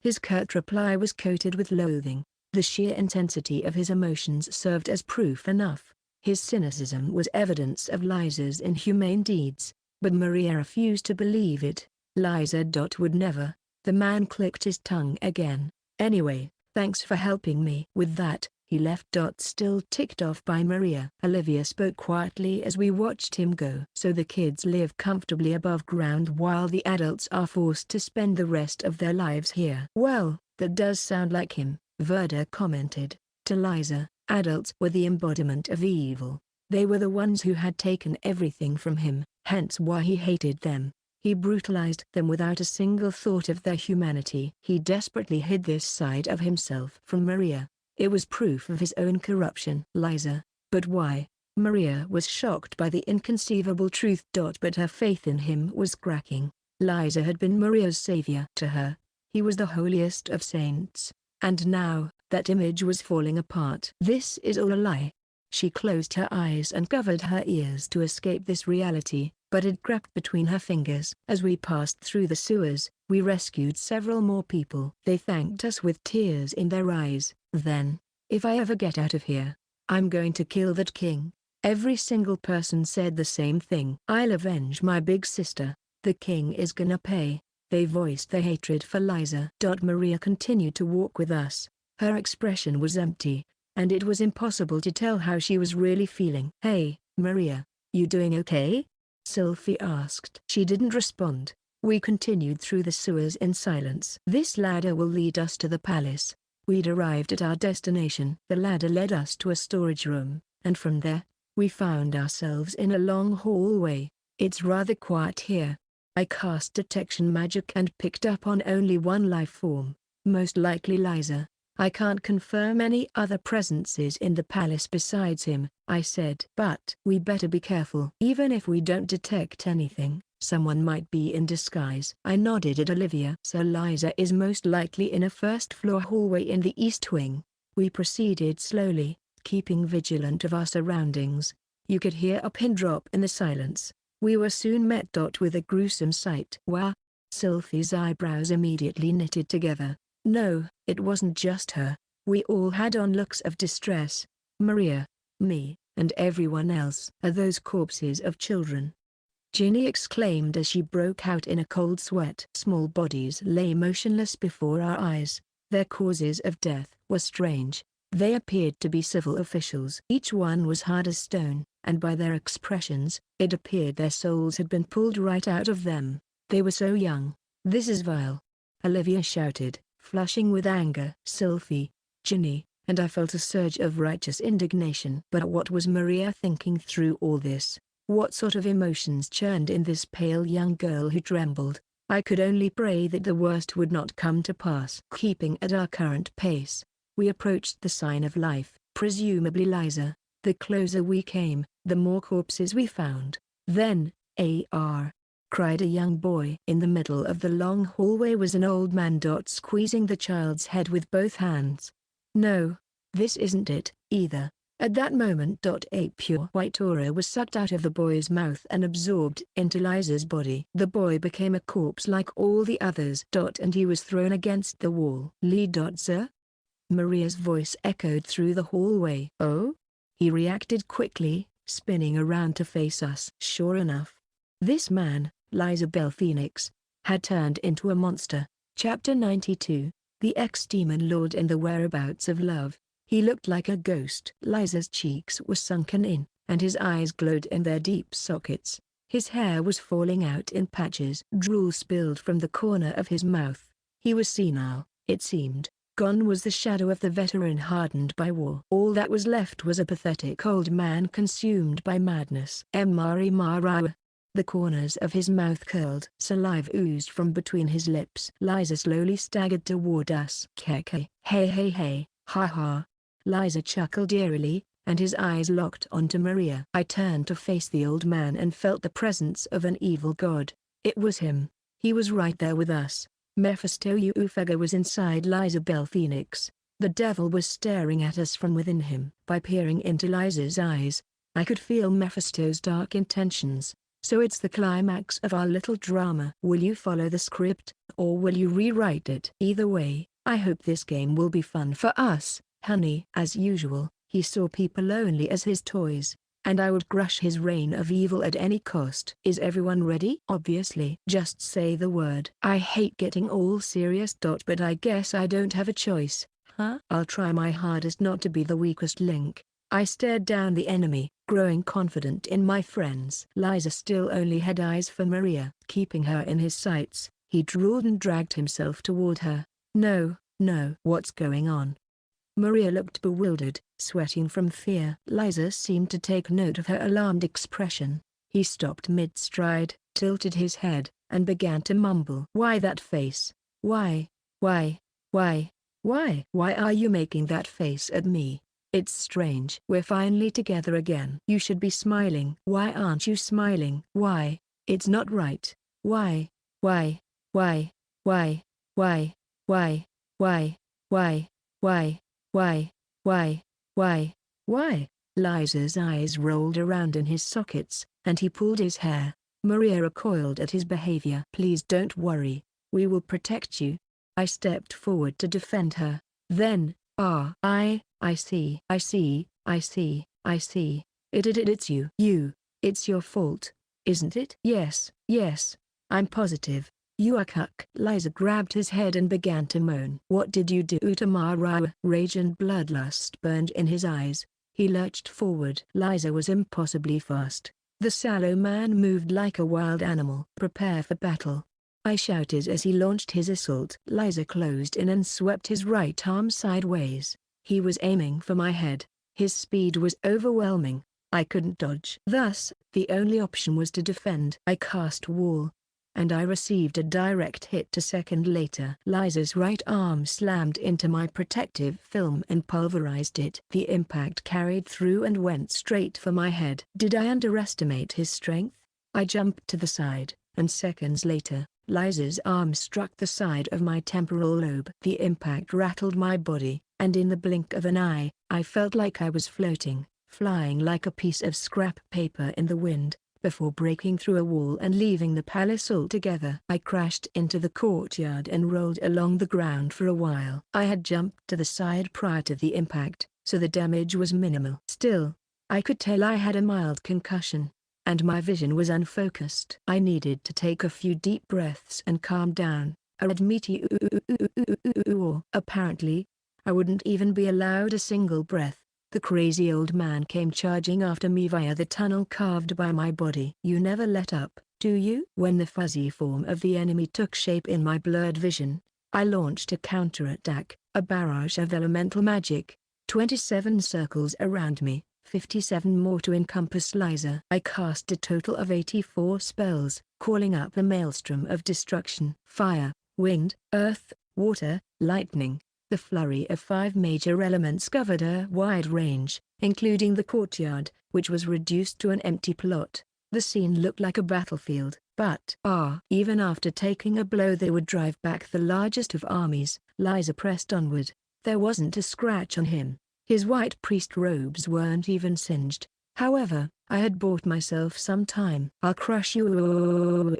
His curt reply was coated with loathing. The sheer intensity of his emotions served as proof enough. His cynicism was evidence of Liza's inhumane deeds, but Maria refused to believe it. Liza would never. The man clicked his tongue again. Anyway, thanks for helping me. With that, he left. Still ticked off by Maria. Olivia spoke quietly as we watched him go. So the kids live comfortably above ground while the adults are forced to spend the rest of their lives here. Well, that does sound like him, Verda commented. To Liza, adults were the embodiment of evil. They were the ones who had taken everything from him, hence why he hated them. He brutalized them without a single thought of their humanity. He desperately hid this side of himself from Maria. It was proof of his own corruption. Liza, but why? Maria was shocked by the inconceivable truth. But her faith in him was cracking. Liza had been Maria's savior. To her, he was the holiest of saints. And now, that image was falling apart. This is all a lie. She closed her eyes and covered her ears to escape this reality, but it crept between her fingers. As we passed through the sewers, we rescued several more people. They thanked us with tears in their eyes. Then, if I ever get out of here, I'm going to kill that king. Every single person said the same thing. I'll avenge my big sister. The king is gonna pay. They voiced their hatred for Liza. Maria continued to walk with us, Her expression was empty, and it was impossible to tell how she was really feeling. "Hey, Maria, you doing okay?" Sylvie asked. She didn't respond. We continued through the sewers in silence. "This ladder will lead us to the palace." We'd arrived at our destination. The ladder led us to a storage room, and from there, we found ourselves in a long hallway. "It's rather quiet here." I cast detection magic and picked up on only one life form, most likely Liza. "I can't confirm any other presences in the palace besides him," I said. "But we better be careful. Even if we don't detect anything, someone might be in disguise." I nodded at Olivia. "So Liza is most likely in a first-floor hallway in the east wing." We proceeded slowly, keeping vigilant of our surroundings. You could hear a pin drop in the silence. We were soon met with a gruesome sight. "Wow!" Sylvie's eyebrows immediately knitted together. No, it wasn't just her. We all had on looks of distress. Maria, me, and everyone else. "Are those corpses of children?" Ginny exclaimed as she broke out in a cold sweat. Small bodies lay motionless before our eyes. Their causes of death were strange. They appeared to be civil officials. Each one was hard as stone, and by their expressions, it appeared their souls had been pulled right out of them. They were so young. "This is vile!" Olivia shouted, flushing with anger. Sylvie, Ginny, and I felt a surge of righteous indignation. But what was Maria thinking through all this? What sort of emotions churned in this pale young girl who trembled? I could only pray that the worst would not come to pass. Keeping at our current pace, we approached the sign of life, presumably Liza. The closer we came, the more corpses we found. Then, "AR!" cried a young boy. In the middle of the long hallway was an old man squeezing the child's head with both hands. "No, this isn't it, either." At that moment a pure white aura was sucked out of the boy's mouth and absorbed into Liza's body. The boy became a corpse like all the others. And he was thrown against the wall. "Lee. Sir?" Maria's voice echoed through the hallway. "Oh?" He reacted quickly, spinning around to face us. Sure enough, this man, Liza Bell Phoenix, had turned into a monster. Chapter 92, The Ex-Demon Lord and the Whereabouts of Love. He looked like a ghost. Liza's cheeks were sunken in, and his eyes glowed in their deep sockets. His hair was falling out in patches. Drool spilled from the corner of his mouth. He was senile, it seemed. Gone was the shadow of the veteran hardened by war. All that was left was a pathetic old man consumed by madness. Mari Mara. The corners of his mouth curled. Saliva oozed from between his lips. Liza slowly staggered toward us. "Keke. Hey hey hey, ha ha." Liza chuckled eerily, and his eyes locked onto Maria. I turned to face the old man and felt the presence of an evil god. It was him. He was right there with us. Mephisto Ufega was inside Liza Bell Phoenix. The devil was staring at us from within him. By peering into Liza's eyes, I could feel Mephisto's dark intentions. So it's the climax of our little drama. Will you follow the script, or will you rewrite it? Either way, I hope this game will be fun for us, honey. As usual, he saw people only as his toys, and I would crush his reign of evil at any cost. Is everyone ready? Obviously. Just say the word. I hate getting all serious. But I guess I don't have a choice, huh? I'll try my hardest not to be the weakest link. I stared down the enemy, growing confident in my friends. Liza still only had eyes for Maria. Keeping her in his sights, he drooled and dragged himself toward her. No, no. What's going on? Maria looked bewildered, sweating from fear. Liza seemed to take note of her alarmed expression. He stopped mid-stride, tilted his head, and began to mumble. Why that face? Why are you making that face at me? It's strange. We're finally together again. You should be smiling. Why aren't you smiling? Why? It's not right. Why? Why? Why? Why? Why? Why? Why? Why? Why? Why? Why? Why? Why? Liza's eyes rolled around in his sockets, and he pulled his hair. Maria recoiled at his behavior. Please don't worry. We will protect you. I stepped forward to defend her. Then, I see. It's you. It's your fault, isn't it? Yes, I'm positive. You are cuck. Liza grabbed his head and began to moan. What did you do to Mara? Rage and bloodlust burned in his eyes. He lurched forward. Liza was impossibly fast. The sallow man moved like a wild animal. Prepare for battle, I shouted as he launched his assault. Liza closed in and swept his right arm sideways. He was aiming for my head. His speed was overwhelming. I couldn't dodge. Thus, the only option was to defend. I cast wall, and I received a direct hit. A second later, Liza's right arm slammed into my protective film and pulverized it. The impact carried through and went straight for my head. Did I underestimate his strength? I jumped to the side, and seconds later, Liza's arm struck the side of my temporal lobe. The impact rattled my body, and in the blink of an eye, I felt like I was floating, flying like a piece of scrap paper in the wind, before breaking through a wall and leaving the palace altogether. I crashed into the courtyard and rolled along the ground for a while. I had jumped to the side prior to the impact, so the damage was minimal. Still, I could tell I had a mild concussion, and my vision was unfocused. I needed to take a few deep breaths and calm down. Apparently, I wouldn't even be allowed a single breath. The crazy old man came charging after me via the tunnel carved by my body. You never let up, do you? When the fuzzy form of the enemy took shape in my blurred vision, I launched a counterattack, a barrage of elemental magic, 27 circles around me, 57 more to encompass Liza. I cast a total of 84 spells, calling up a maelstrom of destruction. Fire, wind, earth, water, lightning. The flurry of 5 major elements covered a wide range, including the courtyard, which was reduced to an empty plot. The scene looked like a battlefield, but even after taking a blow that would drive back the largest of armies, Liza pressed onward. There wasn't a scratch on him. His white priest robes weren't even singed. However, I had bought myself some time. I'll crush you.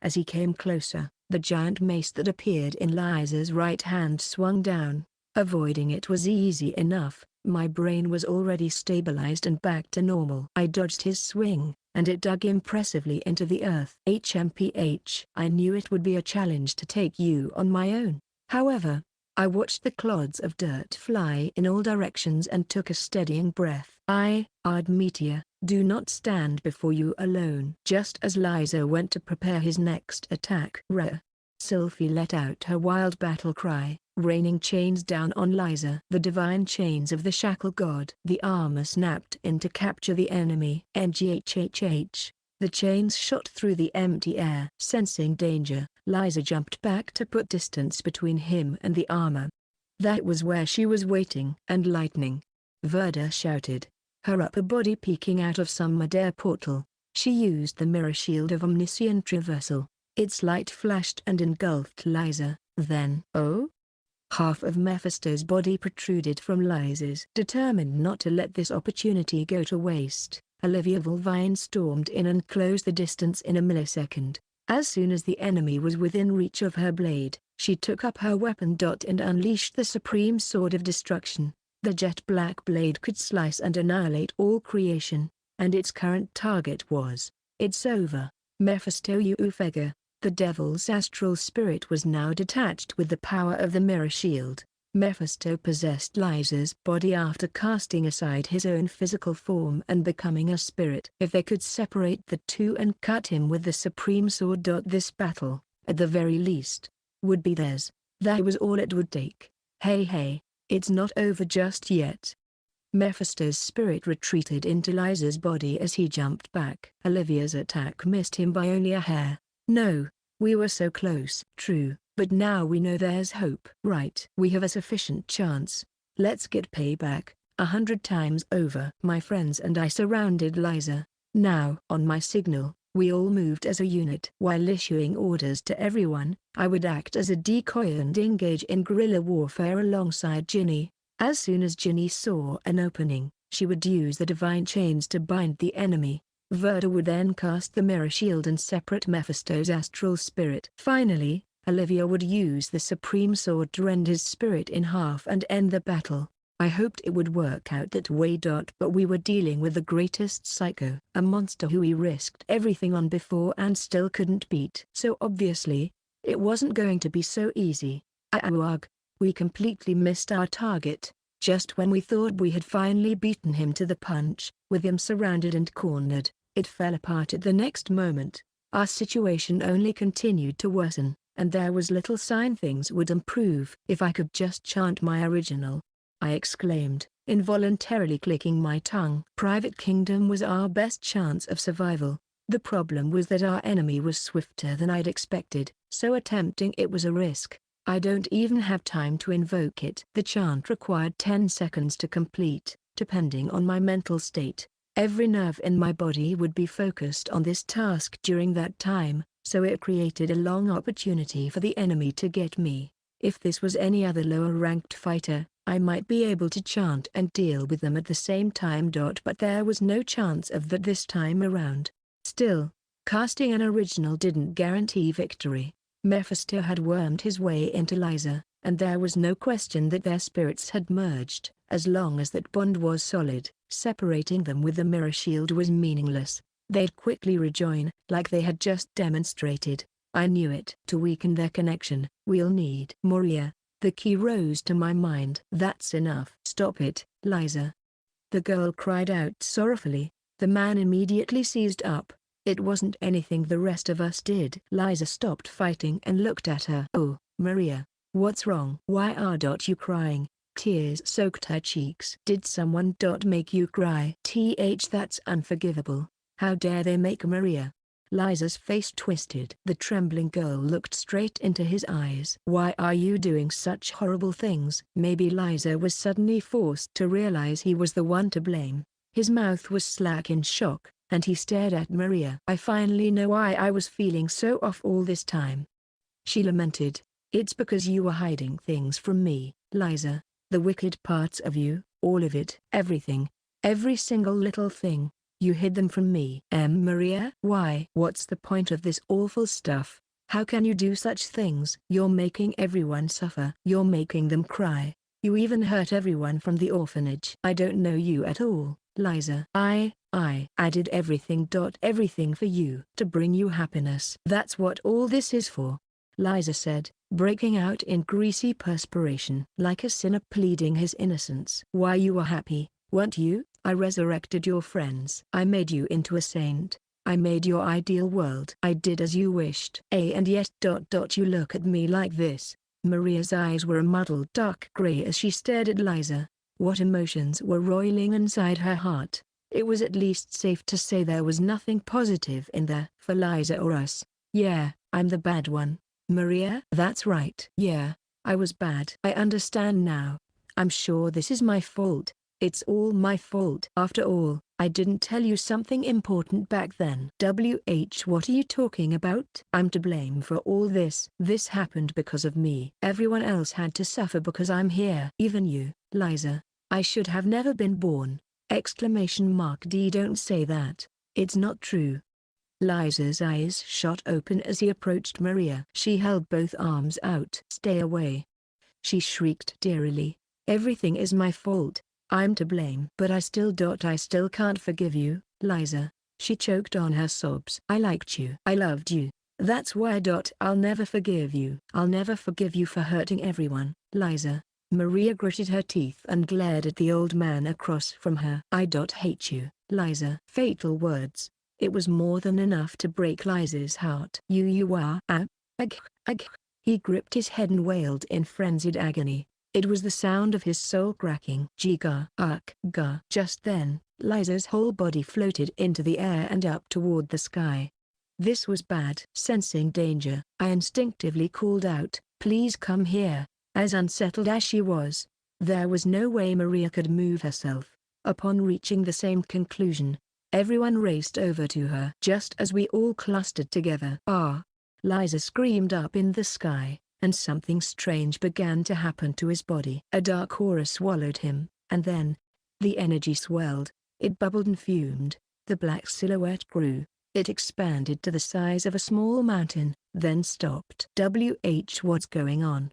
As he came closer, the giant mace that appeared in Liza's right hand swung down. Avoiding it was easy enough. My brain was already stabilized and back to normal. I dodged his swing, and it dug impressively into the earth. HMPH. I knew it would be a challenge to take you on my own. However, I watched the clods of dirt fly in all directions and took a steadying breath. Meteor, do not stand before you alone. Just as Liza went to prepare his next attack, Sylphie let out her wild battle cry, raining chains down on Liza. The divine chains of the shackle god. The armor snapped in to capture the enemy. NGHHH. The chains shot through the empty air. Sensing danger, Liza jumped back to put distance between him and the armor. That was where she was waiting. And lightning. Verda shouted, her upper body peeking out of some mid-air portal. She used the mirror shield of omniscient traversal. Its light flashed and engulfed Liza. Then, half of Mephisto's body protruded from Liza's. Determined not to let this opportunity go to waste, Olivia Vulvine stormed in and closed the distance in a millisecond. As soon as the enemy was within reach of her blade, she took up her weapon and unleashed the supreme sword of destruction. The jet-black blade could slice and annihilate all creation, and its current target was, it's over, Mephisto Ufega. The devil's astral spirit was now detached with the power of the mirror shield. Mephisto possessed Liza's body after casting aside his own physical form and becoming a spirit. If they could separate the two and cut him with the supreme sword, this battle, at the very least, would be theirs. That was all it would take. Hey, it's not over just yet. Mephisto's spirit retreated into Liza's body as he jumped back. Olivia's attack missed him by only a hair. No, we were so close. True, but now we know there's hope. Right. We have a sufficient chance. Let's get payback, 100 times over. My friends and I surrounded Liza. Now, on my signal, we all moved as a unit. While issuing orders to everyone, I would act as a decoy and engage in guerrilla warfare alongside Ginny. As soon as Ginny saw an opening, she would use the divine chains to bind the enemy. Verda would then cast the mirror shield and separate Mephisto's astral spirit. Finally, Olivia would use the supreme sword to rend his spirit in half and end the battle. I hoped it would work out that way. But we were dealing with the greatest psycho, a monster who we risked everything on before and still couldn't beat. So obviously, It wasn't going to be so easy. Ugh. We completely missed our target. Just when we thought we had finally beaten him to the punch, with him surrounded and cornered, it fell apart at the next moment. Our situation only continued to worsen, and there was little sign things would improve. If I could just chant my original, I exclaimed, involuntarily clicking my tongue. Private Kingdom was our best chance of survival. The problem was that our enemy was swifter than I'd expected, so attempting it was a risk. I don't even have time to invoke it. The chant required 10 seconds to complete, depending on my mental state. Every nerve in my body would be focused on this task during that time, so it created a long opportunity for the enemy to get me. If this was any other lower-ranked fighter, I might be able to chant and deal with them at the same time. But there was no chance of that this time around. Still, casting an original didn't guarantee victory. Mephisto had wormed his way into Liza, and there was no question that their spirits had merged. As long as that bond was solid, separating them with the mirror shield was meaningless. They'd quickly rejoin, like they had just demonstrated. I knew it. To weaken their connection, we'll need Moria. The key rose to my mind. That's enough. Stop it, Liza. The girl cried out sorrowfully. The man immediately seized up. It wasn't anything the rest of us did. Liza stopped fighting and looked at her. Oh, Maria, what's wrong? Why are you crying? Tears soaked her cheeks. Did someone make you cry? That's unforgivable. How dare they make Maria? Liza's face twisted. The trembling girl looked straight into his eyes. Why are you doing such horrible things? Maybe Liza was suddenly forced to realize he was the one to blame. His mouth was slack in shock, and he stared at Maria. I finally know why I was feeling so off all this time. She lamented. It's because you were hiding things from me, Liza. The wicked parts of you, all of it. Everything. Every single little thing. You hid them from me. Maria? Why? What's the point of this awful stuff? How can you do such things? You're making everyone suffer. You're making them cry. You even hurt everyone from the orphanage. I don't know you at all, Liza. I did everything for you. To bring you happiness. That's what all this is for. Liza said, breaking out in greasy perspiration. Like a sinner pleading his innocence. Why you were happy, weren't you? I resurrected your friends. I made you into a saint. I made your ideal world. I did as you wished. And yet you look at me like this. Maria's eyes were a muddled dark gray as she stared at Liza. What emotions were roiling inside her heart? It was at least safe to say there was nothing positive in there for Liza or us. Yeah, I'm the bad one. Maria? That's right. Yeah, I was bad. I understand now. I'm sure this is my fault. It's all my fault. After all, I didn't tell you something important back then. What are you talking about? I'm to blame for all this. This happened because of me. Everyone else had to suffer because I'm here. Even you, Liza. I should have never been born. Don't say that. It's not true. Liza's eyes shot open as he approached Maria. She held both arms out. Stay away. She shrieked tearily. Everything is my fault. I'm to blame. But I still can't forgive you, Liza. She choked on her sobs. I liked you. I loved you. That's why. I'll never forgive you. I'll never forgive you for hurting everyone, Liza. Maria gritted her teeth and glared at the old man across from her. I hate you, Liza. Fatal words. It was more than enough to break Liza's heart. You are. He gripped his head and wailed in frenzied agony. It was the sound of his soul cracking. Ga. Just then, Liza's whole body floated into the air and up toward the sky. This was bad. Sensing danger, I instinctively called out, please come here. As unsettled as she was, there was no way Maria could move herself. Upon reaching the same conclusion, everyone raced over to her. Just as we all clustered together. Liza screamed up in the sky, and something strange began to happen to his body. A dark aura swallowed him, and then, the energy swelled, it bubbled and fumed, the black silhouette grew, it expanded to the size of a small mountain, then stopped. What's going on?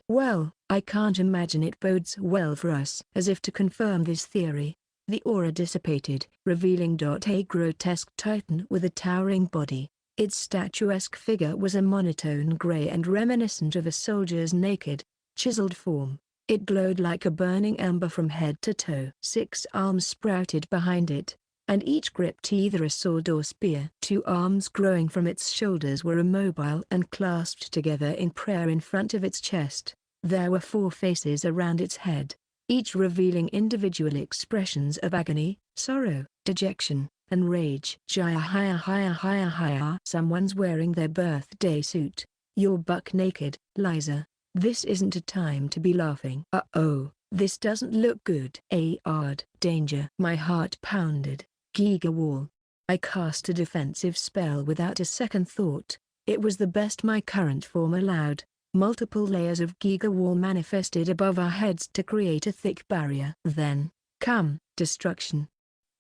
Well, I can't imagine it bodes well for us. As if to confirm this theory, the aura dissipated, revealing a grotesque titan with a towering body. Its statuesque figure was a monotone gray and reminiscent of a soldier's naked, chiseled form. It glowed like a burning ember from head to toe. 6 arms sprouted behind it, and each gripped either a sword or spear. 2 arms growing from its shoulders were immobile and clasped together in prayer in front of its chest. There were 4 faces around its head, each revealing individual expressions of agony, sorrow, dejection, and rage. Jaya haya haya haya haya. Someone's wearing their birthday suit. You're buck naked, Liza. This isn't a time to be laughing. Uh-oh, this doesn't look good. Ard, danger. My heart pounded. Giga wall. I cast a defensive spell without a second thought. It was the best my current form allowed. Multiple layers of Giga wall manifested above our heads to create a thick barrier. Then, come, destruction.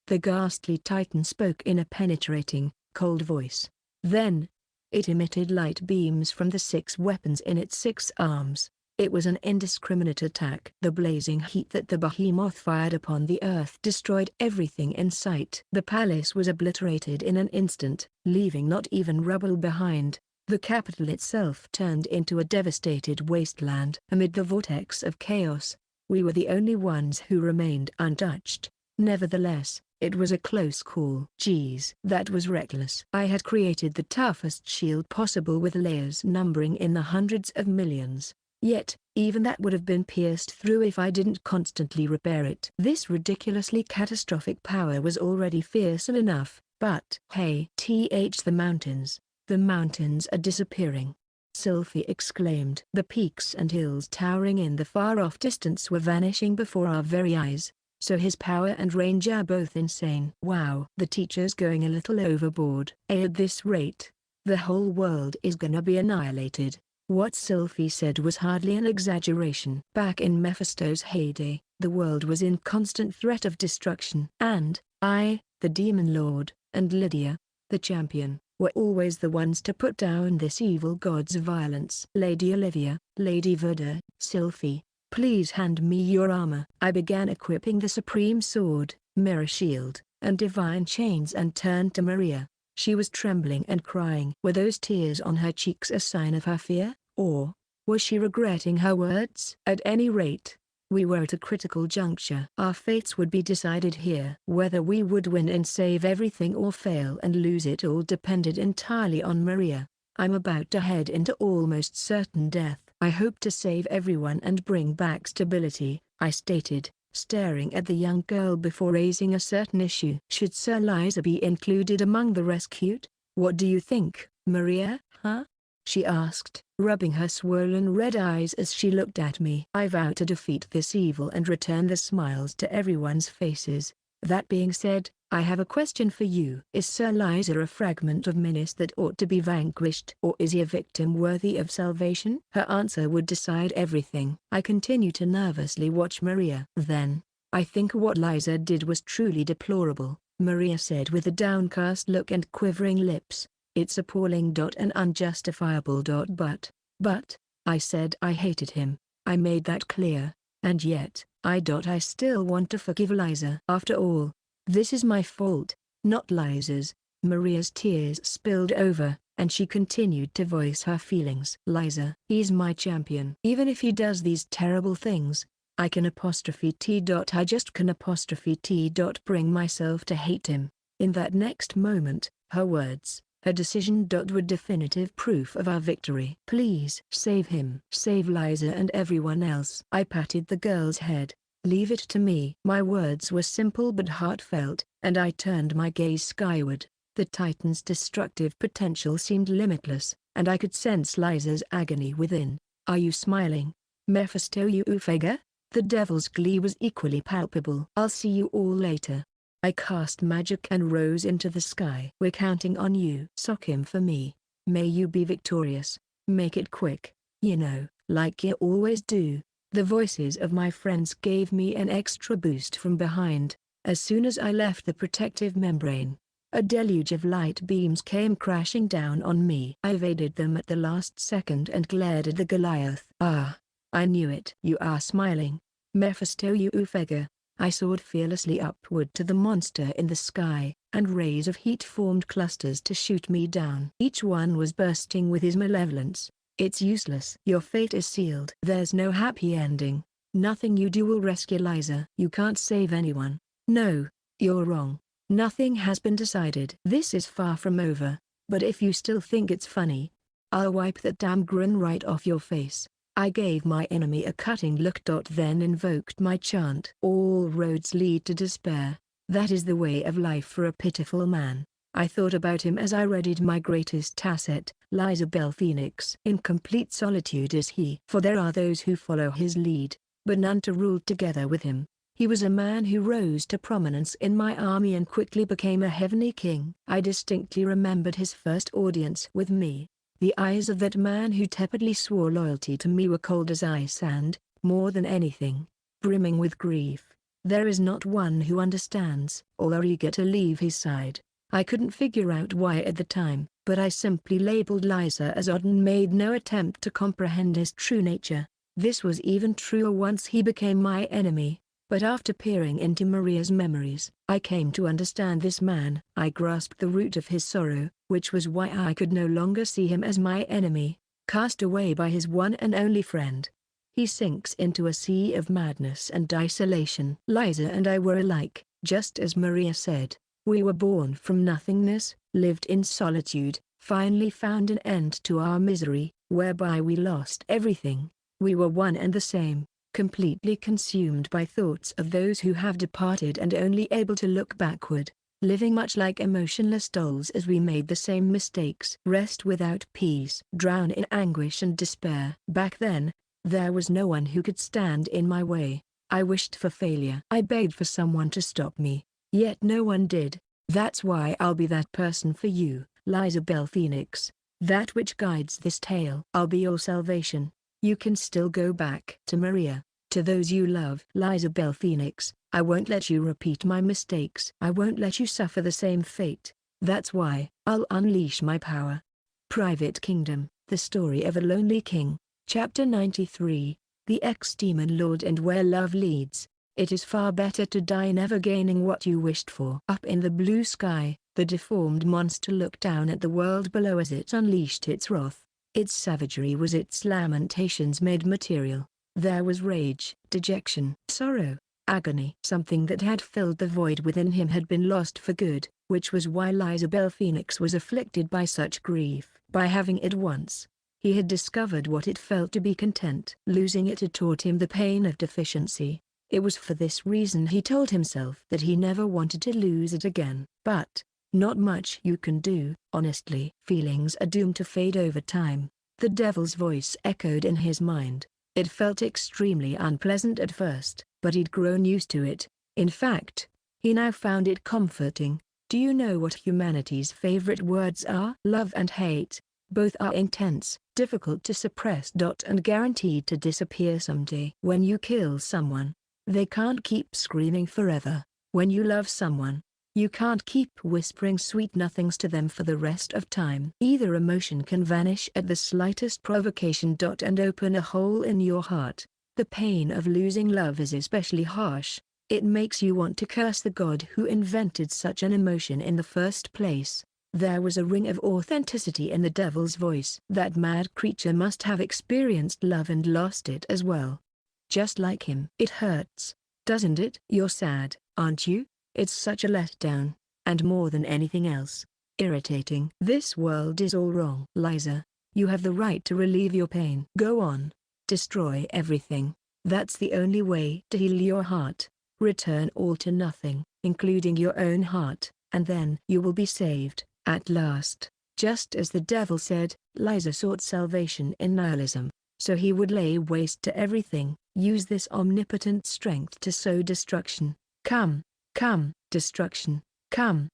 The ghastly titan spoke in a penetrating, cold voice. Then, it emitted light beams from the 6 weapons in its 6 arms. It was an indiscriminate attack. The blazing heat that the behemoth fired upon the earth destroyed everything in sight. The palace was obliterated in an instant, leaving not even rubble behind. The capital itself turned into a devastated wasteland. Amid the vortex of chaos, we were the only ones who remained untouched. Nevertheless, it was a close call. Geez, that was reckless. I had created the toughest shield possible with layers numbering in the hundreds of millions. Yet, even that would have been pierced through if I didn't constantly repair it. This ridiculously catastrophic power was already fearsome enough, but hey, the mountains. The mountains are disappearing. Sylphie exclaimed. The peaks and hills towering in the far-off distance were vanishing before our very eyes. So his power and range are both insane. Wow. The teacher's going a little overboard. At this rate, the whole world is gonna be annihilated. What Sylphie said was hardly an exaggeration. Back in Mephisto's heyday, the world was in constant threat of destruction. And I, the Demon Lord, and Lydia, the champion, were always the ones to put down this evil god's violence. Lady Olivia, Lady Verda, Sylphie, please hand me your armor. I began equipping the supreme sword, mirror shield, and divine chains and turned to Maria. She was trembling and crying. Were those tears on her cheeks a sign of her fear, or was she regretting her words? At any rate, we were at a critical juncture. Our fates would be decided here. Whether we would win and save everything or fail and lose it all depended entirely on Maria. I'm about to head into almost certain death. I hope to save everyone and bring back stability, I stated, staring at the young girl before raising a certain issue. Should Sir Liza be included among the rescued? What do you think, Maria, huh? She asked, rubbing her swollen red eyes as she looked at me. I vow to defeat this evil and return the smiles to everyone's faces. That being said, I have a question for you. Is Sir Liza a fragment of menace that ought to be vanquished, or is he a victim worthy of salvation? Her answer would decide everything. I continue to nervously watch Maria. Then, I think what Liza did was truly deplorable, Maria said with a downcast look and quivering lips. It's appalling and unjustifiable but, I said I hated him. I made that clear, and yet, I still want to forgive Liza. After all, this is my fault, not Liza's. Maria's tears spilled over, and she continued to voice her feelings. Liza, he's my champion. Even if he does these terrible things, I can I just can bring myself to hate him. In that next moment, her words, her decision were definitive proof of our victory. Please save him. Save Liza and everyone else. I patted the girl's head. Leave it to me. My words were simple but heartfelt, and I turned my gaze skyward. The Titan's destructive potential seemed limitless, and I could sense Liza's agony within. Are you smiling, Mephisto Ufega? The devil's glee was equally palpable. I'll see you all later. I cast magic and rose into the sky. We're counting on you. Sock him for me. May you be victorious. Make it quick, you know, like you always do. The voices of my friends gave me an extra boost from behind. As soon as I left the protective membrane, a deluge of light beams came crashing down on me. I evaded them at the last second and glared at the Goliath. Ah, I knew it. You are smiling, Mephisto Ufega. I soared fearlessly upward to the monster in the sky, and rays of heat formed clusters to shoot me down. Each one was bursting with his malevolence. It's useless. Your fate is sealed. There's no happy ending. Nothing you do will rescue Liza. You can't save anyone. No, you're wrong. Nothing has been decided. This is far from over, but if you still think it's funny, I'll wipe that damn grin right off your face. I gave my enemy a cutting look. Then invoked my chant. All roads lead to despair. That is the way of life for a pitiful man. I thought about him as I readied my greatest asset, Liza Bell Phoenix. In complete solitude is he. For there are those who follow his lead, but none to rule together with him. He was a man who rose to prominence in my army and quickly became a heavenly king. I distinctly remembered his first audience with me. The eyes of that man who tepidly swore loyalty to me were cold as ice and, more than anything, brimming with grief. There is not one who understands or are eager to leave his side. I couldn't figure out why at the time, but I simply labeled Liza as odd and made no attempt to comprehend his true nature. This was even truer once he became my enemy. But after peering into Maria's memories, I came to understand this man. I grasped the root of his sorrow, which was why I could no longer see him as my enemy, cast away by his one and only friend. He sinks into a sea of madness and isolation. Liza and I were alike, just as Maria said. We were born from nothingness, lived in solitude, finally found an end to our misery, whereby we lost everything. We were one and the same, completely consumed by thoughts of those who have departed and only able to look backward, living much like emotionless dolls as we made the same mistakes. Rest without peace, drown in anguish and despair. Back then, there was no one who could stand in my way. I wished for failure. I begged for someone to stop me, yet no one did. That's why I'll be that person for you, Liza Bell Phoenix, that which guides this tale. I'll be your salvation. You can still go back to Maria, to those you love. Liza Bell Phoenix, I won't let you repeat my mistakes. I won't let you suffer the same fate. That's why I'll unleash my power. Private Kingdom, The Story of a Lonely King, Chapter 93, The Ex-Demon Lord and Where Love Leads. It is far better to die never gaining what you wished for. Up in the blue sky, the deformed monster looked down at the world below as it unleashed its wrath. Its savagery was its lamentations made material. There was rage, dejection, sorrow, agony. Something that had filled the void within him had been lost for good, which was why Liza Bell Phoenix was afflicted by such grief. By having it once, he had discovered what it felt to be content. Losing it had taught him the pain of deficiency. It was for this reason he told himself that he never wanted to lose it again. But not much you can do, honestly. Feelings are doomed to fade over time. The devil's voice echoed in his mind. It felt extremely unpleasant at first, but he'd grown used to it. In fact, he now found it comforting. Do you know what humanity's favorite words are? Love and hate. Both are intense, difficult to suppress. And guaranteed to disappear someday. When you kill someone, they can't keep screaming forever. When you love someone, you can't keep whispering sweet nothings to them for the rest of time. Either emotion can vanish at the slightest provocation. And open a hole in your heart. The pain of losing love is especially harsh. It makes you want to curse the God who invented such an emotion in the first place. There was a ring of authenticity in the devil's voice. That mad creature must have experienced love and lost it as well. Just like him. It hurts, doesn't it? You're sad, aren't you? It's such a letdown, and more than anything else, irritating. This world is all wrong. Liza, you have the right to relieve your pain. Go on, destroy everything. That's the only way to heal your heart. Return all to nothing, including your own heart, and then you will be saved, at last. Just as the devil said, Liza sought salvation in nihilism, so he would lay waste to everything, use this omnipotent strength to sow destruction. Come. Come, destruction, come,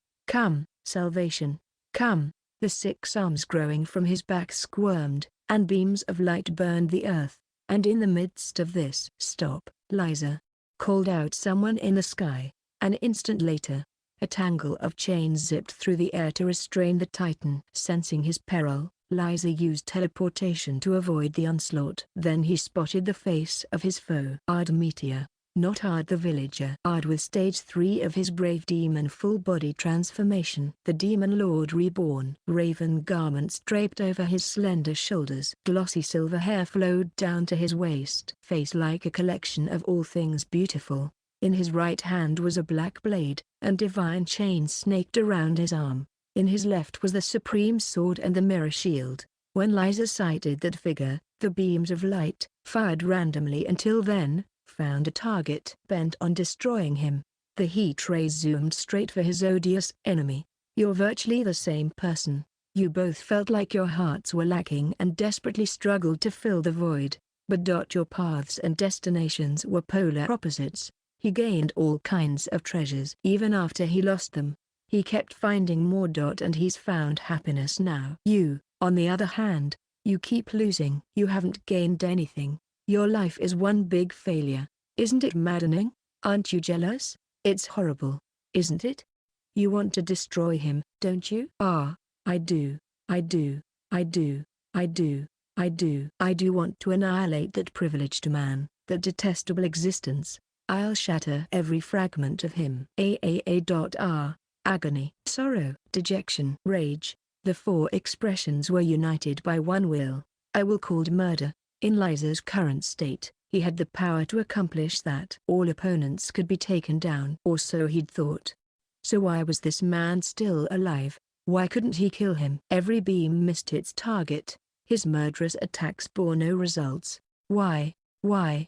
salvation, come. The 6 arms growing from his back squirmed, and beams of light burned the earth, and in the midst of this, "Stop, Liza!" called out someone in the sky. An instant later, a tangle of chains zipped through the air to restrain the Titan. Sensing his peril, Liza used teleportation to avoid the onslaught. Then he spotted the face of his foe. Meteor. Not Ard the villager. Ard with stage 3 of his brave demon full body transformation. The demon lord reborn. Raven garments draped over his slender shoulders. Glossy silver hair flowed down to his waist. Face like a collection of all things beautiful. In his right hand was a black blade, and divine chain snaked around his arm. In his left was the supreme sword and the mirror shield. When Liza sighted that figure, the beams of light, fired randomly until then, found a target bent on destroying him. The heat rays zoomed straight for his odious enemy. You're virtually the same person. You both felt like your hearts were lacking and desperately struggled to fill the void. But your paths and destinations were polar opposites. He gained all kinds of treasures even after he lost them. He kept finding more. And he's found happiness now. You, on the other hand, you keep losing. You haven't gained anything. Your life is one big failure. Isn't it maddening? Aren't you jealous? It's horrible, isn't it? You want to destroy him, don't you? Ah, I do, I do, I do, I do, I do. I do want to annihilate that privileged man, that detestable existence. I'll shatter every fragment of him. Agony, sorrow, dejection, rage. The 4 expressions were united by one will. I will called murder. In Liza's current state, he had the power to accomplish that. All opponents could be taken down, or so he'd thought. So why was this man still alive? Why couldn't he kill him? Every beam missed its target. His murderous attacks bore no results. Why? The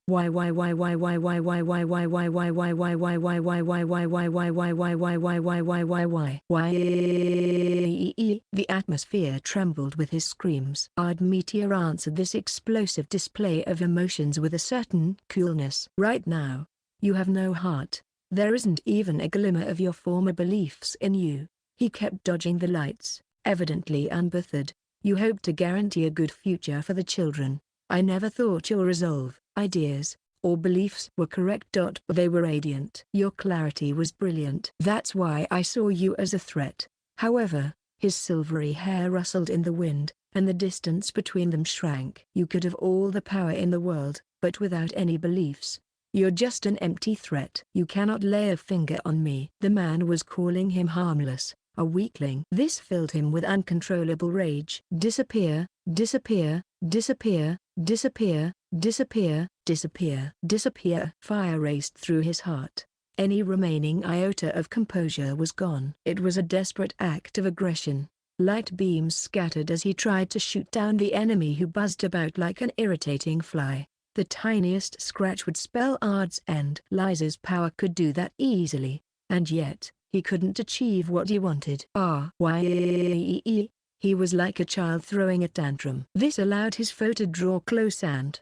atmosphere trembled with his screams. Ard Meteor answered this explosive display of emotions with a certain coolness. Right now, you have no heart. There isn't even a glimmer of your former beliefs in you. He kept dodging the lights, evidently unbothered. You hope to guarantee a good future for the children. I never thought your resolve, ideas, or beliefs were correct. But they were radiant. Your clarity was brilliant. That's why I saw you as a threat. However, his silvery hair rustled in the wind, and the distance between them shrank. You could have all the power in the world, but without any beliefs, you're just an empty threat. You cannot lay a finger on me. The man was calling him harmless, a weakling. This filled him with uncontrollable rage. Disappear, disappear, disappear, disappear, disappear, disappear, disappear. Fire raced through his heart. Any remaining iota of composure was gone. It was a desperate act of aggression. Light beams scattered as he tried to shoot down the enemy who buzzed about like an irritating fly. The tiniest scratch would spell Ard's end. Liza's power could do that easily, and yet, he couldn't achieve what he wanted. He was like a child throwing a tantrum. This allowed his foe to draw close and,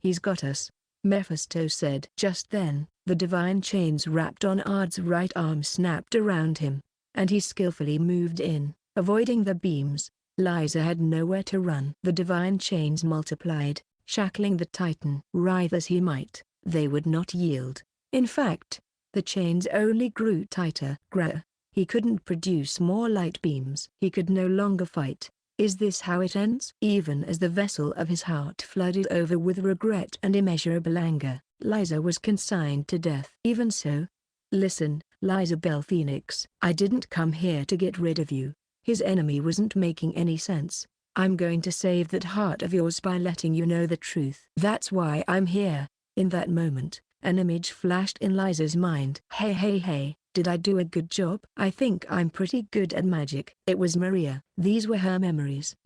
he's got us, Mephisto said. Just then, the divine chains wrapped on Ard's right arm snapped around him, and he skillfully moved in, avoiding the beams. Liza had nowhere to run. The divine chains multiplied, shackling the Titan. Writhe as he might, they would not yield. In fact, the chains only grew tighter. He couldn't produce more light beams. He could no longer fight. Is this how it ends? Even as the vessel of his heart flooded over with regret and immeasurable anger, Liza was consigned to death. Even so. Listen, Liza Bell Phoenix. I didn't come here to get rid of you. His enemy wasn't making any sense. I'm going to save that heart of yours by letting you know the truth. That's why I'm here. In that moment, an image flashed in Liza's mind. Hey, did I do a good job? I think I'm pretty good at magic. It was Maria. These were her memories.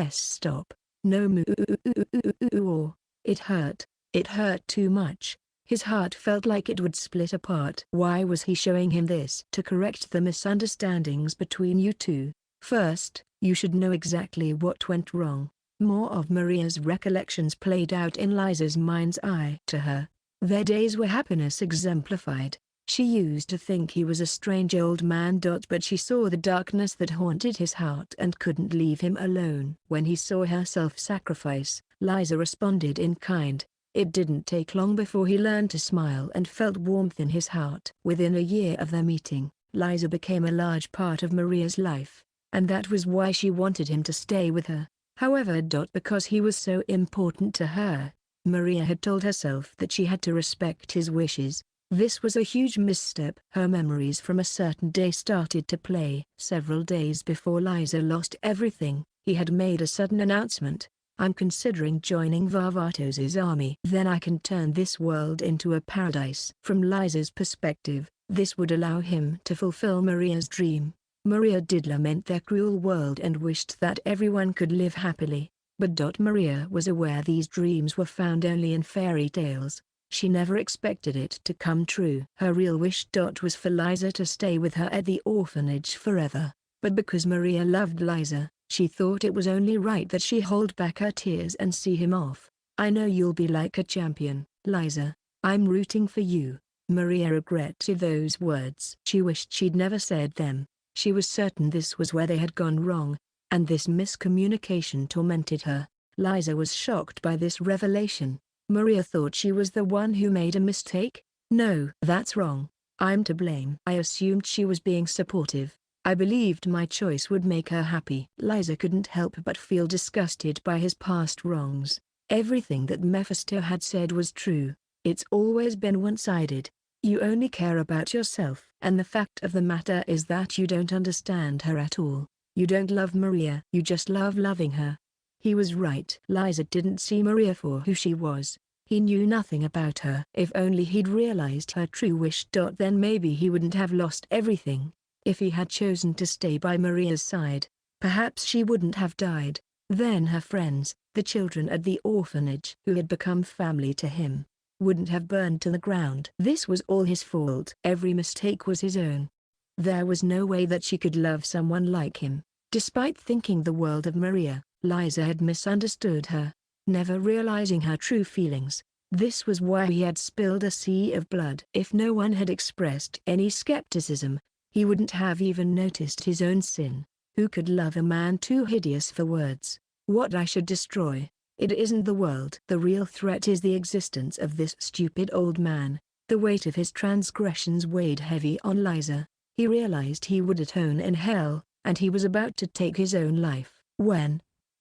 Stop. No more. It hurt. It hurt too much. His heart felt like it would split apart. Why was he showing him this? To correct the misunderstandings between you two. First, you should know exactly what went wrong. More of Maria's recollections played out in Liza's mind's eye. To her, their days were happiness exemplified. She used to think he was a strange old man. But she saw the darkness that haunted his heart and couldn't leave him alone. When he saw her self-sacrifice, Liza responded in kind. It didn't take long before he learned to smile and felt warmth in his heart. Within a year of their meeting, Liza became a large part of Maria's life, and that was why she wanted him to stay with her. However, because he was so important to her, Maria had told herself that she had to respect his wishes. This was a huge misstep. Her memories from a certain day started to play. Several days before Liza lost everything, he had made a sudden announcement. "I'm considering joining Varvatos's army. Then I can turn this world into a paradise." From Liza's perspective, this would allow him to fulfill Maria's dream. Maria did lament their cruel world and wished that everyone could live happily. But Maria was aware these dreams were found only in fairy tales. She never expected it to come true. Her real wish was for Liza to stay with her at the orphanage forever. But because Maria loved Liza, she thought it was only right that she hold back her tears and see him off. "I know you'll be like a champion, Liza. I'm rooting for you." Maria regretted those words. She wished she'd never said them. She was certain this was where they had gone wrong, and this miscommunication tormented her. Liza was shocked by this revelation. Maria thought she was the one who made a mistake? "No, that's wrong. I'm to blame. I assumed she was being supportive. I believed my choice would make her happy." Liza couldn't help but feel disgusted by his past wrongs. Everything that Mephisto had said was true. It's always been one-sided. You only care about yourself. And the fact of the matter is that you don't understand her at all. You don't love Maria. You just love loving her. He was right. Liza didn't see Maria for who she was. He knew nothing about her. If only he'd realized her true wish. Then maybe he wouldn't have lost everything. If he had chosen to stay by Maria's side, perhaps she wouldn't have died. Then her friends, the children at the orphanage who had become family to him, wouldn't have burned to the ground. This was all his fault. Every mistake was his own. There was no way that she could love someone like him. Despite thinking the world of Maria, Liza had misunderstood her, never realizing her true feelings. This was why he had spilled a sea of blood. If no one had expressed any skepticism, he wouldn't have even noticed his own sin. Who could love a man too hideous for words? What I should destroy? It isn't the world. The real threat is the existence of this stupid old man. The weight of his transgressions weighed heavy on Liza. He realized he would atone in hell, and he was about to take his own life.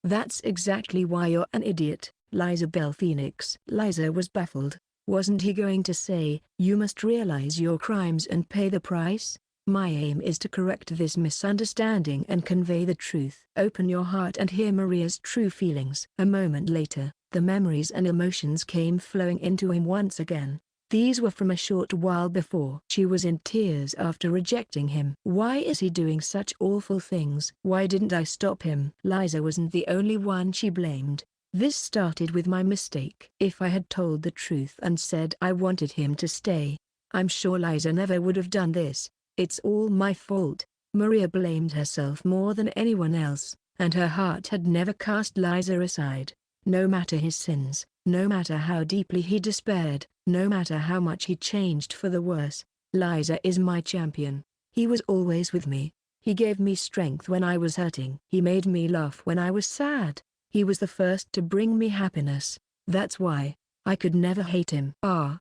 That's exactly why you're an idiot, Liza Bell Phoenix. Liza was baffled. Wasn't he going to say, "You must realize your crimes and pay the price"? "My aim is to correct this misunderstanding and convey the truth." Open your heart and hear Maria's true feelings. A moment later, the memories and emotions came flowing into him once again. These were from a short while before. She was in tears after rejecting him. Why is he doing such awful things? Why didn't I stop him? Liza wasn't the only one she blamed. This started with my mistake. If I had told the truth and said I wanted him to stay, I'm sure Liza never would have done this. It's all my fault. Maria blamed herself more than anyone else, and her heart had never cast Liza aside. No matter his sins, no matter how deeply he despaired, no matter how much he changed for the worse, Liza is my champion. He was always with me. He gave me strength when I was hurting. He made me laugh when I was sad. He was the first to bring me happiness. That's why I could never hate him.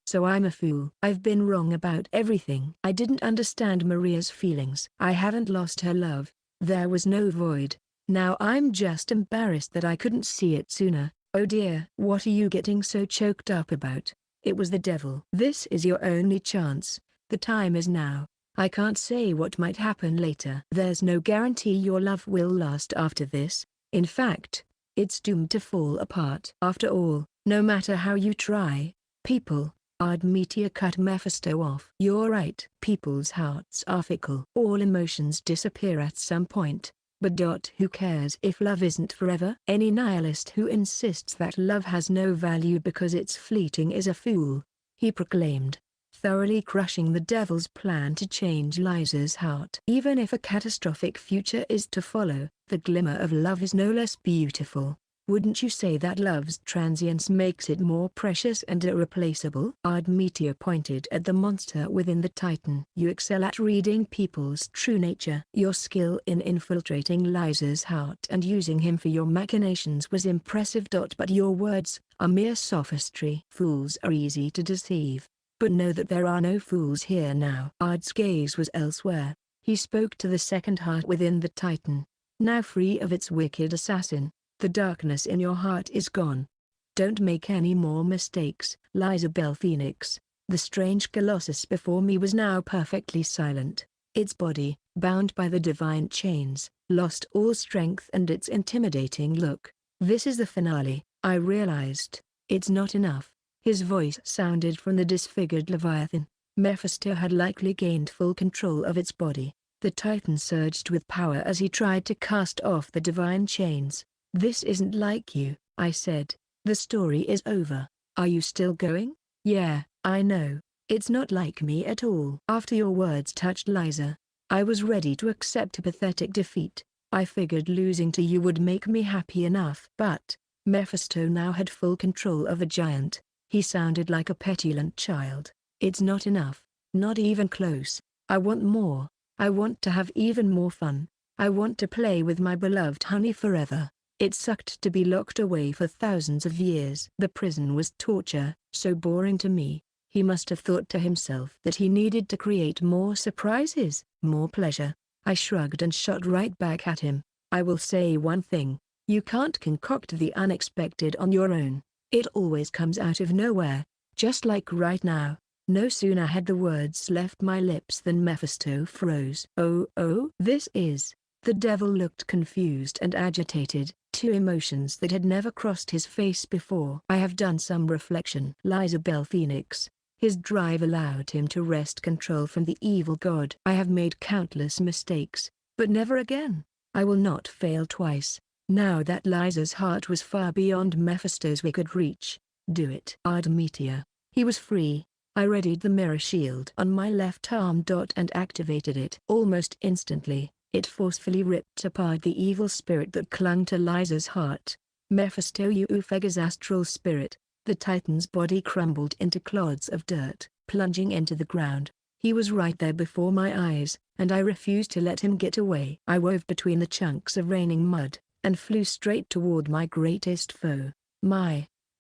So I'm a fool. I've been wrong about everything. I didn't understand Maria's feelings. I haven't lost her love. There was no void. Now I'm just embarrassed that I couldn't see it sooner. Oh dear. What are you getting so choked up about? It was the devil. This is your only chance. The time is now. I can't say what might happen later. There's no guarantee your love will last after this. In fact, it's doomed to fall apart. After all, no matter how you try, people, I'd meteor cut Mephisto off. You're right. People's hearts are fickle. All emotions disappear at some point. But who cares if love isn't forever? Any nihilist who insists that love has no value because it's fleeting is a fool, he proclaimed, thoroughly crushing the devil's plan to change Liza's heart. Even if a catastrophic future is to follow, the glimmer of love is no less beautiful. Wouldn't you say that love's transience makes it more precious and irreplaceable? Meteor pointed at the monster within the Titan. You excel at reading people's true nature. Your skill in infiltrating Liza's heart and using him for your machinations was impressive. But your words are mere sophistry. Fools are easy to deceive. But know that there are no fools here now. Ard's gaze was elsewhere. He spoke to the second heart within the Titan. Now free of its wicked assassin, the darkness in your heart is gone. Don't make any more mistakes. Lizabel Phoenix, the strange colossus before me was now perfectly silent. Its body, bound by the divine chains, lost all strength and its intimidating look. This is the finale, I realized. It's not enough. His voice sounded from the disfigured Leviathan. Mephisto had likely gained full control of its body. The Titan surged with power as he tried to cast off the divine chains. This isn't like you, I said. The story is over. Are you still going? Yeah, I know. It's not like me at all. After your words touched Liza, I was ready to accept a pathetic defeat. I figured losing to you would make me happy enough. But Mephisto now had full control of a giant. He sounded like a petulant child. It's not enough. Not even close. I want more. I want to have even more fun. I want to play with my beloved honey forever. It sucked to be locked away for thousands of years. The prison was torture, so boring to me. He must have thought to himself that he needed to create more surprises, more pleasure. I shrugged and shot right back at him. I will say one thing. You can't concoct the unexpected on your own. It always comes out of nowhere, just like right now. No sooner had the words left my lips than Mephisto froze. Oh, this is... The devil looked confused and agitated, two emotions that had never crossed his face before. I have done some reflection. Lizabel Phoenix. His drive allowed him to wrest control from the evil god. I have made countless mistakes, but never again. I will not fail twice. Now that Liza's heart was far beyond Mephisto's wicked reach. Do it. Ardemetia. He was free. I readied the mirror shield on my left arm and activated it. Almost instantly, it forcefully ripped apart the evil spirit that clung to Liza's heart. Mephisto Euphega's astral spirit. The Titan's body crumbled into clods of dirt, plunging into the ground. He was right there before my eyes, and I refused to let him get away. I wove between the chunks of raining mud, and flew straight toward my greatest foe.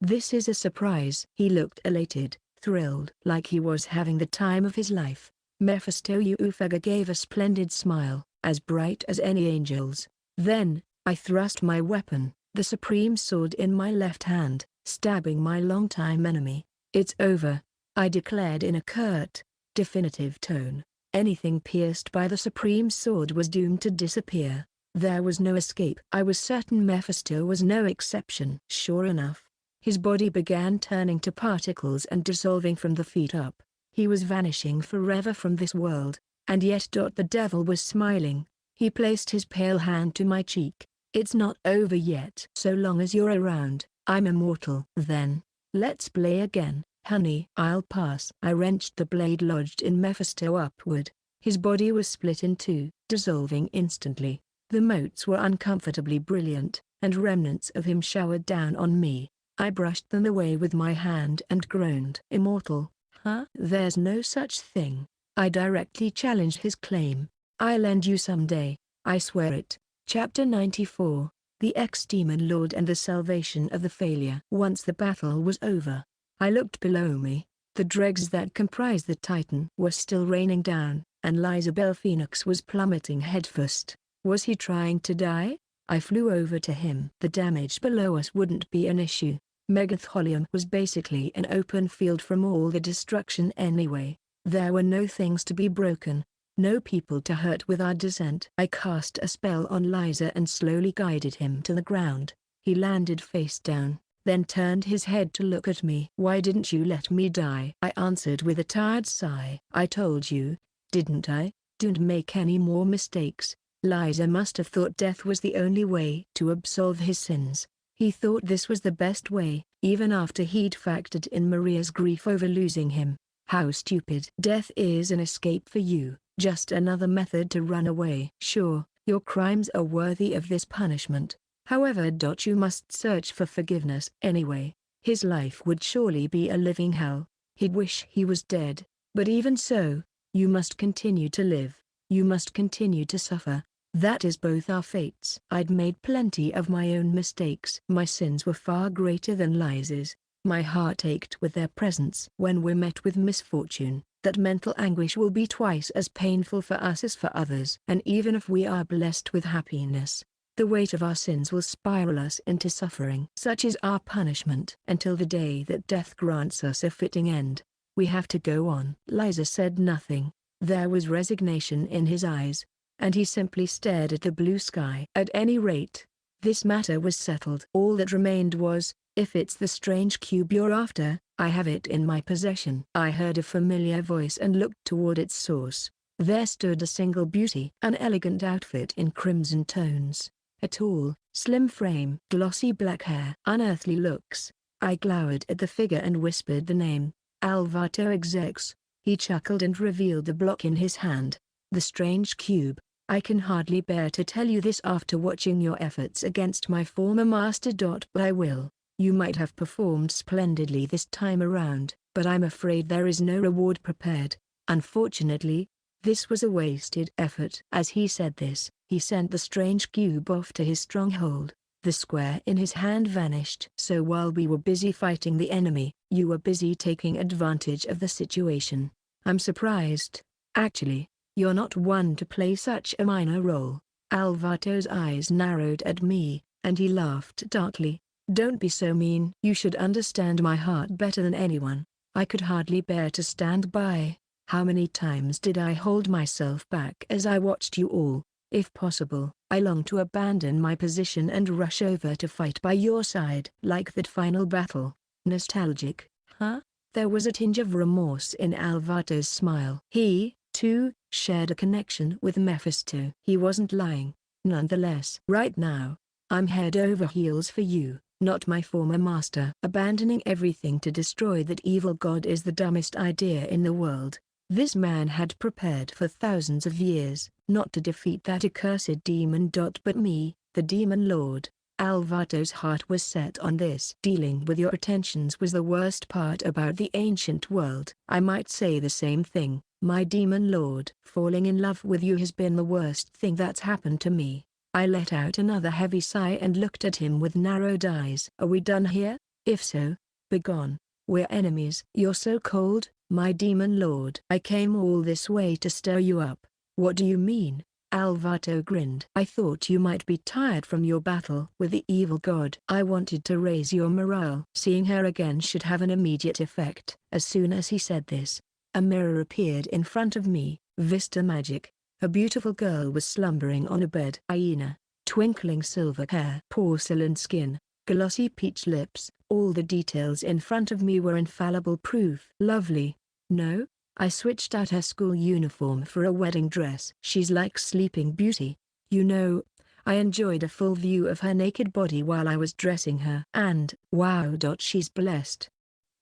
This is a surprise. He looked elated, thrilled, like he was having the time of his life. Mephisto Euphega gave a splendid smile, as bright as any angel's. Then, I thrust my weapon, the supreme sword in my left hand, stabbing my longtime enemy. It's over, I declared in a curt, definitive tone. Anything pierced by the supreme sword was doomed to disappear. There was no escape. I was certain Mephisto was no exception. Sure enough, his body began turning to particles and dissolving from the feet up. He was vanishing forever from this world, and yet the devil was smiling. He placed his pale hand to my cheek. It's not over yet. So long as you're around, I'm immortal. Then, let's play again, honey. I'll pass. I wrenched the blade lodged in Mephisto upward. His body was split in two, dissolving instantly. The motes were uncomfortably brilliant, and remnants of him showered down on me. I brushed them away with my hand and groaned. Immortal, huh? There's no such thing. I directly challenged his claim. I'll end you someday, I swear it. Chapter 94, The Ex-Demon Lord and the Salvation of the Failure. Once the battle was over, I looked below me. The dregs that comprised the Titan were still raining down, and Lizabel Phoenix was plummeting headfirst. Was he trying to die? I flew over to him. The damage below us wouldn't be an issue. Megatholium was basically an open field from all the destruction anyway. There were no things to be broken, no people to hurt with our descent. I cast a spell on Liza and slowly guided him to the ground. He landed face down, then turned his head to look at me. Why didn't you let me die? I answered with a tired sigh. I told you, didn't I? Don't make any more mistakes. Liza must have thought death was the only way to absolve his sins. He thought this was the best way, even after he'd factored in Maria's grief over losing him. How stupid. Death is an escape for you, just another method to run away. Sure, your crimes are worthy of this punishment. However, you must search for forgiveness anyway. His life would surely be a living hell. He'd wish he was dead, but even so, you must continue to live. You must continue to suffer. That is both our fates. I'd made plenty of my own mistakes. My sins were far greater than Liza's. My heart ached with their presence. When we're met with misfortune, that mental anguish will be twice as painful for us as for others. And even if we are blessed with happiness, The weight of our sins will spiral us into suffering. Such is our punishment. Until the day that death grants us a fitting end, we have to go on. Liza said nothing. There was resignation in his eyes, and he simply stared at the blue sky. At any rate, this matter was settled. All that remained was, if it's the strange cube you're after, I have it in my possession. I heard a familiar voice and looked toward its source. There stood a single beauty. An elegant outfit in crimson tones. A tall, slim frame. Glossy black hair. Unearthly looks. I glowered at the figure and whispered the name, Alvato XX. He chuckled and revealed the block in his hand. The strange cube. I can hardly bear to tell you this after watching your efforts against my former master. But I will. You might have performed splendidly this time around, but I'm afraid there is no reward prepared. Unfortunately, this was a wasted effort. As he said this, he sent the strange cube off to his stronghold. The square in his hand vanished. So while we were busy fighting the enemy, you were busy taking advantage of the situation. I'm surprised. Actually, you're not one to play such a minor role. Alvato's eyes narrowed at me, and he laughed darkly. Don't be so mean. You should understand my heart better than anyone. I could hardly bear to stand by. How many times did I hold myself back as I watched you all? If possible, I long to abandon my position and rush over to fight by your side. Like that final battle. Nostalgic, huh? There was a tinge of remorse in Alvato's smile. He, too, shared a connection with Mephisto. He wasn't lying, nonetheless. Right now, I'm head over heels for you, not my former master. Abandoning everything to destroy that evil god is the dumbest idea in the world. This man had prepared for thousands of years, not to defeat that accursed demon. But me, the demon lord. Alvato's heart was set on this. Dealing with your attentions was the worst part about the ancient world. I might say the same thing, my demon lord. Falling in love with you has been the worst thing that's happened to me. I let out another heavy sigh and looked at him with narrowed eyes. Are we done here? If so, begone. We're enemies. You're so cold, my demon lord. I came all this way to stir you up. What do you mean? Alvato grinned. I thought you might be tired from your battle with the evil god. I wanted to raise your morale. Seeing her again should have an immediate effect. As soon as he said this, a mirror appeared in front of me. Vista magic. A beautiful girl was slumbering on a bed. Hyena, twinkling silver hair, porcelain skin, glossy peach lips. All the details in front of me were infallible proof. Lovely. No, I switched out her school uniform for a wedding dress. She's like Sleeping Beauty. You know, I enjoyed a full view of her naked body while I was dressing her. And, wow. She's blessed.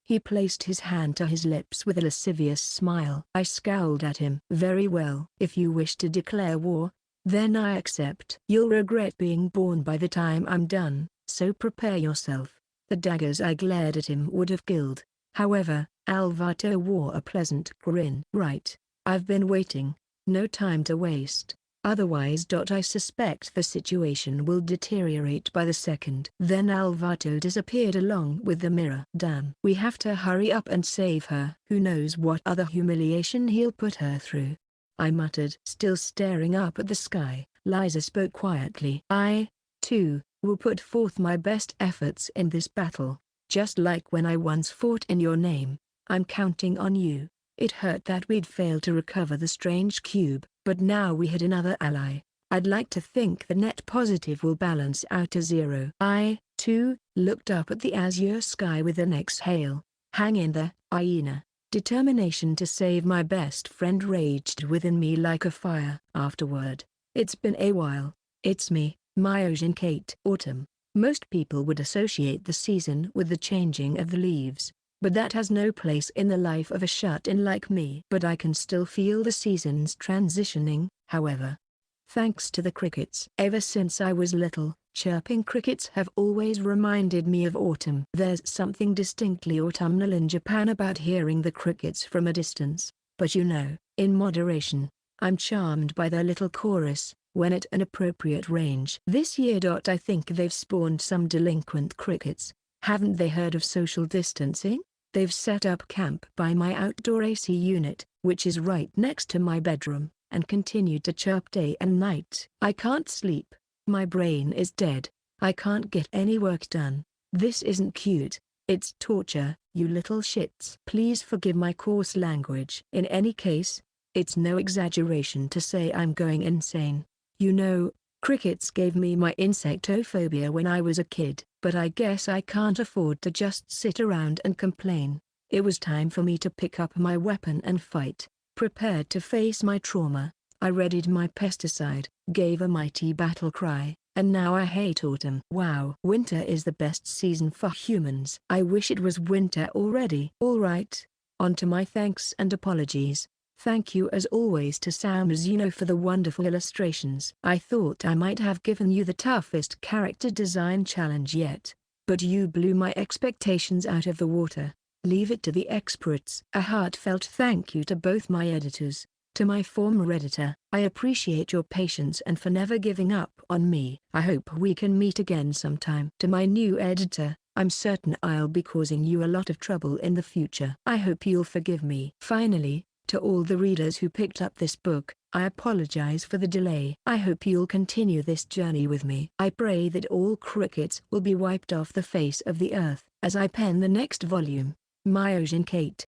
He placed his hand to his lips with a lascivious smile. I scowled at him. Very well. If you wish to declare war, then I accept. You'll regret being born by the time I'm done, so prepare yourself. The daggers I glared at him would have killed. However, Alvato wore a pleasant grin. Right. I've been waiting. No time to waste. Otherwise. I suspect the situation will deteriorate by the second. Then Alvato disappeared along with the mirror. Damn. We have to hurry up and save her. Who knows what other humiliation he'll put her through. I muttered. Still staring up at the sky, Liza spoke quietly. I, too, will put forth my best efforts in this battle. Just like when I once fought in your name. I'm counting on you. It hurt that we'd failed to recover the strange cube, but now we had another ally. I'd like to think the net positive will balance out to zero. I, too, looked up at the azure sky with an exhale. Hang in there, hyena. Determination to save my best friend raged within me like a fire. Afterward, it's been a while. It's me, Myojin Kate. Autumn. Most people would associate the season with the changing of the leaves. But that has no place in the life of a shut-in like me. But I can still feel the seasons transitioning, however. Thanks to the crickets. Ever since I was little, chirping crickets have always reminded me of autumn. There's something distinctly autumnal in Japan about hearing the crickets from a distance. But you know, in moderation. I'm charmed by their little chorus, when at an appropriate range. This year. I think they've spawned some delinquent crickets. Haven't they heard of social distancing? They've set up camp by my outdoor AC unit, which is right next to my bedroom, and continued to chirp day and night. I can't sleep. My brain is dead. I can't get any work done. This isn't cute. It's torture, you little shits. Please forgive my coarse language. In any case, it's no exaggeration to say I'm going insane. You know, crickets gave me my insectophobia when I was a kid, but I guess I can't afford to just sit around and complain. It was time for me to pick up my weapon and fight. Prepared to face my trauma, I readied my pesticide, gave a mighty battle cry, and now I hate autumn. Wow. Winter is the best season for humans. I wish it was winter already. Alright, on to my thanks and apologies. Thank you as always to Sam Zeno for the wonderful illustrations. I thought I might have given you the toughest character design challenge yet, but you blew my expectations out of the water. Leave it to the experts. A heartfelt thank you to both my editors. To my former editor, I appreciate your patience and for never giving up on me. I hope we can meet again sometime. To my new editor, I'm certain I'll be causing you a lot of trouble in the future. I hope you'll forgive me. Finally, to all the readers who picked up this book, I apologize for the delay. I hope you'll continue this journey with me. I pray that all crickets will be wiped off the face of the earth as I pen the next volume. Myojin Kate.